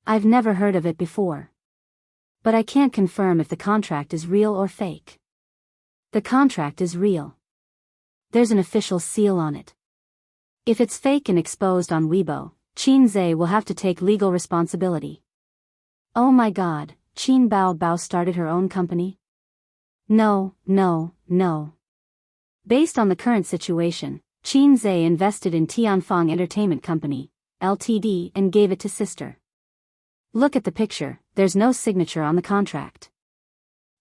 I've never heard of it before. But I can't confirm if the contract is real or fake. The contract is real. There's an official seal on it. If it's fake and exposed on Weibo, Qin Zhe will have to take legal responsibility. Oh my god, Qin Bao started her own company? No. Based on the current situation, Qin Zhe invested in Tianfang Entertainment Company, Ltd, and gave it to sister. Look at the picture, there's no signature on the contract.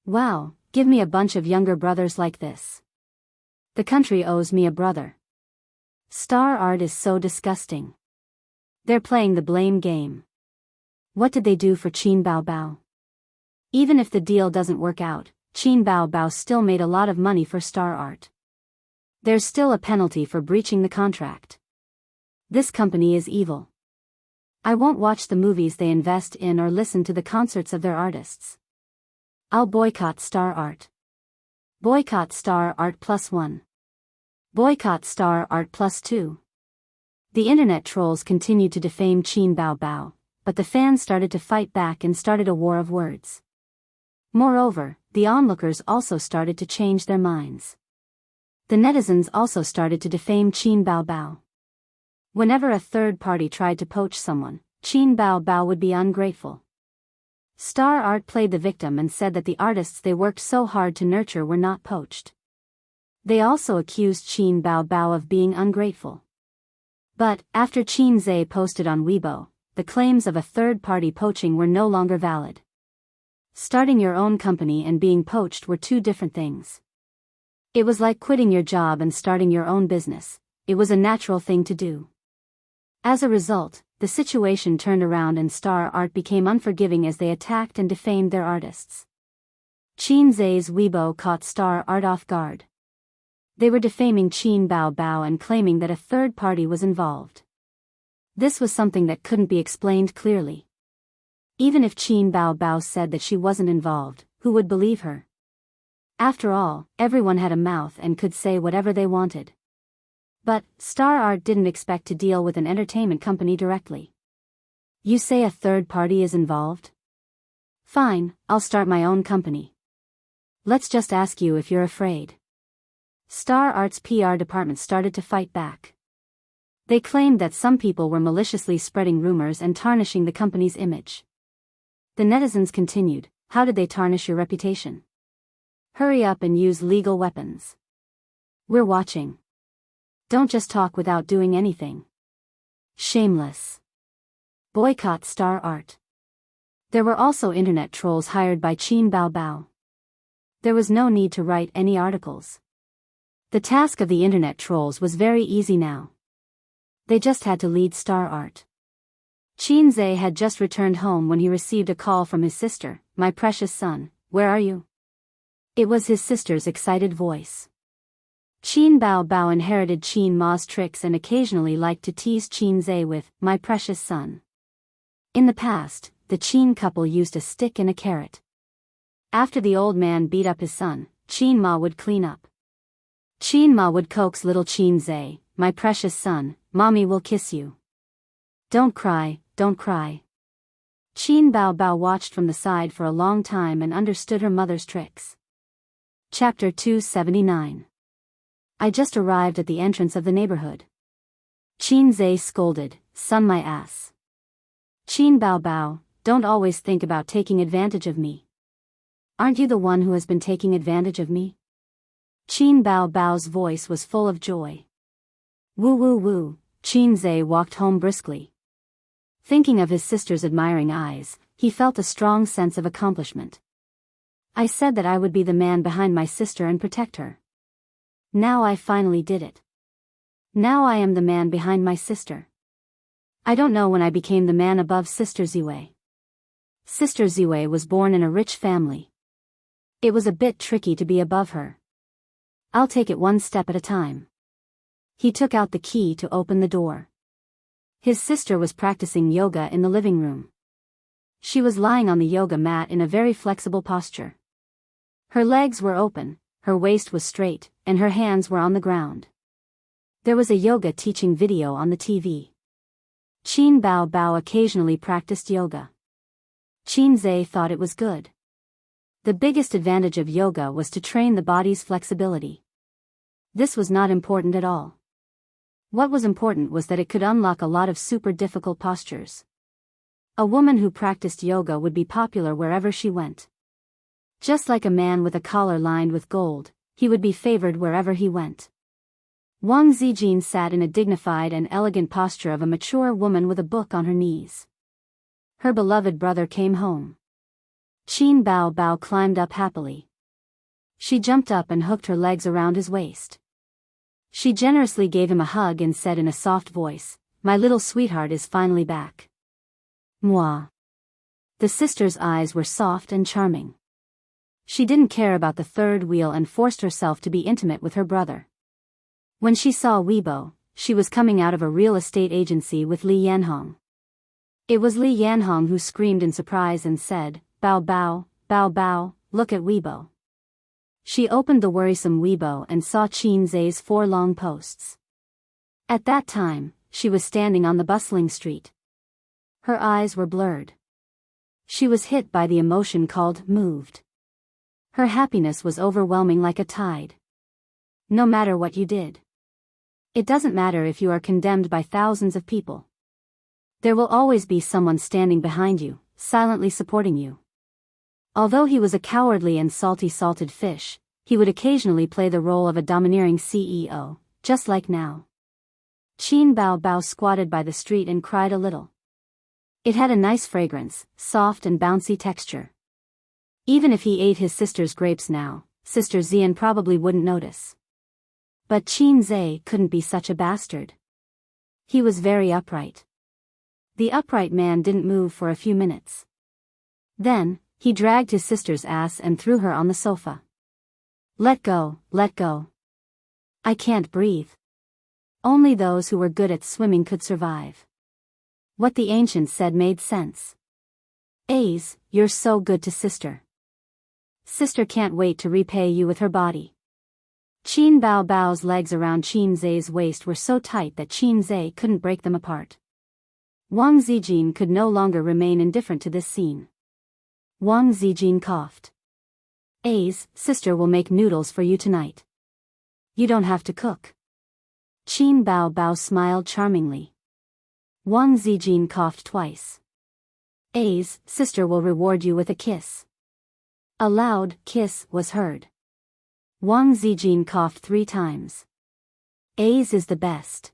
Wow, give me a bunch of younger brothers like this. The country owes me a brother. Star Art is so disgusting. They're playing the blame game. What did they do for Qin Bao? Even if the deal doesn't work out, Qin Bao still made a lot of money for Star Art. There's still a penalty for breaching the contract. This company is evil. I won't watch the movies they invest in or listen to the concerts of their artists. I'll boycott Star Art. Boycott Star Art +1. Boycott Star Art +2. The internet trolls continued to defame Qin Bao, but the fans started to fight back and started a war of words. Moreover, the onlookers also started to change their minds. The netizens also started to defame Qin Bao. Whenever a third party tried to poach someone, Qin Bao would be ungrateful. Star Art played the victim and said that the artists they worked so hard to nurture were not poached. They also accused Qin Bao of being ungrateful. But, after Qin Zhe posted on Weibo, the claims of a third-party poaching were no longer valid. Starting your own company and being poached were two different things. It was like quitting your job and starting your own business. It was a natural thing to do. As a result, the situation turned around and Star Art became unforgiving as they attacked and defamed their artists. Qin Zai's Weibo caught Star Art off guard. They were defaming Qin Bao Bao and claiming that a third party was involved. This was something that couldn't be explained clearly. Even if Qin Bao Bao said that she wasn't involved, who would believe her? After all, everyone had a mouth and could say whatever they wanted. But Star Art didn't expect to deal with an entertainment company directly. You say a third party is involved? Fine, I'll start my own company. Let's just ask you if you're afraid. Star Art's PR department started to fight back. They claimed that some people were maliciously spreading rumors and tarnishing the company's image. The netizens continued, how did they tarnish your reputation? Hurry up and use legal weapons. We're watching. Don't just talk without doing anything. Shameless. Boycott Star Art. There were also internet trolls hired by Qin Bao Bao. There was no need to write any articles. The task of the internet trolls was very easy now. They just had to lead Star Art. Qin Zai had just returned home when he received a call from his sister, my precious son, where are you? It was his sister's excited voice. Qin Bao Bao inherited Qin Ma's tricks and occasionally liked to tease Qin Zai with, my precious son. In the past, the Qin couple used a stick and a carrot. After the old man beat up his son, Qin Ma would clean up. Qin Ma would coax little Qin Zai, my precious son, mommy will kiss you. Don't cry, don't cry. Qin Bao Bao watched from the side for a long time and understood her mother's tricks. Chapter 279. I just arrived at the entrance of the neighborhood. Qin Zai scolded, son my ass. Qin Bao Bao, don't always think about taking advantage of me. Aren't you the one who has been taking advantage of me? Qin Bao Bao's voice was full of joy. Woo woo woo, Qin Zai walked home briskly. Thinking of his sister's admiring eyes, he felt a strong sense of accomplishment. I said that I would be the man behind my sister and protect her. Now I finally did it. Now I am the man behind my sister. I don't know when I became the man above Sister Ziwei. Sister Ziwei was born in a rich family. It was a bit tricky to be above her. I'll take it one step at a time. He took out the key to open the door. His sister was practicing yoga in the living room. She was lying on the yoga mat in a very flexible posture. Her legs were open, her waist was straight, and her hands were on the ground. There was a yoga teaching video on the TV. Qin Bao Bao occasionally practiced yoga. Qin Zai thought it was good. The biggest advantage of yoga was to train the body's flexibility. This was not important at all. What was important was that it could unlock a lot of super difficult postures. A woman who practiced yoga would be popular wherever she went. Just like a man with a collar lined with gold, he would be favored wherever he went. Wang Zijin sat in a dignified and elegant posture of a mature woman with a book on her knees. Her beloved brother came home. Qin Bao Bao climbed up happily. She jumped up and hooked her legs around his waist. She generously gave him a hug and said in a soft voice, my little sweetheart is finally back. Moi. The sister's eyes were soft and charming. She didn't care about the third wheel and forced herself to be intimate with her brother. When she saw Weibo, she was coming out of a real estate agency with Li Yanhong. It was Li Yanhong who screamed in surprise and said, Bao Bao, Bao Bao, look at Weibo. She opened the worrisome Weibo and saw Qin Zai's 4 long posts. At that time, she was standing on the bustling street. Her eyes were blurred. She was hit by the emotion called moved. Her happiness was overwhelming like a tide. No matter what you did. It doesn't matter if you are condemned by thousands of people. There will always be someone standing behind you, silently supporting you. Although he was a cowardly and salty-salted fish, he would occasionally play the role of a domineering CEO, just like now. Qin Bao Bao squatted by the street and cried a little. It had a nice fragrance, soft and bouncy texture. Even if he ate his sister's grapes now, Sister Xian probably wouldn't notice. But Qin Zhe couldn't be such a bastard. He was very upright. The upright man didn't move for a few minutes. Then, he dragged his sister's ass and threw her on the sofa. Let go, let go. I can't breathe. Only those who were good at swimming could survive. What the ancients said made sense. Ace, you're so good to sister. Sister can't wait to repay you with her body. Qin Bao Bao's legs around Qin Zhe's waist were so tight that Qin Zhe couldn't break them apart. Wang Zijin could no longer remain indifferent to this scene. Wang Zijin coughed. Ace, sister will make noodles for you tonight. You don't have to cook. Qin Bao Bao smiled charmingly. Wang Zijin coughed twice. Ace, sister will reward you with a kiss. A loud kiss was heard. Wang Zijin coughed 3 times. Ace is the best.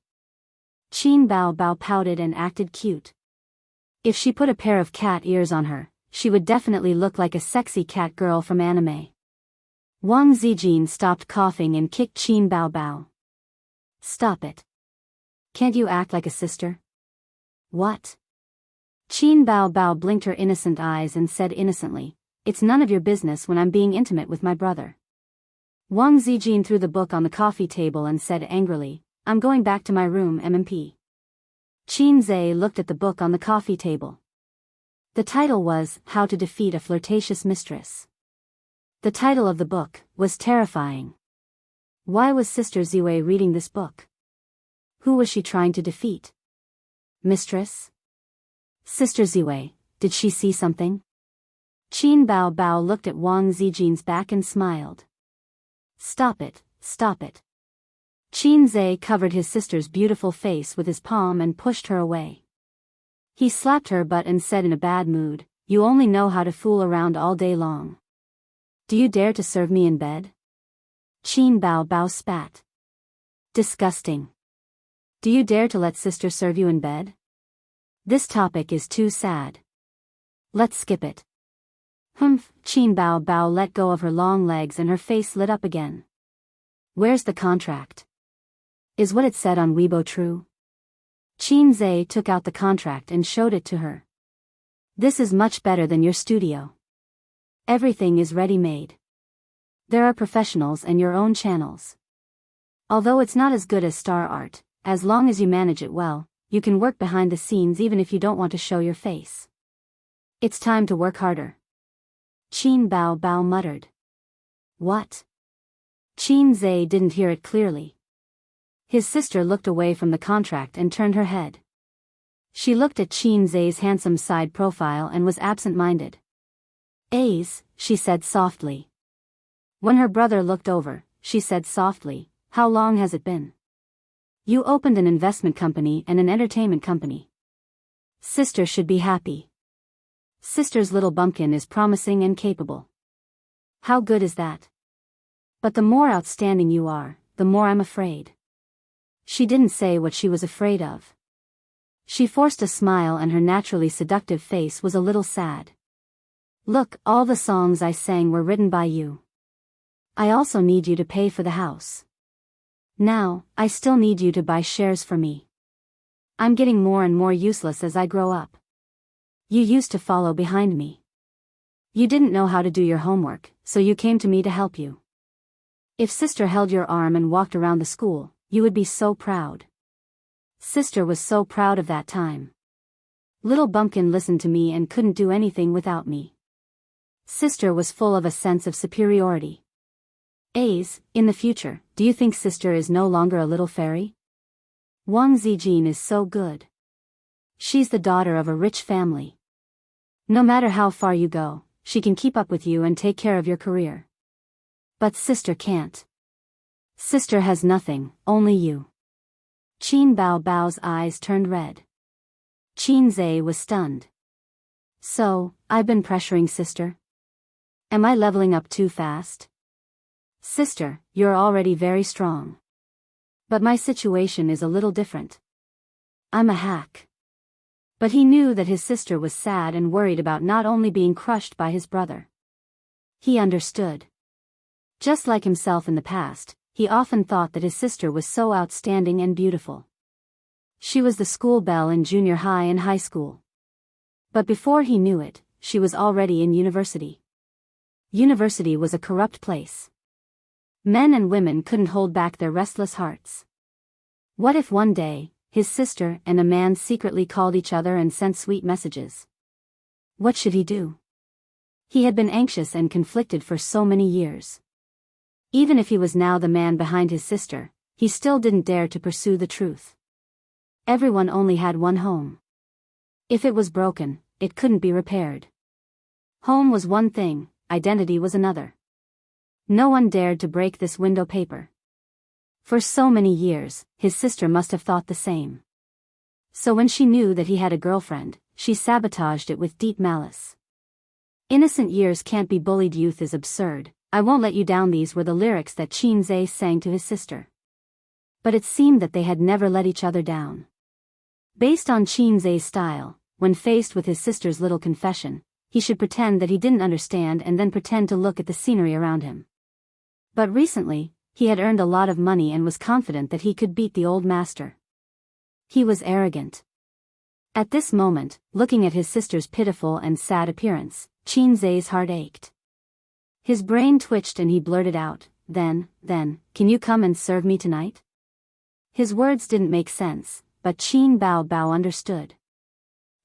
Qin Bao Bao pouted and acted cute. If she put a pair of cat ears on her, she would definitely look like a sexy cat girl from anime. Wang Zijin stopped coughing and kicked Qin Bao Bao. Stop it. Can't you act like a sister? What? Qin Bao Bao blinked her innocent eyes and said innocently, it's none of your business when I'm being intimate with my brother. Wang Zijin threw the book on the coffee table and said angrily, I'm going back to my room MMP. Qin Zhe looked at the book on the coffee table. The title was, How to Defeat a Flirtatious Mistress. The title of the book was terrifying. Why was Sister Ziwei reading this book? Who was she trying to defeat? Mistress? Sister Ziwei, did she see something? Qin Bao Bao looked at Wang Zijin's back and smiled. Stop it, stop it. Qin Zhe covered his sister's beautiful face with his palm and pushed her away. He slapped her butt and said in a bad mood, you only know how to fool around all day long. Do you dare to serve me in bed? Qin Bao Bao spat. Disgusting. Do you dare to let sister serve you in bed? This topic is too sad. Let's skip it. Humph, Qin Bao Bao let go of her long legs and her face lit up again. Where's the contract? Is what it said on Weibo true? Qin Zhe took out the contract and showed it to her. This is much better than your studio. Everything is ready-made. There are professionals and your own channels. Although it's not as good as star art, as long as you manage it well, you can work behind the scenes even if you don't want to show your face. It's time to work harder. Qin Bao Bao muttered. What? Qin Zhe didn't hear it clearly. His sister looked away from the contract and turned her head. She looked at Qin Zhe's handsome side profile and was absent-minded. Ace, she said softly. When her brother looked over, she said softly, how long has it been? You opened an investment company and an entertainment company. Sister should be happy. Sister's little bumpkin is promising and capable. How good is that? But the more outstanding you are, the more I'm afraid. She didn't say what she was afraid of. She forced a smile and her naturally seductive face was a little sad. Look, all the songs I sang were written by you. I also need you to pay for the house. Now, I still need you to buy shares for me. I'm getting more and more useless as I grow up. You used to follow behind me. You didn't know how to do your homework, so you came to me to help you. If sister held your arm and walked around the school, you would be so proud. Sister was so proud of that time. Little bumpkin listened to me and couldn't do anything without me. Sister was full of a sense of superiority. Ace, in the future, do you think sister is no longer a little fairy? Wang Zijin is so good. She's the daughter of a rich family. No matter how far you go, she can keep up with you and take care of your career. But sister can't. Sister has nothing, only you. Qin Bao Bao's eyes turned red. Qin Zhe was stunned. So, I've been pressuring sister? Am I leveling up too fast? Sister, you're already very strong. But my situation is a little different. I'm a hack. But he knew that his sister was sad and worried about not only being crushed by his brother. He understood. Just like himself in the past, he often thought that his sister was so outstanding and beautiful. She was the school belle in junior high and high school. But before he knew it, she was already in university. University was a corrupt place. Men and women couldn't hold back their restless hearts. What if one day, his sister and a man secretly called each other and sent sweet messages? What should he do? He had been anxious and conflicted for so many years. Even if he was now the man behind his sister, he still didn't dare to pursue the truth. Everyone only had one home. If it was broken, it couldn't be repaired. Home was one thing, identity was another. No one dared to break this window paper. For so many years, his sister must have thought the same. So when she knew that he had a girlfriend, she sabotaged it with deep malice. Innocent years can't be bullied, youth is absurd, I won't let you down. These were the lyrics that Xianxia sang to his sister. But it seemed that they had never let each other down. Based on Xianxia's style, when faced with his sister's little confession, he should pretend that he didn't understand and then pretend to look at the scenery around him. But recently, he had earned a lot of money and was confident that he could beat the old master. He was arrogant. At this moment, looking at his sister's pitiful and sad appearance, Xianxia's heart ached. His brain twitched and he blurted out, then, can you come and serve me tonight? His words didn't make sense, but Qin Bao understood.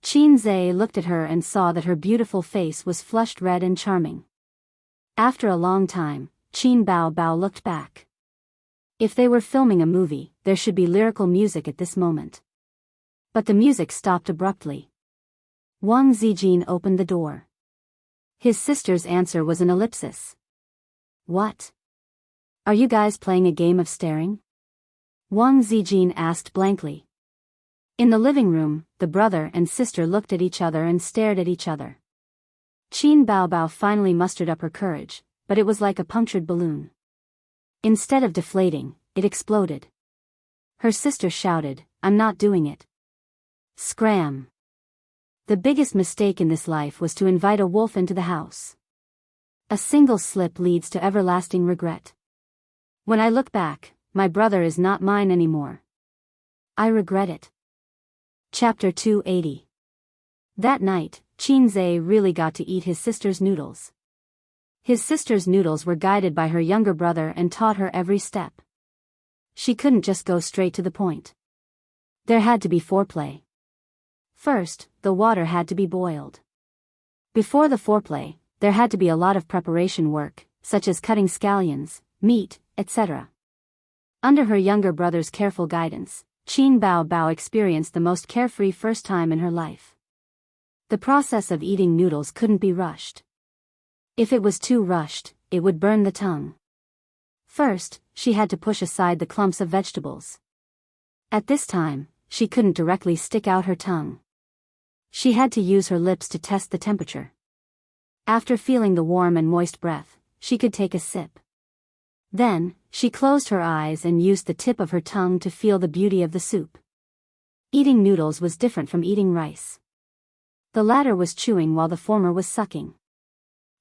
Xianxia looked at her and saw that her beautiful face was flushed red and charming. After a long time, Qin Bao looked back. If they were filming a movie, there should be lyrical music at this moment. But the music stopped abruptly. Wang Zijin opened the door. His sister's answer was an ellipsis. What? Are you guys playing a game of staring? Wang Zijin asked blankly. In the living room, the brother and sister looked at each other and stared at each other. Qin Bao finally mustered up her courage, but it was like a punctured balloon. Instead of deflating, it exploded. Her sister shouted, I'm not doing it. Scram. The biggest mistake in this life was to invite a wolf into the house. A single slip leads to everlasting regret. When I look back, my brother is not mine anymore. I regret it. Chapter 280. That night, Xianxia really got to eat his sister's noodles. His sister's noodles were guided by her younger brother and taught her every step. She couldn't just go straight to the point. There had to be foreplay. First, the water had to be boiled. Before the foreplay, there had to be a lot of preparation work, such as cutting scallions, meat, etc. Under her younger brother's careful guidance, Qin Bao experienced the most carefree first time in her life. The process of eating noodles couldn't be rushed. If it was too rushed, it would burn the tongue. First, she had to push aside the clumps of vegetables. At this time, she couldn't directly stick out her tongue. She had to use her lips to test the temperature. After feeling the warm and moist breath, she could take a sip. Then, she closed her eyes and used the tip of her tongue to feel the beauty of the soup. Eating noodles was different from eating rice. The latter was chewing while the former was sucking.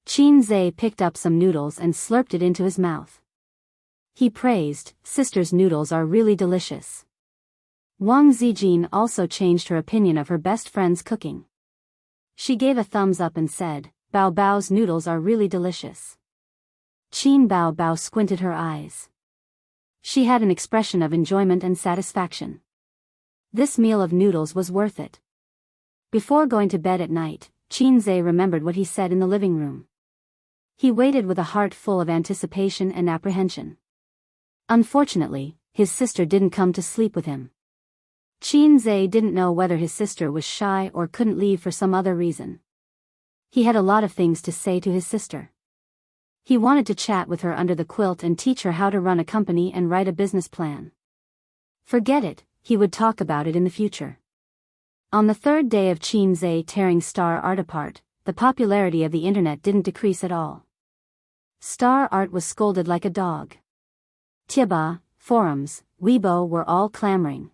Xianxia picked up some noodles and slurped it into his mouth. He praised, Sister's noodles are really delicious. Wang Zijin also changed her opinion of her best friend's cooking. She gave a thumbs up and said, Bao's noodles are really delicious. Qin Bao squinted her eyes. She had an expression of enjoyment and satisfaction. This meal of noodles was worth it. Before going to bed at night, Xianxia remembered what he said in the living room. He waited with a heart full of anticipation and apprehension. Unfortunately, his sister didn't come to sleep with him. Xianxia didn't know whether his sister was shy or couldn't leave for some other reason. He had a lot of things to say to his sister. He wanted to chat with her under the quilt and teach her how to run a company and write a business plan. Forget it, he would talk about it in the future. On the third day of Xianxia tearing Star Art apart, the popularity of the internet didn't decrease at all. Star Art was scolded like a dog. Tieba, forums, Weibo were all clamoring.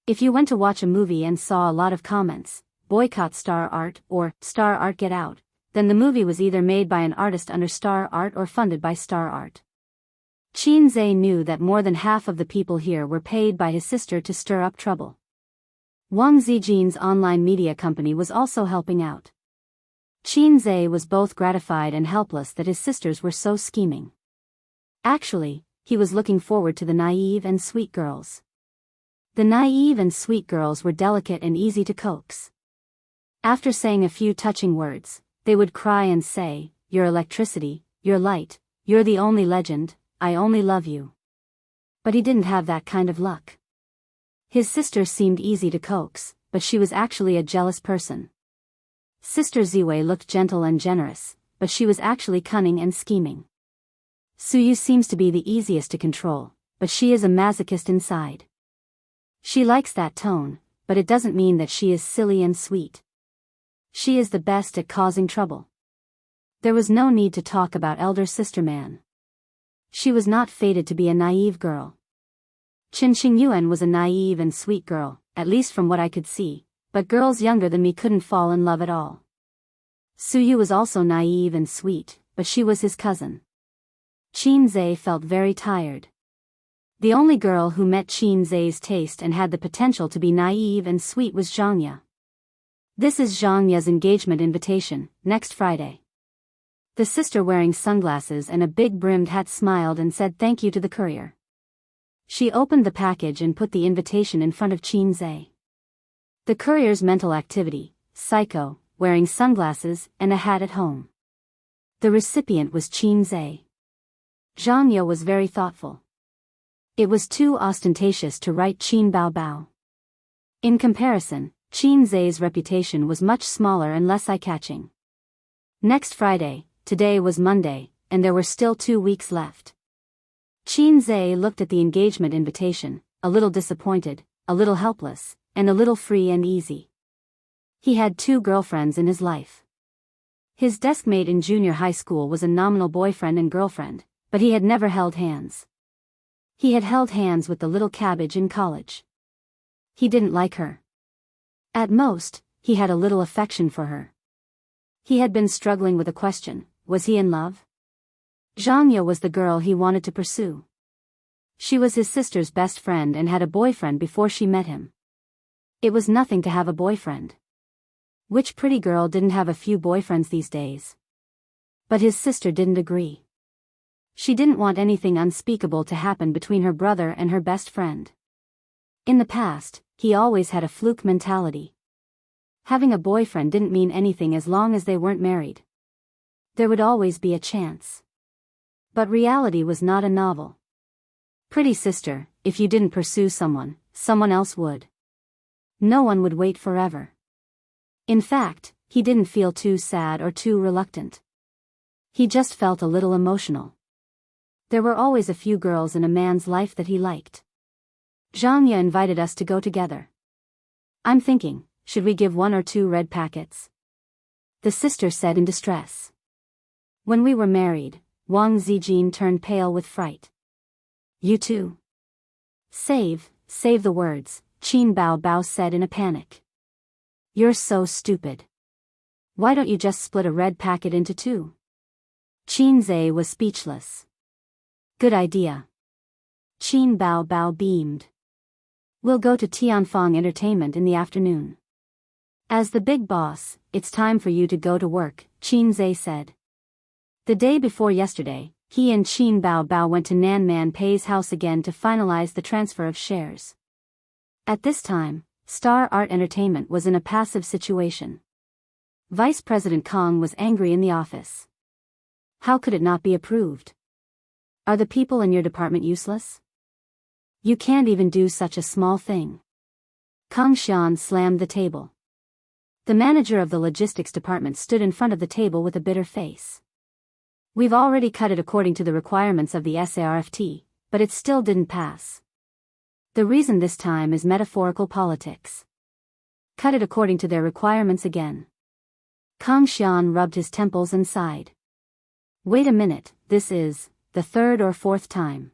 If you went to watch a movie and saw a lot of comments, boycott Star Art or Star Art get out, then the movie was either made by an artist under Star Art or funded by Star Art. Qin Zhe knew that more than half of the people here were paid by his sister to stir up trouble. Wang Zijin's online media company was also helping out. Qin Zhe was both gratified and helpless that his sisters were so scheming. Actually, he was looking forward to the naive and sweet girls. The naive and sweet girls were delicate and easy to coax. After saying a few touching words, they would cry and say, "You're electricity, you're light, you're the only legend, I only love you." But he didn't have that kind of luck. His sister seemed easy to coax, but she was actually a jealous person. Sister Ziwei looked gentle and generous, but she was actually cunning and scheming. Suyu seems to be the easiest to control, but she is a masochist inside. She likes that tone, but it doesn't mean that she is silly and sweet. She is the best at causing trouble. There was no need to talk about elder sister man. She was not fated to be a naive girl. Qin Xingyuan was a naive and sweet girl, at least from what I could see, but girls younger than me couldn't fall in love at all. Suyu was also naive and sweet, but she was his cousin. Qin Zhe felt very tired. The only girl who met Qin Zhe's taste and had the potential to be naive and sweet was Xianxia. This is Xianxia's engagement invitation, next Friday. The sister wearing sunglasses and a big brimmed hat smiled and said thank you to the courier. She opened the package and put the invitation in front of Qin Zhe. The courier's mental activity, psycho, wearing sunglasses and a hat at home. The recipient was Qin Zhe. Xianxia was very thoughtful. It was too ostentatious to write Qin Bao Bao. In comparison, Qin Zhe's reputation was much smaller and less eye-catching. Next Friday, today was Monday, and there were still 2 weeks left. Qin Zhe looked at the engagement invitation, a little disappointed, a little helpless, and a little free and easy. He had 2 girlfriends in his life. His deskmate in junior high school was a nominal boyfriend and girlfriend, but he had never held hands. He had held hands with the little cabbage in college. He didn't like her. At most, he had a little affection for her. He had been struggling with a question, was he in love? Xianxia was the girl he wanted to pursue. She was his sister's best friend and had a boyfriend before she met him. It was nothing to have a boyfriend. Which pretty girl didn't have a few boyfriends these days? But his sister didn't agree. She didn't want anything unspeakable to happen between her brother and her best friend. In the past, he always had a fluke mentality. Having a boyfriend didn't mean anything as long as they weren't married. There would always be a chance. But reality was not a novel. Pretty sister, if you didn't pursue someone, someone else would. No one would wait forever. In fact, he didn't feel too sad or too reluctant. He just felt a little emotional. There were always a few girls in a man's life that he liked. Xianxia invited us to go together. I'm thinking, should we give 1 or 2 red packets? The sister said in distress. When we were married, Wang Zijin turned pale with fright. You too? Save the words, Qin Bao Bao said in a panic. You're so stupid. Why don't you just split a red packet into 2? Qin Zhe was speechless. Good idea. Qin Bao Bao beamed. We'll go to Tianfang Entertainment in the afternoon. As the big boss, it's time for you to go to work, Qin Zhe said. The day before yesterday, he and Qin Bao Bao went to Nan Man Pei's house again to finalize the transfer of shares. At this time, Star Art Entertainment was in a passive situation. Vice President Kong was angry in the office. How could it not be approved? Are the people in your department useless? You can't even do such a small thing. Kang Xian slammed the table. The manager of the logistics department stood in front of the table with a bitter face. We've already cut it according to the requirements of the SARFT, but it still didn't pass. The reason this time is metaphorical politics. Cut it according to their requirements again. Kang Xian rubbed his temples and sighed. Wait a minute, this is the 3rd or 4th time.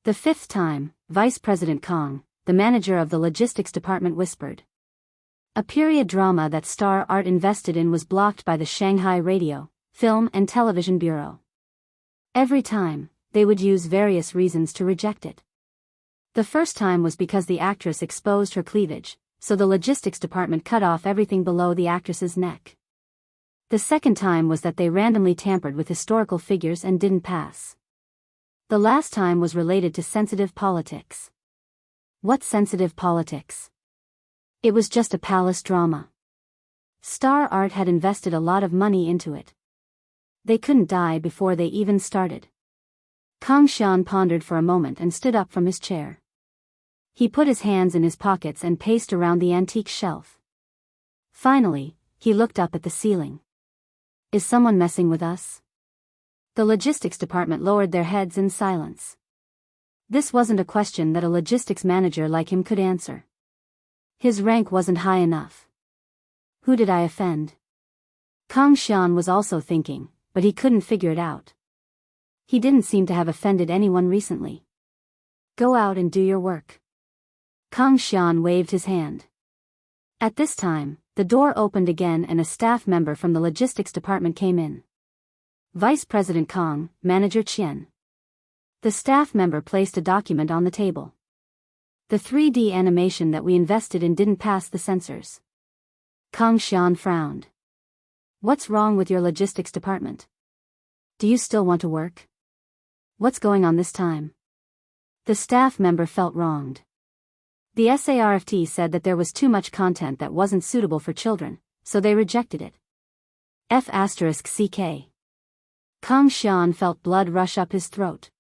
The 5th time, Vice President Kong, the manager of the logistics department, whispered. A period drama that Star Art invested in was blocked by the Shanghai Radio, Film and Television Bureau. Every time, they would use various reasons to reject it. The first time was because the actress exposed her cleavage, so the logistics department cut off everything below the actress's neck. The second time was that they randomly tampered with historical figures and didn't pass. The last time was related to sensitive politics. What sensitive politics? It was just a palace drama. Star Art had invested a lot of money into it. They couldn't die before they even started. Kang Xian pondered for a moment and stood up from his chair. He put his hands in his pockets and paced around the antique shelf. Finally, he looked up at the ceiling. Is someone messing with us? The logistics department lowered their heads in silence. This wasn't a question that a logistics manager like him could answer. His rank wasn't high enough. Who did I offend? Kang Xian was also thinking, but he couldn't figure it out. He didn't seem to have offended anyone recently. Go out and do your work. Kang Xian waved his hand. At this time, the door opened again and a staff member from the logistics department came in. Vice President Kang, Manager Qian. The staff member placed a document on the table. The 3D animation that we invested in didn't pass the censors. Kang Xian frowned. What's wrong with your logistics department? Do you still want to work? What's going on this time? The staff member felt wronged. The SARFT said that there was too much content that wasn't suitable for children, so they rejected it. F***CK. Kang Xian felt blood rush up his throat.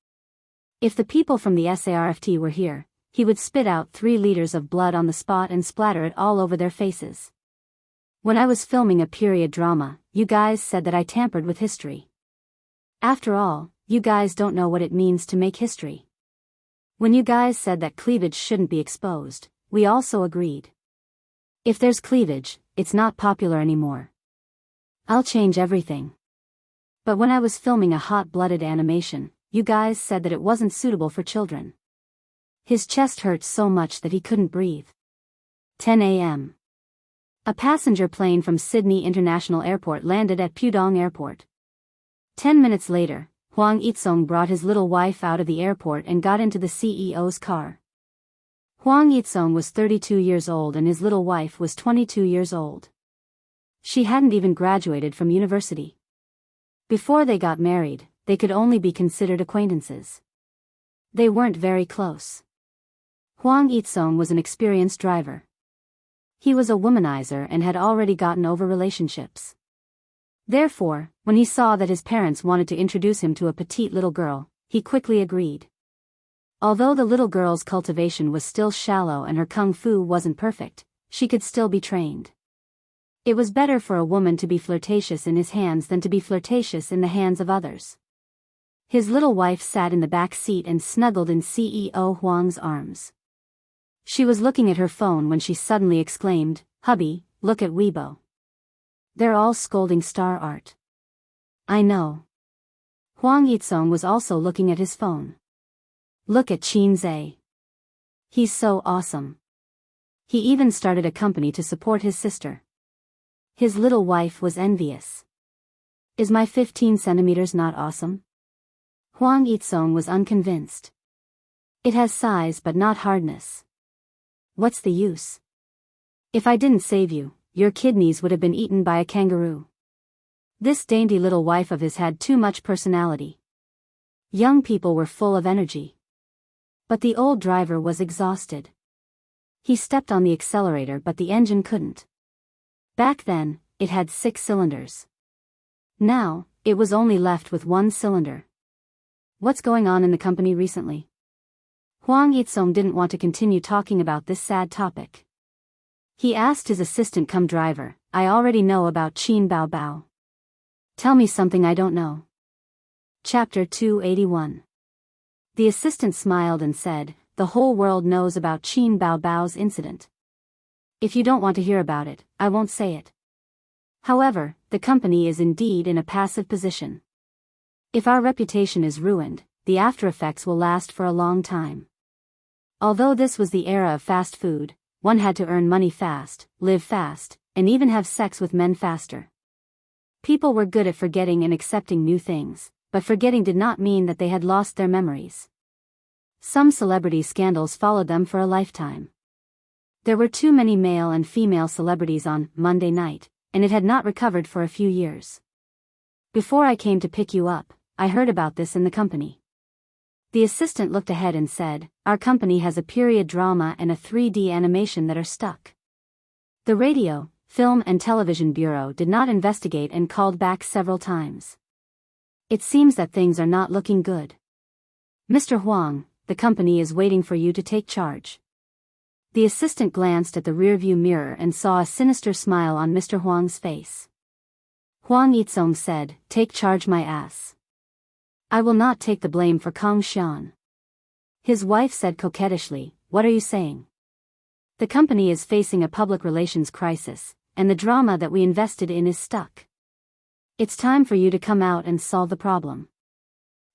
If the people from the SARFT were here, he would spit out 3 liters of blood on the spot and splatter it all over their faces. When I was filming a period drama, you guys said that I tampered with history. After all, you guys don't know what it means to make history. When you guys said that cleavage shouldn't be exposed, we also agreed. If there's cleavage, it's not popular anymore. I'll change everything. But when I was filming a hot-blooded animation, you guys said that it wasn't suitable for children. His chest hurt so much that he couldn't breathe. 10 a.m. A passenger plane from Sydney International Airport landed at Pudong Airport. 10 minutes later, Huang Yitsong brought his little wife out of the airport and got into the CEO's car. Huang Yitsong was 32 years old and his little wife was 22 years old. She hadn't even graduated from university. Before they got married, they could only be considered acquaintances. They weren't very close. Huang Yitsong was an experienced driver. He was a womanizer and had already gotten over relationships. Therefore, when he saw that his parents wanted to introduce him to a petite little girl, he quickly agreed. Although the little girl's cultivation was still shallow and her kung fu wasn't perfect, she could still be trained. It was better for a woman to be flirtatious in his hands than to be flirtatious in the hands of others. His little wife sat in the back seat and snuggled in CEO Huang's arms. She was looking at her phone when she suddenly exclaimed, "Hubby, look at Weibo. They're all scolding Star Art." I know. Huang Yitsong was also looking at his phone. Look at Qin Zhe. He's so awesome. He even started a company to support his sister. His little wife was envious. Is my 15 centimeters not awesome? Huang Yitsong was unconvinced. It has size but not hardness. What's the use? If I didn't save you, your kidneys would have been eaten by a kangaroo. This dainty little wife of his had too much personality. Young people were full of energy. But the old driver was exhausted. He stepped on the accelerator but the engine couldn't. Back then, it had 6 cylinders. Now, it was only left with 1 cylinder. What's going on in the company recently? Huang Yitsong didn't want to continue talking about this sad topic. He asked his assistant come driver, I already know about Qin Bao Bao. Tell me something I don't know. Chapter 281. The assistant smiled and said, the whole world knows about Qin Bao Bao's incident. If you don't want to hear about it, I won't say it. However, the company is indeed in a passive position. If our reputation is ruined, the after effects will last for a long time. Although this was the era of fast food, one had to earn money fast, live fast, and even have sex with men faster. People were good at forgetting and accepting new things, but forgetting did not mean that they had lost their memories. Some celebrity scandals followed them for a lifetime. There were too many male and female celebrities on Monday night, and it had not recovered for a few years. Before I came to pick you up, I heard about this in the company. The assistant looked ahead and said, "Our company has a period drama and a 3D animation that are stuck." The Radio, Film and Television Bureau did not investigate and called back several times. It seems that things are not looking good. Mr. Huang, the company is waiting for you to take charge. The assistant glanced at the rearview mirror and saw a sinister smile on Mr. Huang's face. Huang Yitsong said, "Take charge my ass. I will not take the blame for Kong Xian." His wife said coquettishly, "What are you saying? The company is facing a public relations crisis, and the drama that we invested in is stuck. It's time for you to come out and solve the problem.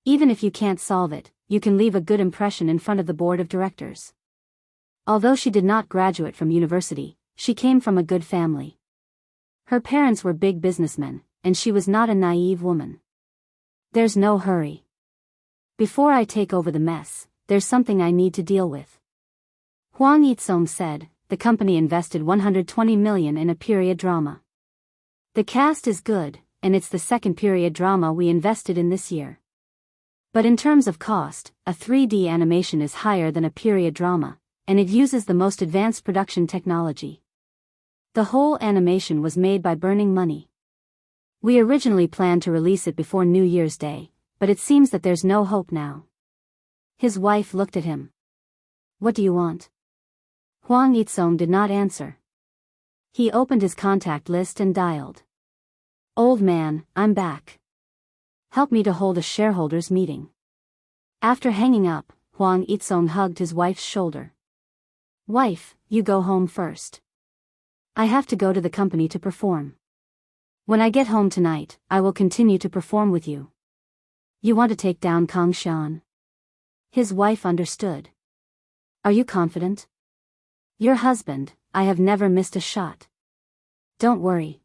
Even if you can't solve it, you can leave a good impression in front of the board of directors." Although she did not graduate from university, she came from a good family. Her parents were big businessmen, and she was not a naive woman. "There's no hurry. Before I take over the mess, there's something I need to deal with." Huang Yitsong said, "The company invested 120 million in a period drama. The cast is good, and it's the second period drama we invested in this year. But in terms of cost, a 3D animation is higher than a period drama, and it uses the most advanced production technology. The whole animation was made by burning money. We originally planned to release it before New Year's Day, but it seems that there's no hope now." His wife looked at him. "What do you want?" Huang Yitsong did not answer. He opened his contact list and dialed. "Old man, I'm back. Help me to hold a shareholders' meeting." After hanging up, Huang Yitsong hugged his wife's shoulder. "Wife, you go home first. I have to go to the company to perform. When I get home tonight, I will continue to perform with you. You want to take down Kong Xian?" His wife understood. "Are you confident?" "Your husband, I have never missed a shot. Don't worry."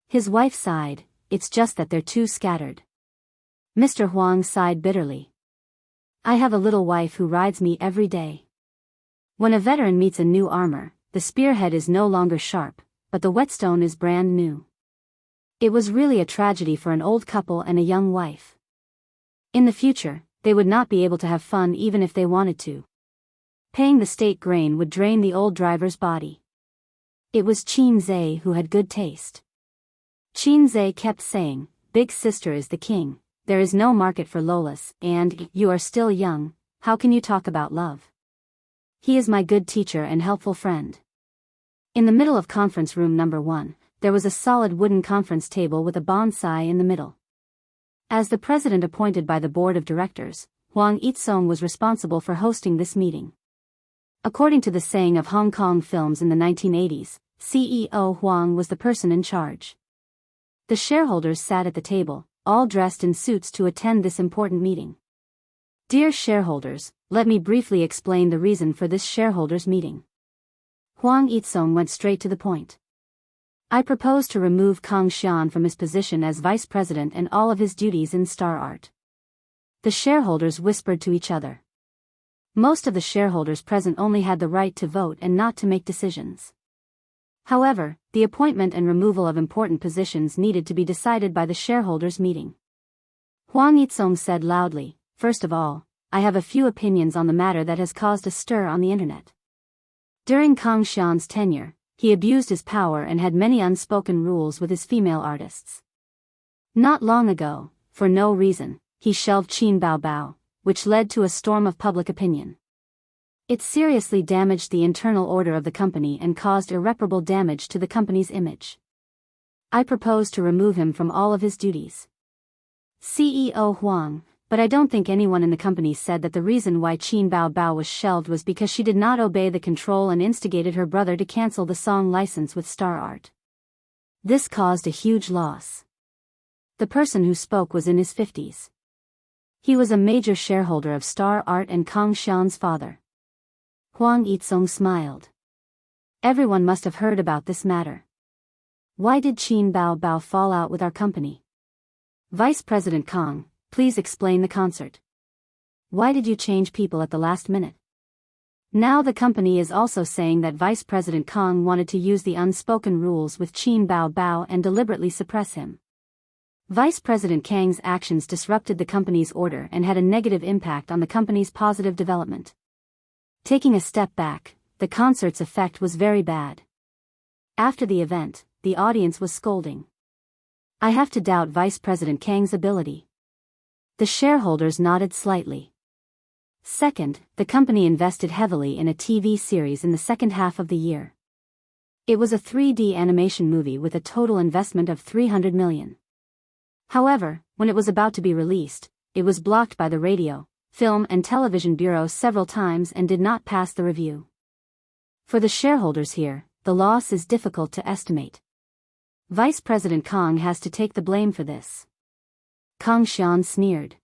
His wife sighed, "It's just that they're too scattered." Mr. Huang sighed bitterly. "I have a little wife who rides me every day. When a veteran meets a new armor, the spearhead is no longer sharp, but the whetstone is brand new. It was really a tragedy for an old couple and a young wife. In the future, they would not be able to have fun even if they wanted to. Paying the state grain would drain the old driver's body." It was Qin Zhe who had good taste. Qin Zhe kept saying, "Big sister is the king, there is no market for Lolas, and you are still young, how can you talk about love? He is my good teacher and helpful friend." In the middle of conference room number 1, there was a solid wooden conference table with a bonsai in the middle. As the president appointed by the board of directors, Huang Yitsong was responsible for hosting this meeting. According to the saying of Hong Kong films in the 1980s, CEO Huang was the person in charge. The shareholders sat at the table, all dressed in suits to attend this important meeting. "Dear shareholders, let me briefly explain the reason for this shareholders meeting." Huang Yitsong went straight to the point. "I propose to remove Kong Xian from his position as vice president and all of his duties in Star Art." The shareholders whispered to each other. Most of the shareholders present only had the right to vote and not to make decisions. However, the appointment and removal of important positions needed to be decided by the shareholders' meeting. Huang Yitsong said loudly, "First of all, I have a few opinions on the matter that has caused a stir on the internet. During Kong Xian's tenure, he abused his power and had many unspoken rules with his female artists. Not long ago, for no reason, he shelved Qin Bao, which led to a storm of public opinion. It seriously damaged the internal order of the company and caused irreparable damage to the company's image. I propose to remove him from all of his duties." CEO Huang, "But I don't think anyone in the company said that the reason why Qin Bao was shelved was because she did not obey the control and instigated her brother to cancel the song license with Star Art. This caused a huge loss." The person who spoke was in his 50s. He was a major shareholder of Star Art and Kong Xian's father. Huang Yitsong smiled. Everyone must have heard about this matter. Why did Qin Bao fall out with our company? Vice President Kong, please explain the concert. Why did you change people at the last minute? Now the company is also saying that Vice President Kong wanted to use the unspoken rules with Qin Bao and deliberately suppress him. Vice President Kang's actions disrupted the company's order and had a negative impact on the company's positive development. Taking a step back, the concert's effect was very bad. After the event, the audience was scolding. I have to doubt Vice President Kang's ability. The shareholders nodded slightly. Second, the company invested heavily in a TV series in the second half of the year. It was a 3D animation movie with a total investment of 300 million. However, when it was about to be released, it was blocked by the Radio, Film and Television Bureau several times and did not pass the review. For the shareholders here, the loss is difficult to estimate. Vice President Kong has to take the blame for this. Kong Xian sneered.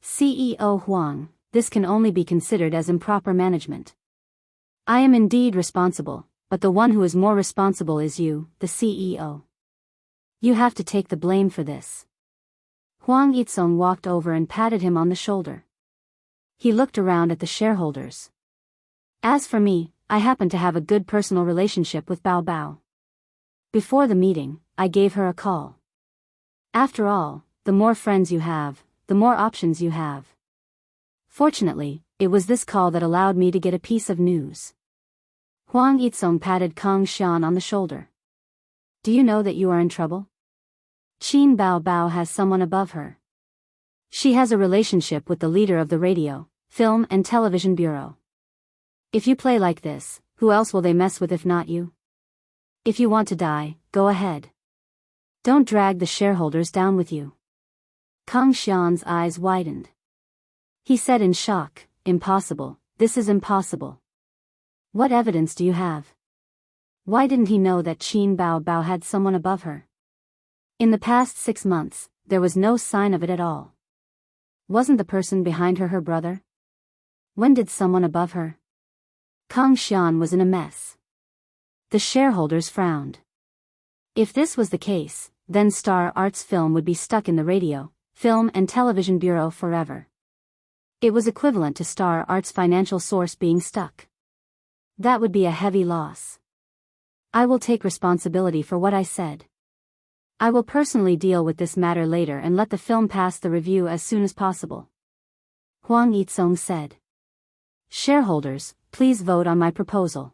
CEO Huang, this can only be considered as improper management. I am indeed responsible, but the one who is more responsible is you, the CEO. You have to take the blame for this. Huang Yizong walked over and patted him on the shoulder. He looked around at the shareholders. As for me, I happen to have a good personal relationship with Bao. Before the meeting, I gave her a call. After all, the more friends you have, the more options you have. Fortunately, it was this call that allowed me to get a piece of news. Huang Yizong patted Kong Xian on the shoulder. Do you know that you are in trouble? Qin Bao has someone above her. She has a relationship with the leader of the Radio, Film and Television Bureau. If you play like this, who else will they mess with if not you? If you want to die, go ahead. Don't drag the shareholders down with you. Kong Xian's eyes widened. He said in shock, impossible, this is impossible. What evidence do you have? Why didn't he know that Qin Bao had someone above her? In the past 6 months, there was no sign of it at all. Wasn't the person behind her brother? When did someone above her? Kong Xian was in a mess. The shareholders frowned. If this was the case, then Star Arts Film would be stuck in the Radio, Film and Television Bureau forever. It was equivalent to Star Arts' financial source being stuck. That would be a heavy loss. I will take responsibility for what I said. I will personally deal with this matter later and let the film pass the review as soon as possible. Huang Yizong said. Shareholders, please vote on my proposal.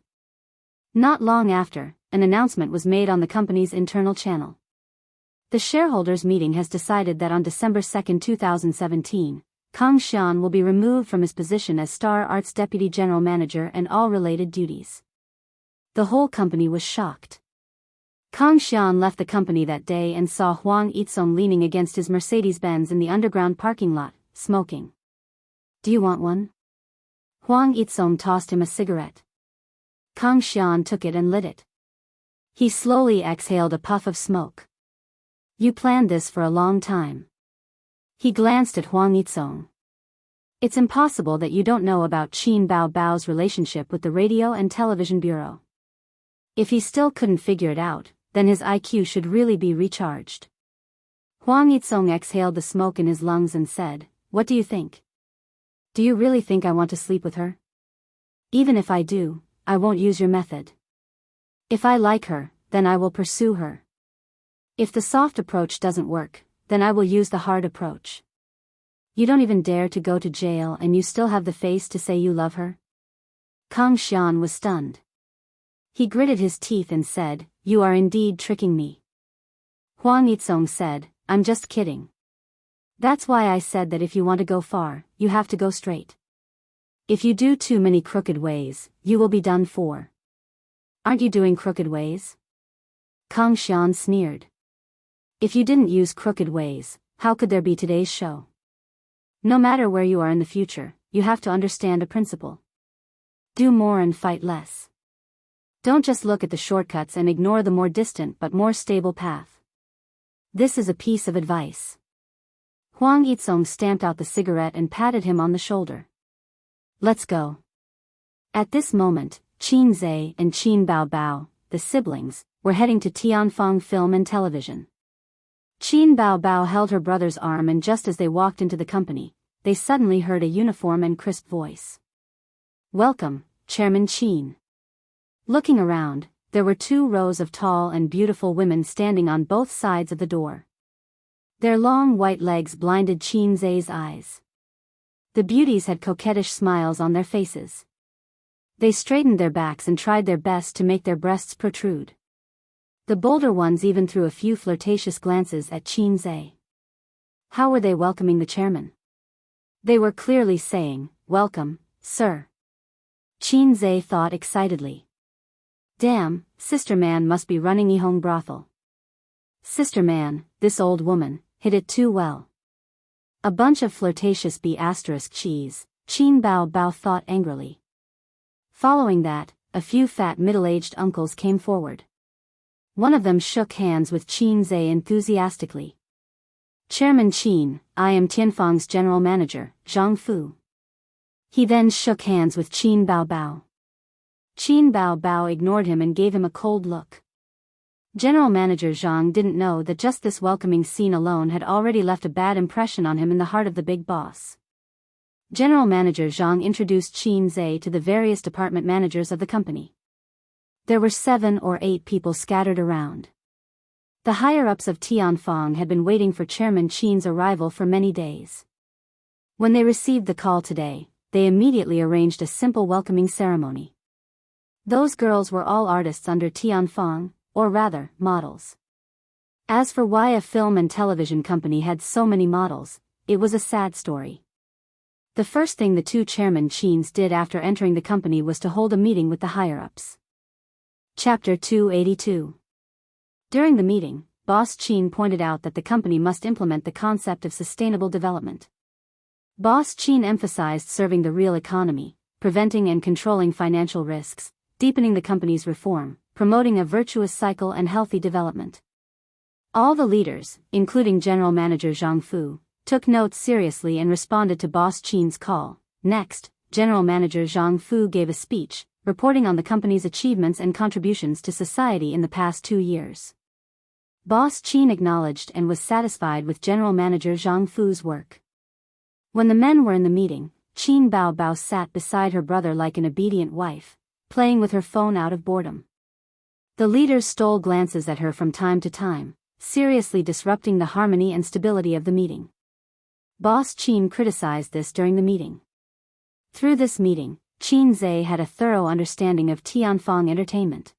Not long after, an announcement was made on the company's internal channel. The shareholders' meeting has decided that on December 2, 2017, Kong Xian will be removed from his position as Star Arts Deputy General Manager and all related duties. The whole company was shocked. Kong Xian left the company that day and saw Huang Yizong leaning against his Mercedes-Benz in the underground parking lot, smoking. Do you want one? Huang Yizong tossed him a cigarette. Kong Xian took it and lit it. He slowly exhaled a puff of smoke. You planned this for a long time. He glanced at Huang Yizong. It's impossible that you don't know about Qin Bao's relationship with the Radio and Television Bureau. If he still couldn't figure it out, then his IQ should really be recharged. Huang Yizong exhaled the smoke in his lungs and said, What do you think? Do you really think I want to sleep with her? Even if I do, I won't use your method. If I like her, then I will pursue her. If the soft approach doesn't work, then I will use the hard approach. You don't even dare to go to jail and you still have the face to say you love her? Kong Xian was stunned. He gritted his teeth and said, You are indeed tricking me. Huang Yizong said, I'm just kidding. That's why I said that if you want to go far, you have to go straight. If you do too many crooked ways, you will be done for. Aren't you doing crooked ways? Kong Xian sneered. If you didn't use crooked ways, how could there be today's show? No matter where you are in the future, you have to understand a principle. Do more and fight less. Don't just look at the shortcuts and ignore the more distant but more stable path. This is a piece of advice. Huang Yizong stamped out the cigarette and patted him on the shoulder. Let's go. At this moment, Qin Zhe and Qin Baobao, the siblings, were heading to Tianfang Film and Television. Qin Baobao held her brother's arm, and just as they walked into the company, they suddenly heard a uniform and crisp voice. "Welcome, Chairman Qin." Looking around, there were 2 rows of tall and beautiful women standing on both sides of the door. Their long white legs blinded Qin Zhe's eyes. The beauties had coquettish smiles on their faces. They straightened their backs and tried their best to make their breasts protrude. The bolder ones even threw a few flirtatious glances at Qin Zhe. How were they welcoming the chairman? They were clearly saying, "Welcome, sir." Qin Zhe thought excitedly. Damn, Sister Man must be running Yihong brothel. Sister Man, this old woman, hit it too well. A bunch of flirtatious cheese, Qin Baobao thought angrily. Following that, a few fat middle-aged uncles came forward. One of them shook hands with Qin Zhe enthusiastically. "Chairman Qin, I am Tianfang's general manager, Zhang Fu." He then shook hands with Qin Baobao. Qin Baobao ignored him and gave him a cold look. General Manager Zhang didn't know that just this welcoming scene alone had already left a bad impression on him in the heart of the big boss. General Manager Zhang introduced Qin Zhe to the various department managers of the company. There were 7 or 8 people scattered around. The higher-ups of Tianfang had been waiting for Chairman Qin's arrival for many days. When they received the call today, they immediately arranged a simple welcoming ceremony. Those girls were all artists under Tianfang, or rather, models. As for why a film and television company had so many models, it was a sad story. The first thing the 2 Chairman Qins did after entering the company was to hold a meeting with the higher-ups. Chapter 282. During the meeting, Boss Qin pointed out that the company must implement the concept of sustainable development. Boss Qin emphasized serving the real economy, preventing and controlling financial risks, deepening the company's reform, promoting a virtuous cycle and healthy development. All the leaders, including General Manager Zhang Fu, took notes seriously and responded to Boss Qin's call. Next, General Manager Zhang Fu gave a speech, reporting on the company's achievements and contributions to society in the past 2 years. Boss Qin acknowledged and was satisfied with General Manager Zhang Fu's work. When the men were in the meeting, Qin Baobao sat beside her brother like an obedient wife, playing with her phone out of boredom. The leaders stole glances at her from time to time, seriously disrupting the harmony and stability of the meeting. Boss Qin criticized this during the meeting. Through this meeting, Qin Zhe had a thorough understanding of Tianfang Entertainment.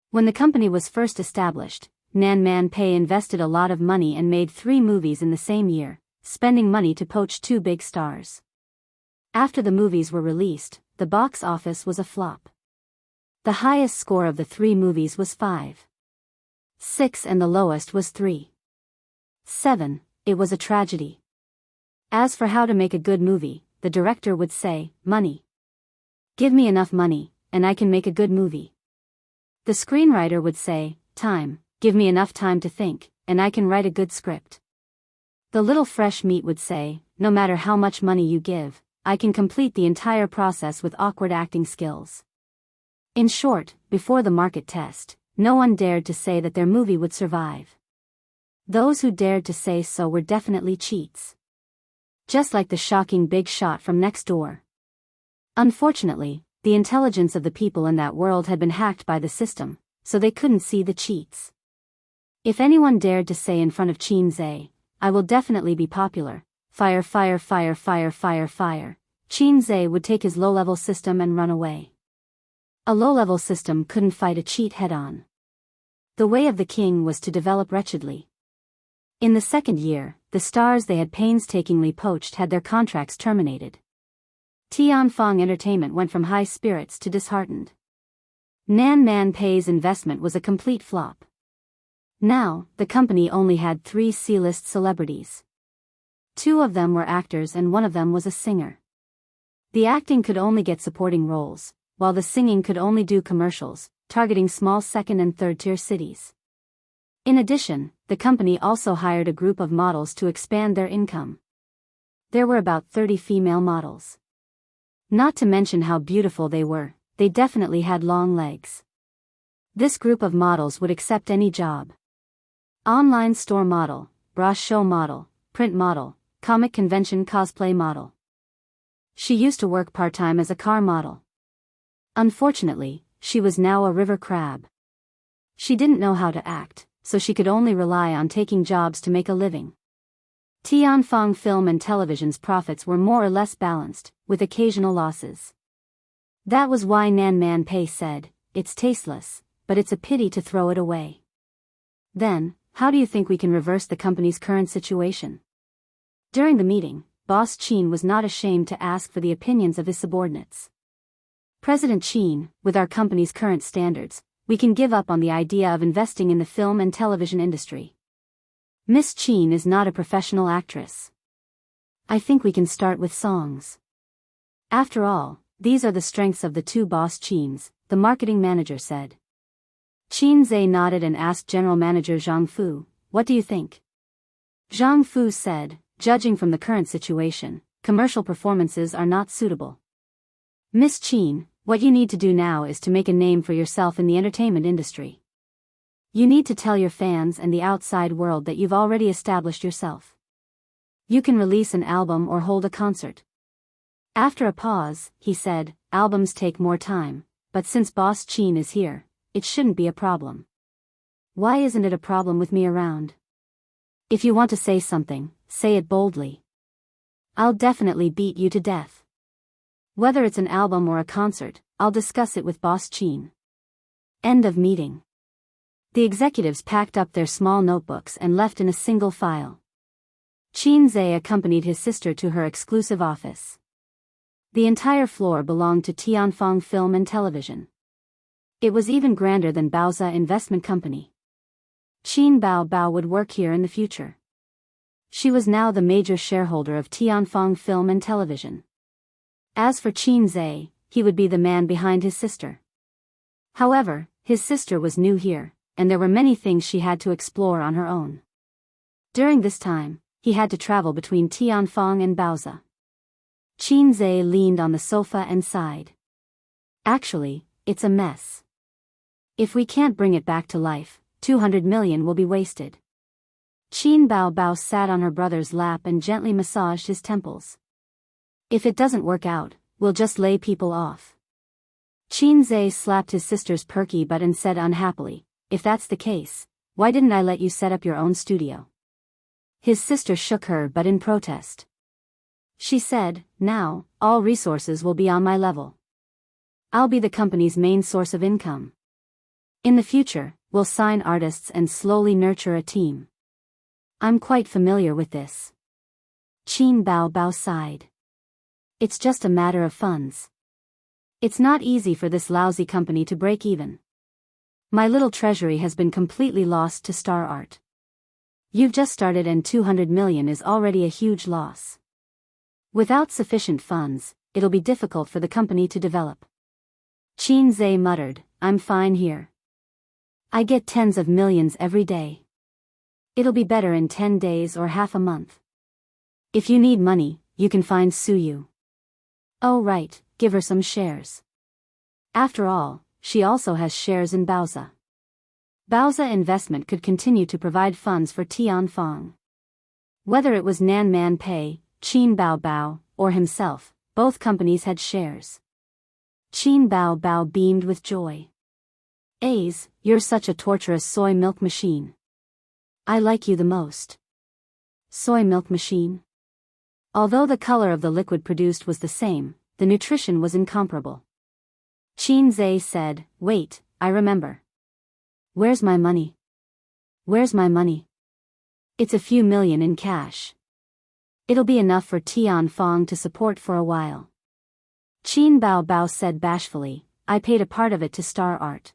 When the company was first established, Nan Man Pei invested a lot of money and made 3 movies in the same year, spending money to poach 2 big stars. After the movies were released, the box office was a flop. The highest score of the 3 movies was 5.6 and the lowest was 3.7. It was a tragedy. As for how to make a good movie, the director would say, "Money. Give me enough money, and I can make a good movie." The screenwriter would say, "Time. Give me enough time to think, and I can write a good script." The little fresh meat would say, "No matter how much money you give, I can complete the entire process with awkward acting skills." In short, before the market test, no one dared to say that their movie would survive. Those who dared to say so were definitely cheats. Just like the shocking big shot from next door. Unfortunately, the intelligence of the people in that world had been hacked by the system, so they couldn't see the cheats. If anyone dared to say in front of Qin Zhe, "I will definitely be popular, fire fire fire fire fire fire," Qin Zhe would take his low-level system and run away. A low-level system couldn't fight a cheat head-on. The way of the king was to develop wretchedly. In the second year, the stars they had painstakingly poached had their contracts terminated. Tianfang Entertainment went from high spirits to disheartened. Nan Man Pei's investment was a complete flop. Now, the company only had 3 C-list celebrities. 2 of them were actors and 1 of them was a singer. The acting could only get supporting roles, while the singing could only do commercials, targeting small second- and third-tier cities. In addition, the company also hired a group of models to expand their income. There were about 30 female models. Not to mention how beautiful they were, they definitely had long legs. This group of models would accept any job. Online store model, bra show model, print model, comic convention cosplay model. She used to work part-time as a car model. Unfortunately, she was now a river crab. She didn't know how to act, so she could only rely on taking jobs to make a living. Tianfang Film and Television's profits were more or less balanced, with occasional losses. That was why Nan Man Pei said, "It's tasteless, but it's a pity to throw it away." Then, how do you think we can reverse the company's current situation? During the meeting, Boss Qin was not ashamed to ask for the opinions of his subordinates. President Qin, with our company's current standards, we can give up on the idea of investing in the film and television industry. Miss Qin is not a professional actress. I think we can start with songs. After all, these are the strengths of the two Boss Qins, the marketing manager said. Qin Zhe nodded and asked General Manager Zhang Fu, "What do you think?" Zhang Fu said, "Judging from the current situation, commercial performances are not suitable. Miss Qin, what you need to do now is to make a name for yourself in the entertainment industry. You need to tell your fans and the outside world that you've already established yourself. You can release an album or hold a concert." After a pause, he said, "Albums take more time, but since Boss Qin is here, it shouldn't be a problem." "Why isn't it a problem with me around?" "If you want to say something, say it boldly. I'll definitely beat you to death. Whether it's an album or a concert, I'll discuss it with Boss Qin." End of meeting. The executives packed up their small notebooks and left in a single file. Qin Zhe accompanied his sister to her exclusive office. The entire floor belonged to Tianfang Film and Television. It was even grander than Baoza Investment Company. Qin Bao would work here in the future. She was now the major shareholder of Tianfang Film and Television. As for Qin Zhe, he would be the man behind his sister. However, his sister was new here, and there were many things she had to explore on her own. During this time, he had to travel between Tianfang and Baoza. Qin Zhe leaned on the sofa and sighed. "Actually, it's a mess. If we can't bring it back to life, 200 million will be wasted." Qin Bao sat on her brother's lap and gently massaged his temples. "If it doesn't work out, we'll just lay people off." Qin Zhe slapped his sister's perky butt and said unhappily, "If that's the case, why didn't I let you set up your own studio?" His sister shook her butt in protest. She said, "Now, all resources will be on my level. I'll be the company's main source of income. In the future, we'll sign artists and slowly nurture a team." "I'm quite familiar with this." Qin Bao sighed. "It's just a matter of funds. It's not easy for this lousy company to break even. My little treasury has been completely lost to Star Art. You've just started and 200 million is already a huge loss. Without sufficient funds, it'll be difficult for the company to develop." Qin Zhe muttered, "I'm fine here. I get tens of millions every day. It'll be better in 10 days or half a month. If you need money, you can find Suyu. Oh right, give her some shares. After all, she also has shares in Baoza. Baoza Investment could continue to provide funds for Tianfang." Whether it was Nan Man Pei, Qin Bao, or himself, both companies had shares. Qin Bao beamed with joy. "Ace, you're such a torturous soy milk machine. I like you the most." Soy milk machine? Although the color of the liquid produced was the same, the nutrition was incomparable. Qin Zhe said, "Wait, I remember. Where's my money? Where's my money? It's a few million in cash. It'll be enough for Tianfang to support for a while." Qin Bao said bashfully, "I paid a part of it to Star Art."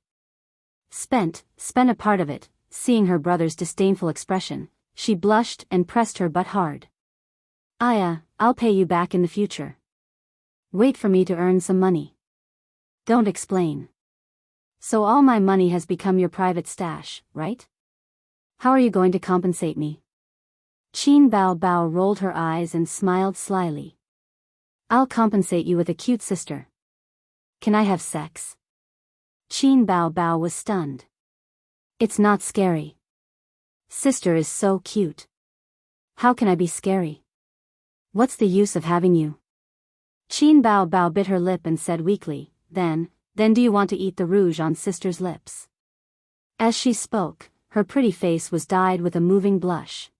Spent a part of it." Seeing her brother's disdainful expression, she blushed and pressed her butt hard. I'll pay you back in the future. Wait for me to earn some money. Don't explain. So all my money has become your private stash, right? How are you going to compensate me?" Qin Bao rolled her eyes and smiled slyly. "I'll compensate you with a cute sister. Can I have sex? Qin Bao Bao was stunned. It's not scary. Sister is so cute. How can I be scary? What's the use of having you? Qin Bao Bao bit her lip and said weakly, Then do you want to eat the rouge on sister's lips? As she spoke, her pretty face was dyed with a moving blush.